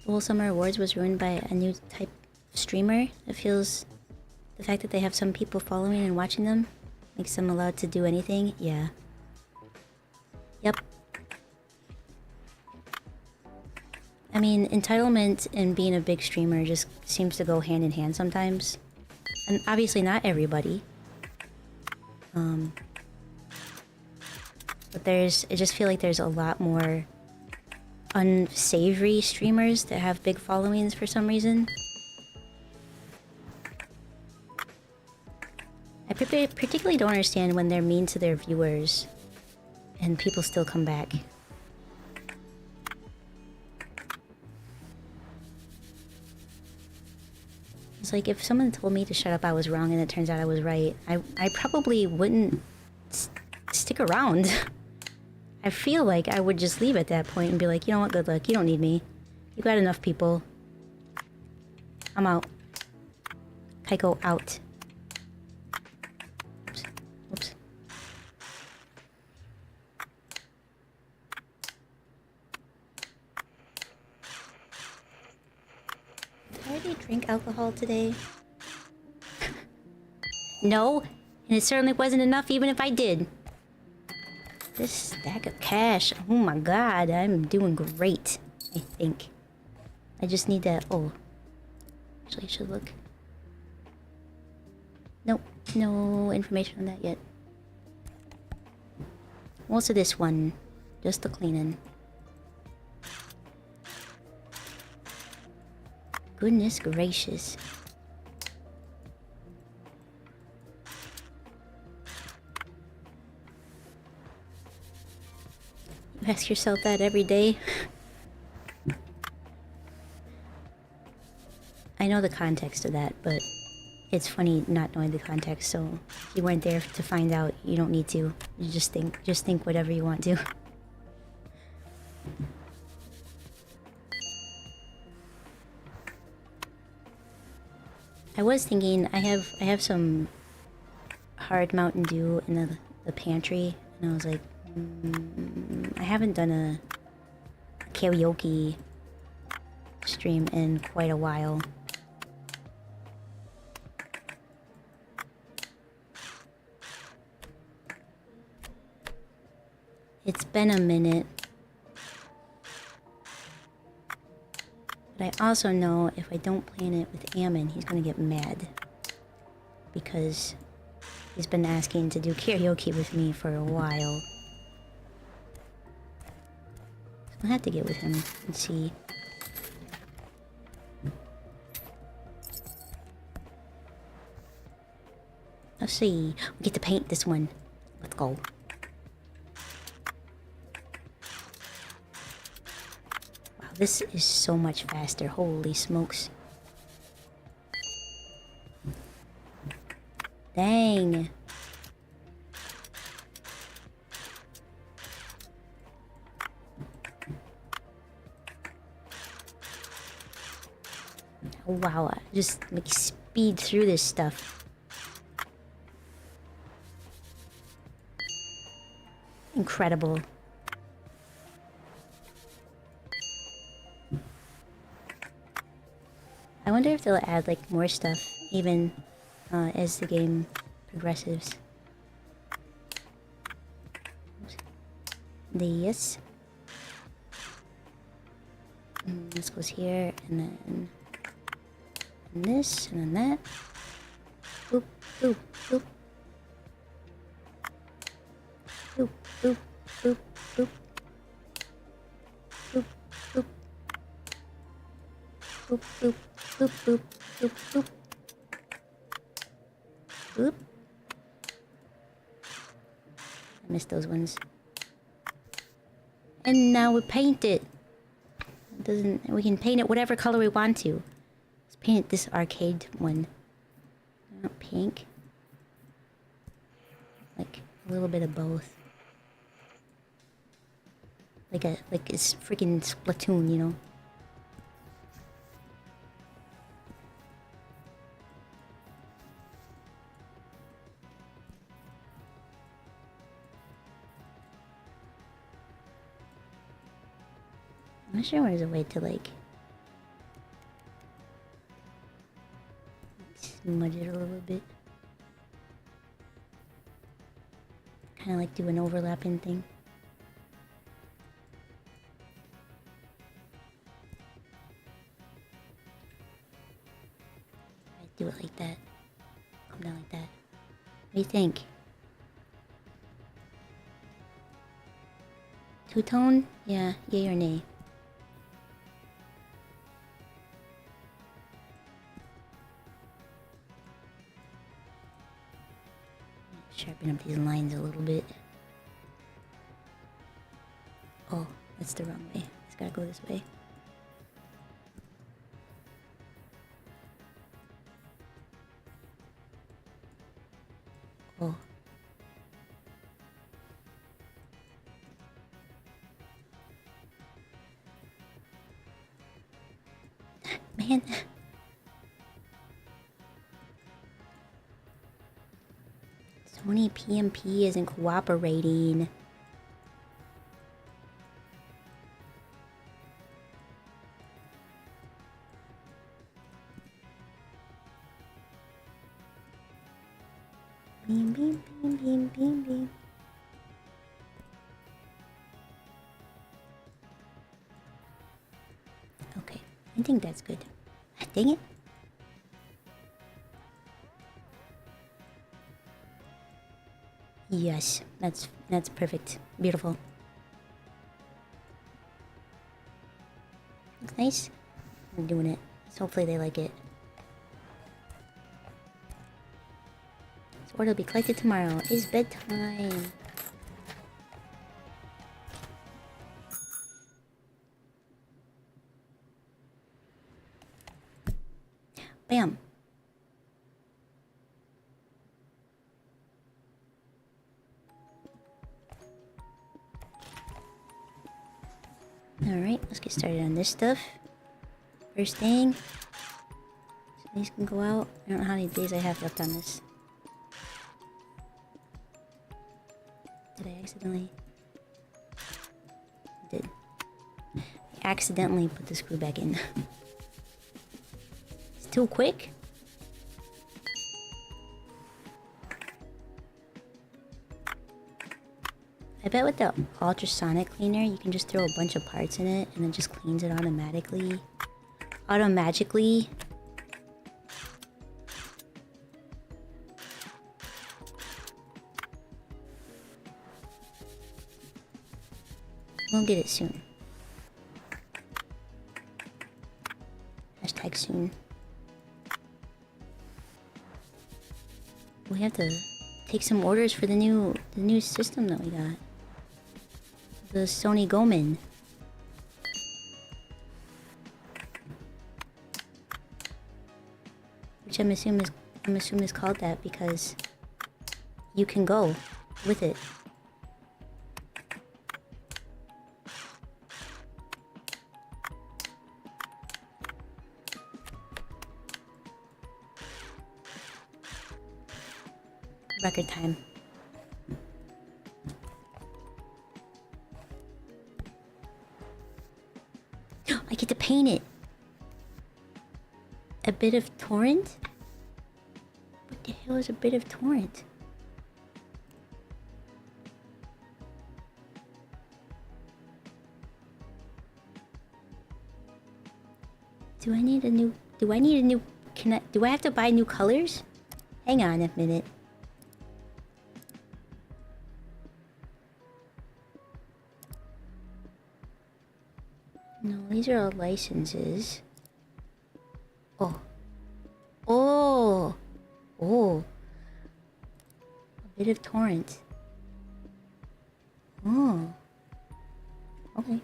The whole Summer Awards was ruined by a new type of streamer. It feels... the fact that they have some people following and watching them makes them allowed to do anything. Yeah. Yep. I mean, entitlement and being a big streamer just seems to go hand in hand sometimes. And obviously not everybody. But I just feel like there's a lot more unsavory streamers that have big followings for some reason. I particularly don't understand when they're mean to their viewers and people still come back. It's like if someone told me to shut up, I was wrong, and it turns out I was right. I probably wouldn't stick around. I feel like I would just leave at that point and be like, you know what, good luck. You don't need me. You got enough people. I'm out. Kaiko out. Oops. Oops. Why are they drink alcohol today? No, and it certainly wasn't enough even if I did. This stack of cash, oh my god, I'm doing great, I think. I just need that, oh. Actually, I should look. Nope, no information on that yet. Also this one, just the cleaning. Goodness gracious. You ask yourself that every day. I know the context of that, but it's funny not knowing the context, so if you weren't there to find out, you don't need to. You just think whatever you want to. I was thinking I have some hard Mountain Dew in the pantry, and I was like, I haven't done a karaoke stream in quite a while. It's been a minute. But I also know if I don't plan it with Ammon, he's gonna get mad. Because he's been asking to do karaoke with me for a while. So I'll have to get with him and see. Let's see. We get to paint this one. Let's go. This is so much faster, holy smokes. Dang. Oh, wow, I just like speed through this stuff. Incredible. I wonder if they'll add like more stuff even as the game progresses. This. This goes here, and then and this, and then that. Boop, boop, boop. Boop, boop, boop, boop. Boop, boop. Boop, boop. Boop, boop, boop, boop. Boop. I missed those ones. And now we paint it. We can paint it whatever color we want to. Let's paint it this arcade one. Not pink. Like a little bit of both. Like it's freaking Splatoon, you know. I'm not sure there's a way to like smudge it a little bit. Kind of like do an overlapping thing. I do it like that. Come down like that. What do you think? Two-tone? Yeah, yay or nay? Sharpen up these lines a little bit. Oh, that's the wrong way. It's gotta go this way. Oh. Man. Sony PMP isn't cooperating. Beam, beam, beam, beam, beam, beam. Okay, I think that's good. Dang it. Yes, that's perfect. Beautiful. Looks nice. I'm doing it. So hopefully they like it. This order will be collected tomorrow. It's bedtime. Bam. Alright, let's get started on this stuff. First thing. So these can go out. I don't know how many days I have left on this. Did I accidentally? I did. I accidentally put the screw back in. It's too quick. I bet with the ultrasonic cleaner, you can just throw a bunch of parts in it and then just cleans it automatically. Automagically. We'll get it soon. Hashtag soon. We have to take some orders for the new system that we got. The Sony Gomen. Which I'm assuming is called that because you can go with it. Record time. I get to paint it. A bit of torrent? What the hell is a bit of torrent? Do I need a new do I have to buy new colors? Hang on a minute. No, these are all licenses. Oh. Oh! Oh. A bit of torrent. Oh. Okay.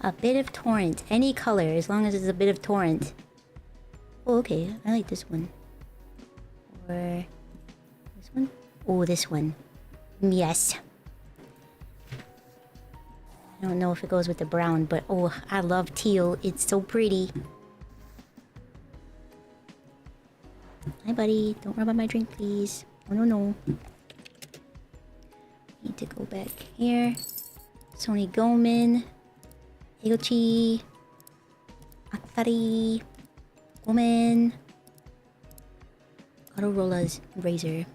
A bit of torrent. Any color, as long as it's a bit of torrent. Oh, okay. I like this one. Or this one? Oh, this one. Yes. I don't know if it goes with the brown, but oh, I love teal. It's so pretty. Hi, buddy. Don't rub on my drink, please. Oh, no, no. Need to go back here. Sony Gomen. Egochi. Atari. Gomen. Autorolla's razor.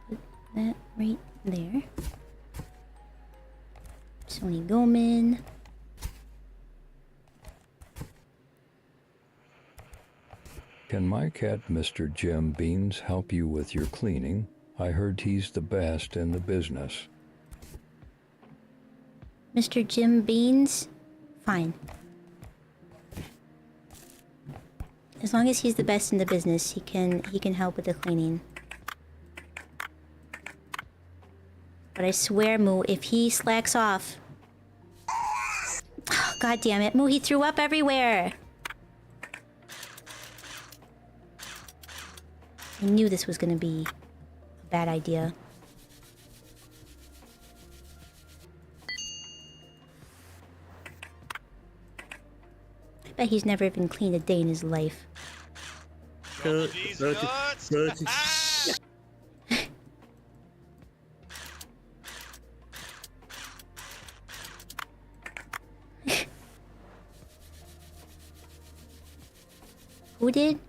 Put that right there. Sony Gomen. Can my cat, Mr. Jim Beans, help you with your cleaning? I heard he's the best in the business. Mr. Jim Beans? Fine. As long as he's the best in the business, he can help with the cleaning. But I swear, Moo, if he slacks off... Oh, God damn it, Moo, he threw up everywhere! I knew this was gonna be a bad idea. I bet he's never even cleaned a day in his life. Who did?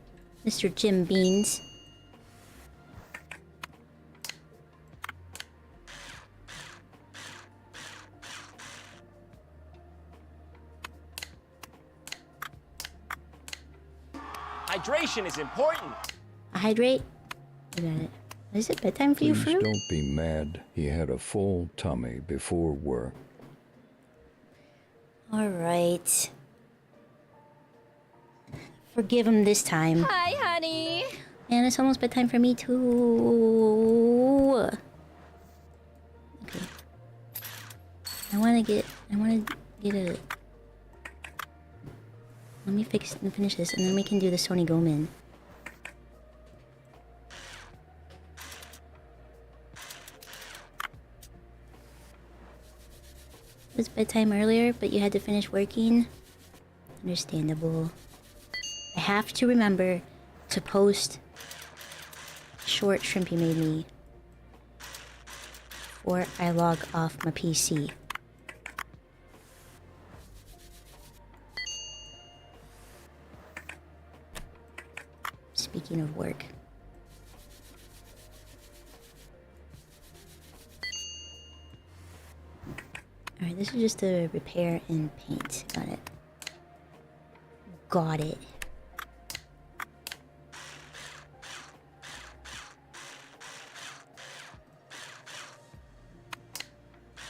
Mr. Jim Beans. Hydration is important. Hydrate. I got it. Is it bedtime for you, Please Fruit? don't be mad. He had a full tummy before work. Alright. Forgive him this time. Hi, honey. And it's almost bedtime for me too. Okay. I wanna get a... Let me finish this and then we can do the Sony Gomen. It was bedtime earlier, but you had to finish working. Understandable. I have to remember to post short shrimp you made me before I log off my PC. Speaking of work. Alright, this is just a repair and paint. Got it. Got it.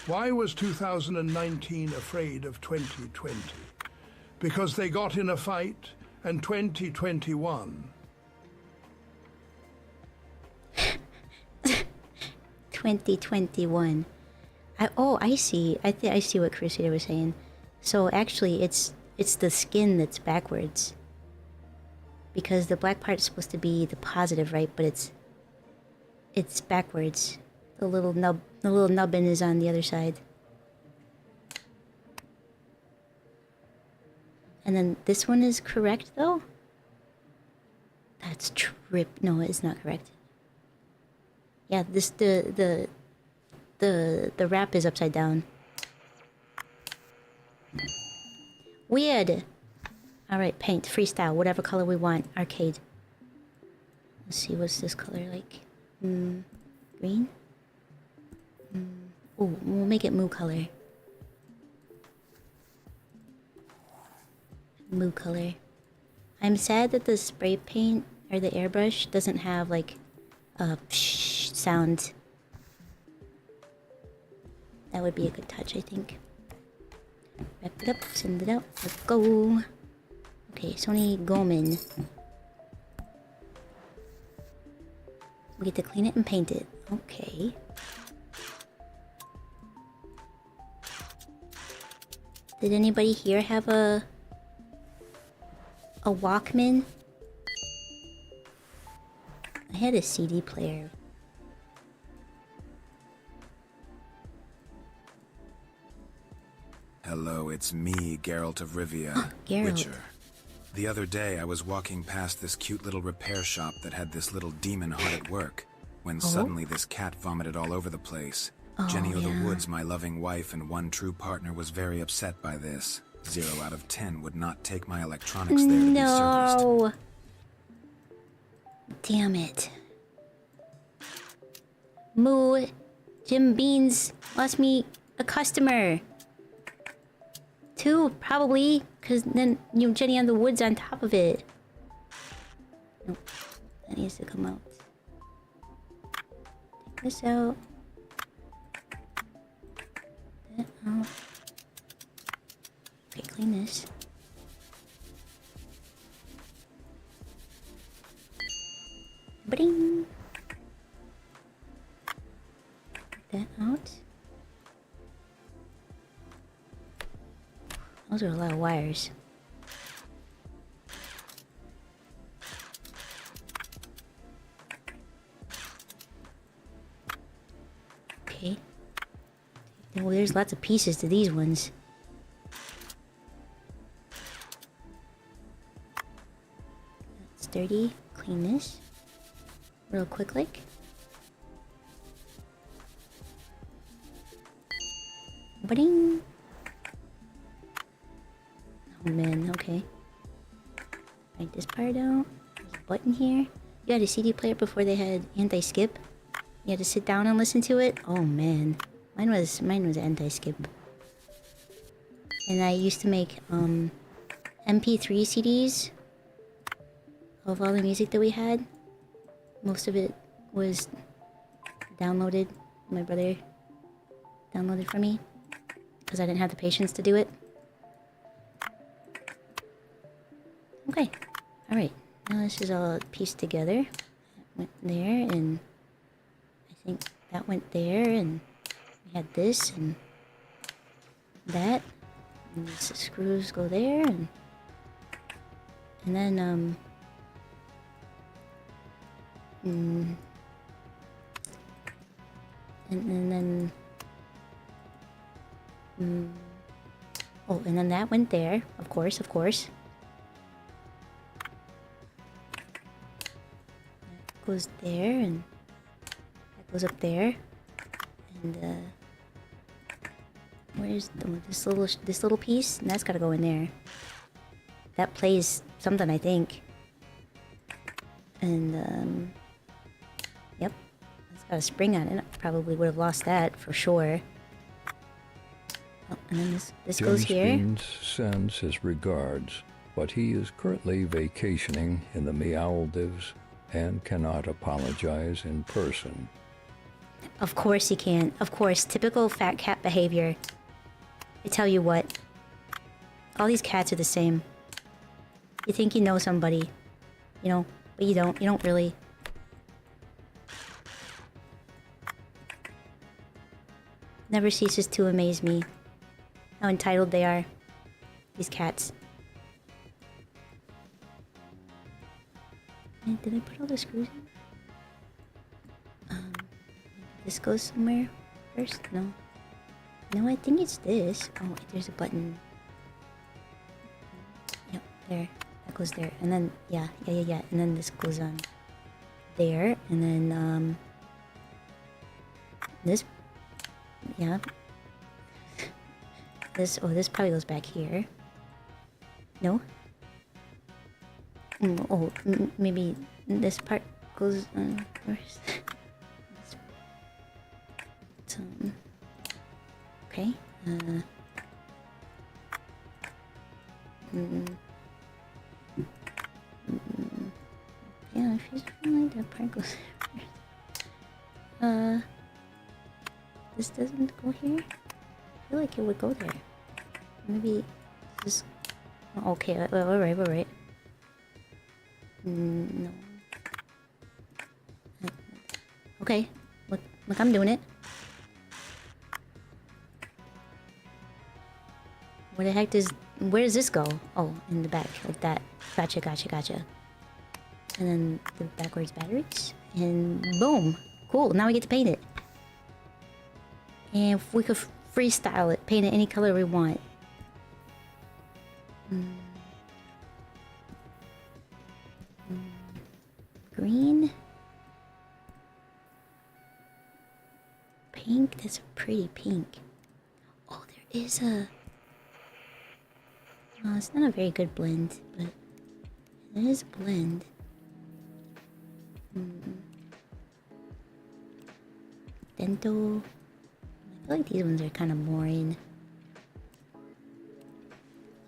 Why was 2019 afraid of 2020? Because they got in a fight, and 2021... 2021. I see. I see what Crusader was saying. So actually, it's the skin that's backwards. Because the black part is supposed to be the positive, right? But it's backwards. The little nubbin is on the other side. And then this one is correct though? That's no, it's not correct. Yeah, this the wrap is upside down. Weird. Alright, paint, freestyle, whatever color we want. Arcade. Let's see, what's this color like? Green? Oh, we'll make it moo color. Moo color. I'm sad that the spray paint or the airbrush doesn't have like a psh sound. That would be a good touch, I think. Wrap it up, send it out, let's go. Okay, Sony Gomen. We get to clean it and paint it. Okay. Did anybody here have a Walkman? I had a CD player. Hello, it's me, Geralt of Rivia, Geralt. Witcher. The other day I was walking past this cute little repair shop that had this little demon hut at work, when suddenly this cat vomited all over the place. Jenny of the Woods, my loving wife and one true partner, was very upset by this. 0 out of 10 would not take my electronics there to be serviced. No. Damn it. Moo. Jim Beans lost me a customer. 2, probably, because then Jenny on the Woods on top of it. Nope. That needs to come out. Take this out. That out. Okay, clean this. Bring. That out. Those are a lot of wires. Okay. Well, there's lots of pieces to these ones. That's dirty. Clean this. Real quick like. Ba-ding! Oh man, okay. Write this part out. There's a button here. You had a CD player before they had anti-skip. You had to sit down and listen to it. Oh man, mine was anti-skip. And I used to make MP3 CDs of all the music that we had. Most of it was downloaded. My brother downloaded for me because I didn't have the patience to do it. Okay, all right. Now this is all pieced together. That went there, and I think that went there, and we had this and that. And the screws go there, and then and then oh, and then that went there, of course. That goes there, and that goes up there, and where's this little piece? And that's gotta go in there. That plays something, I think. And yep, it's got a spring on it. I probably would have lost that for sure. Oh, and then this goes here. Beans sends his regards, but he is currently vacationing in the Maldives and cannot apologize in person. Of course he can. Of course, typical fat cat behavior. I tell you what, all these cats are the same. You think you know somebody, you know, but you don't. You don't really. Never ceases to amaze me how entitled they are, these cats. And did I put all the screws in? This goes somewhere first? No. No, I think it's this. Oh, there's a button. Yep, there. That goes there. And then, yeah. And then this goes on there. And then, this. Yeah. This probably goes back here. No? Maybe this part goes on first. Okay. Yeah, if you feel like that part goes first. This doesn't go here? I feel like it would go there. Maybe this. Oh, okay, alright. No. Okay, look, I'm doing it. Where the heck where does this go? Oh, in the back, like that. Gotcha. And then the backwards batteries. And boom! Cool, now we get to paint it. And if we could freestyle it, paint it any color we want. Green. Pink, that's a pretty pink. Oh, there is a... Oh, it's not a very good blend, but it is a blend. Dento. I feel like these ones are kind of boring.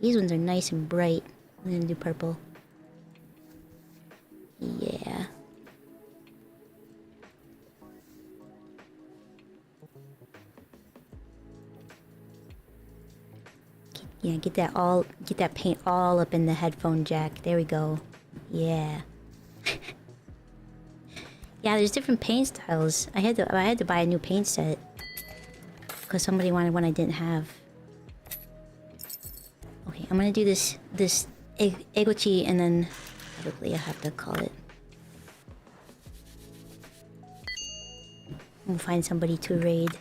These ones are nice and bright. I'm gonna do purple. Yeah. Yeah, get that paint all up in the headphone jack. There we go. Yeah. Yeah, there's different paint styles. I had to buy a new paint set because somebody wanted one I didn't have. Okay, I'm gonna do this egochi, and then probably I have to call it. We'll find somebody to raid.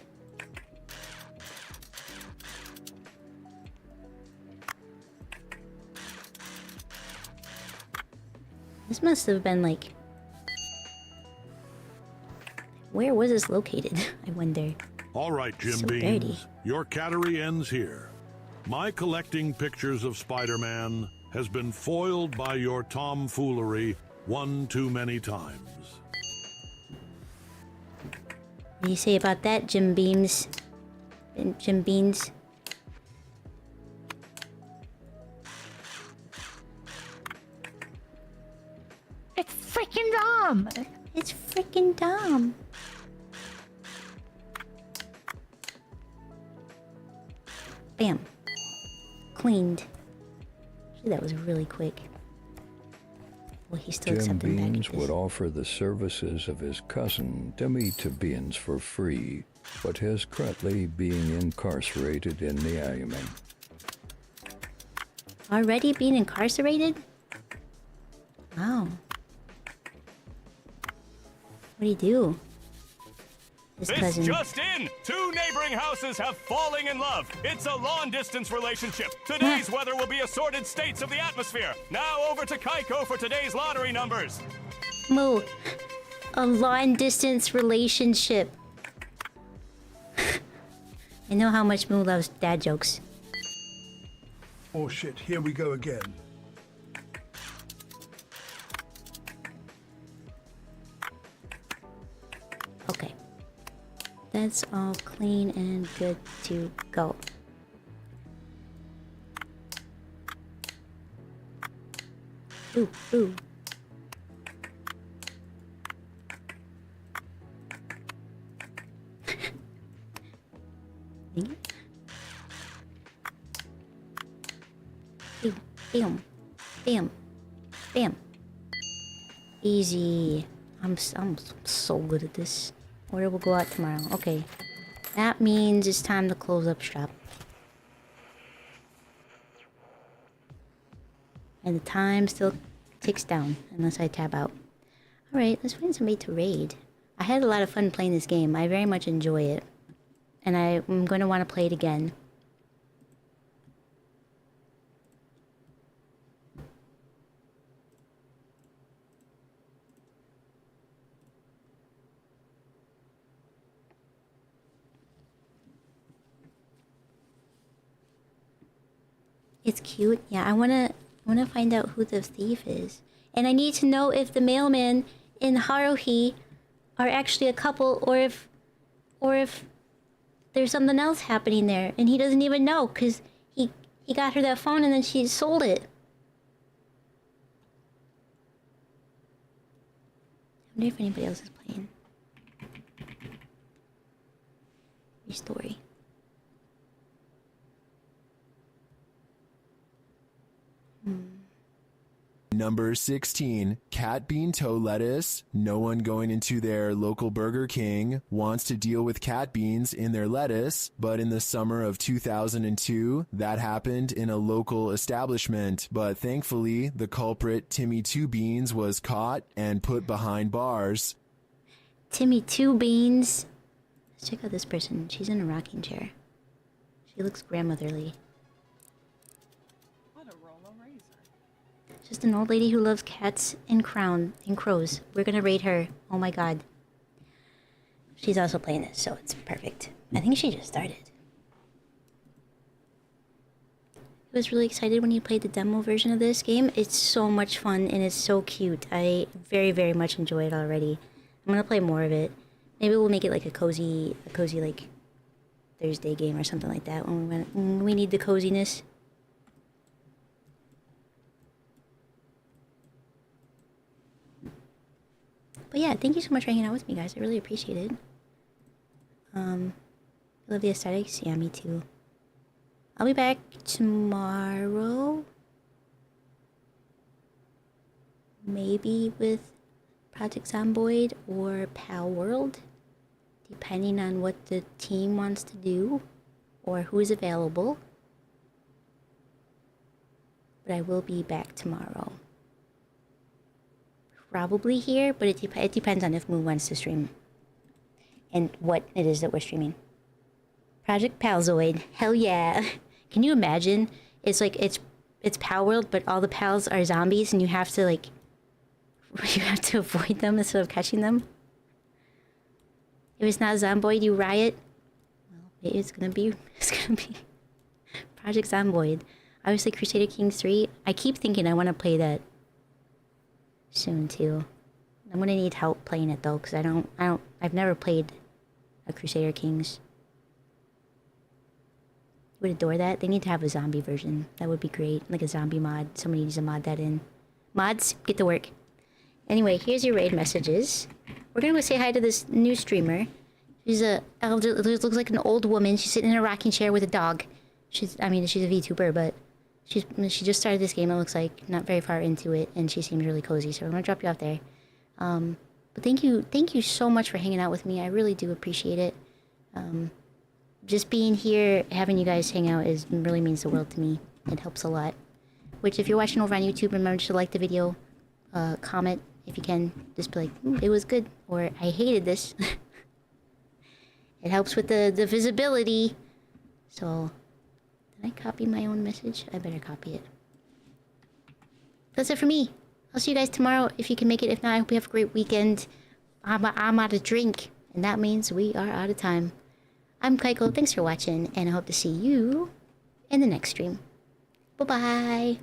This must have been like... Where was this located? I wonder. All right, Jim So Beans. dirty. Your cattery ends here. My collecting pictures of Spider-Man has been foiled by your tomfoolery one too many times. What do you say about that, Jim Beams? Jim Beans? It's freaking dumb. It's freaking dumb. Bam. Cleaned. Gee, that was really quick. Well, he's still Jim accepting Beans packages. would offer the services of his cousin Demi to Beans for free, but his currently being incarcerated in MiaoEma. Already being incarcerated? Wow. What do you do? His cousin. just in! 2 neighboring houses have fallen in love. It's a long-distance relationship. Today's weather will be assorted states of the atmosphere. Now over to Kaiko for today's lottery numbers. Moo. A long-distance relationship. I know how much Moo loves dad jokes. Oh shit, here we go again. Okay. That's all clean and good to go. Ooh, ooh. Bam, bam, bam. Easy. I'm so good at this. Order will go out tomorrow. Okay. That means it's time to close up shop. And the time still ticks down unless I tab out. Alright, let's find somebody to raid. I had a lot of fun playing this game. I very much enjoy it. And I'm going to want to play it again. It's cute. Yeah, I wanna find out who the thief is. And I need to know if the mailman and Haruhi are actually a couple or if there's something else happening there and he doesn't even know because he got her that phone and then she sold it. I wonder if anybody else is playing. Restory. Number 16, cat bean toe lettuce. No one going into their local Burger King wants to deal with cat beans in their lettuce, but in the summer of 2002, that happened in a local establishment. But thankfully, the culprit, Timmy Two Beans, was caught and put behind bars. Timmy Two Beans. Let's check out this person. She's in a rocking chair. She looks grandmotherly. Just an old lady who loves cats and crows. We're gonna raid her. Oh my god. She's also playing this, so it's perfect. I think she just started. I was really excited when you played the demo version of this game. It's so much fun and it's so cute. I very, very much enjoy it already. I'm gonna play more of it. Maybe we'll make it like a cozy like Thursday game or something like that when we need the coziness. But yeah, thank you so much for hanging out with me, guys. I really appreciate it. I love the aesthetics. Yeah, me too. I'll be back tomorrow. Maybe with Project Zomboid or Pal World. Depending on what the team wants to do. Or who is available. But I will be back tomorrow. Probably here, but it depends on if Moo wants to stream. And what it is that we're streaming. Project Palzoid. Hell yeah. Can you imagine? It's like, it's Pal World, but all the pals are zombies and you have to like... You have to avoid them instead of catching them. If it's not Zomboid, you riot. Well, it's gonna be Project Zomboid. Obviously, Crusader Kings 3. I keep thinking I want to play that soon too. I'm gonna need help playing it though, because I've never played a Crusader Kings. Would adore that. They need to have a zombie version. That would be great. Like a zombie mod. Somebody needs to mod that in. Mods, get to work. Anyway, here's your raid messages. We're gonna go say hi to this new streamer. She's looks like an old woman. She's sitting in a rocking chair with a dog. She's a VTuber, but she just started this game. It looks like not very far into it, and she seems really cozy. So I'm gonna drop you off there. But thank you so much for hanging out with me. I really do appreciate it. Just being here, having you guys hang out really means the world to me. It helps a lot. Which, if you're watching over on YouTube, remember to like the video, comment if you can. Just be like, it was good, or I hated this. It helps with the visibility. So, did I copy my own message? I better copy it. That's it for me. I'll see you guys tomorrow if you can make it. If not, I hope you have a great weekend. I'm out of drink, and that means we are out of time. I'm Kaiko. Thanks for watching, and I hope to see you in the next stream. Bye-bye.